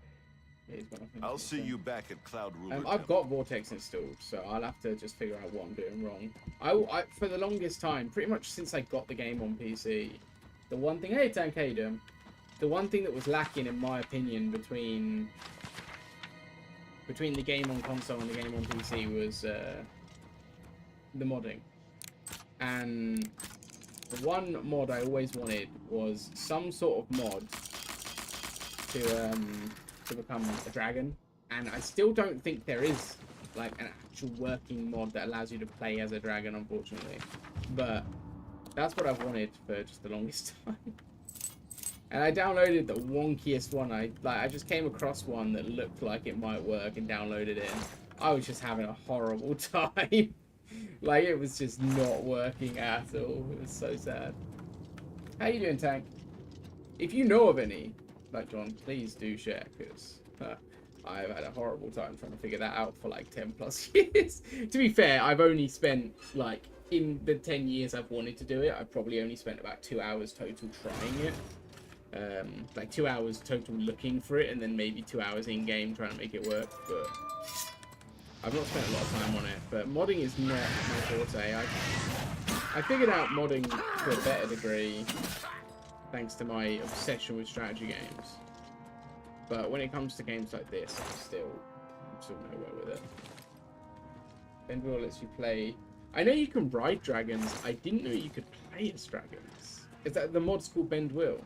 Speaker 2: Yeah,
Speaker 15: I'll see you back at Cloud Ruler
Speaker 2: I've got Vortex installed, so I'll have to just figure out what I'm doing wrong. I for the longest time, pretty much since I got the game on PC, the one thing, hey Tank, how you doing? The one thing that was lacking, in my opinion, between the game on console and the game on PC was the modding. And the one mod I always wanted was some sort of mod to become a dragon, and I still don't think there is like an actual working mod that allows you to play as a dragon, unfortunately. But that's what I've wanted for just the longest time. And I downloaded the wonkiest one. I just came across one that looked like it might work and downloaded it. And I was just having a horrible time. Like, it was just not working at all. It was so sad. How you doing, Tank? If you know of any, like John, please do share, because I've had a horrible time trying to figure that out for like 10 plus years. To be fair, I've only spent, like, in the 10 years I've wanted to do it, I've probably only spent about 2 hours total trying it. Like 2 hours total looking for it, and then maybe 2 hours in game trying to make it work. But I've not spent a lot of time on it. But modding is not my forte. I figured out modding to a better degree thanks to my obsession with strategy games. But when it comes to games like this, I'm still nowhere with it. Benville lets you play. I know you can ride dragons. I didn't know you could play as dragons. Is that the mod's called Bendwill?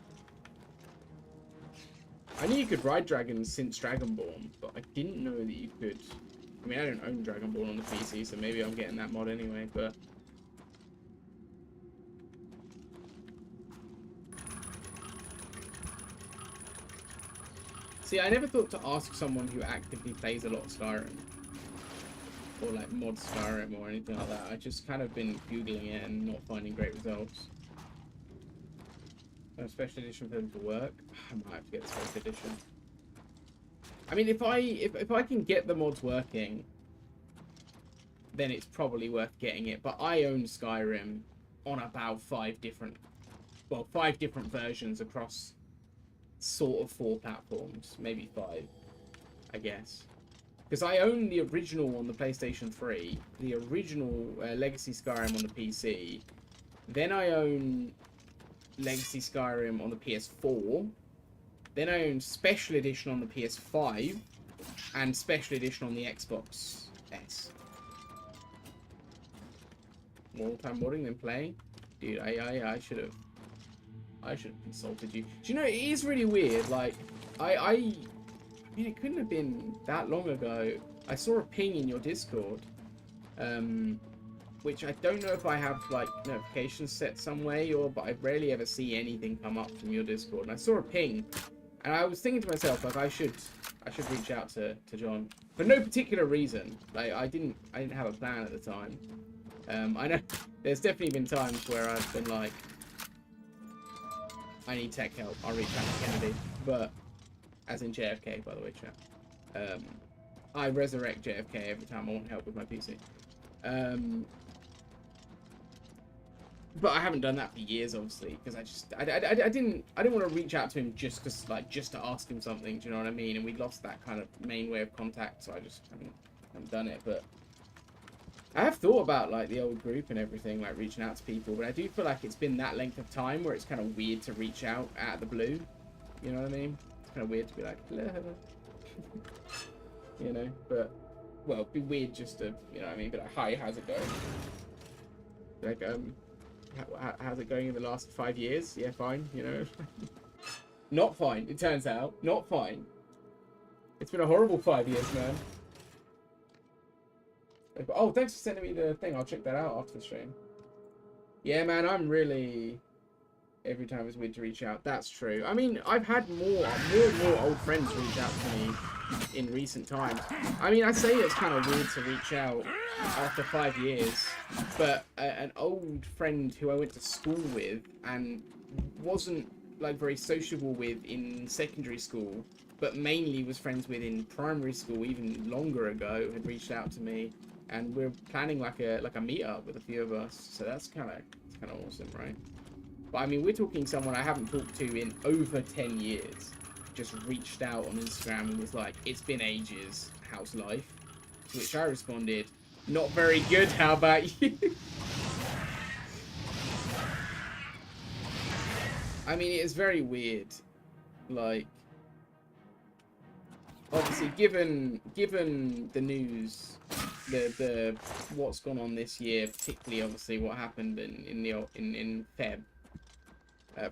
Speaker 2: I knew you could ride dragons since Dragonborn, but I didn't know that you could. I mean, I don't own Dragonborn on the PC, so maybe I'm getting that mod anyway, but. See, I never thought to ask someone who actively plays a lot of Skyrim, or like mod Skyrim or anything like that. I just kind of been Googling it and not finding great results. A special edition for them to work. I might have to get the special edition. I mean, if I can get the mods working, then it's probably worth getting it. But I own Skyrim on about 5 different versions across sort of 4 platforms, maybe 5, I guess. Because I own the original on the PlayStation 3, the original Legacy Skyrim on the PC. Then I own Legacy Skyrim on the PS4. Then I own Special Edition on the PS5 and Special Edition on the Xbox S. More time modding than playing? Dude, I should have consulted you. Do you know, it is really weird. Like, I mean, it couldn't have been that long ago. I saw a ping in your Discord, which I don't know if I have like notifications set some way, but I rarely ever see anything come up from your Discord. And I saw a ping, and I was thinking to myself, like, I should reach out to John for no particular reason. Like, I didn't have a plan at the time. I know there's definitely been times where I've been like, I need tech help, I'll reach out to Kennedy, but as in JFK, by the way, chat. I resurrect JFK every time I want help with my PC. But I haven't done that for years, obviously, because I didn't want to reach out to him just to ask him something. Do you know what I mean? And we lost that kind of main way of contact, so I just haven't done it. But I have thought about like the old group and everything, like reaching out to people. But I do feel like it's been that length of time where it's kind of weird to reach out out of the blue. You know what I mean? It's kind of weird to be like, hello. You know, but, well, it'd be weird just to, you know what I mean, be like, hi, how's it going? Like, how's it going in the last 5 years? Yeah, fine, you know. Not fine, it turns out. Not fine. It's been a horrible 5 years, man. Like, oh, thanks for sending me the thing. I'll check that out after the stream. Yeah, man, I'm really... Every time it's weird to reach out. That's true. I mean, I've had more and more old friends reach out to me in recent times. I mean, I say it's kind of weird to reach out after 5 years, but an old friend who I went to school with and wasn't like very sociable with in secondary school, but mainly was friends with in primary school even longer ago, had reached out to me, and we're planning like a meetup with a few of us. So that's kind of awesome, right? But I mean, we're talking someone I haven't talked to in over 10 years. Just reached out on Instagram and was like, it's been ages, how's life? To which I responded, not very good, how about you? I mean, it is very weird. Like, obviously, given the news, the what's gone on this year, particularly obviously what happened in Feb.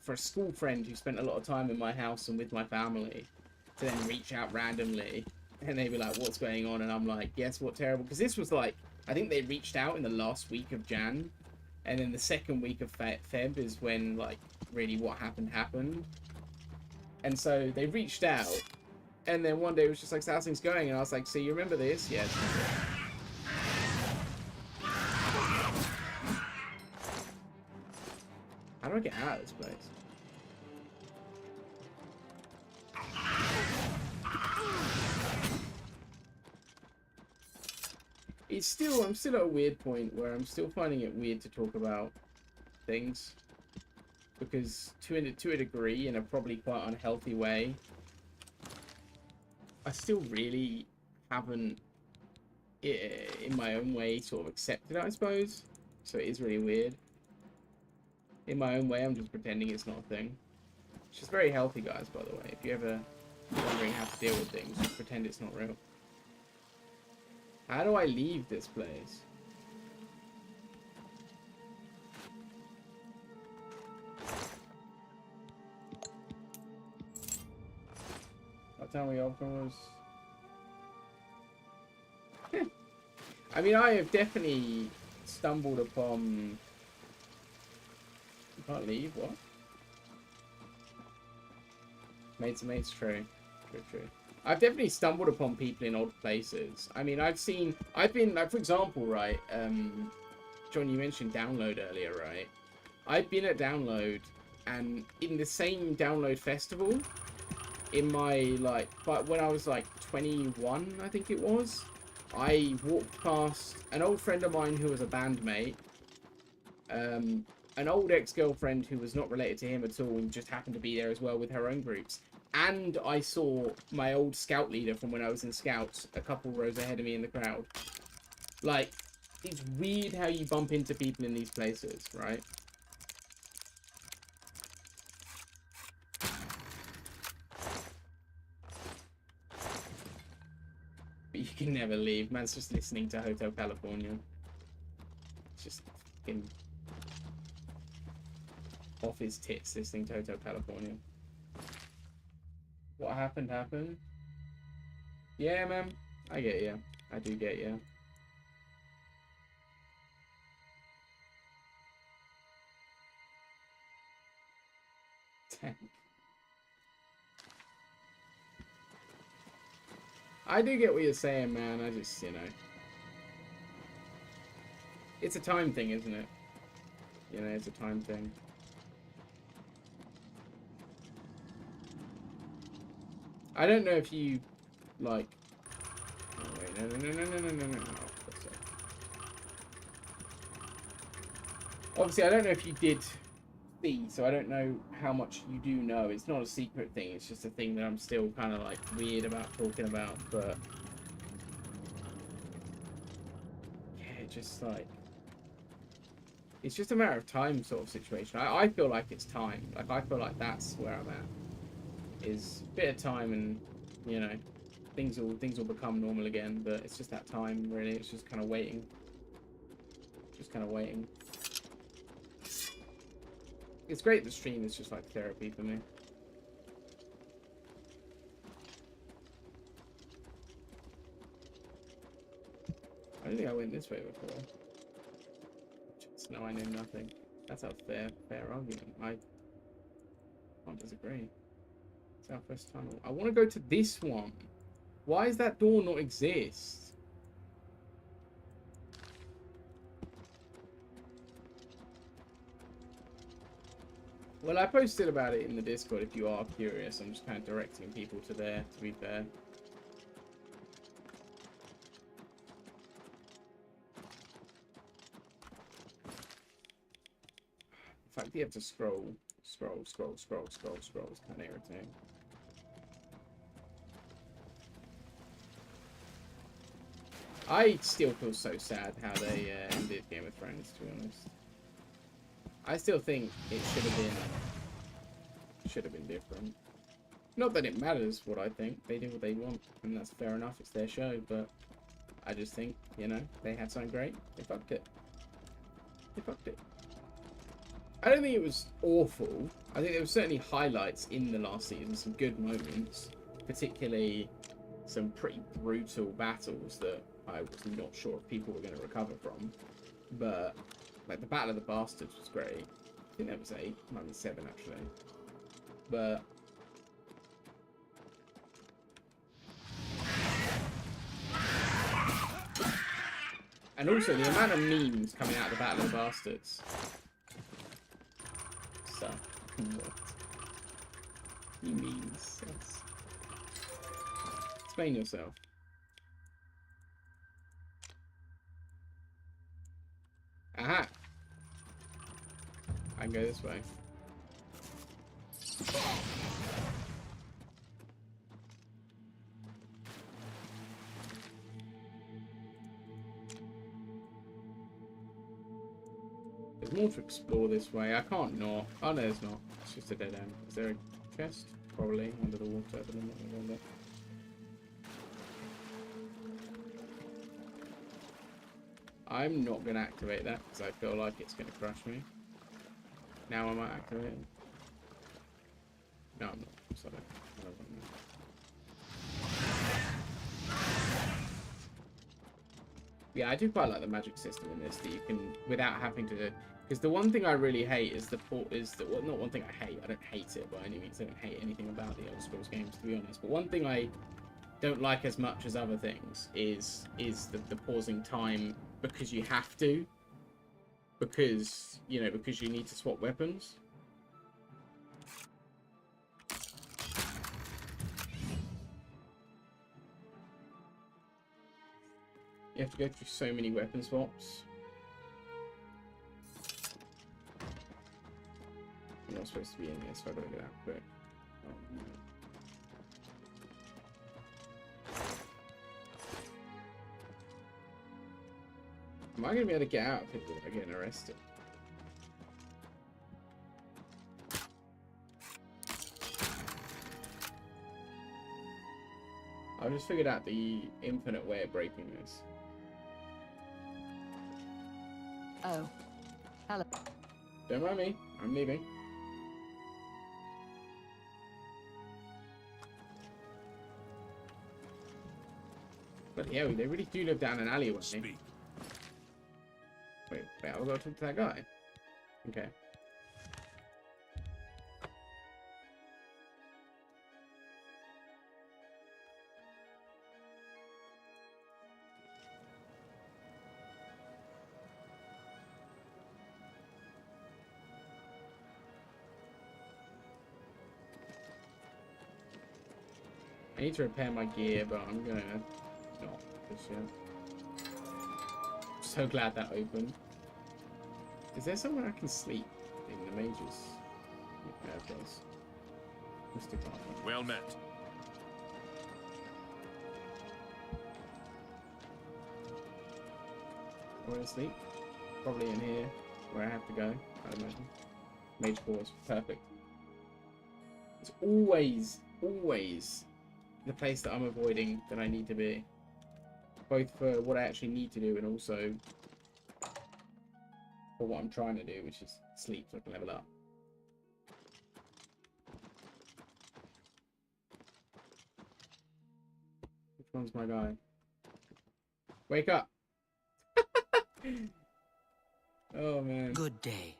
Speaker 2: For a school friend who spent a lot of time in my house and with my family to then reach out randomly and they'd be like, what's going on? And I'm like, yes, what terrible? Because this was like, I think they reached out in the last week of Jan, and then the second week of Feb is when like really what happened. And so they reached out, and then one day it was just like, so how's things going? And I was like, so you remember this? Yes. How do I get out of this place? I'm still at a weird point where I'm still finding it weird to talk about things. Because to a degree, in a probably quite unhealthy way, I still really haven't, in my own way, sort of accepted it, I suppose. So it is really weird. In my own way, I'm just pretending it's not a thing. Which is very healthy, guys, by the way. If you're ever wondering how to deal with things, just pretend it's not real. How do I leave this place? What time we open was... I mean, I have definitely stumbled upon... You can't leave, what? Mates, true. True. I've definitely stumbled upon people in odd places. I mean, I've been, like, for example, right, John, you mentioned Download earlier, right? I've been at Download, and in the same Download festival, in my, like, but when I was, like, 21, I think it was, I walked past an old friend of mine who was a bandmate, an old ex-girlfriend who was not related to him at all and just happened to be there as well with her own groups. And I saw my old scout leader from when I was in Scouts a couple rows ahead of me in the crowd. Like, it's weird how you bump into people in these places, right? But you can never leave. Man's just listening to Hotel California. It's just fucking off his tits listening to Hotel California. What happened? Yeah, man. I get you. I do get you. Tank. I do get what you're saying, man. I just, you know. It's a time thing, isn't it? You know, it's a time thing. I don't know if you, like... Oh, wait, no. Obviously, I don't know if you did see, so I don't know how much you do know. It's not a secret thing, it's just a thing that I'm still kind of, like, weird about talking about, but... Yeah, just, like... It's just a matter of time sort of situation. I feel like it's time. Like, I feel like that's where I'm at. Is a bit of time and, you know, things will become normal again. But it's just that time, really. It's just kind of waiting. Just kind of waiting. It's great the stream is just like therapy for me. I don't think I went this way before. Just no, I know nothing. That's a fair argument. I can't disagree. Southwest Tunnel. I want to go to this one. Why does that door not exist? Well, I posted about it in the Discord if you are curious. I'm just kind of directing people to there, to be fair. In fact, you have to scroll. It's kind of irritating. I still feel so sad how they ended Game of Thrones, to be honest. I still think it should have been different. Not that it matters what I think. They do what they want, and that's fair enough. It's their show, but I just think, you know, they had something great. They fucked it. They fucked it. I don't think it was awful. I think there were certainly highlights in the last season, some good moments, particularly some pretty brutal battles that I was not sure if people were going to recover from. But like the Battle of the Bastards was great. I think that was 8, might be 7 actually. But and also the amount of memes coming out of the Battle of the Bastards. So what? You memes. Explain yourself. Aha! I can go this way. There's more to explore this way. I can't not. Oh no, there's not. It's just a dead end. Is there a chest? Probably under the water, but I'm not going to go there. I'm not going to activate that because I feel like it's going to crush me. Now I might activate it. No, I'm not. Sorry. I don't know. Yeah, I do quite like the magic system in this, that you can, without having to, because the one thing I really hate is well, not one thing I hate, I don't hate it by any means, I don't hate anything about the Elder Scrolls games, to be honest, but one thing I don't like as much as other things is the pausing time because you have to, because, you know, because you need to swap weapons. You have to go through so many weapon swaps. You're not supposed to be in there, so I gotta get out quick. Oh, no. Am I gonna be able to get out of people without getting arrested? I've just figured out the infinite way of breaking this.
Speaker 14: Oh. Hello.
Speaker 2: Don't mind me. I'm leaving. But yeah, they really do live down an alleyway. Wait, I'll go talk to that guy. Okay. I need to repair my gear, but I'm gonna not this yet. So glad that opened. Is there somewhere I can sleep in the mages? Yeah, there is. Mr. Garland.
Speaker 15: Well met.
Speaker 2: Where to sleep? Probably in here, where I have to go, I'd imagine. Mage pause, perfect. It's always the place that I'm avoiding that I need to be. Both for what I actually need to do and also for what I'm trying to do, which is sleep so I can level up. Which one's my guy? Wake up! Oh, man.
Speaker 5: Good day.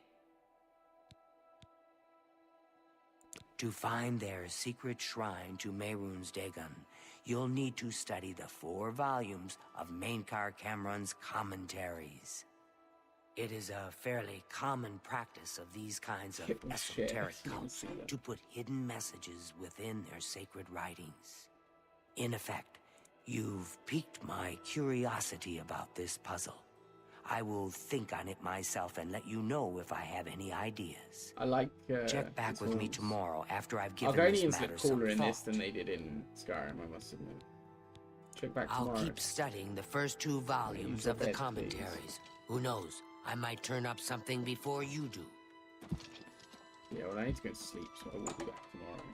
Speaker 5: To find their secret shrine to Mehrunes Dagon, you'll need to study the 4 volumes of Mainkar Cameron's commentaries. It is a fairly common practice of these kinds of esoteric cults to put hidden messages within their sacred writings. In effect, you've piqued my curiosity about this puzzle. I will think on it myself and let you know if I have any ideas.
Speaker 2: I like.
Speaker 5: Check back with me tomorrow after I've given
Speaker 2: Argonians
Speaker 5: this matter
Speaker 2: look
Speaker 5: some
Speaker 2: cooler in
Speaker 5: thought.
Speaker 2: this than they did in Skyrim, I must admit. Check back
Speaker 5: I'll
Speaker 2: tomorrow.
Speaker 5: keep studying the first 2 volumes of the commentaries. Who knows? I might turn up something before you do.
Speaker 2: Yeah, well, I need to go to sleep, so I will be back tomorrow.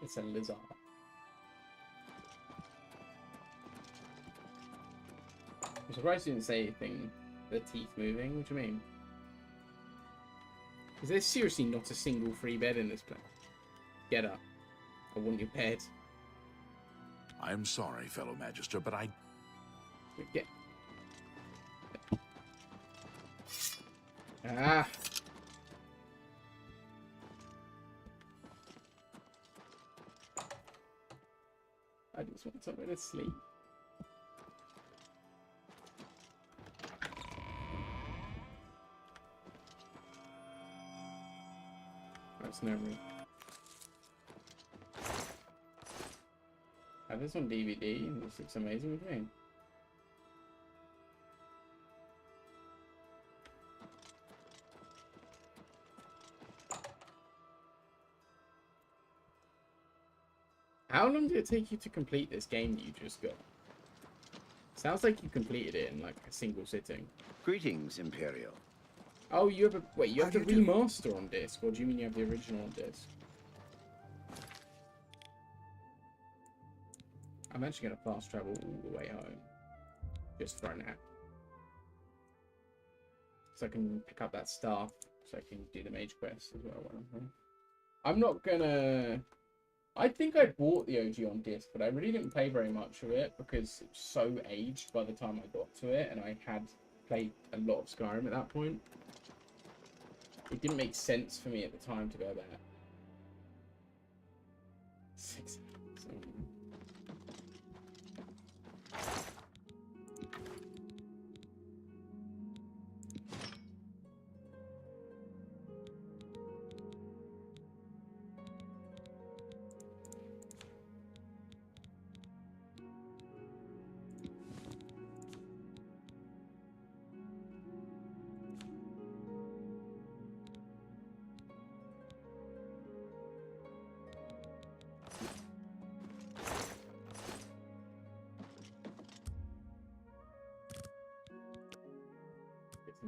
Speaker 2: It's a lizard. I'm surprised you didn't say anything. The teeth moving? What do you mean? Is there seriously not a single free bed in this place? Get up. I want your bed.
Speaker 4: I'm sorry, fellow Magister, but I...
Speaker 2: Get... Ah! I just want somewhere to sleep. That's no room. I have this on DVD. This looks amazing with me. How long did it take you to complete this game that you just got? Sounds like you completed it in like a single sitting.
Speaker 11: Greetings, Imperial.
Speaker 2: Oh, you have a wait. You have the remaster on disc, or do you mean you have the original on disc? I'm actually gonna fast travel all the way home, just for a nap, so I can pick up that staff, so I can do the mage quest as well when I'm home. I'm not gonna. I think I bought the OG on disc, but I really didn't play very much of it because it was so aged by the time I got to it, and I had played a lot of Skyrim at that point. It didn't make sense for me at the time to go there. 6 7.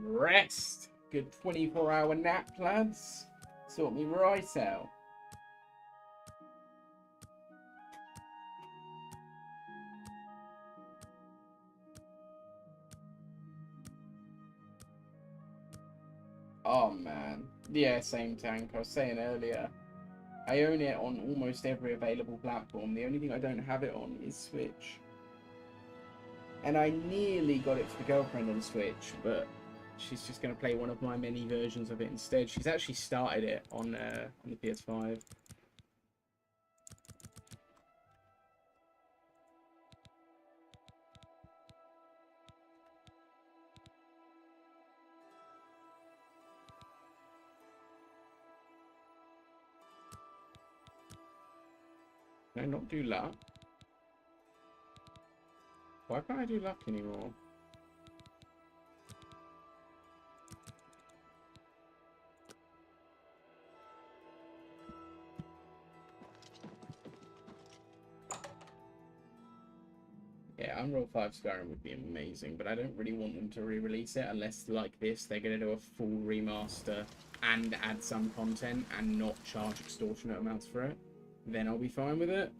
Speaker 2: Rest. Good 24-hour nap, lads. Sort me right out. Oh man. Yeah, same tank. I was saying earlier. I own it on almost every available platform. The only thing I don't have it on is Switch. And I nearly got it for the girlfriend on Switch, but she's just going to play one of my many versions of it instead. She's actually started it on the PS5. Can I not do luck? Why can't I do luck anymore? Yeah, Unreal 5 Skyrim would be amazing, but I don't really want them to re-release it unless, like this, they're going to do a full remaster and add some content and not charge extortionate amounts for it. Then I'll be fine with it.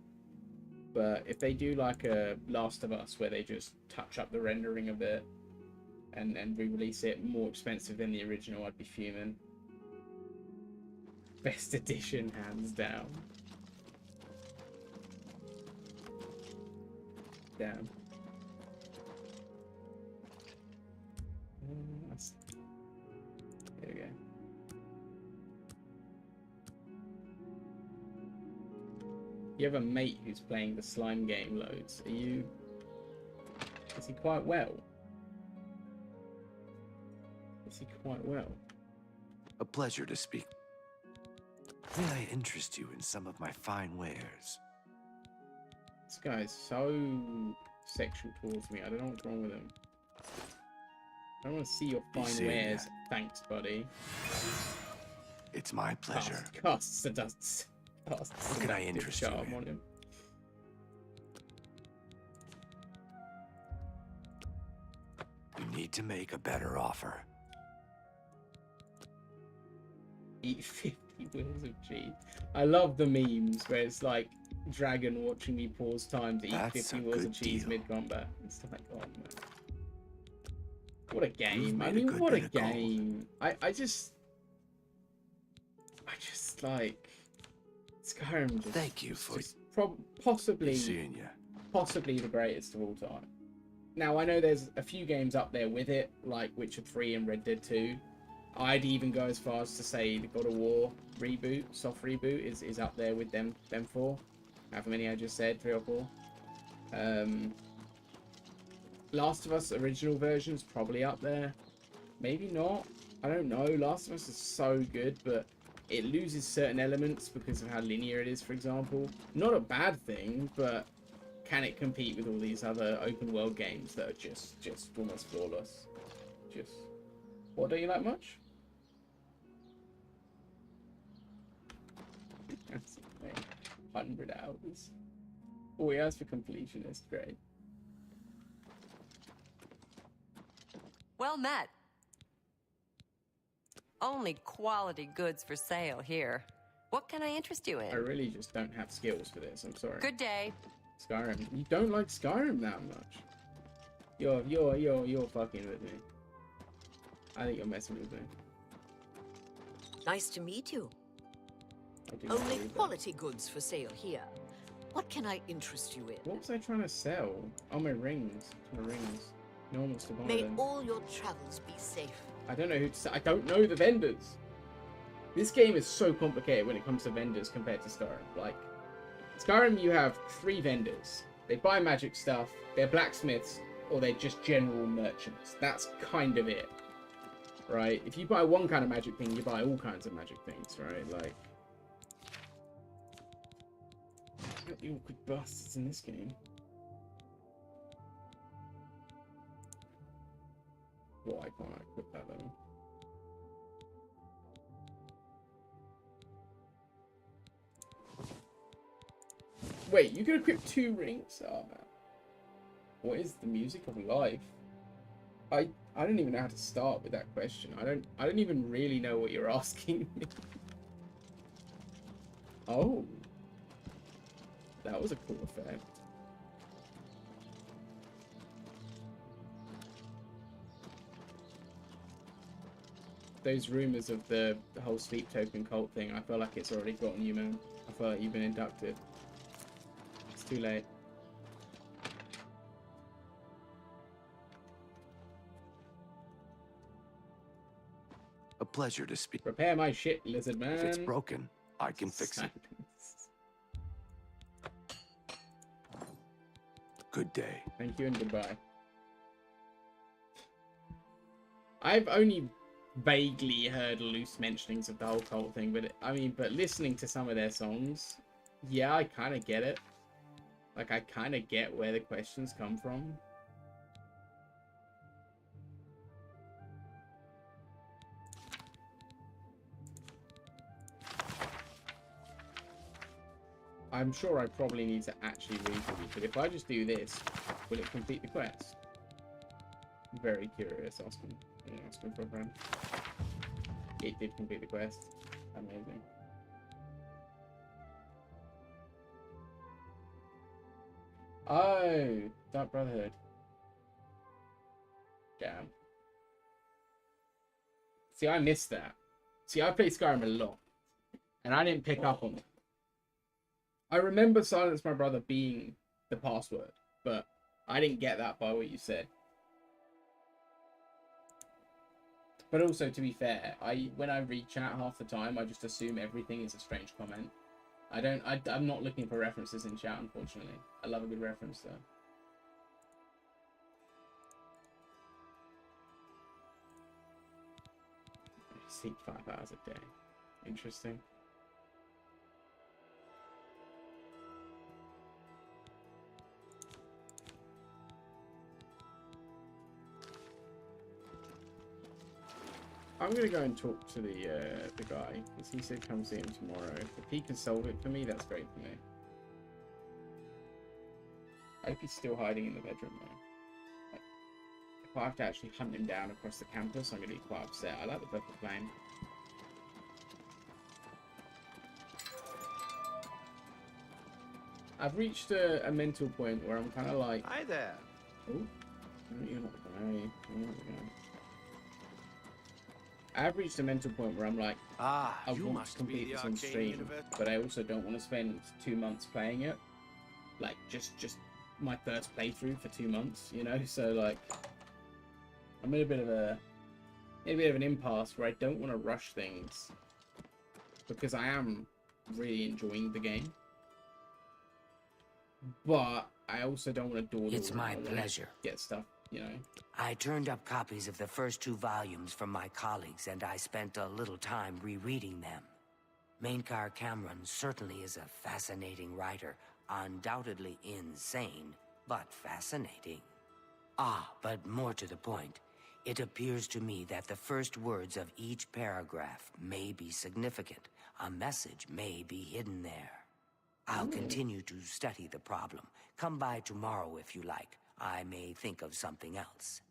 Speaker 2: But if they do like a Last of Us where they just touch up the rendering a bit and re-release it more expensive than the original, I'd be fuming. Best edition, hands down. Damn. There we go. You have a mate who's playing the slime game loads. Is he quite well? Is he quite well?
Speaker 19: A pleasure to speak. May I interest you in some of my fine wares?
Speaker 2: This guy's so sexual towards me. I don't know what's wrong with him. I don't want to see your fine wares. Thanks, buddy.
Speaker 19: It's my pleasure.
Speaker 2: Casts the dust.
Speaker 19: What can I interest you in?
Speaker 2: On him.
Speaker 19: You need to make a better offer.
Speaker 2: Eat 50 wheels of cheese. I love the memes where it's like Dragon watching me pause time to eat 50 wheels of cheese mid-combat. It's like, oh man. What a game. I mean, what a game. I just like Skyrim just,
Speaker 19: thank you for
Speaker 2: possibly
Speaker 19: seeing you.
Speaker 2: Possibly the greatest of all time. Now I know there's a few games up there with it, like Witcher 3 and Red Dead 2. I'd even go as far as to say the God of War reboot, soft reboot, is up there with them four. However many I just said, 3 or 4. Last of Us original version's probably up there. Maybe not. I don't know. Last of Us is so good, but it loses certain elements because of how linear it is, for example. Not a bad thing, but can it compete with all these other open world games that are just almost flawless? What, don't you like much? That's 100 hours. Oh, he asked for completionist. Great.
Speaker 6: Well met. Only quality goods for sale here. What can I interest you in?
Speaker 2: I really just don't have skills for this. I'm sorry.
Speaker 6: Good day.
Speaker 2: Skyrim. You don't like Skyrim that much. You're fucking with me. I think you're messing with me.
Speaker 7: Nice to meet you.
Speaker 2: I do
Speaker 7: Only
Speaker 2: believe that.
Speaker 7: quality goods for sale here. What can I interest you in?
Speaker 2: What was I trying to sell? Oh, my rings. My rings. No one wants to buy
Speaker 7: May
Speaker 2: them.
Speaker 7: all your travels be safe.
Speaker 2: I don't know who to say. I don't know the vendors. This game is so complicated when it comes to vendors compared to Skyrim. Like, Skyrim, you have 3 vendors. They buy magic stuff, they're blacksmiths, or they're just general merchants. That's kind of it. Right? If you buy one kind of magic thing, you buy all kinds of magic things, right? Like, got the awkward bastards in this game. Well, I can't equip that though. Wait, you can equip 2 rings? Oh man. What is the music of life? I don't even know how to start with that question. I don't even really know what you're asking me. Oh. That was a cool effect. Those rumors of the whole sleep token cult thing, I feel like it's already gotten you, man. I feel like you've been inducted. It's too late.
Speaker 19: A pleasure to speak.
Speaker 2: Repair my shit, lizard man.
Speaker 19: If it's broken, I can fix it. Good day.
Speaker 2: Thank you and goodbye. I've only vaguely heard loose mentionings of the whole cult thing, but but listening to some of their songs, yeah, I kind of get it. Like, I kind of get where the questions come from. I'm sure I probably need to actually read it, but if I just do this, will it complete the quest? I'm very curious. Asking for a friend. It did complete the quest. Amazing. Oh, Dark Brotherhood. Damn. See, I missed that. See, I played Skyrim a lot, and I didn't pick up on it. I remember Silence My Brother being the password, but I didn't get that by what you said. But also, to be fair, when I read chat half the time, I just assume everything is a strange comment. I'm not looking for references in chat, unfortunately. I love a good reference, though. I sleep 5 hours a day. Interesting. I'm gonna go and talk to the guy, because he said come see him tomorrow. If he can solve it for me, that's great for me. I hope he's still hiding in the bedroom though. Like, if I have to actually hunt him down across the campus, I'm gonna be quite upset. I like the purple flame. I've reached a mental point where I'm kind of like...
Speaker 17: Hi there.
Speaker 2: Oh, no, you're not the guy. You're not the guy. I've reached a mental point where I'm like, I want to complete this on stream, but I also don't want to spend 2 months playing it. Like, just my first playthrough for 2 months, you know? So, like, I'm in a bit of an impasse where I don't want to rush things because I am really enjoying the game. But I also don't want to dawdle.
Speaker 5: It's my pleasure.
Speaker 2: Get stuff, you know?
Speaker 5: I turned up copies of the first 2 volumes from my colleagues, and I spent a little time rereading them. Mainkar Cameron certainly is a fascinating writer, undoubtedly insane, but fascinating. Ah, but more to the point, it appears to me that the first words of each paragraph may be significant. A message may be hidden there. I'll continue to study the problem. Come by tomorrow if you like. I may think of something else.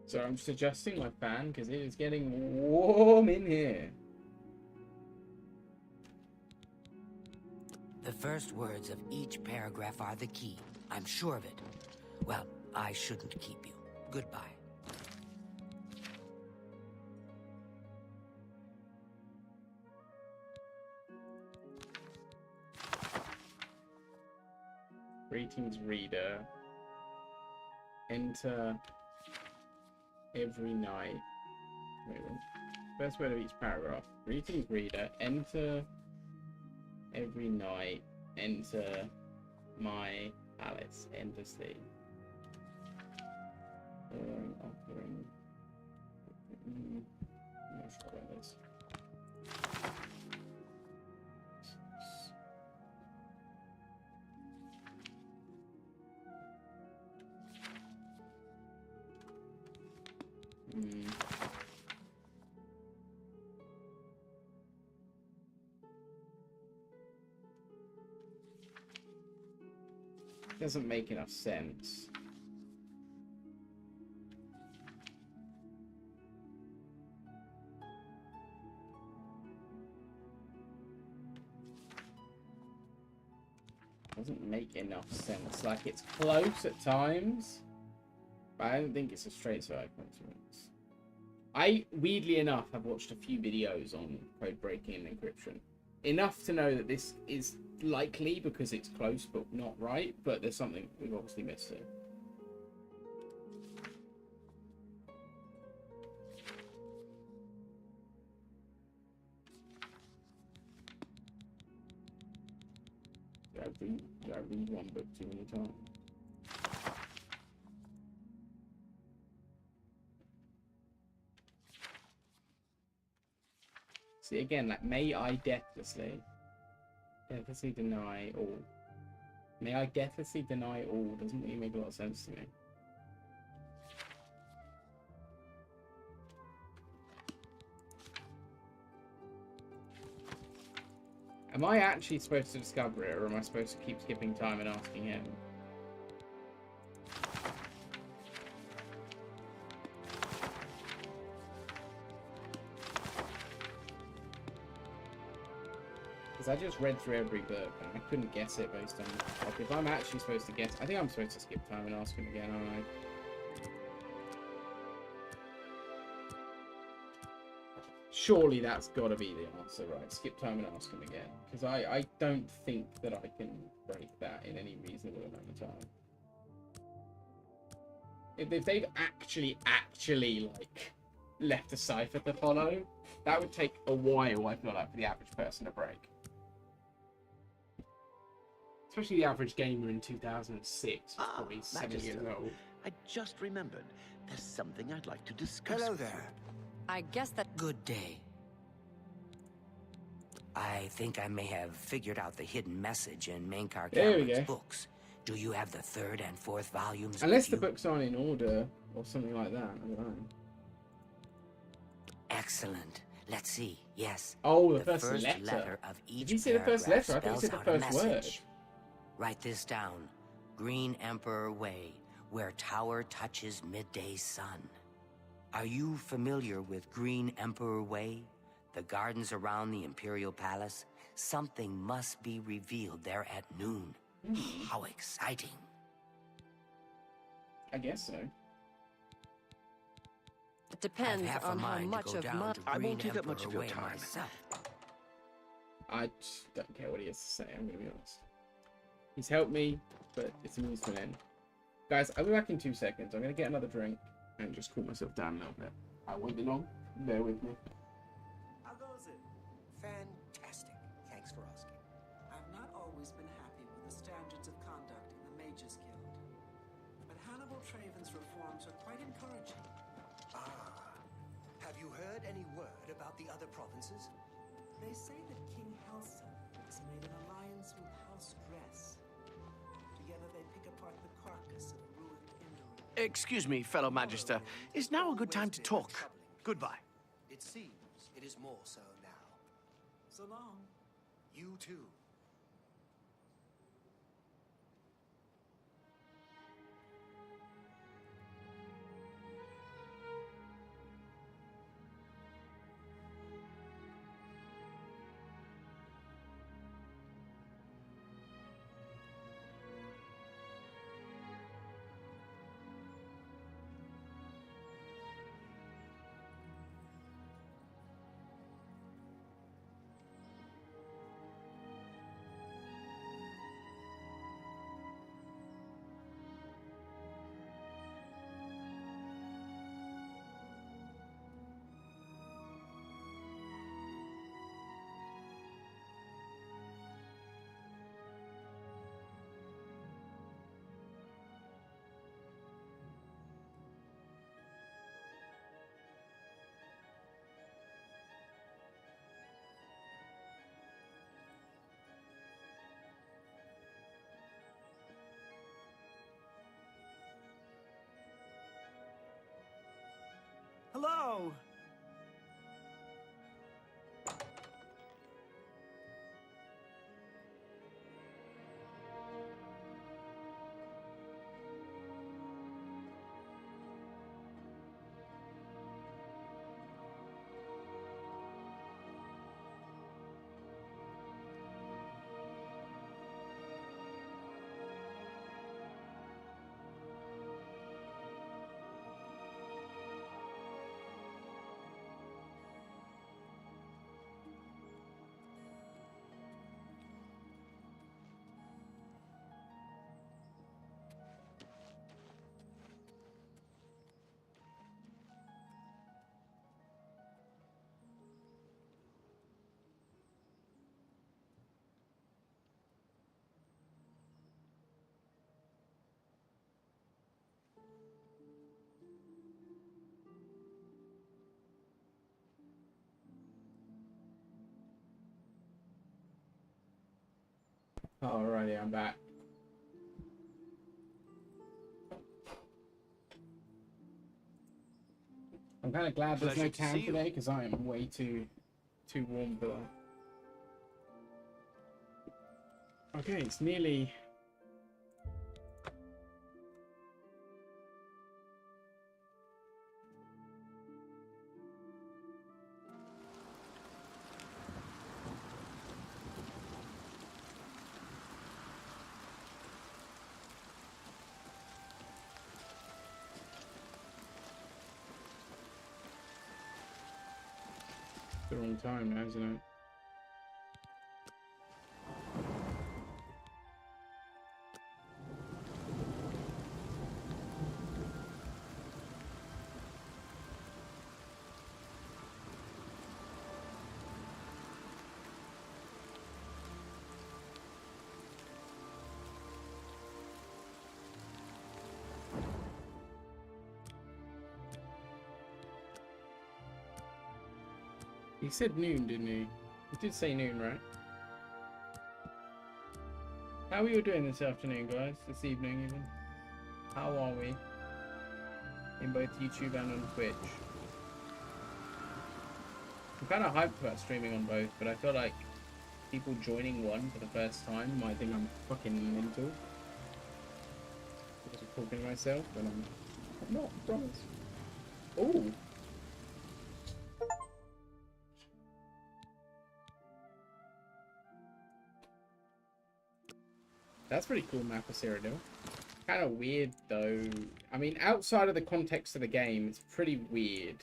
Speaker 2: So I'm just adjusting my fan because it is getting warm in here.
Speaker 5: The first words of each paragraph are the key. I'm sure of it. Well, I shouldn't keep you. Goodbye.
Speaker 2: Greetings, reader. Enter every night. Wait, what? First word of each paragraph. Greetings, reader. Enter every night. Enter my palace endlessly. Offering. I'm not sure about this. Doesn't make enough sense. Doesn't make enough sense. Like, it's close at times, but I don't think it's a straight side consequence. I, weirdly enough, have watched a few videos on code breaking and encryption. Enough to know that this is likely because it's close but not right, but there's something we've obviously missed here. I read one book too many times. See, again, like, may I deathlessly deny all. May I deathlessly deny all doesn't really make a lot of sense to me. Am I actually supposed to discover it, or am I supposed to keep skipping time and asking him? Because I just read through every book, and I couldn't guess it based on... Like, if I'm actually supposed to guess... I think I'm supposed to skip time and ask him again, aren't I? Surely that's got to be the answer, right? Skip time and ask him again. Because I don't think that I can break that in any reasonable amount of time. If they've actually, like, left a cipher to follow, that would take a while, I feel like, for the average person to break. Especially the average gamer in 2006, was probably 7
Speaker 11: Magister,
Speaker 2: years old.
Speaker 11: I just remembered. There's something I'd like to discuss.
Speaker 3: Hello
Speaker 11: with you.
Speaker 3: there.
Speaker 6: I guess that...
Speaker 5: Good day. I think I may have figured out the hidden message in Mankar
Speaker 2: There we
Speaker 5: Cameron's
Speaker 2: go.
Speaker 5: books. Do you have the 3rd and 4th volumes?
Speaker 2: Unless
Speaker 5: with
Speaker 2: the
Speaker 5: you?
Speaker 2: books aren't in order, or something like that, I don't know.
Speaker 5: Excellent. Let's see. Yes.
Speaker 2: Oh, the
Speaker 5: the
Speaker 2: first letter.
Speaker 5: of each
Speaker 2: Did you say the first
Speaker 5: paragraph
Speaker 2: letter? I thought you said
Speaker 5: spells
Speaker 2: the
Speaker 5: out a
Speaker 2: first word.
Speaker 5: message. Write this down. Green Emperor Way, where tower touches midday sun. Are you familiar with Green Emperor Way? The gardens around the Imperial Palace? Something must be revealed there at noon. How exciting.
Speaker 2: I guess so.
Speaker 6: It depends
Speaker 5: half a
Speaker 6: on how
Speaker 5: mind to
Speaker 6: much
Speaker 5: go
Speaker 6: of
Speaker 5: down
Speaker 6: my...
Speaker 5: to
Speaker 11: I
Speaker 5: Green
Speaker 11: won't take up much
Speaker 5: Emperor
Speaker 11: of your
Speaker 5: Way
Speaker 11: time.
Speaker 5: myself.
Speaker 2: I just don't care what he has to say, I'm going to be honest. He's helped me, but it's a means to an end. Guys, I'll be back in 2 seconds. I'm going to get another drink and just cool myself down a little bit. I won't be long. Bear with me.
Speaker 9: How goes it?
Speaker 3: Fantastic. Thanks for asking.
Speaker 9: I've not always been happy with the standards of conduct in the Mages Guild. But Hannibal Traven's reforms are quite encouraging.
Speaker 3: Ah. Have you heard any word about the other provinces?
Speaker 9: They say that King Halson has made an alliance with House Dress. Together they pick apart the carcass of ruined Indoril.
Speaker 17: Excuse me, fellow Magister. Is now a good time to talk? Goodbye.
Speaker 3: It seems it is more so now.
Speaker 9: So long.
Speaker 3: You too.
Speaker 9: Hello!
Speaker 2: Alrighty, I'm back. I'm kind of glad there's no
Speaker 17: Pleasure to
Speaker 2: Cam
Speaker 17: see you.
Speaker 2: today because I am way too warm for that. Okay, it's nearly... the wrong time now, isn't it? He said noon, didn't he? He did say noon, right? How are you doing this afternoon, guys? This evening, even? How are we? In both YouTube and on Twitch. I'm kind of hyped about streaming on both, but I feel like people joining one for the first time might think I'm fucking mental. I'm just talking to myself, but I'm not, I promise. Ooh! That's pretty cool map of Cyrodiil. Kind of weird though. I mean, outside of the context of the game, it's pretty weird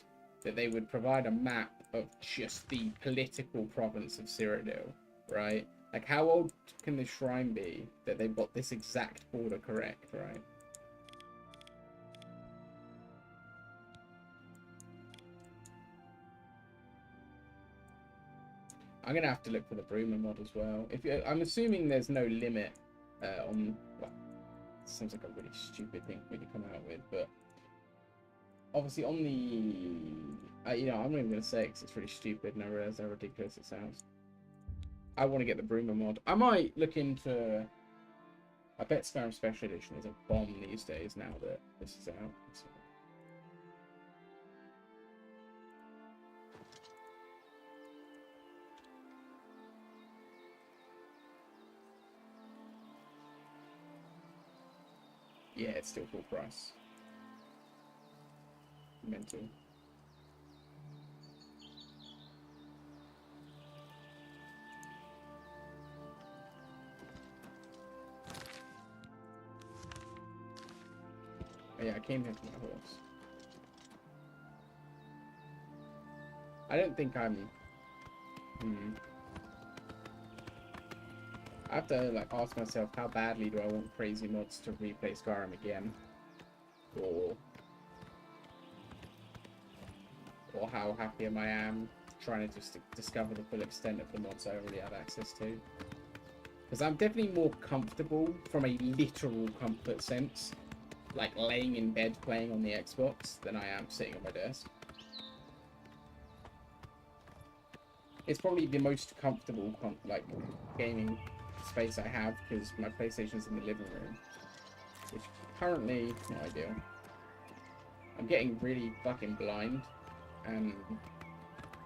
Speaker 2: that they would provide a map of just the political province of Cyrodiil, right? Like, how old can this shrine be that they've got this exact border correct, right? I'm gonna have to look for the Bruma mod as well. I'm assuming there's no limit on, well, sounds like a really stupid thing for me to come out with, but obviously on the, you know, I'm not even going to say it because it's really stupid and I realize how ridiculous it sounds. I want to get the Bruma mod. I might look into, I bet Skyrim Special Edition is a bomb these days now that this is out. So. Yeah, it's still full price. Mental. Oh, yeah, I came here for my horse. I don't think I'm... I have to like ask myself, how badly do I want crazy mods to replay Skyrim again? Or how happy I am trying to just discover the full extent of the mods I already have access to. Because I'm definitely more comfortable from a literal comfort sense, like laying in bed playing on the Xbox, than I am sitting on my desk. It's probably the most comfortable like gaming space I have because my PlayStation's in the living room, which currently not ideal. I'm getting really fucking blind, and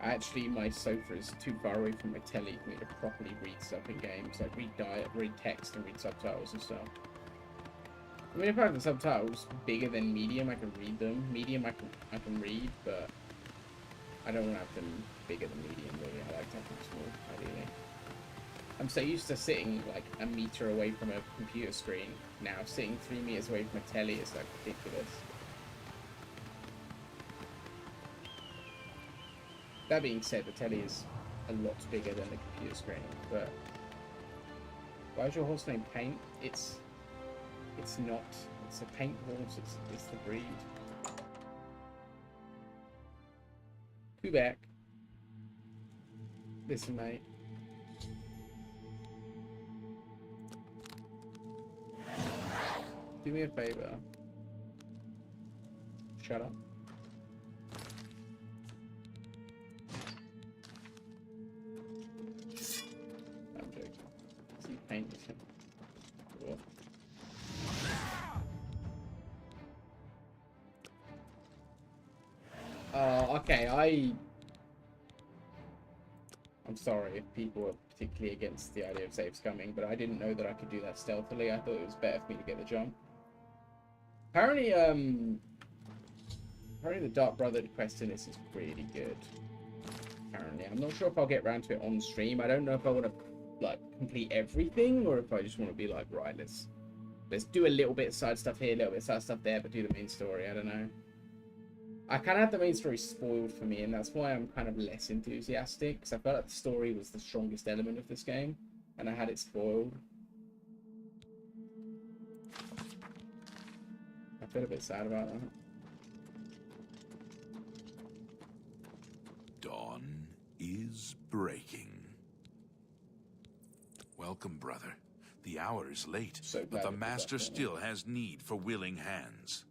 Speaker 2: actually my sofa is too far away from my telly for me to properly read stuff in games, like read text and read subtitles and stuff. I mean, if I have the subtitles bigger than medium, I can read them. Medium, I can read, but I don't want to have them bigger than medium, really. I like to have them small, ideally. I'm so used to sitting like a meter away from a computer screen. Now sitting 3 meters away from a telly is like ridiculous. That being said, the telly is a lot bigger than the computer screen, but why is your horse named Paint? It's not. It's a paint horse. It's the breed. WeBack. Listen, mate. Do me a favor. Shut up. I'm joking. See, paint is him. Cool. Okay, I'm sorry if people are particularly against the idea of saves coming, but I didn't know that I could do that stealthily. I thought it was better for me to get the jump. Apparently, apparently the Dark Brotherhood quest in this is really good. Apparently, I'm not sure if I'll get around to it on stream. I don't know if I want to like complete everything, or if I just want to be like, right, let's do a little bit of side stuff here, a little bit of side stuff there, but do the main story. I don't know. I kind of had the main story spoiled for me, and that's why I'm kind of less enthusiastic, because I felt like the story was the strongest element of this game, and I had it spoiled. I feel a bit sad about that.
Speaker 4: Dawn is breaking. Welcome, brother. The hour is late, but the Master still has need for willing hands.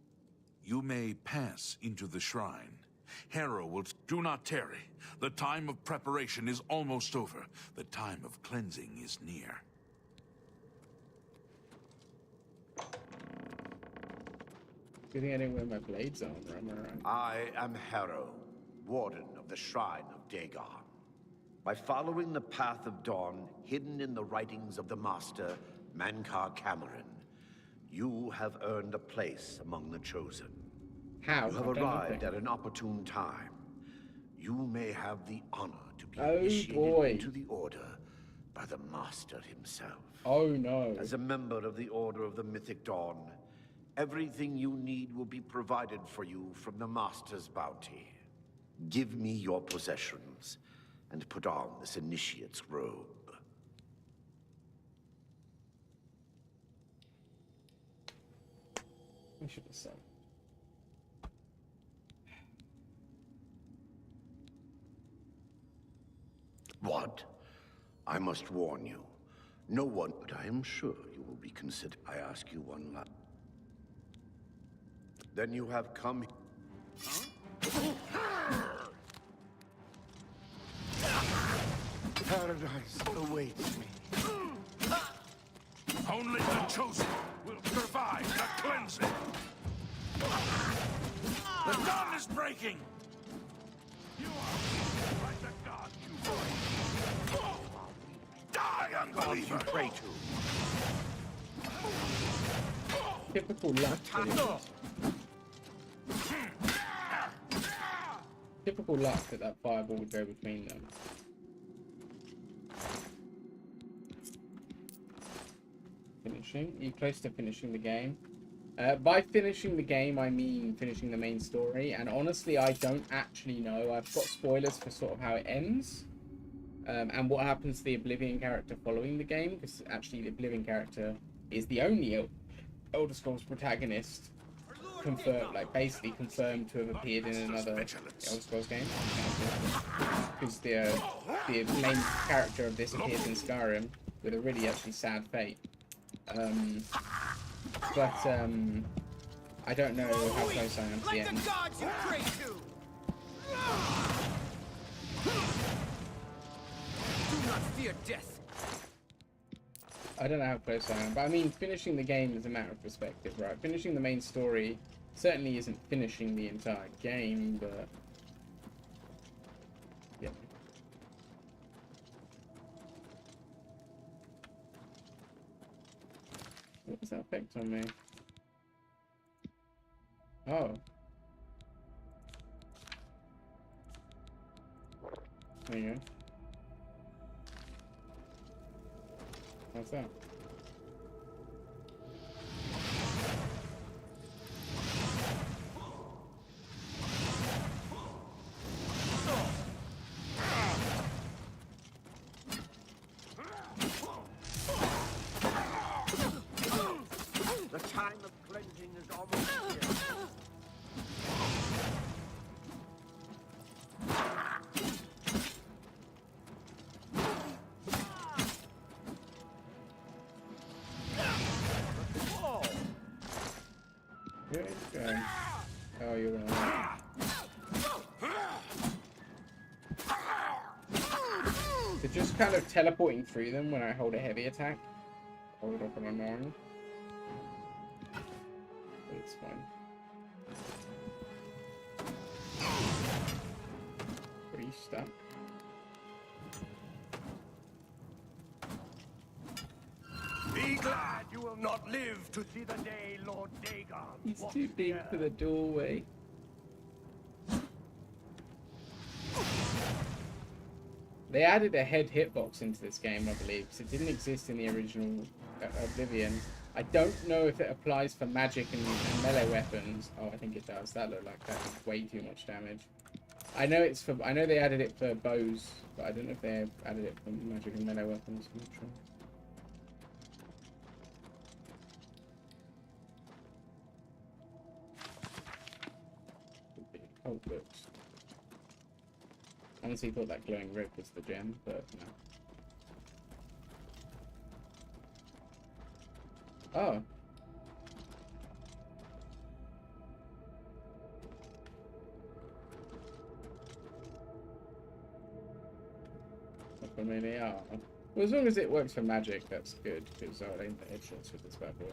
Speaker 4: You may pass into the shrine. Hera will... Do not tarry. The time of preparation is almost over. The time of cleansing is near.
Speaker 2: Good thing I didn't wear my blades on, right?
Speaker 11: I am Harrow, Warden of the Shrine of Dagon. By following the path of dawn hidden in the writings of the Master, Mankar Cameron, you have earned a place among the chosen.
Speaker 2: How?
Speaker 11: You have arrived at an opportune time. You may have the honor to be initiated into the Order by the Master himself.
Speaker 2: Oh no.
Speaker 11: As a member of the Order of the Mythic Dawn, everything you need will be provided for you from the Master's bounty. Give me your possessions and put on this initiate's robe.
Speaker 2: I should have said.
Speaker 11: What? I must warn you. No one, but I am sure you will be considered. I ask you one last. Then you have come. Paradise awaits me.
Speaker 4: Only the chosen will survive the cleansing. The dawn is breaking. You are like the god you pray. Die, unbeliever!
Speaker 11: You pray to.
Speaker 2: Typical luck. Typical luck that that fireball would go between them. Finishing. Are you close to finishing the game? By finishing the game, I mean finishing the main story. And honestly, I don't actually know. I've got spoilers for sort of how it ends. And what happens to the Oblivion character following the game. Because actually the Oblivion character is the only Elder Scrolls protagonist confirmed, like basically confirmed to have appeared in another Elder Scrolls game. Because the main character of this appears in Skyrim with a really actually sad fate. I don't know how close I am to the end.
Speaker 18: Do not fear death.
Speaker 2: I don't know how close I am, but I mean, finishing the game is a matter of perspective, right? Finishing the main story certainly isn't finishing the entire game, but yeah. What was that effect on me? Oh. There you go. What's that?
Speaker 11: The time of cleansing is almost here.
Speaker 2: Oh, you're gonna. So just kind of teleporting through them when I hold a heavy attack. Hold it up on a 9. But it's fine. Pretty stuck.
Speaker 3: will not live to see the day Lord Dagon.
Speaker 2: He's too big for the doorway. They added a head hitbox into this game, I believe, because it didn't exist in the original Oblivion. I don't know if it applies for magic and melee weapons. Oh, I think it does. That looked like that did way too much damage. I know it's for. I know they added it for bows, but I don't know if they added it for magic and melee weapons. I'm not sure. Oh, books. Honestly, thought that glowing rib was the gem, but no. Oh. I mean, they are. Well, as long as it works for magic, that's good, because I aim the headshots with this bad boy.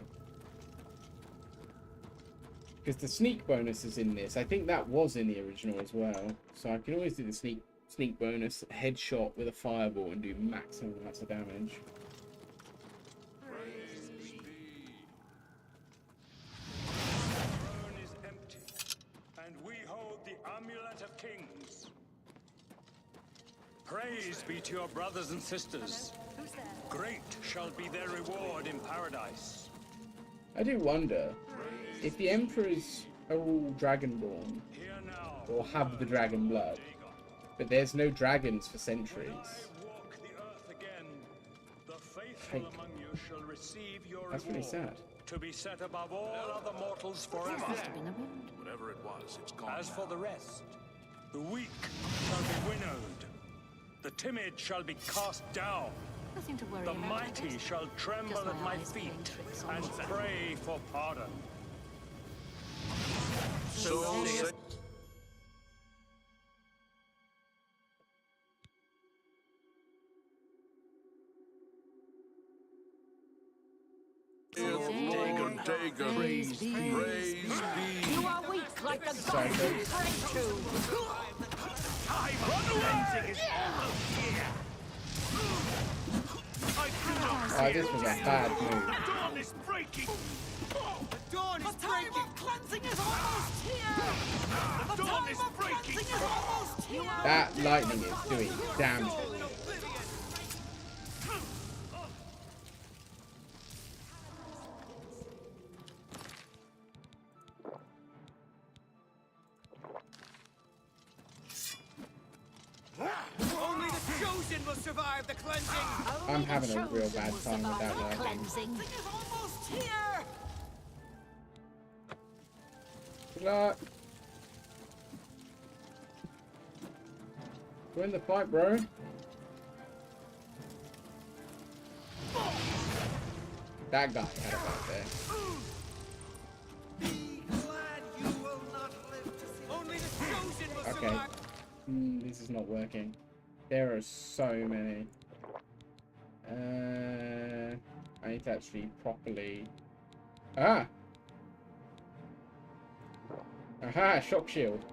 Speaker 2: Because the sneak bonus is in this. I think that was in the original as well. So I can always do the sneak bonus headshot with a fireball and do maximum amounts of damage.
Speaker 20: The throne is empty, and we hold the amulet of kings. Praise be to your brothers and sisters. Great shall be their reward in paradise.
Speaker 2: I do wonder if the emperors are all dragonborn or have the dragon blood, but there's no dragons for centuries. Like, that's really sad.
Speaker 20: To be set above all other mortals forever.
Speaker 4: Whatever it was, it's gone.
Speaker 20: As for the rest, the weak shall be winnowed. The timid shall be cast down.
Speaker 10: Nothing to worry
Speaker 20: the
Speaker 10: about.
Speaker 20: mighty shall tremble
Speaker 10: Just
Speaker 20: at my
Speaker 10: eyes
Speaker 20: feet
Speaker 10: playing
Speaker 20: and pray for pardon.
Speaker 4: So saith Dagon.
Speaker 10: Praise be. You are weak like the gods you pray to.
Speaker 20: Time of cleansing is almost here.
Speaker 2: Oh, this was a bad move.
Speaker 20: The dawn is breaking. The dawn is breaking. The time of cleansing is almost here. The dawn is breaking.
Speaker 2: That lightning is doing damage.
Speaker 20: Only the chosen will survive the cleansing.
Speaker 2: I'm having a real bad time with that lightning.
Speaker 20: Is almost here.
Speaker 2: Good luck. Win the fight, bro. That guy had it back there. Okay. This is not working. There are so many. I need to actually properly... Ah! Aha! Shock shield.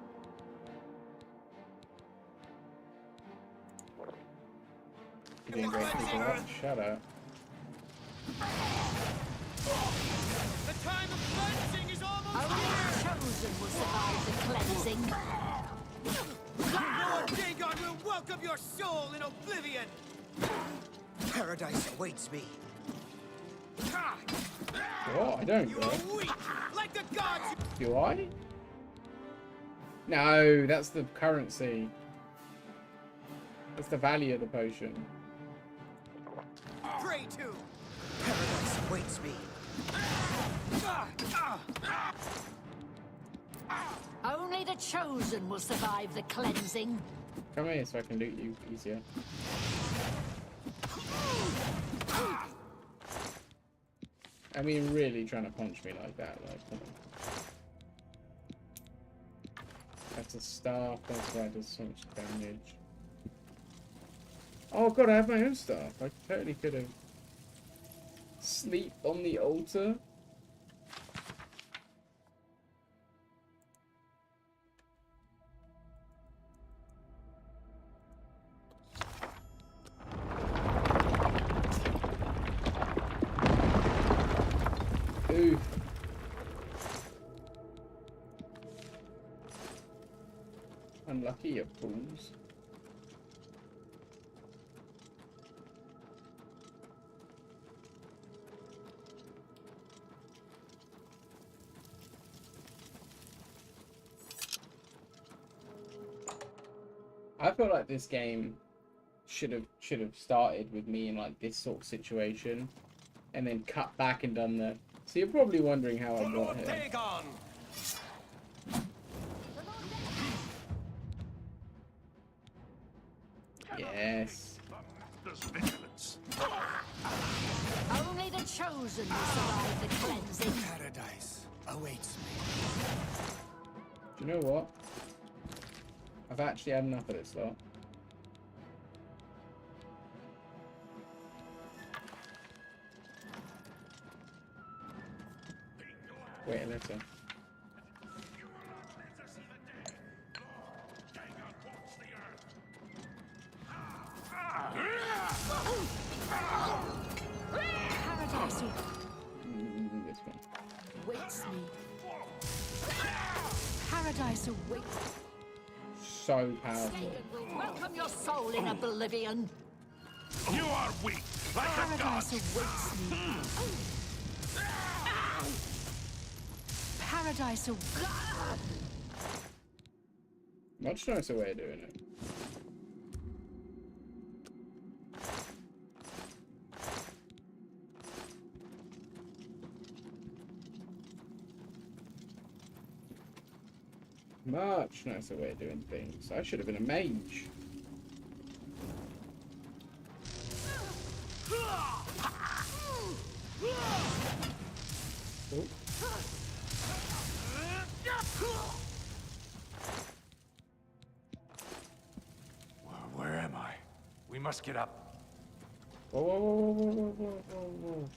Speaker 2: You're doing great, people. Shut up.
Speaker 20: The time of cleansing is almost here.
Speaker 10: Chosen will survive the cleansing.
Speaker 20: Lord Dagon will welcome your soul in oblivion.
Speaker 18: Paradise awaits me.
Speaker 2: What? I don't,
Speaker 20: You
Speaker 2: bro.
Speaker 20: are weak, like the gods.
Speaker 2: Do I? No, that's the currency. That's the value of the potion.
Speaker 20: Pray to.
Speaker 18: Paradise awaits me.
Speaker 10: Only the chosen will survive the cleansing.
Speaker 2: Come here so I can loot you easier. I mean, really trying to punch me like that, like, come on. That's a staff, that's why it does so much damage. Oh god, I have my own staff. I totally could have... Sleep on the altar? unlucky, you fools. I feel like this game should have started with me in like this sort of situation, and then cut back and done the. So you're probably wondering how I got here. Yes.
Speaker 14: Only the chosen will survive the cleansing.
Speaker 3: Paradise awaits me.
Speaker 2: Do you know what? I've actually had enough of this lot. Wait a little.
Speaker 14: Paradise
Speaker 2: This one.
Speaker 14: awaits me. Paradise awaits.
Speaker 2: So powerful.
Speaker 14: Satan will welcome your soul in oblivion.
Speaker 20: You are weak, like a god.
Speaker 14: Paradise awaits me. Paradise awaits.
Speaker 2: Much nicer way of doing it. Much nicer way of doing things. I should have been a mage. Oh.
Speaker 19: Where am I? We must get up.
Speaker 2: Whoa, whoa, whoa, whoa, whoa, whoa, whoa, whoa.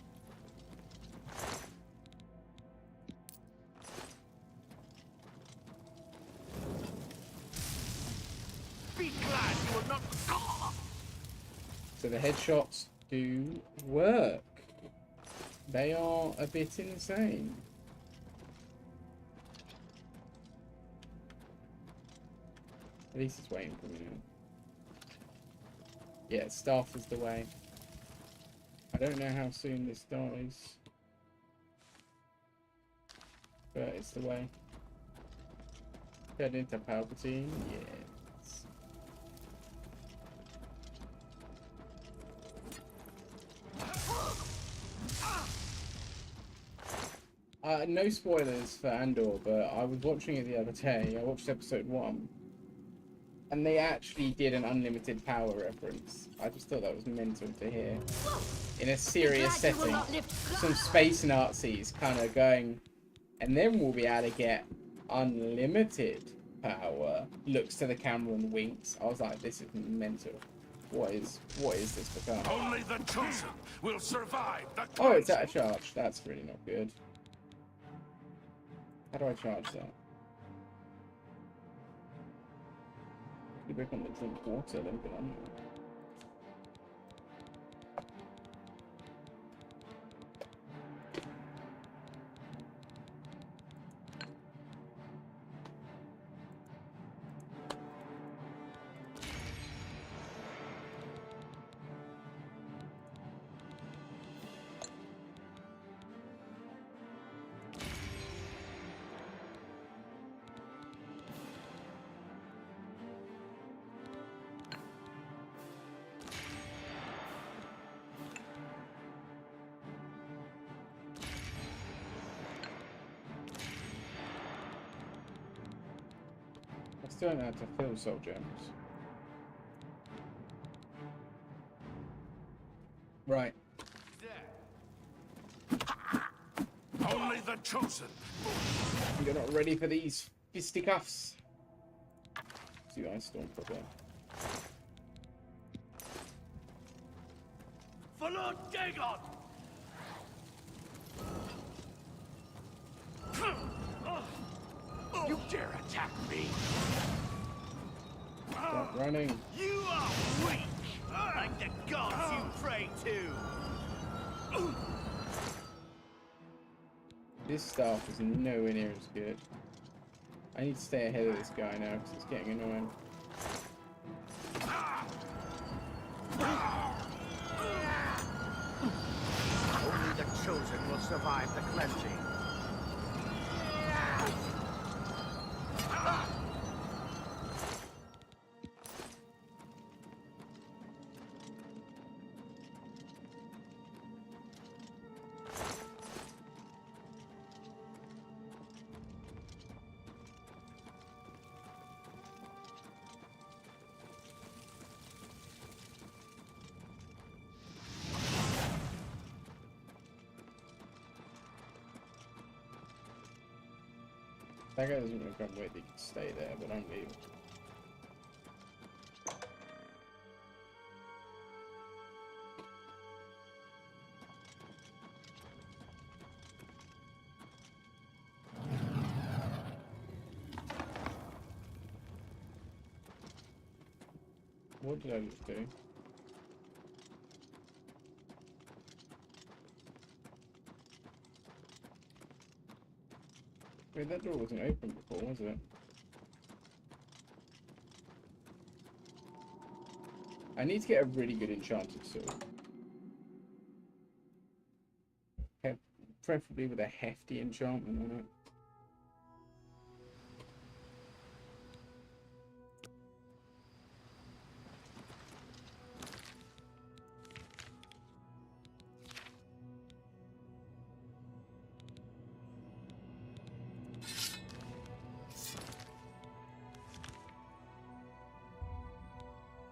Speaker 20: Be glad you are not.
Speaker 2: So the headshots do work. They are a bit insane. At least it's waiting for me now. Yeah, staff is the way. I don't know how soon this dies, but it's the way. Turn into Palpatine, yes. No spoilers for Andor, but I was watching it the other day. I watched episode 1. And they actually did an unlimited power reference. I just thought that was mental to hear. In a serious setting. Some space Nazis kind of going, and then we'll be able to get unlimited power. Looks to the camera and winks. I was like, this is mental. What is this become?
Speaker 20: Only the chosen will survive the.
Speaker 2: Oh, it's out of charge. That's really not good. How do I charge that? You break on the drink water a little bit on here. Still don't know how to fill soul gems. Right.
Speaker 20: Only the chosen.
Speaker 2: You're not ready for these fisticuffs. See ice storm properly.
Speaker 20: For Lord Dagon. You dare attack me?
Speaker 2: Stop running.
Speaker 20: You are weak, like the gods you pray to.
Speaker 2: This staff is nowhere near as good. I need to stay ahead of this guy now because it's getting annoying.
Speaker 17: Only the chosen will survive the cleansing.
Speaker 2: That guy doesn't want to come with, he can stay there, but I'm leaving. What did I just do? Wait, that door wasn't open before, was it? I need to get a really good enchanted sword. Preferably with a hefty enchantment on it.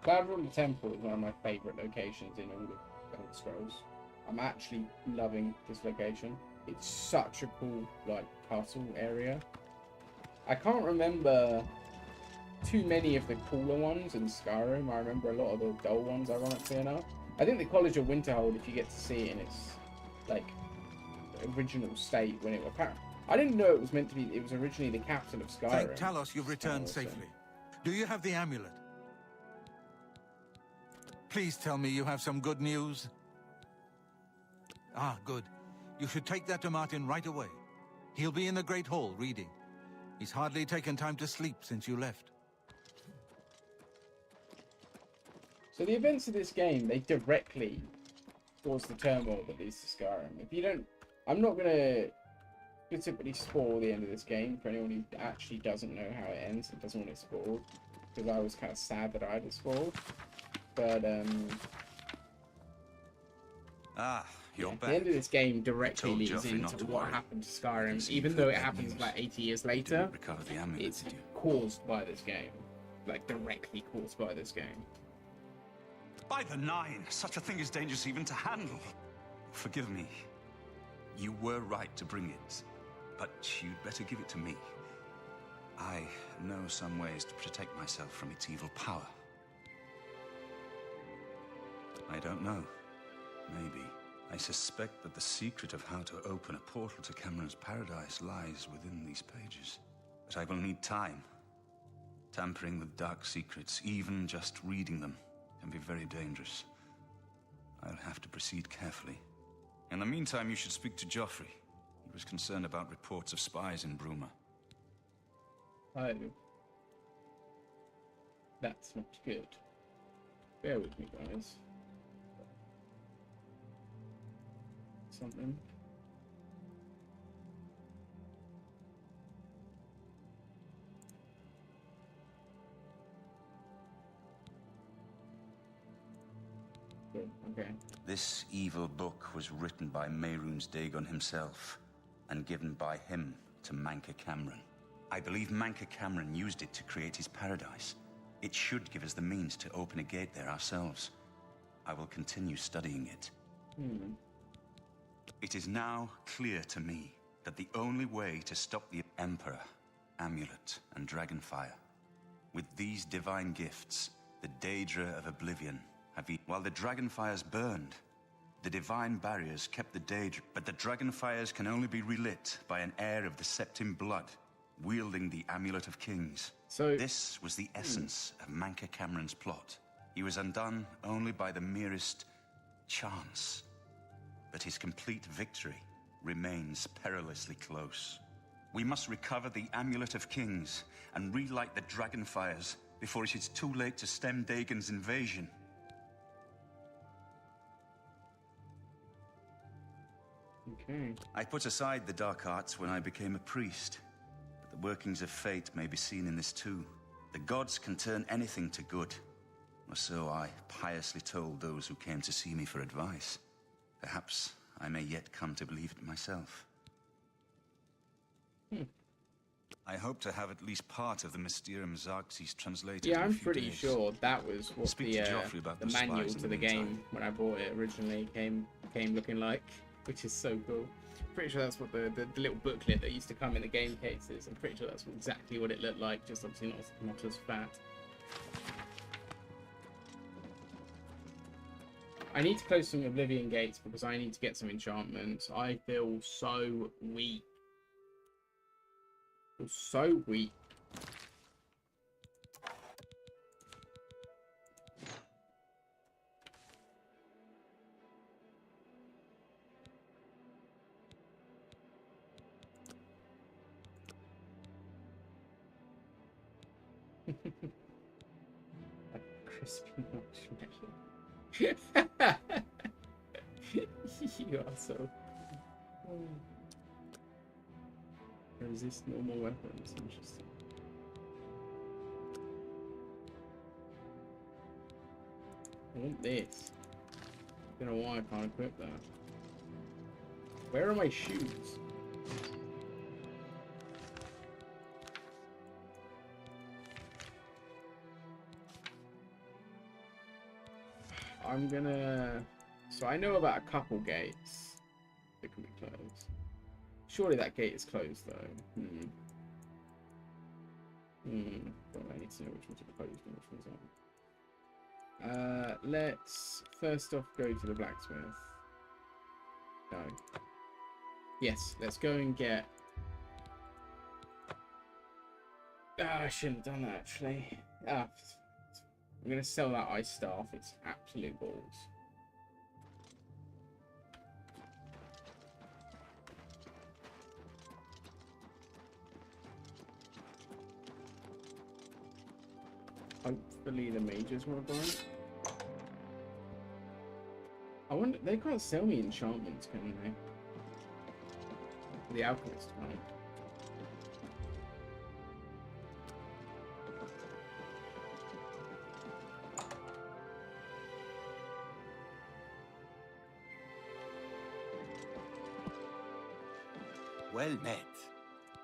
Speaker 2: Cloudroom Temple is one of my favourite locations in all of Elder Scrolls. I'm actually loving this location. It's such a cool, like, castle area. I can't remember too many of the cooler ones in Skyrim. I remember a lot of the dull ones, ironically enough. I think the College of Winterhold, if you get to see it in its, like, original state when it was... I didn't know it was meant to be... It was originally the capital of Skyrim.
Speaker 12: Thank Talos you've returned safely. Do you have the amulet? Please tell me you have some good news. Ah, good. You should take that to Martin right away. He'll be in the Great Hall reading. He's hardly taken time to sleep since you left.
Speaker 2: So the events of this game, they directly cause the turmoil that leads to Skyrim. If you don't... I'm not going to specifically spoil the end of this game for anyone who actually doesn't know how it ends and doesn't want it spoiled. Because I was kind of sad that I had it spoiled. But,
Speaker 19: you're back.
Speaker 2: The end of this game directly leads into what happened to Skyrim, even though it happens like 80 years later. It's caused by this game, like directly caused by this game.
Speaker 20: By the Nine, such a thing is dangerous even to handle. Forgive me. You were right to bring it, but you'd better give it to me. I know some ways to protect myself from its evil power. I don't know. Maybe. I suspect that the secret of how to open a portal to Cameron's paradise lies within these pages. But I will need time. Tampering with dark secrets, even just reading them, can be very dangerous. I'll have to proceed carefully. In the meantime, you should speak to Joffrey. He was concerned about reports of spies in Bruma.
Speaker 2: Oh. That's not good. Bear with me, guys. Something. Okay.
Speaker 20: This evil book was written by Mehrunes Dagon himself, and given by him to Manca Cameron. I believe Manca Cameron used it to create his paradise. It should give us the means to open a gate there ourselves. I will continue studying it. It is now clear to me that the only way to stop the Emperor, Amulet, and Dragonfire, with these divine gifts, the Daedra of Oblivion, while the Dragonfires burned, the divine barriers kept the Daedra, but the Dragonfires can only be relit by an heir of the Septim blood, wielding the Amulet of Kings. So this was the essence of Manca Cameron's plot. He was undone only by the merest chance. But his complete victory remains perilously close. We must recover the Amulet of Kings and relight the dragon fires before it is too late to stem Dagon's invasion.
Speaker 2: Okay.
Speaker 20: I put aside the dark arts when I became a priest, but the workings of fate may be seen in this too. The gods can turn anything to good, or so I piously told those who came to see me for advice. Perhaps I may yet come to believe it myself. I hope to have at least part of the Mysterium Xarxes translated
Speaker 2: Yeah,
Speaker 20: in a
Speaker 2: I'm
Speaker 20: few
Speaker 2: pretty
Speaker 20: days.
Speaker 2: sure that was what
Speaker 20: Speak to Joffrey about
Speaker 2: the
Speaker 20: the
Speaker 2: manual
Speaker 20: spies in
Speaker 2: to
Speaker 20: the
Speaker 2: the game
Speaker 20: meantime.
Speaker 2: when I bought it originally came looking like, which is so cool. Pretty sure that's what the little booklet that used to come in the game cases. I'm pretty sure that's exactly what it looked like, just obviously not as fat. I need to close some Oblivion gates because I need to get some enchantments. I feel so weak. I feel so weak. A crispy marshmallow. You are so... Resist normal weapons. Interesting. I want this. I don't know why I can't equip that. Where are my shoes? I'm gonna... So I know about a couple gates that can be closed. Surely that gate is closed though. Well, I need to know which ones are closed and which ones aren't. Let's first off go to the blacksmith. No. Yes, let's go and get... I shouldn't have done that actually. I'm gonna sell that ice staff. It's absolute balls. Hopefully the mages want to buy it. I wonder, they can't sell me enchantments, can they? The alchemist can't.
Speaker 3: Well met.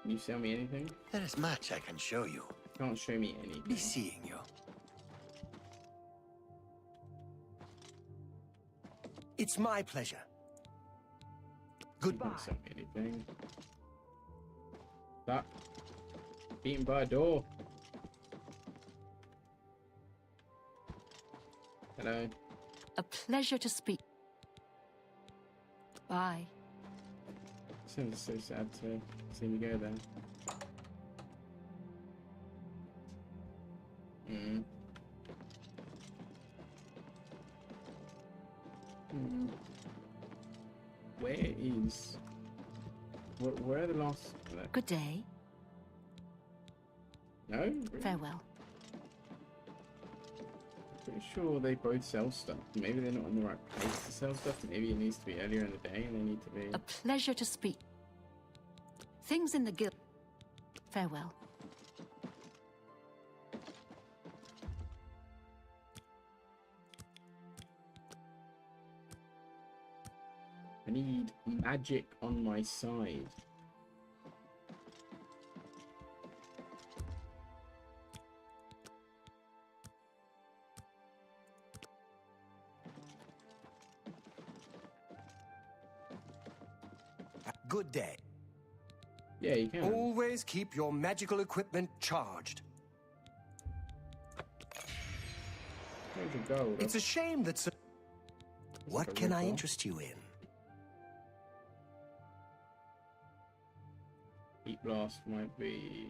Speaker 2: Can you sell me anything?
Speaker 3: There is much I can show you.
Speaker 2: Can't show me anything.
Speaker 3: Be seeing you. It's my pleasure. Goodbye.
Speaker 2: Can't sell me anything. That beaten by a door. Hello.
Speaker 14: A pleasure to speak. Bye.
Speaker 2: Sounds so sad to see me go there. Where is... Where are the last...
Speaker 14: Good day.
Speaker 2: No? Really?
Speaker 14: Farewell.
Speaker 2: Pretty sure they both sell stuff. Maybe they're not in the right place to sell stuff. Maybe it needs to be earlier in the day and they need to be...
Speaker 14: A pleasure to speak. Things in the guild. Farewell.
Speaker 2: I need magic on my side.
Speaker 3: Good day.
Speaker 2: Yeah, you can.
Speaker 3: Always keep your magical equipment charged.
Speaker 2: Gold.
Speaker 3: It's a shame that... What can I interest you in?
Speaker 2: Heat blast might be...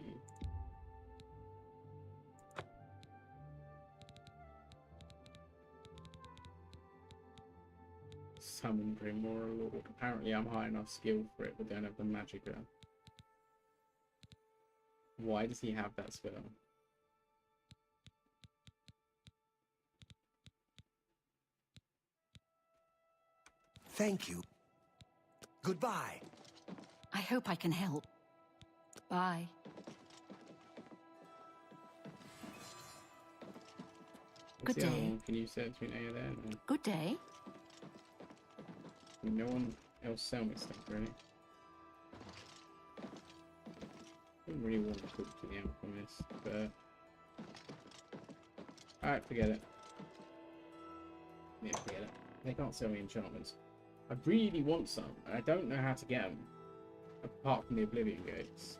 Speaker 2: Summon Grimoire Lord. Apparently I'm high enough skill for it, but don't have the magicka. Why does he have that spell?
Speaker 3: Thank you. Goodbye.
Speaker 14: I hope I can help. Bye. Good day.
Speaker 2: Can you say it to me now you're there? No.
Speaker 14: Good day.
Speaker 2: No one else sell me stuff, really. I don't really want to talk to the alchemist, but... Alright, forget it. Yeah, forget it. They can't sell me enchantments. I really want some, and I don't know how to get them. Apart from the Oblivion Gates.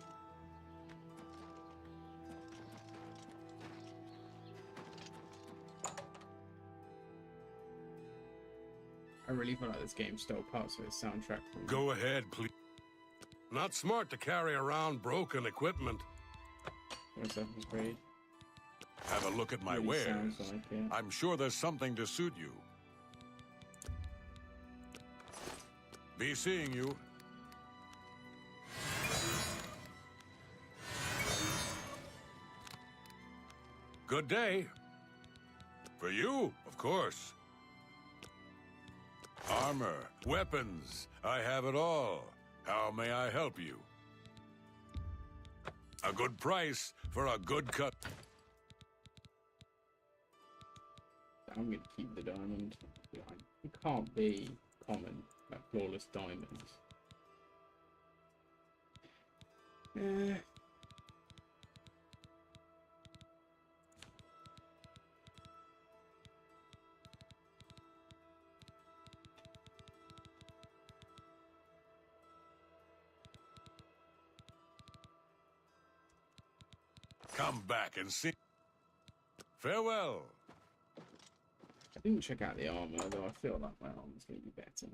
Speaker 2: I really feel like this game stole parts of its soundtrack from...
Speaker 16: Go ahead, please. Not smart to carry around broken equipment.
Speaker 2: Assassin's Creed.
Speaker 16: Have a look at my
Speaker 2: Really
Speaker 16: wares.
Speaker 2: sounds like it.
Speaker 16: I'm sure there's something to suit you. Be seeing you. Good day. For you, of course. Armor, weapons, I have it all. How may I help you? A good price for a good cut.
Speaker 2: I'm going to keep the diamond. It can't be common, like flawless diamonds.
Speaker 16: Come back and see. Farewell.
Speaker 2: I didn't check out the armor, though I feel like my armor's going to be better.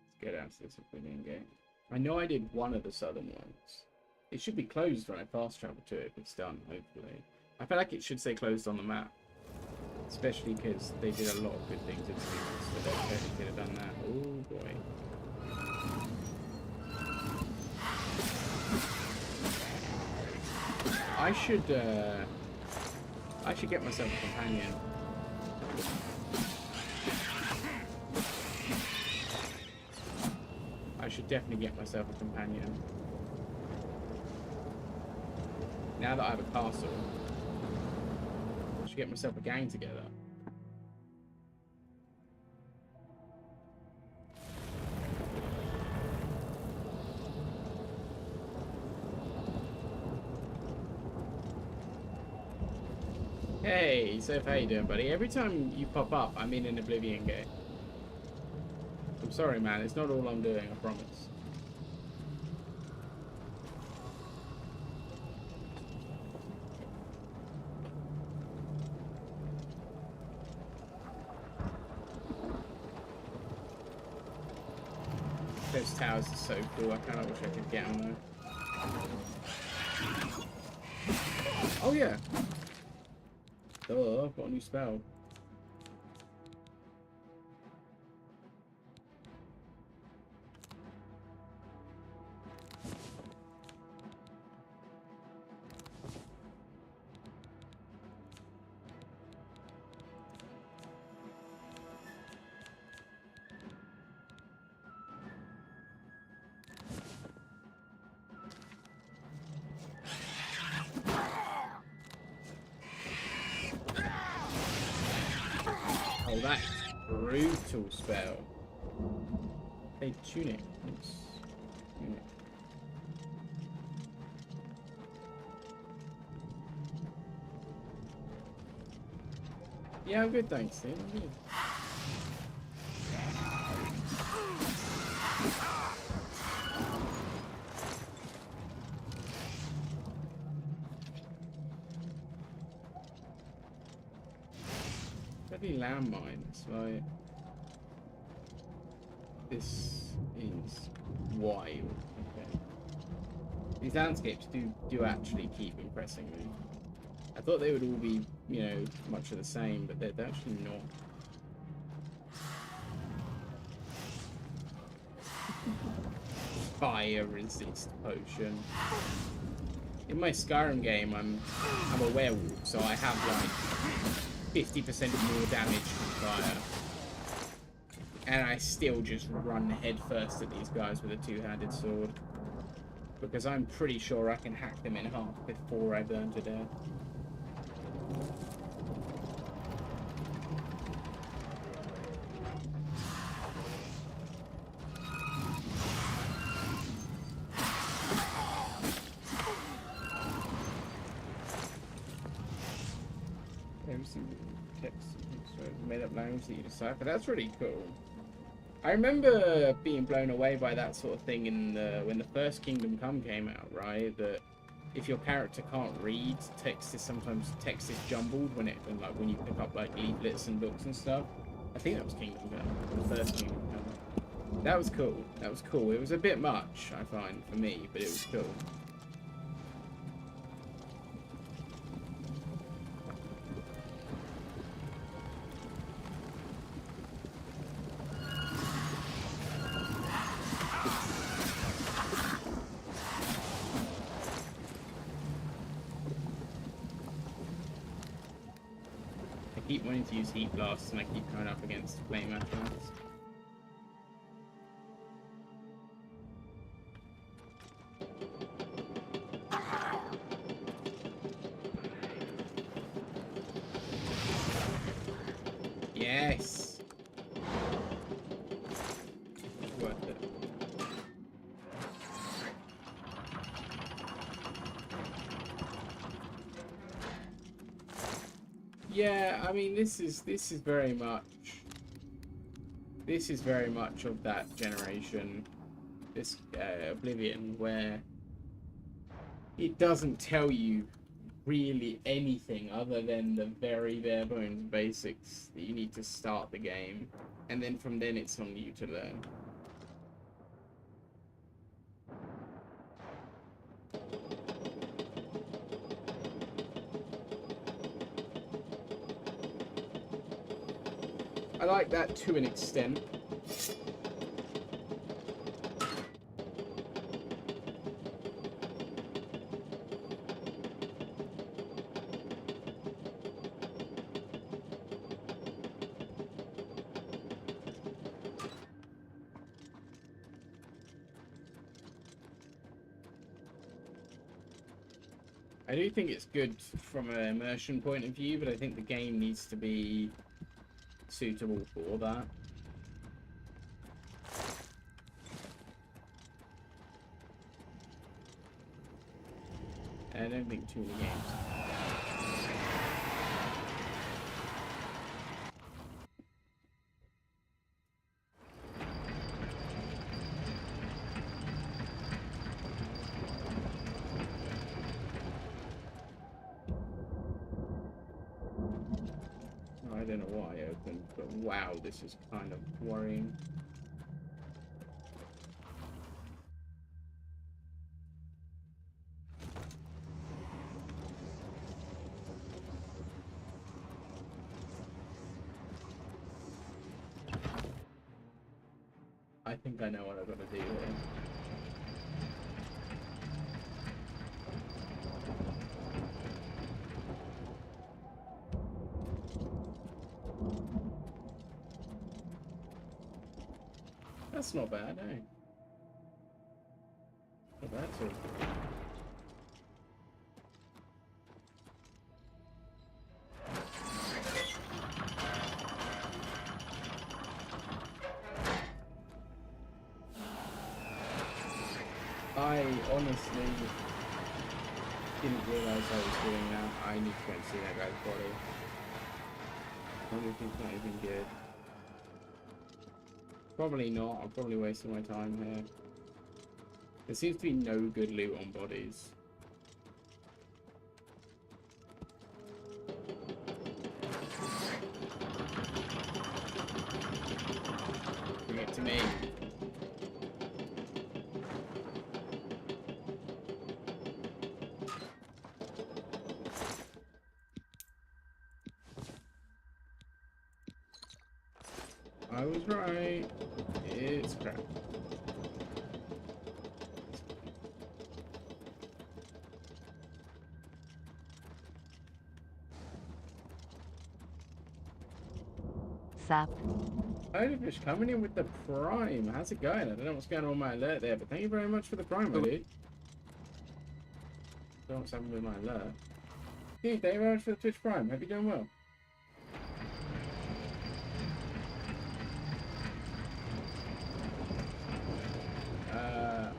Speaker 2: Let's get out to this Oblivion Gate. I know I did one of the southern ones. It should be closed when I fast travel to it if it's done, hopefully. I feel like it should say closed on the map. Especially because they did a lot of good things in the series, so they totally could have done that. Oh boy. I should get myself a companion. I should definitely get myself a companion. Now that I have a castle, I should get myself a gang together. Hey, Soph, how you doing, buddy? Every time you pop up, I'm in an Oblivion Gate. I'm sorry, man. It's not all I'm doing, I promise. Those towers are so cool. I kind of wish I could get on there. Oh yeah. Oh, I've got a new spell. Oh, that's brutal spell. Hey, tunic. Tunic. Yeah, I'm good, thanks, Steve. I'm good. Bloody landmines, like... This is wild. Okay. These landscapes do actually keep impressing me. I thought they would all be, you know, much of the same, but they're actually not. Fire resist potion. In my Skyrim game, I'm a werewolf, so I have like 50% more damage from fire. And I still just run head first at these guys with a two-handed sword. Because I'm pretty sure I can hack them in half before I burn to death. Made up language that you decipher. That's really cool. I remember being blown away by that sort of thing in when the first Kingdom Come came out, right? That if your character can't read, text is jumbled when you pick up like leaflets and books and stuff. I think that was Kingdom Come, the first Kingdom Come. That was cool. That was cool. It was a bit much, I find, for me, but it was cool. I keep wanting to use heat blasts and I keep coming up against flame attacks. Yes. Worth it. Yeah, I mean, this is very much of that generation, this Oblivion, where it doesn't tell you really anything other than the very bare bones basics that you need to start the game, and then from then it's on you to learn. I like that to an extent. I do think it's good from an immersion point of view, but I think the game needs to be suitable for that. I don't think too many games. I don't know why I opened, but wow, this is kind of worrying. I think I know what I've got to do here. That's not bad, eh? Not bad at all. I honestly didn't realize I was doing that. I need to go and see that guy's body. I wonder if he's not even good. Probably not. I'm probably wasting my time here. There seems to be no good loot on bodies. Bring it to me. I was right. It's crap.
Speaker 21: Sup?
Speaker 2: Holy fish coming in with the prime. How's it going? I don't know what's going on with my alert there, but thank you very much for the prime, my dude. Don't know what's happening with my alert. Hey, thank you very much for the Twitch prime. Hope you're doing well.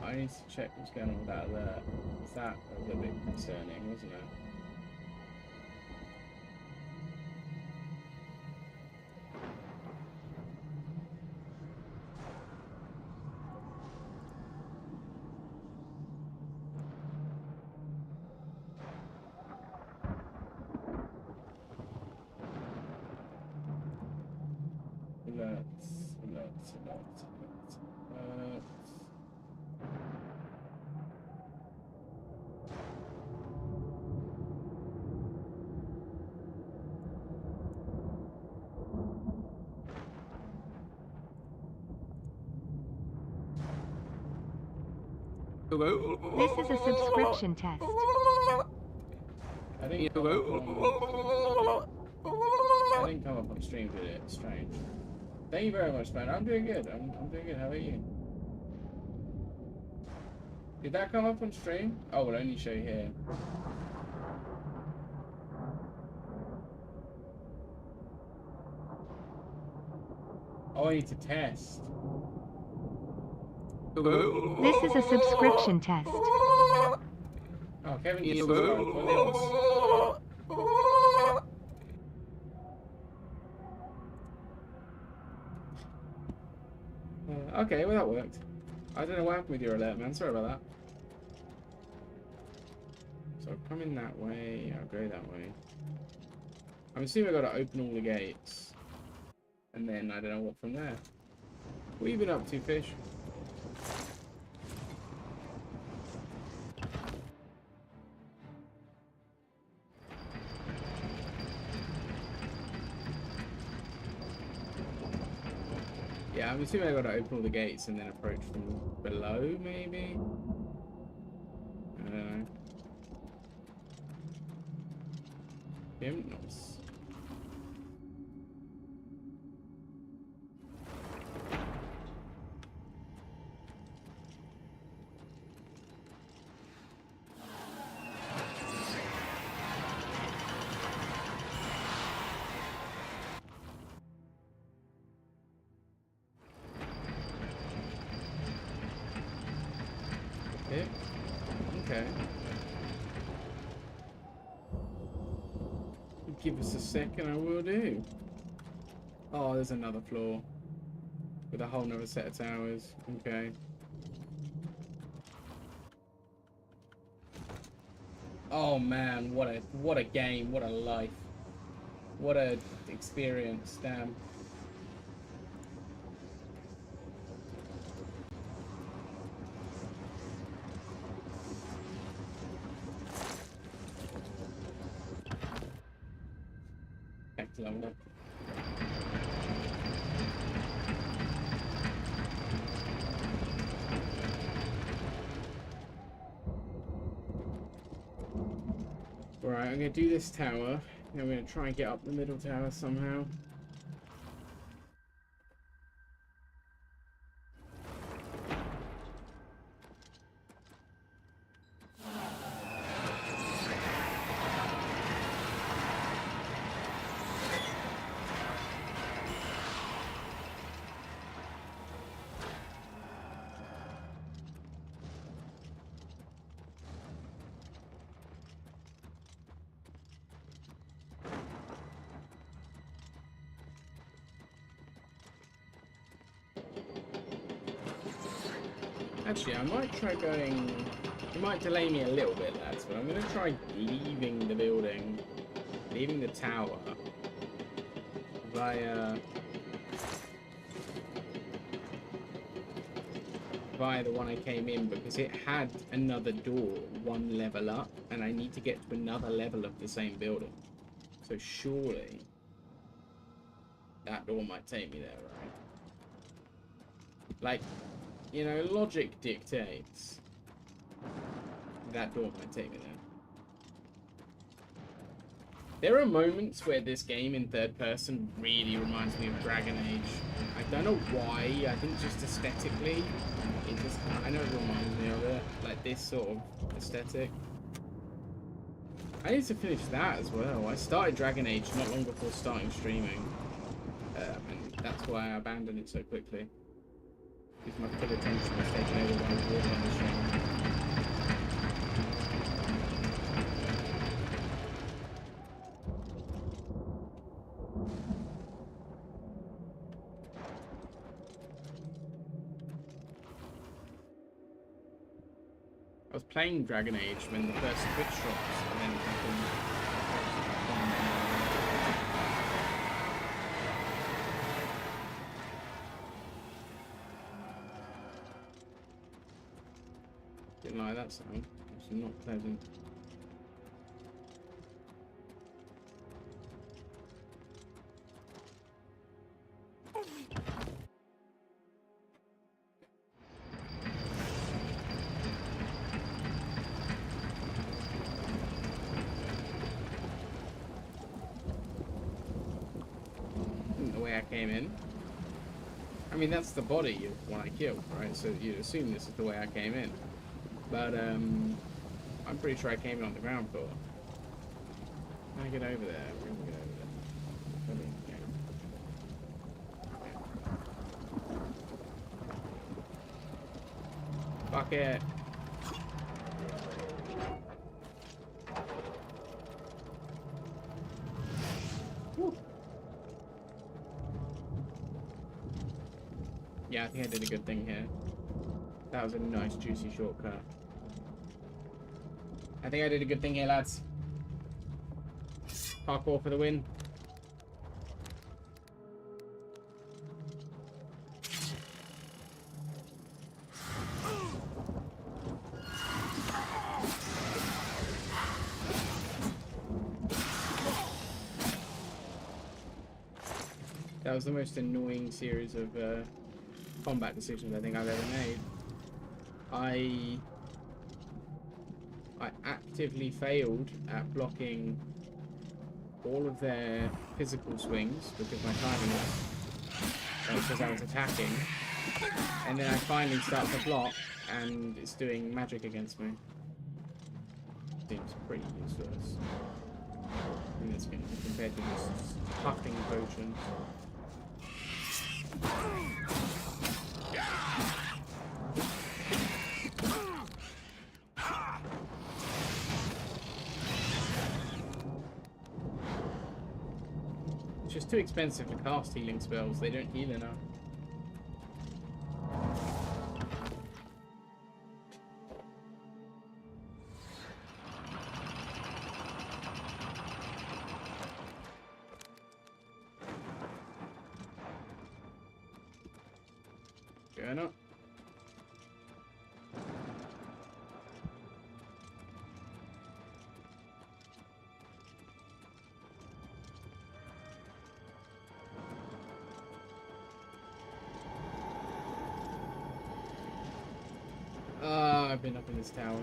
Speaker 2: I need to check what's going on with that alert. That was a bit concerning, wasn't it? Alerts.
Speaker 21: This is a subscription test.
Speaker 2: I didn't come up on stream, did it? Strange. Thank you very much, man. I'm doing good. I'm doing good. How about you? Did that come up on stream? Oh, it'll only show you here. Oh, I need to test.
Speaker 21: This is a subscription test.
Speaker 2: Oh, Kevin, you okay, well that worked. I don't know what happened with your alert, man. Sorry about that. So I'll come in that way. I'll go that way. I'm assuming I've got to open all the gates. And then I don't know what from there. What have you been up to, fish? Yeah, I'm assuming I got to open all the gates and then approach from below, maybe? I don't know. Hypnos. Okay. Give us a second, I will do. Oh, there's another floor with a whole nother set of towers. Okay. Oh man, what a game, what a life, what a experience. Damn. Excellent. Right, I'm gonna do this tower, and I'm gonna try and get up the middle tower somehow. Actually, I might try going... It might delay me a little bit, lads, but I'm going to try leaving the building, leaving the tower, via the one I came in, because it had another door one level up, and I need to get to another level of the same building. So surely that door might take me there, right? Like, you know, logic dictates that door might take me there. There are moments where this game in third person really reminds me of Dragon Age. I don't know why, I think just aesthetically, it just kind of reminds me of it. Like this sort of aesthetic. I need to finish that as well. I started Dragon Age not long before starting streaming. And that's why I abandoned it so quickly. Because my full attention was taken over by the water on the stream. I was playing Dragon Age when the first Twitch drops, and then it happened. Didn't like that sound. It's not pleasant. The way I came in. I mean, that's the body of one I killed, right? So you'd assume this is the way I came in. But, I'm pretty sure I came in on the ground floor. How do I get over there? We're gonna get over there. Fuck it. Woo. Yeah, I think I did a good thing here. That was a nice, juicy shortcut. I think I did a good thing here, lads. Parkour for the win. That was the most annoying series of combat decisions I think I've ever made. I actively failed at blocking all of their physical swings because my timing was because I was attacking, and then I finally start to block and it's doing magic against me. Seems pretty useless in this game compared to just huffing potions. It's just too expensive to cast healing spells. They don't heal enough. Going up. I've been up in this tower.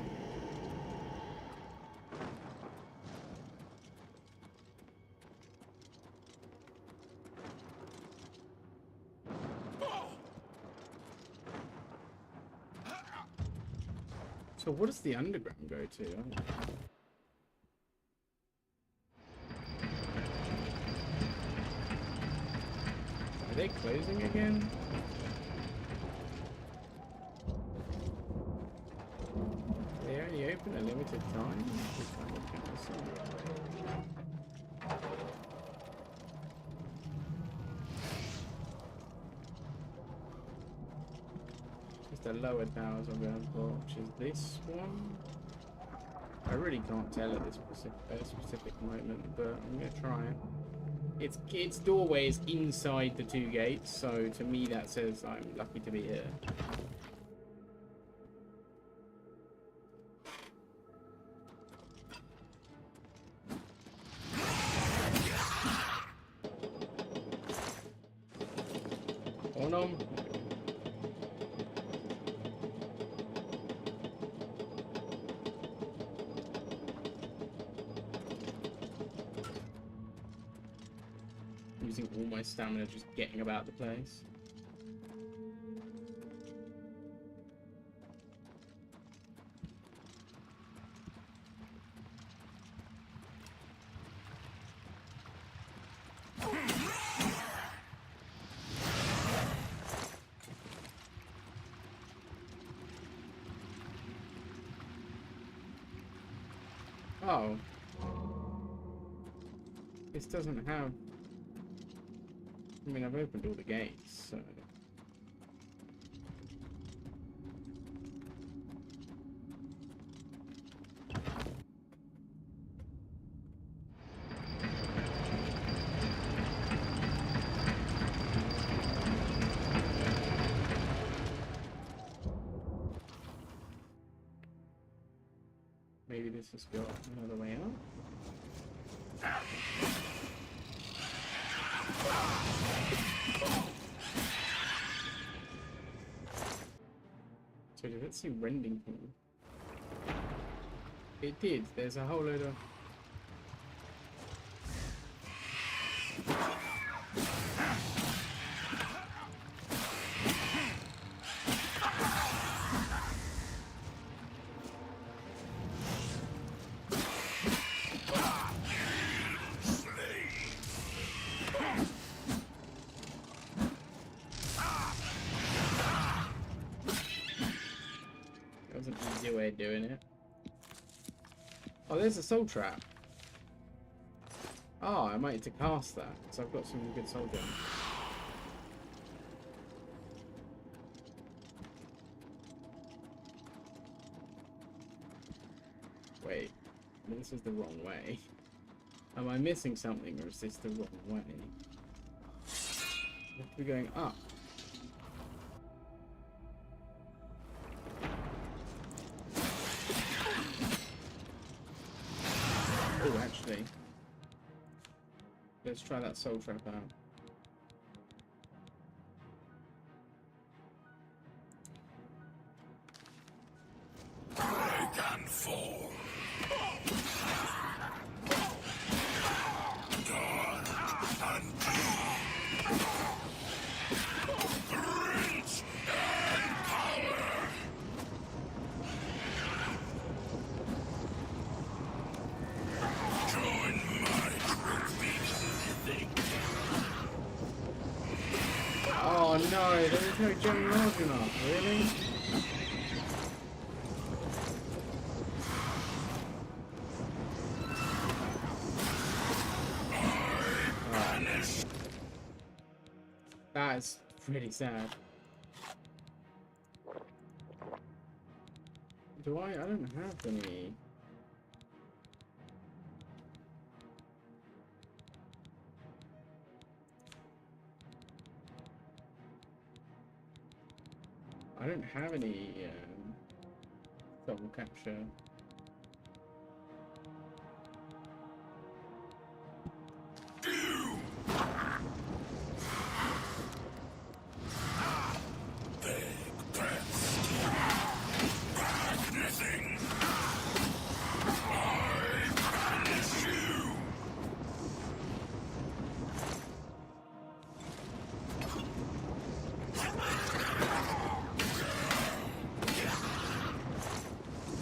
Speaker 2: So what does the underground go to? Are they closing again? They only open a limited time? The lower towers I'm going for, which is this one. I really can't tell at this specific moment, but I'm gonna try it. Its doorway is inside the two gates, so to me that says I'm lucky to be here. Oh no. using all my stamina just getting about the place. Oh. This doesn't have... I mean, I've opened all the gates, so... Maybe this has got another way out. So did it see rending for me? It did. There's a whole load of... Easier way of doing it. Oh, there's a soul trap. Oh, I might need to cast that, so I've got some good soul gems. Wait, this is the wrong way. Am I missing something, or is this the wrong way? We're going up. Oh, actually, let's try that soul trap out.
Speaker 16: I can fall. Dawn and reach and power. Join my group.
Speaker 2: Oh no, there is no gem large enough, really? That is pretty sad. Do I don't have any. I don't have any soul capture.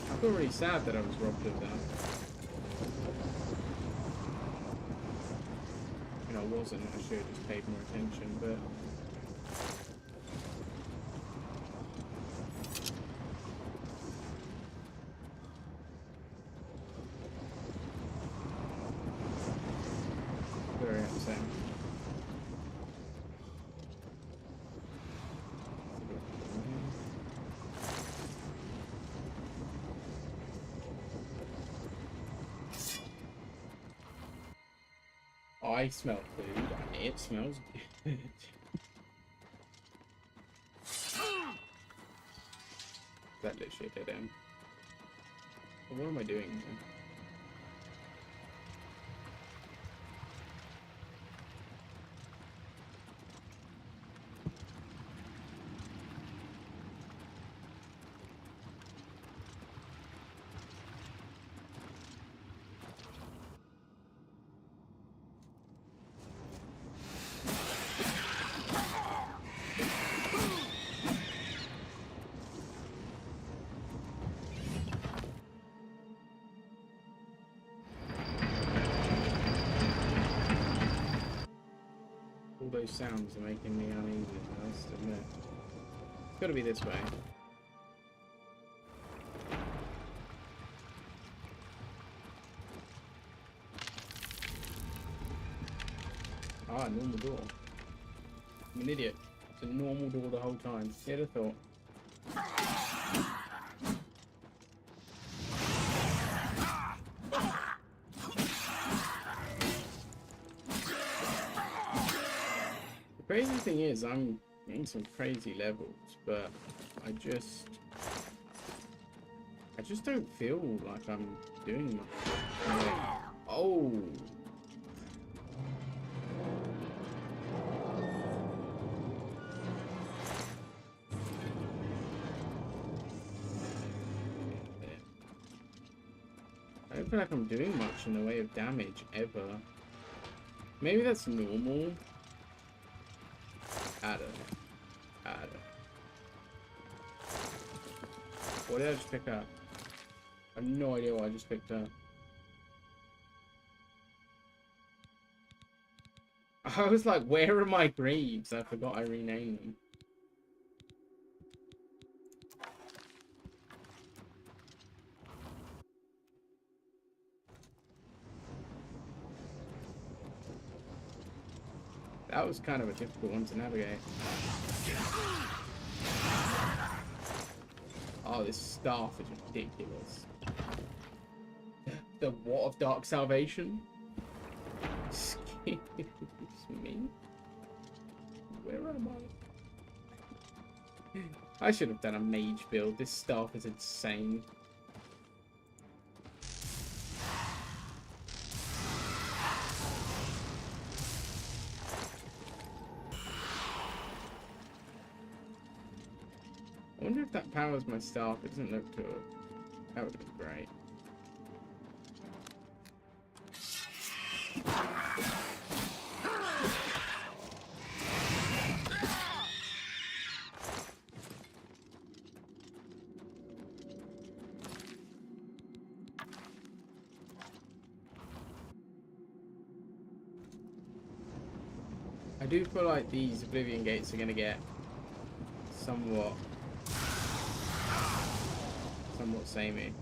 Speaker 2: I feel really sad that I was robbed of that. I mean, I wasn't. I should have just paid more attention, but... very upsetting. I smell food, and it smells good. That literally a dead end. But what am I doing here? Those sounds are making me uneasy, I must admit. It's got to be this way. Ah, normal door. I'm an idiot. It's a normal door the whole time. Who'd have thought? The crazy thing is, I'm getting some crazy levels, but I just don't feel like I'm doing much. Oh. I don't feel like I'm doing much in the way of damage ever. Maybe that's normal. I don't know. I don't know. What did I just pick up? I have no idea what I just picked up. I was like, where are my greaves? I forgot I renamed them. That was kind of a difficult one to navigate. Oh, this staff is ridiculous. The What of Dark Salvation? Excuse me? Where am I? I should have done a mage build. This staff is insane. I wonder if that powers my staff. It doesn't look to it. That would be great. I do feel like these Oblivion gates are going to get somewhat samey.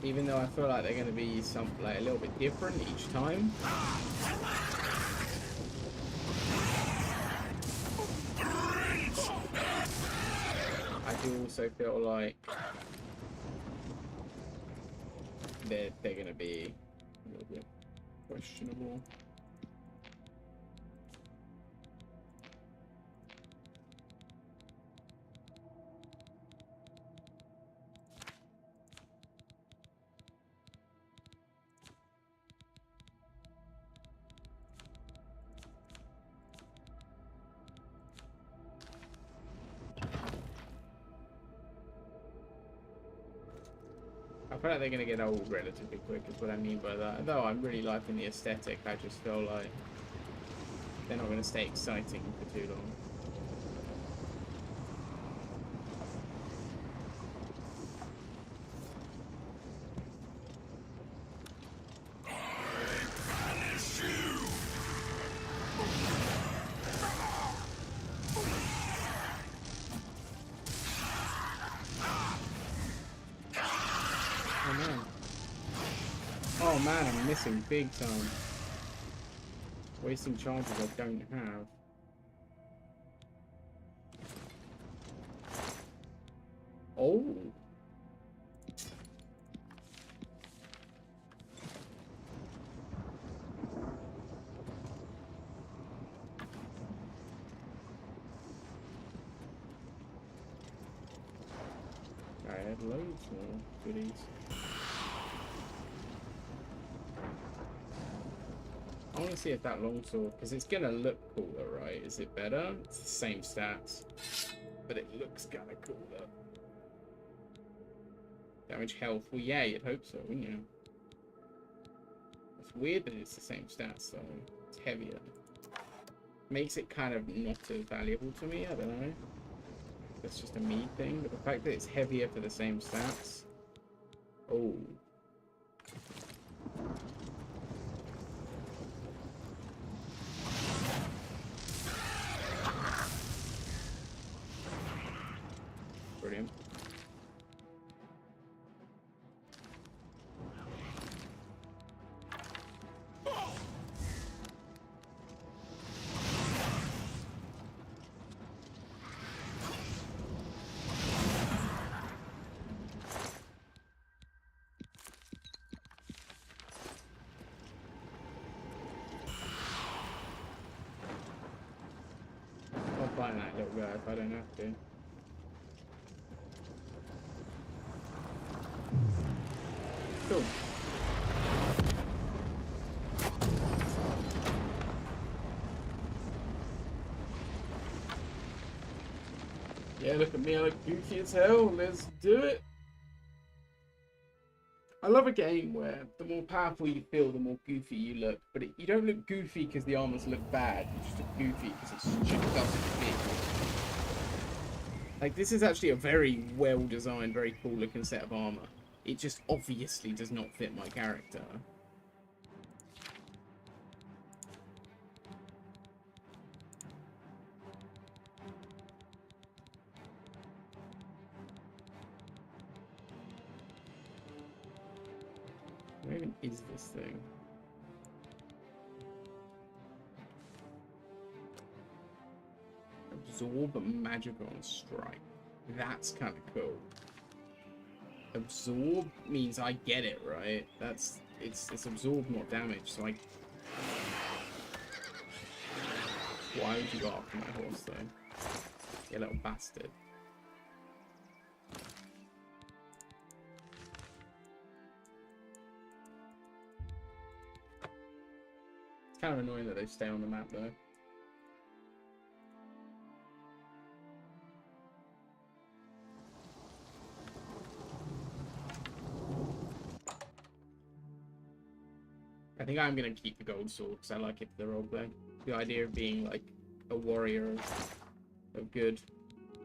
Speaker 2: Even though I feel like they're going to be a little bit different each time. I do also feel like they're going to be a little bit questionable. I feel like they're going to get old relatively quick is what I mean by that. Though I'm really liking the aesthetic, I just feel like they're not going to stay exciting for too long. Oh man, I'm missing big time. Wasting charges I don't have. Oh. I had loads more goodies. I want to see if that longsword, because it's going to look cooler, right? Is it better? It's the same stats, but it looks kind of cooler. Damage, health. Well, yeah, you'd hope so, wouldn't you? It's weird that it's the same stats, though. It's heavier. Makes it kind of not as valuable to me, I don't know. That's just a me thing, but the fact that it's heavier for the same stats. Oh. brilliant. I'll find that little guy if I don't have to. Cool. Yeah, look at me, I look goofy as hell. Let's do it. I love a game where the more powerful you feel, the more goofy you look. But you don't look goofy because the armors look bad. You just look goofy because it's just doesn't fit. Like, this is actually a very well-designed, very cool-looking set of armor. It just obviously does not fit my character. Where even is this thing? Absorb magic on strike. That's kind of cool. Absorb means I get it, right? It's absorb, not damage. So why would you go after my horse though? You little bastard. It's kind of annoying that they stay on the map though. I think I'm gonna keep the gold sword because I like it for the roleplay. The idea of being like a warrior of good,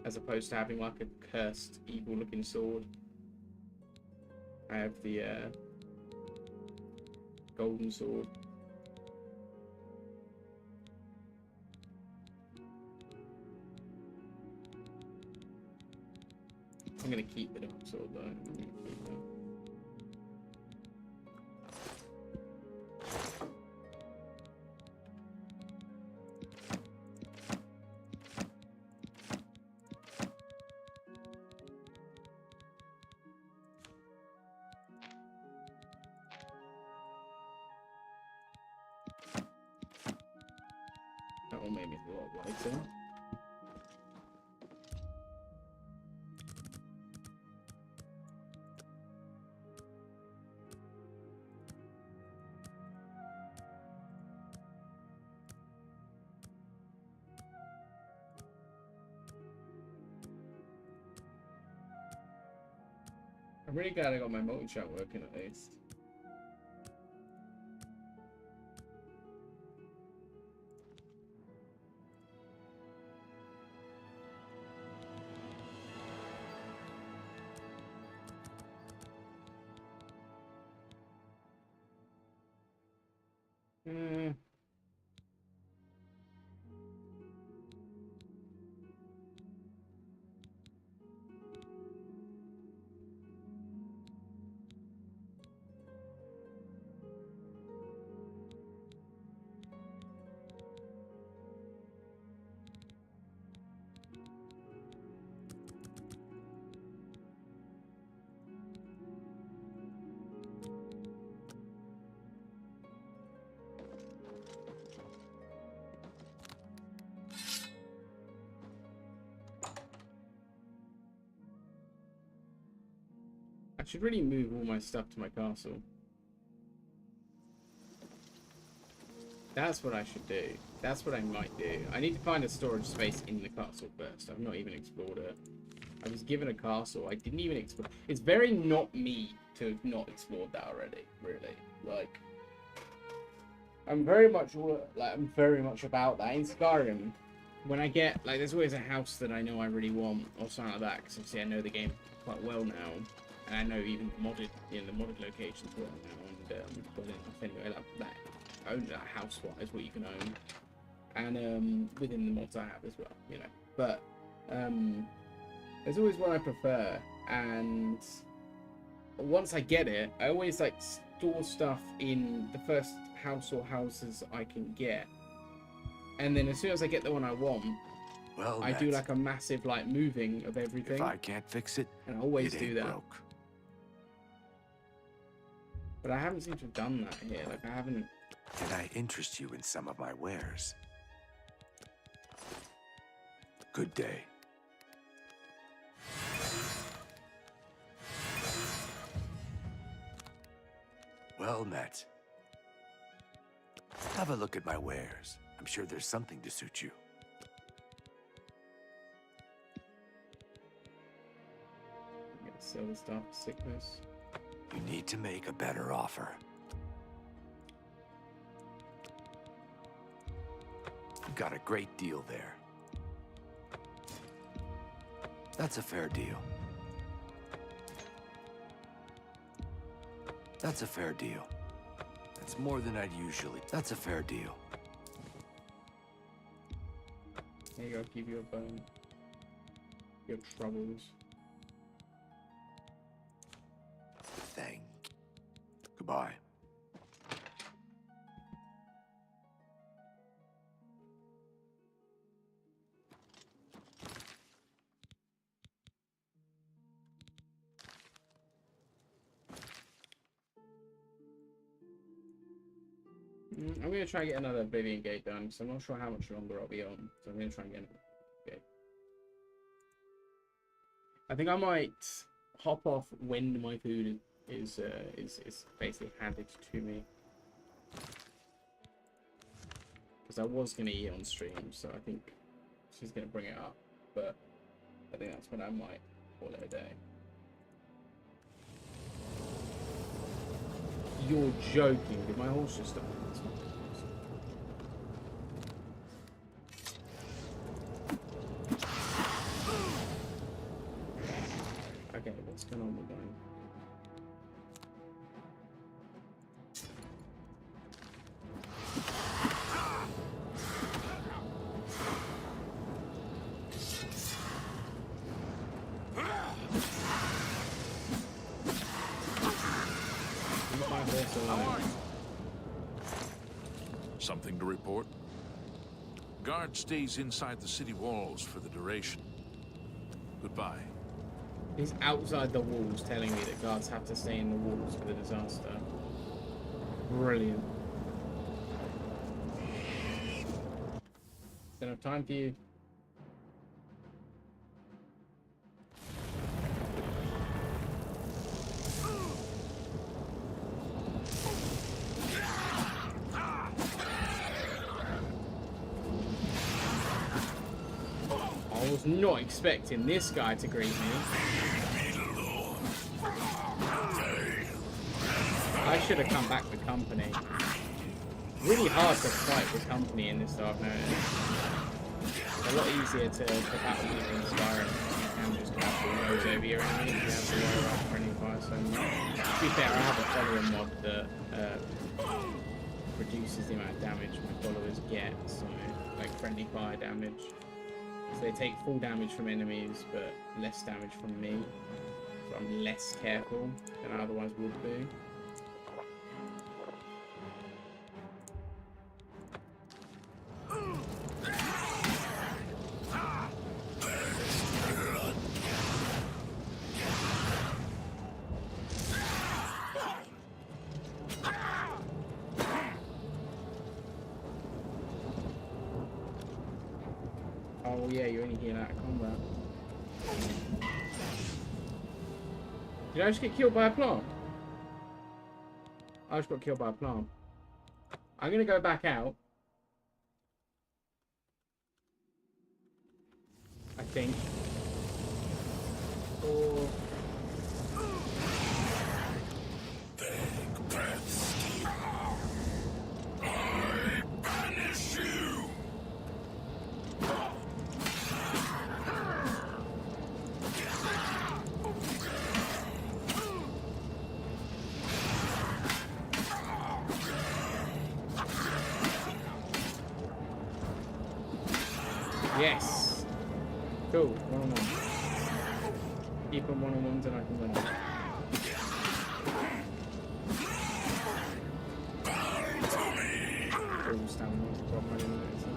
Speaker 2: as opposed to having like a cursed, evil-looking sword. I have the golden sword. I'm gonna keep the dark sword though. I'm gonna keep that. That one made me a lot lighter. I'm really glad I got my multi-shot working at least. I should really move all my stuff to my castle. That's what I should do. That's what I might do. I need to find a storage space in the castle first. I've not even explored it. I was given a castle. I didn't even explore. It's very not me to have not explored that already, really. Like, I'm very much about that. In Skyrim, when I get, like, there's always a house that I know I really want, or something like that, because obviously I know the game quite well now. And I know even the modded locations well now, and well enough anyway, like that own that house-wise, what you can own, and within the mods I have as well, you know. But There's always one I prefer, and once I get it, I always like store stuff in the first house or houses I can get, and then as soon as I get the one I want,
Speaker 19: well,
Speaker 2: I do like a massive like moving of everything.
Speaker 19: If I can't fix it,
Speaker 2: and I always
Speaker 19: it
Speaker 2: do
Speaker 19: ain't
Speaker 2: that.
Speaker 19: broke.
Speaker 2: But I haven't seemed to have done that here. Like I haven't.
Speaker 19: Can I interest you in some of my wares? Good day. Well met. Have a look at my wares. I'm sure there's something to suit you.
Speaker 2: Get silver stuff, sickness.
Speaker 19: You need to make a better offer. You got a great deal there. That's a fair deal. That's a fair deal. That's more than I'd usually. That's a fair deal.
Speaker 2: There you go, give you a bone. Your troubles.
Speaker 19: Thank you. Goodbye.
Speaker 2: I'm going to try and get another Oblivion Gate done, because I'm not sure how much longer I'll be on. So I'm going to try and get another gate. I think I might hop off when my food is basically handed to me. Because I was going to eat on stream, so I think she's going to bring it up. But I think that's when I might call it a day. You're joking. Did my horse just stop? Okay, what's going on with that?
Speaker 4: Something to report? Guard stays inside the city walls for the duration. Goodbye.
Speaker 2: He's outside the walls telling me that guards have to stay in the walls for the disaster. Brilliant. Don't have time for you. I was not expecting this guy to greet me. I should have come back with company. Really hard to fight with company in this stuff, I've noticed. A lot easier to battle people in Skyrim. You can just capture those over your enemies. You have to worry about friendly fire so much. To be fair, I have a follower mod that reduces the amount of damage my followers get, so like friendly fire damage. So they take full damage from enemies, but less damage from me. So I'm less careful than I otherwise would be. Oh yeah, you're only getting out of combat. Did I just get killed by a plant? I just got killed by a plant. I'm gonna go back out. I think. Or... Yes. Cool. One on one. Keep them one-on-ones and I can win them. All stamina was a problem, I didn't notice that.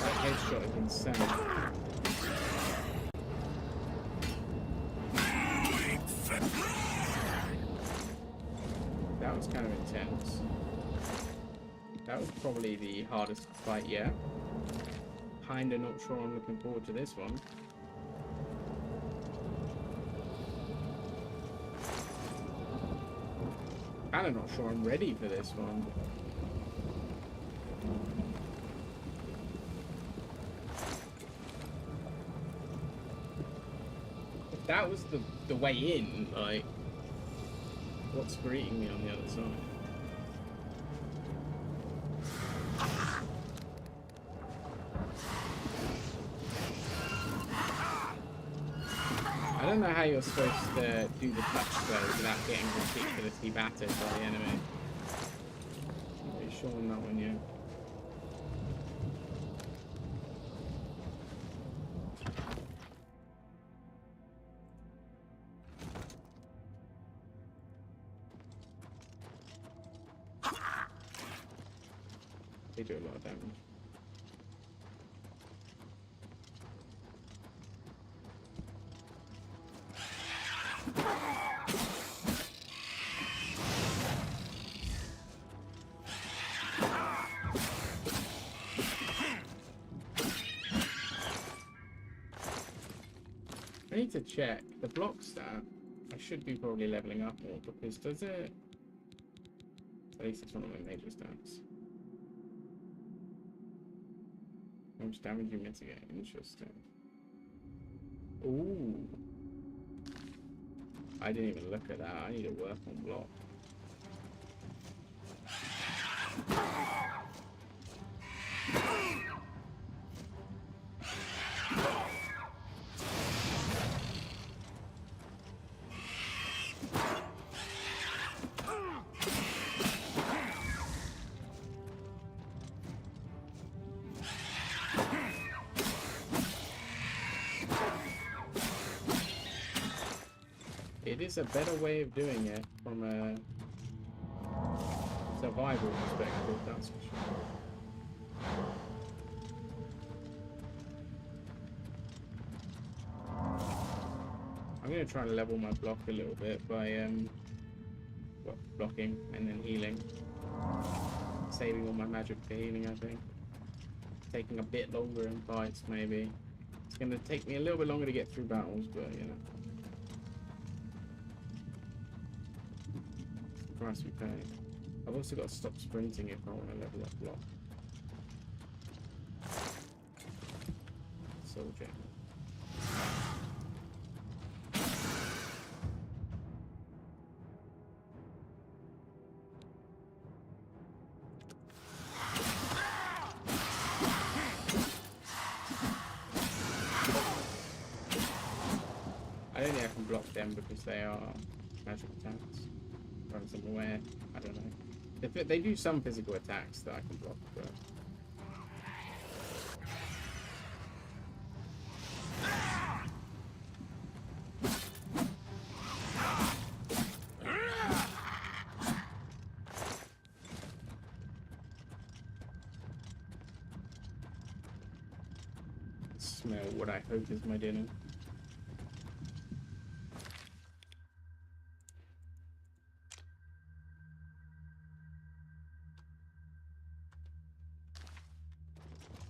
Speaker 2: That headshot is insane. That was kind of intense. That was probably the hardest fight yet. Kinda not sure I'm looking forward to this one. Kinda not sure I'm ready for this one. If that was the way in, like, what's greeting me on the other side? I don't know how you're supposed to do the touch spells without getting ridiculously battered by the enemy. Not really sure on that one yet. They do a lot of damage. I need to check the block stat. I should be probably leveling up more because does it? At least it's one of my major stats. How much damage you mitigate? Interesting. Ooh. I didn't even look at that. I need to work on block. It is a better way of doing it from a survival perspective, that's for sure. I'm going to try and level my block a little bit by blocking and then healing. Saving all my magic for healing, I think. Taking a bit longer in fights, maybe. It's going to take me a little bit longer to get through battles, but you know. Price we pay. I've also got to stop sprinting if I want to level up block. Soldier. I don't think I can block them because they are magic attacks. As I'm aware, I don't know. They do some physical attacks that I can block, but smell what I hope is my dinner.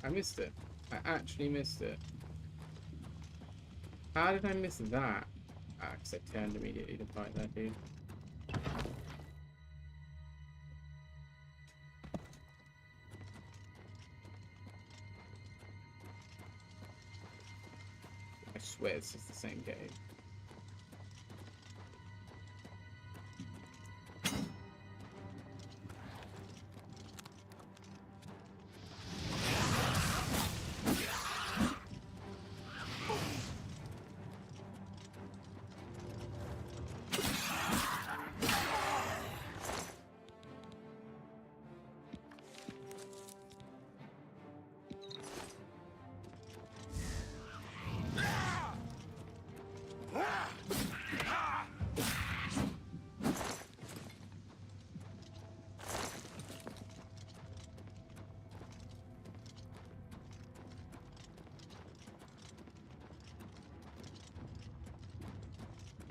Speaker 2: I missed it. I actually missed it. How did I miss that? Ah, because I turned immediately to fight that dude. I swear this is the same game.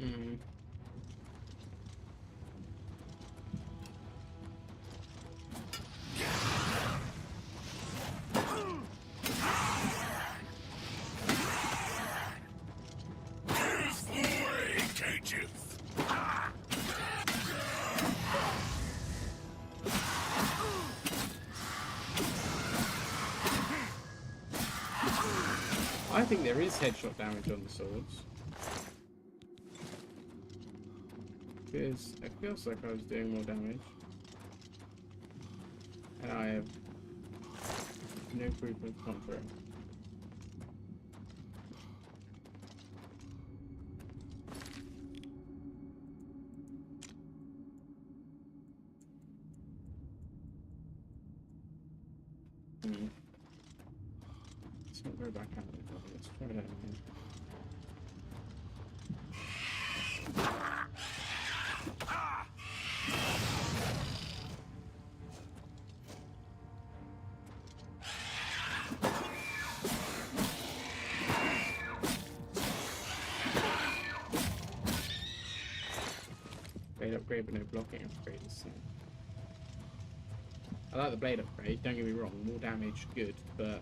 Speaker 2: Mm. I think there is headshot damage on the swords. Because it feels like I was doing more damage. And I have no proof of contrary. Let's not go back out. Let's try that again. Blade upgrade, but no blocking upgrade. I like the blade upgrade, don't get me wrong, more damage, good, but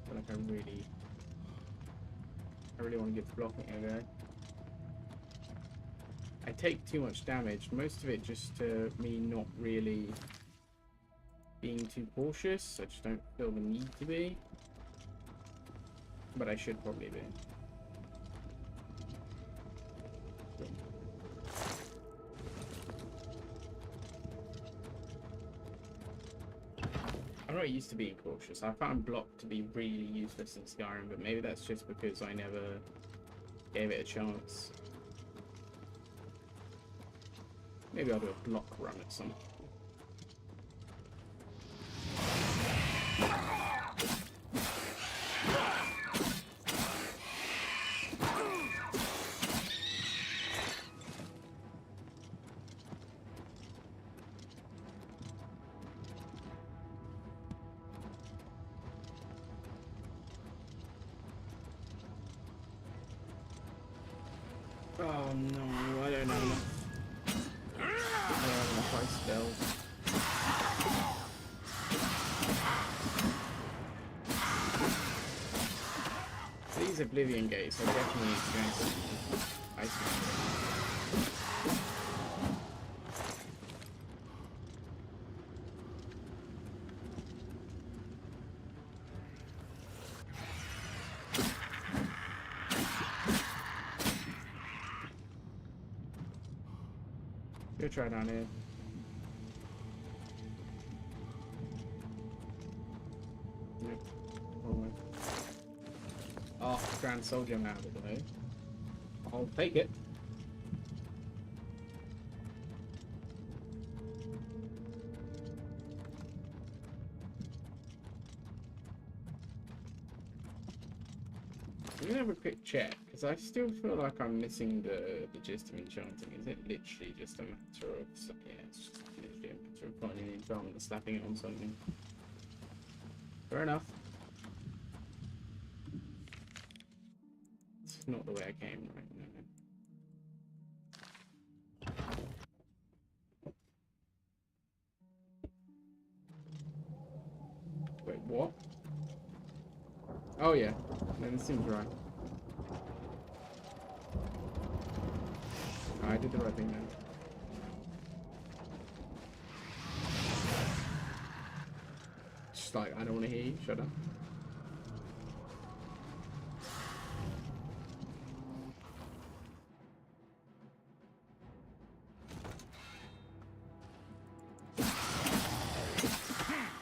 Speaker 2: I feel like I really want to give blocking a go. I take too much damage, most of it just to me not really being too cautious. I just don't feel the need to be, but I should probably be. I'm not used to being cautious. I found block to be really useless in Skyrim, but maybe that's just because I never gave it a chance. Maybe I'll do a block run at some point. Oh no, I don't know. I don't have enough ice spells. These Oblivion gates are definitely going to ice spells. Go try down here. Nope. Wrong way. Oh, Grand Soldier now, by the way. I'll take it. I'm gonna have a quick check, because I still feel like I'm missing the gist of enchanting. Is it literally just a matter of... Yeah, it's just literally a matter of finding the enchantment and slapping it on something. Fair enough. It's not the way I came, right? No. Wait, what? Oh yeah, no, this seems right. I did the right thing then. Just like, I don't want to hear you, shut up.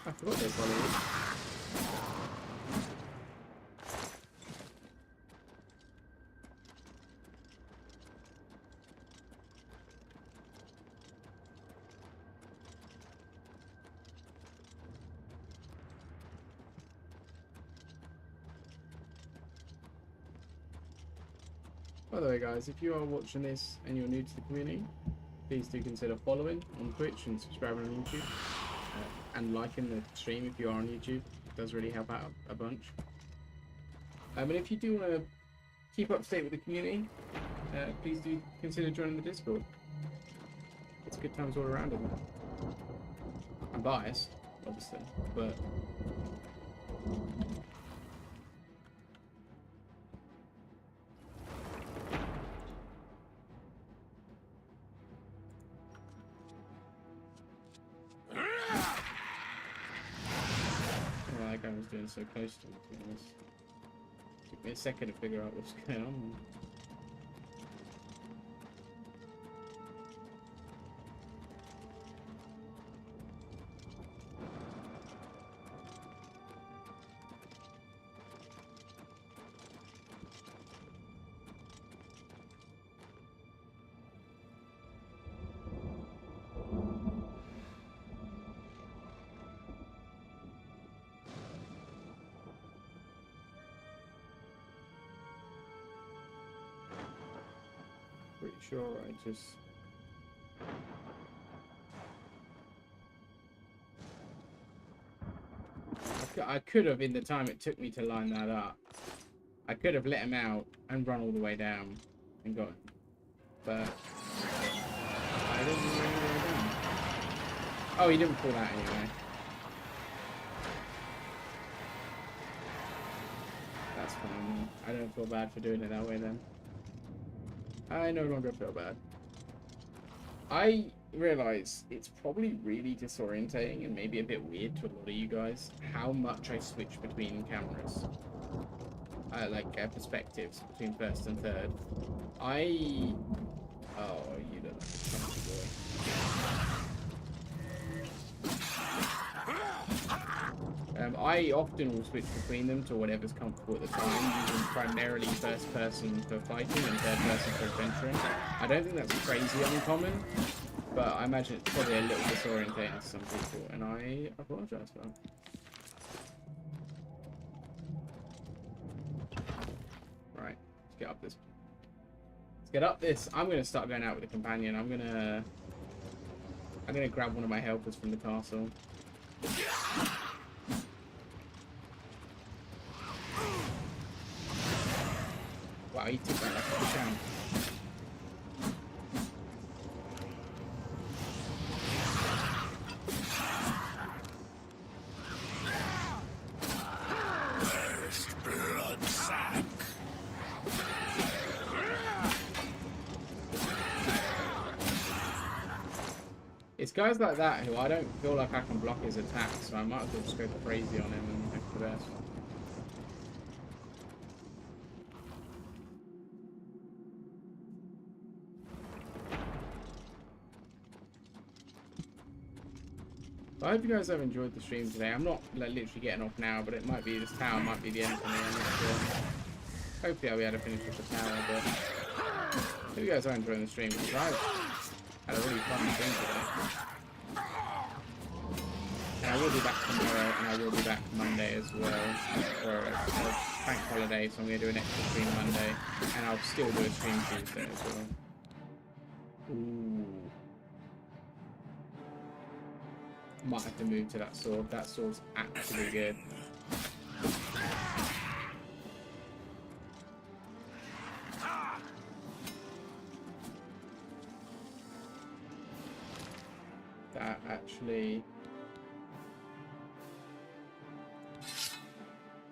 Speaker 2: I forgot they followed. By the way guys, if you are watching this and you're new to the community, please do consider following on Twitch and subscribing on YouTube. And liking the stream if you are on YouTube. It does really help out a bunch. And if you do want to keep up to date with the community, please do consider joining the Discord. It's good times all around in there. I'm biased, obviously, but I was doing so close to it, to be honest. Took me a second to figure out what's going on. Pretty sure I just... I could have, in the time it took me to line that up, I could have let him out and run all the way down and got him. But I didn't run all the way down. Oh, he didn't pull out anyway. That's fine. I don't feel bad for doing it that way then. I no longer feel bad. I realise it's probably really disorientating and maybe a bit weird to a lot of you guys how much I switch between cameras. Perspectives between first and third. Oh, you look like a chunky boy. I often will switch between them to whatever's comfortable at the time, using primarily first person for fighting and third person for adventuring. I don't think that's crazy uncommon, but I imagine it's probably a little disorientating to some people, and I apologise for that. Right, let's get up this. Let's get up this. I'm going to start going out with a companion. I'm gonna grab one of my helpers from the castle. Wow, he took that like a champ.
Speaker 16: First blood sack.
Speaker 2: It's guys like that who I don't feel like I can block his attacks, so I might as well just go crazy on him and hope for the best. I hope you guys have enjoyed the stream today. I'm not literally getting off now, but it might be, this tower might be the end for me. I'm not sure. Hopefully I'll be able to finish with the tower, but I hope you guys are enjoying the stream because I've had a really fun stream today. And I will be back tomorrow, and I will be back Monday as well for a bank holiday, so I'm going to do an extra stream Monday, and I'll still do a stream Tuesday as well. Ooh. Might have to move to that sword. That sword's actually good. That actually...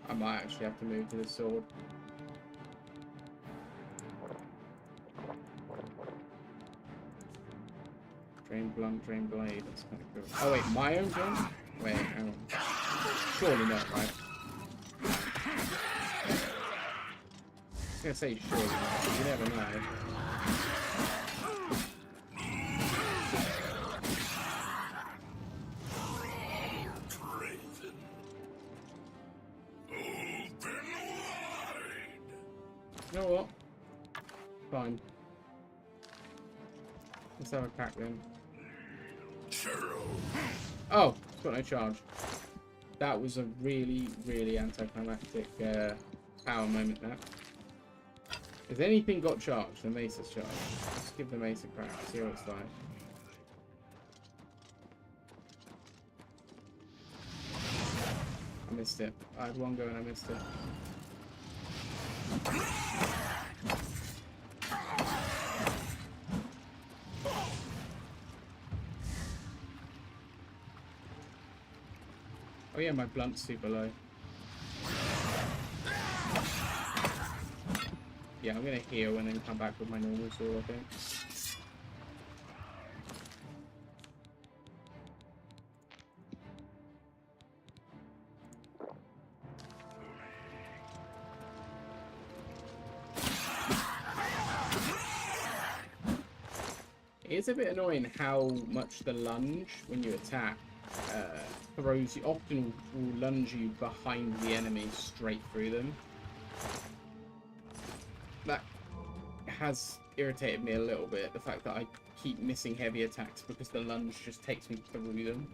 Speaker 2: I might actually have to move to the sword. Drain blunt, drain blade. That's kind of cool. Oh wait, my own gun? Wait, hang on. Surely not, right? I was gonna say surely not, but you never know. You know what? Fine. Let's have a crack then. Oh, it's got no charge. That was a really, really anticlimactic power moment, that. Has anything got charged? The mace's charged. Let's give the mace a crack, see what it's like. I missed it. I had one go and I missed it. Oh yeah, my blunt's super low. Yeah, I'm gonna heal and then come back with my normal sword, I think. It's a bit annoying how much the lunge, when you attack, throws you. Often will lunge you behind the enemy straight through them. That has irritated me a little bit, the fact that I keep missing heavy attacks because the lunge just takes me through them.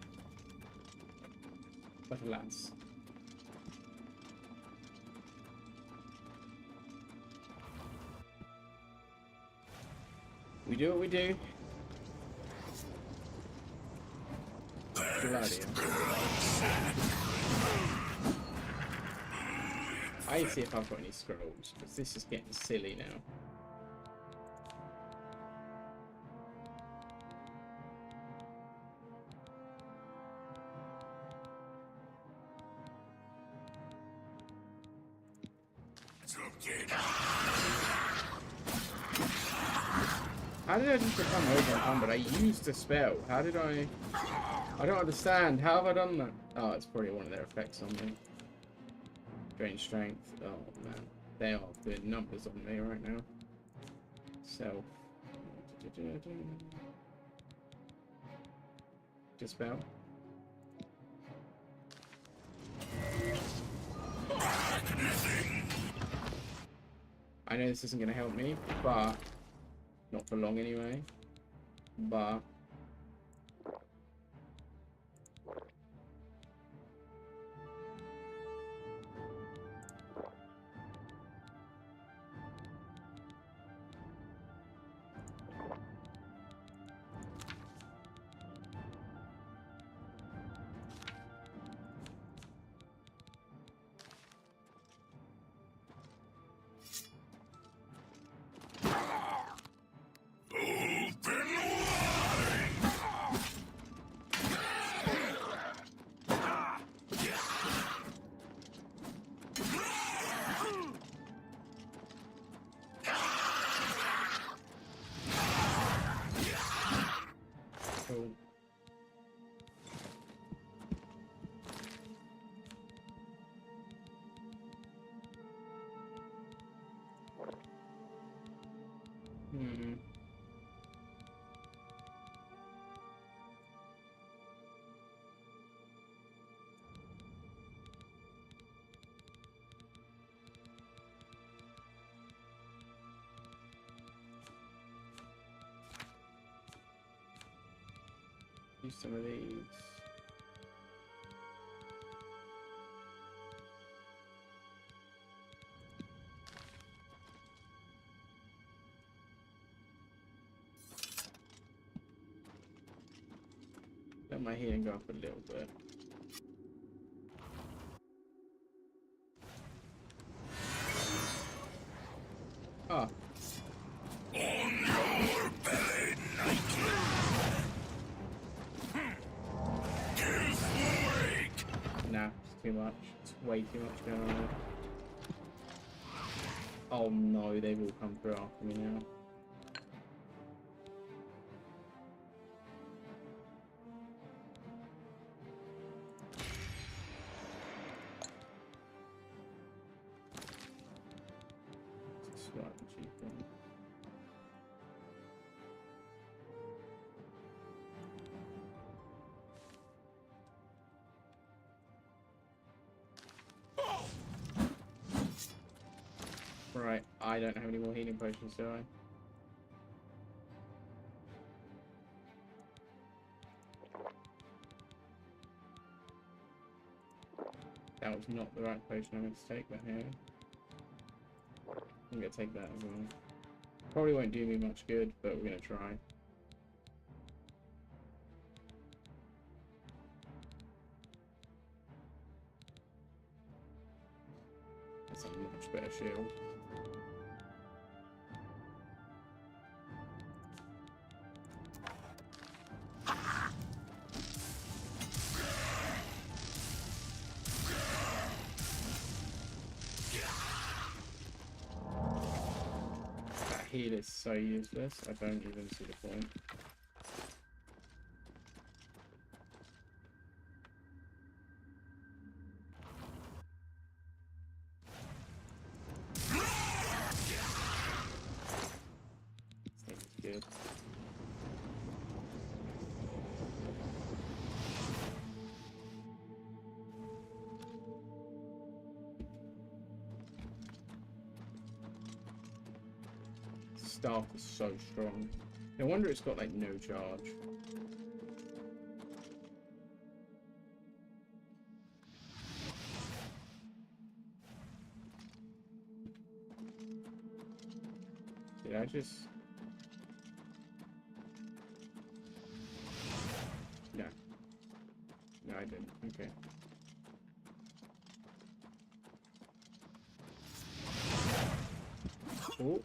Speaker 2: But alas. We do what we do. Bloody I see if I've got any scrolls, because this is getting silly now. How did I just become over? I used the spell. How did I don't understand. How have I done that? Oh, it's probably one of their effects on me. Drain strength. Oh man, they are doing numbers on me right now. Self. Dispel. I know this isn't going to help me, but not for long anyway. But cool. Use some of these. Let my healing go up a little bit. Ah. Nah, it's too much. It's way too much going on there. Oh no, they've all come through after me now. Slightly cheaper. Right, I don't have any more healing potions, do I? That was not the right potion I'm going to take, but here. I'm going to take that as well. Probably won't do me much good, but we're going to try. That's a much better shield. heal is so useless. I don't even see the point. This thing is good. Staff is so strong. No wonder it's got like no charge. Did I just... No. No, I didn't. Okay. Oh.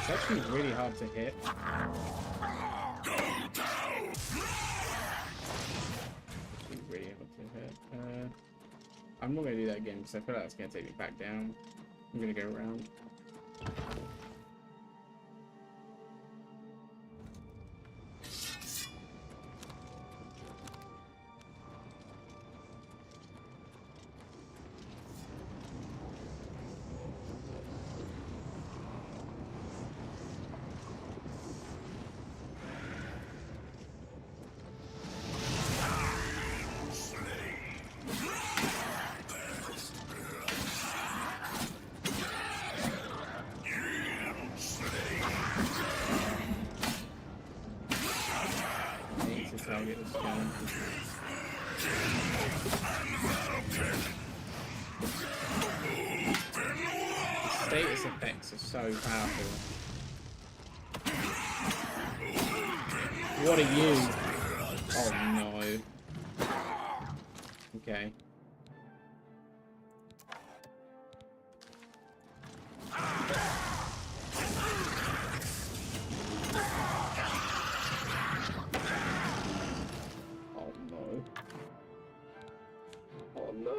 Speaker 2: It's actually really hard to hit. It's really hard to hit. I'm not going to do that again because I feel like that's going to take me back down. I'm going to go around. Status effects are so powerful. What are you? Oh no. Okay. Oh no. Oh no.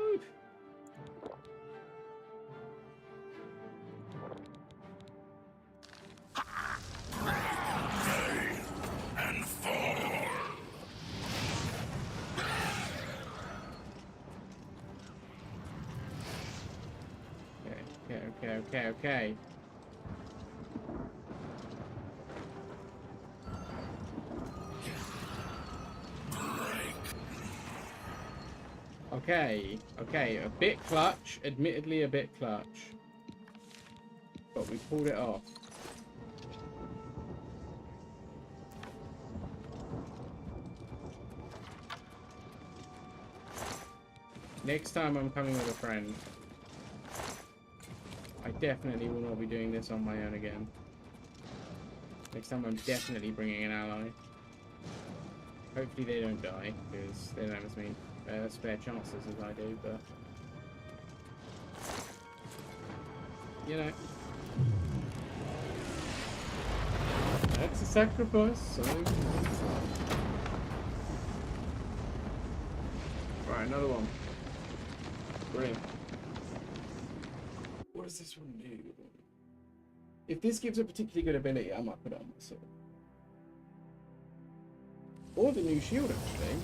Speaker 2: Okay. Okay, a bit clutch, admittedly a bit clutch. But we pulled it off. Next time I'm coming with a friend. I definitely will not be doing this on my own again. Next time I'm definitely bringing an ally. Hopefully they don't die, because they don't have as many spare chances as I do, but... You know. That's a sacrifice, so... Right, another one. Brilliant. What does this one do? If this gives a particularly good ability, I might put it on my sword. Or the new shield, actually.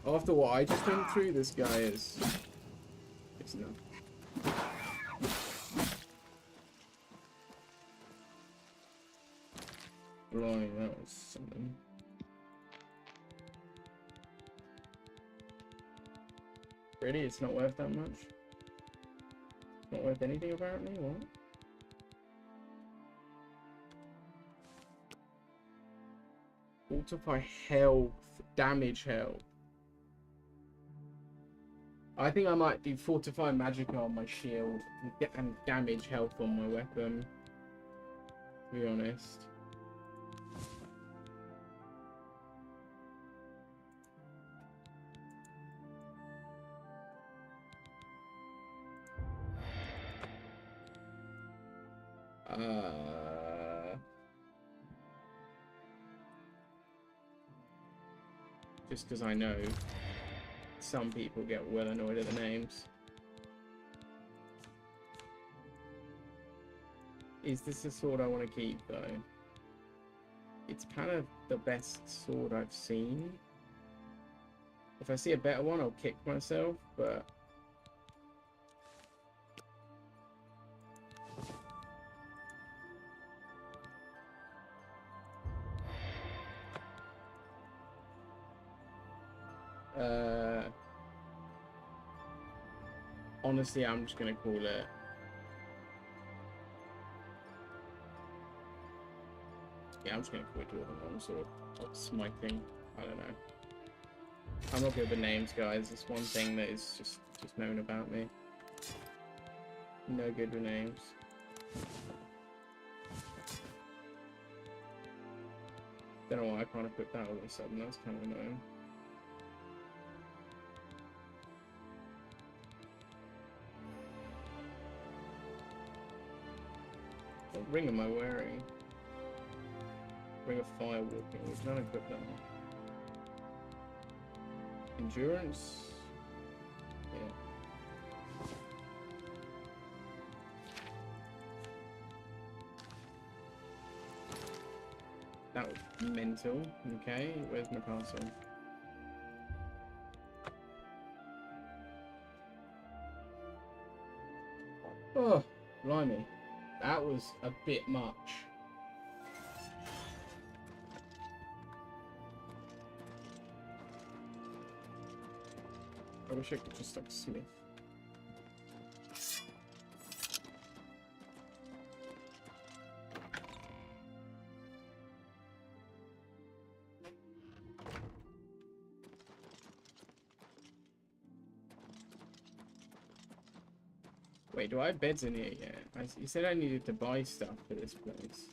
Speaker 2: After what I just went through, this guy is... It's enough. Blimey, that was something. Really? It's not worth that much? It's not worth anything, apparently? What? Fortify health. Damage health. I think I might do Fortify Magicka on my shield and damage health on my weapon. To be honest. Just because I know some people get well annoyed at the names. Is this a sword I want to keep, though? It's kind of the best sword I've seen. If I see a better one, I'll kick myself, but... honestly, I'm just going to call it... Yeah, I'm just going to call it Dwarven Longsword. Or Smiting. I don't know. I'm not good with names, guys. It's one thing that is just known about me. No good with names. Don't know why I can't equip that all of a sudden. That's kind of annoying. What ring am I wearing? Ring of Fire Walking. We can unequip that one. Endurance? Yeah. That was mental. Okay, where's my castle? Oh, blimey. That was a bit much. I wish I could just like smith. Wait, do I have beds in here yet? You said I needed to buy stuff for this place.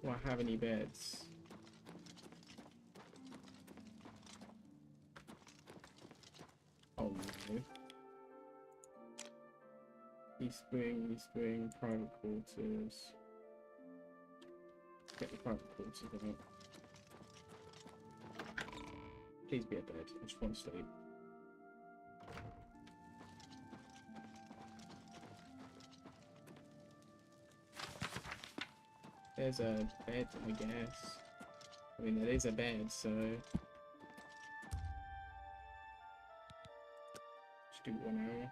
Speaker 2: Do I have any beds? Oh no. East Wing, private quarters. Get the private quarters out. Please be a bed. I just want to sleep. There's a bed, I guess. I mean, there is a bed, so... Just do 1 hour.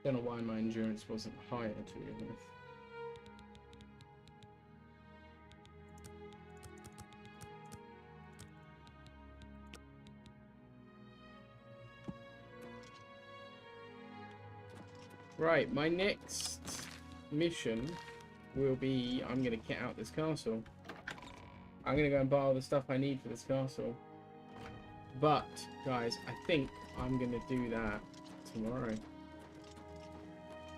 Speaker 2: Don't know why my endurance wasn't higher, to be honest. Right, my next mission will be, I'm going to kit out this castle. I'm going to go and buy all the stuff I need for this castle. But, guys, I think I'm going to do that tomorrow.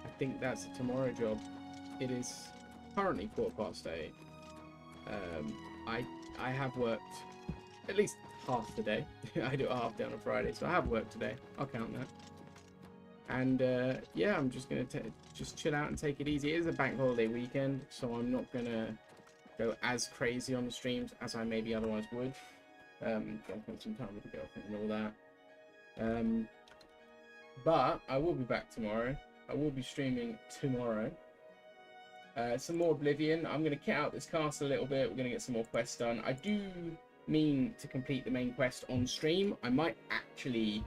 Speaker 2: I think that's a tomorrow job. It is currently 8:15. I have worked at least half the day. I do a half day on a Friday, so I have worked today. I'll count that. And yeah, I'm just gonna just chill out and take it easy. It is a bank holiday weekend, so I'm not gonna go as crazy on the streams as I maybe otherwise would. Gotta spend some time with the girlfriend and all that. But I will be back tomorrow. I will be streaming tomorrow. Some more Oblivion. I'm gonna kit out this castle a little bit. We're gonna get some more quests done. I do mean to complete the main quest on stream. I might actually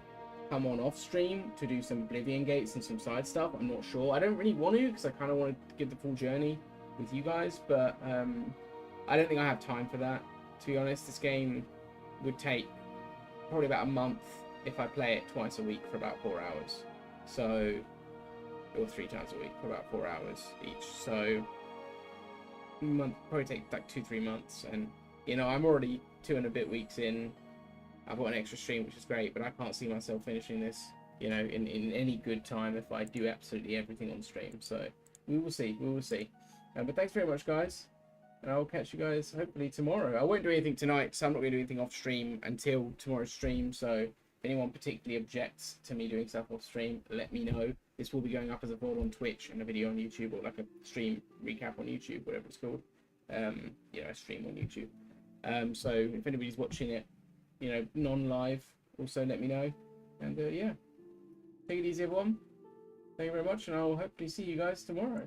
Speaker 2: come on off stream to do some Oblivion gates and some side stuff. I'm not sure. I don't really want to because I kind of want to give the full journey with you guys, but I don't think I have time for that, to be honest. This game would take probably about a month if I play it twice a week for about 4 hours, so, or 3 times a week for about 4 hours each, so probably take like 2-3 months. And you know, I'm already 2 and a bit weeks in. I've got an extra stream, which is great, but I can't see myself finishing this, you know, in any good time if I do absolutely everything on stream. So we will see. We will see. But thanks very much, guys. And I'll catch you guys hopefully tomorrow. I won't do anything tonight, so I'm not going to do anything off stream until tomorrow's stream. So if anyone particularly objects to me doing stuff off stream, let me know. This will be going up as a VOD on Twitch and a video on YouTube, or like a stream recap on YouTube, whatever it's called. You know, a stream on YouTube. So if anybody's watching it, you know, non-live, also let me know. And yeah, take it easy, everyone. Thank you very much, and I'll hopefully see you guys tomorrow.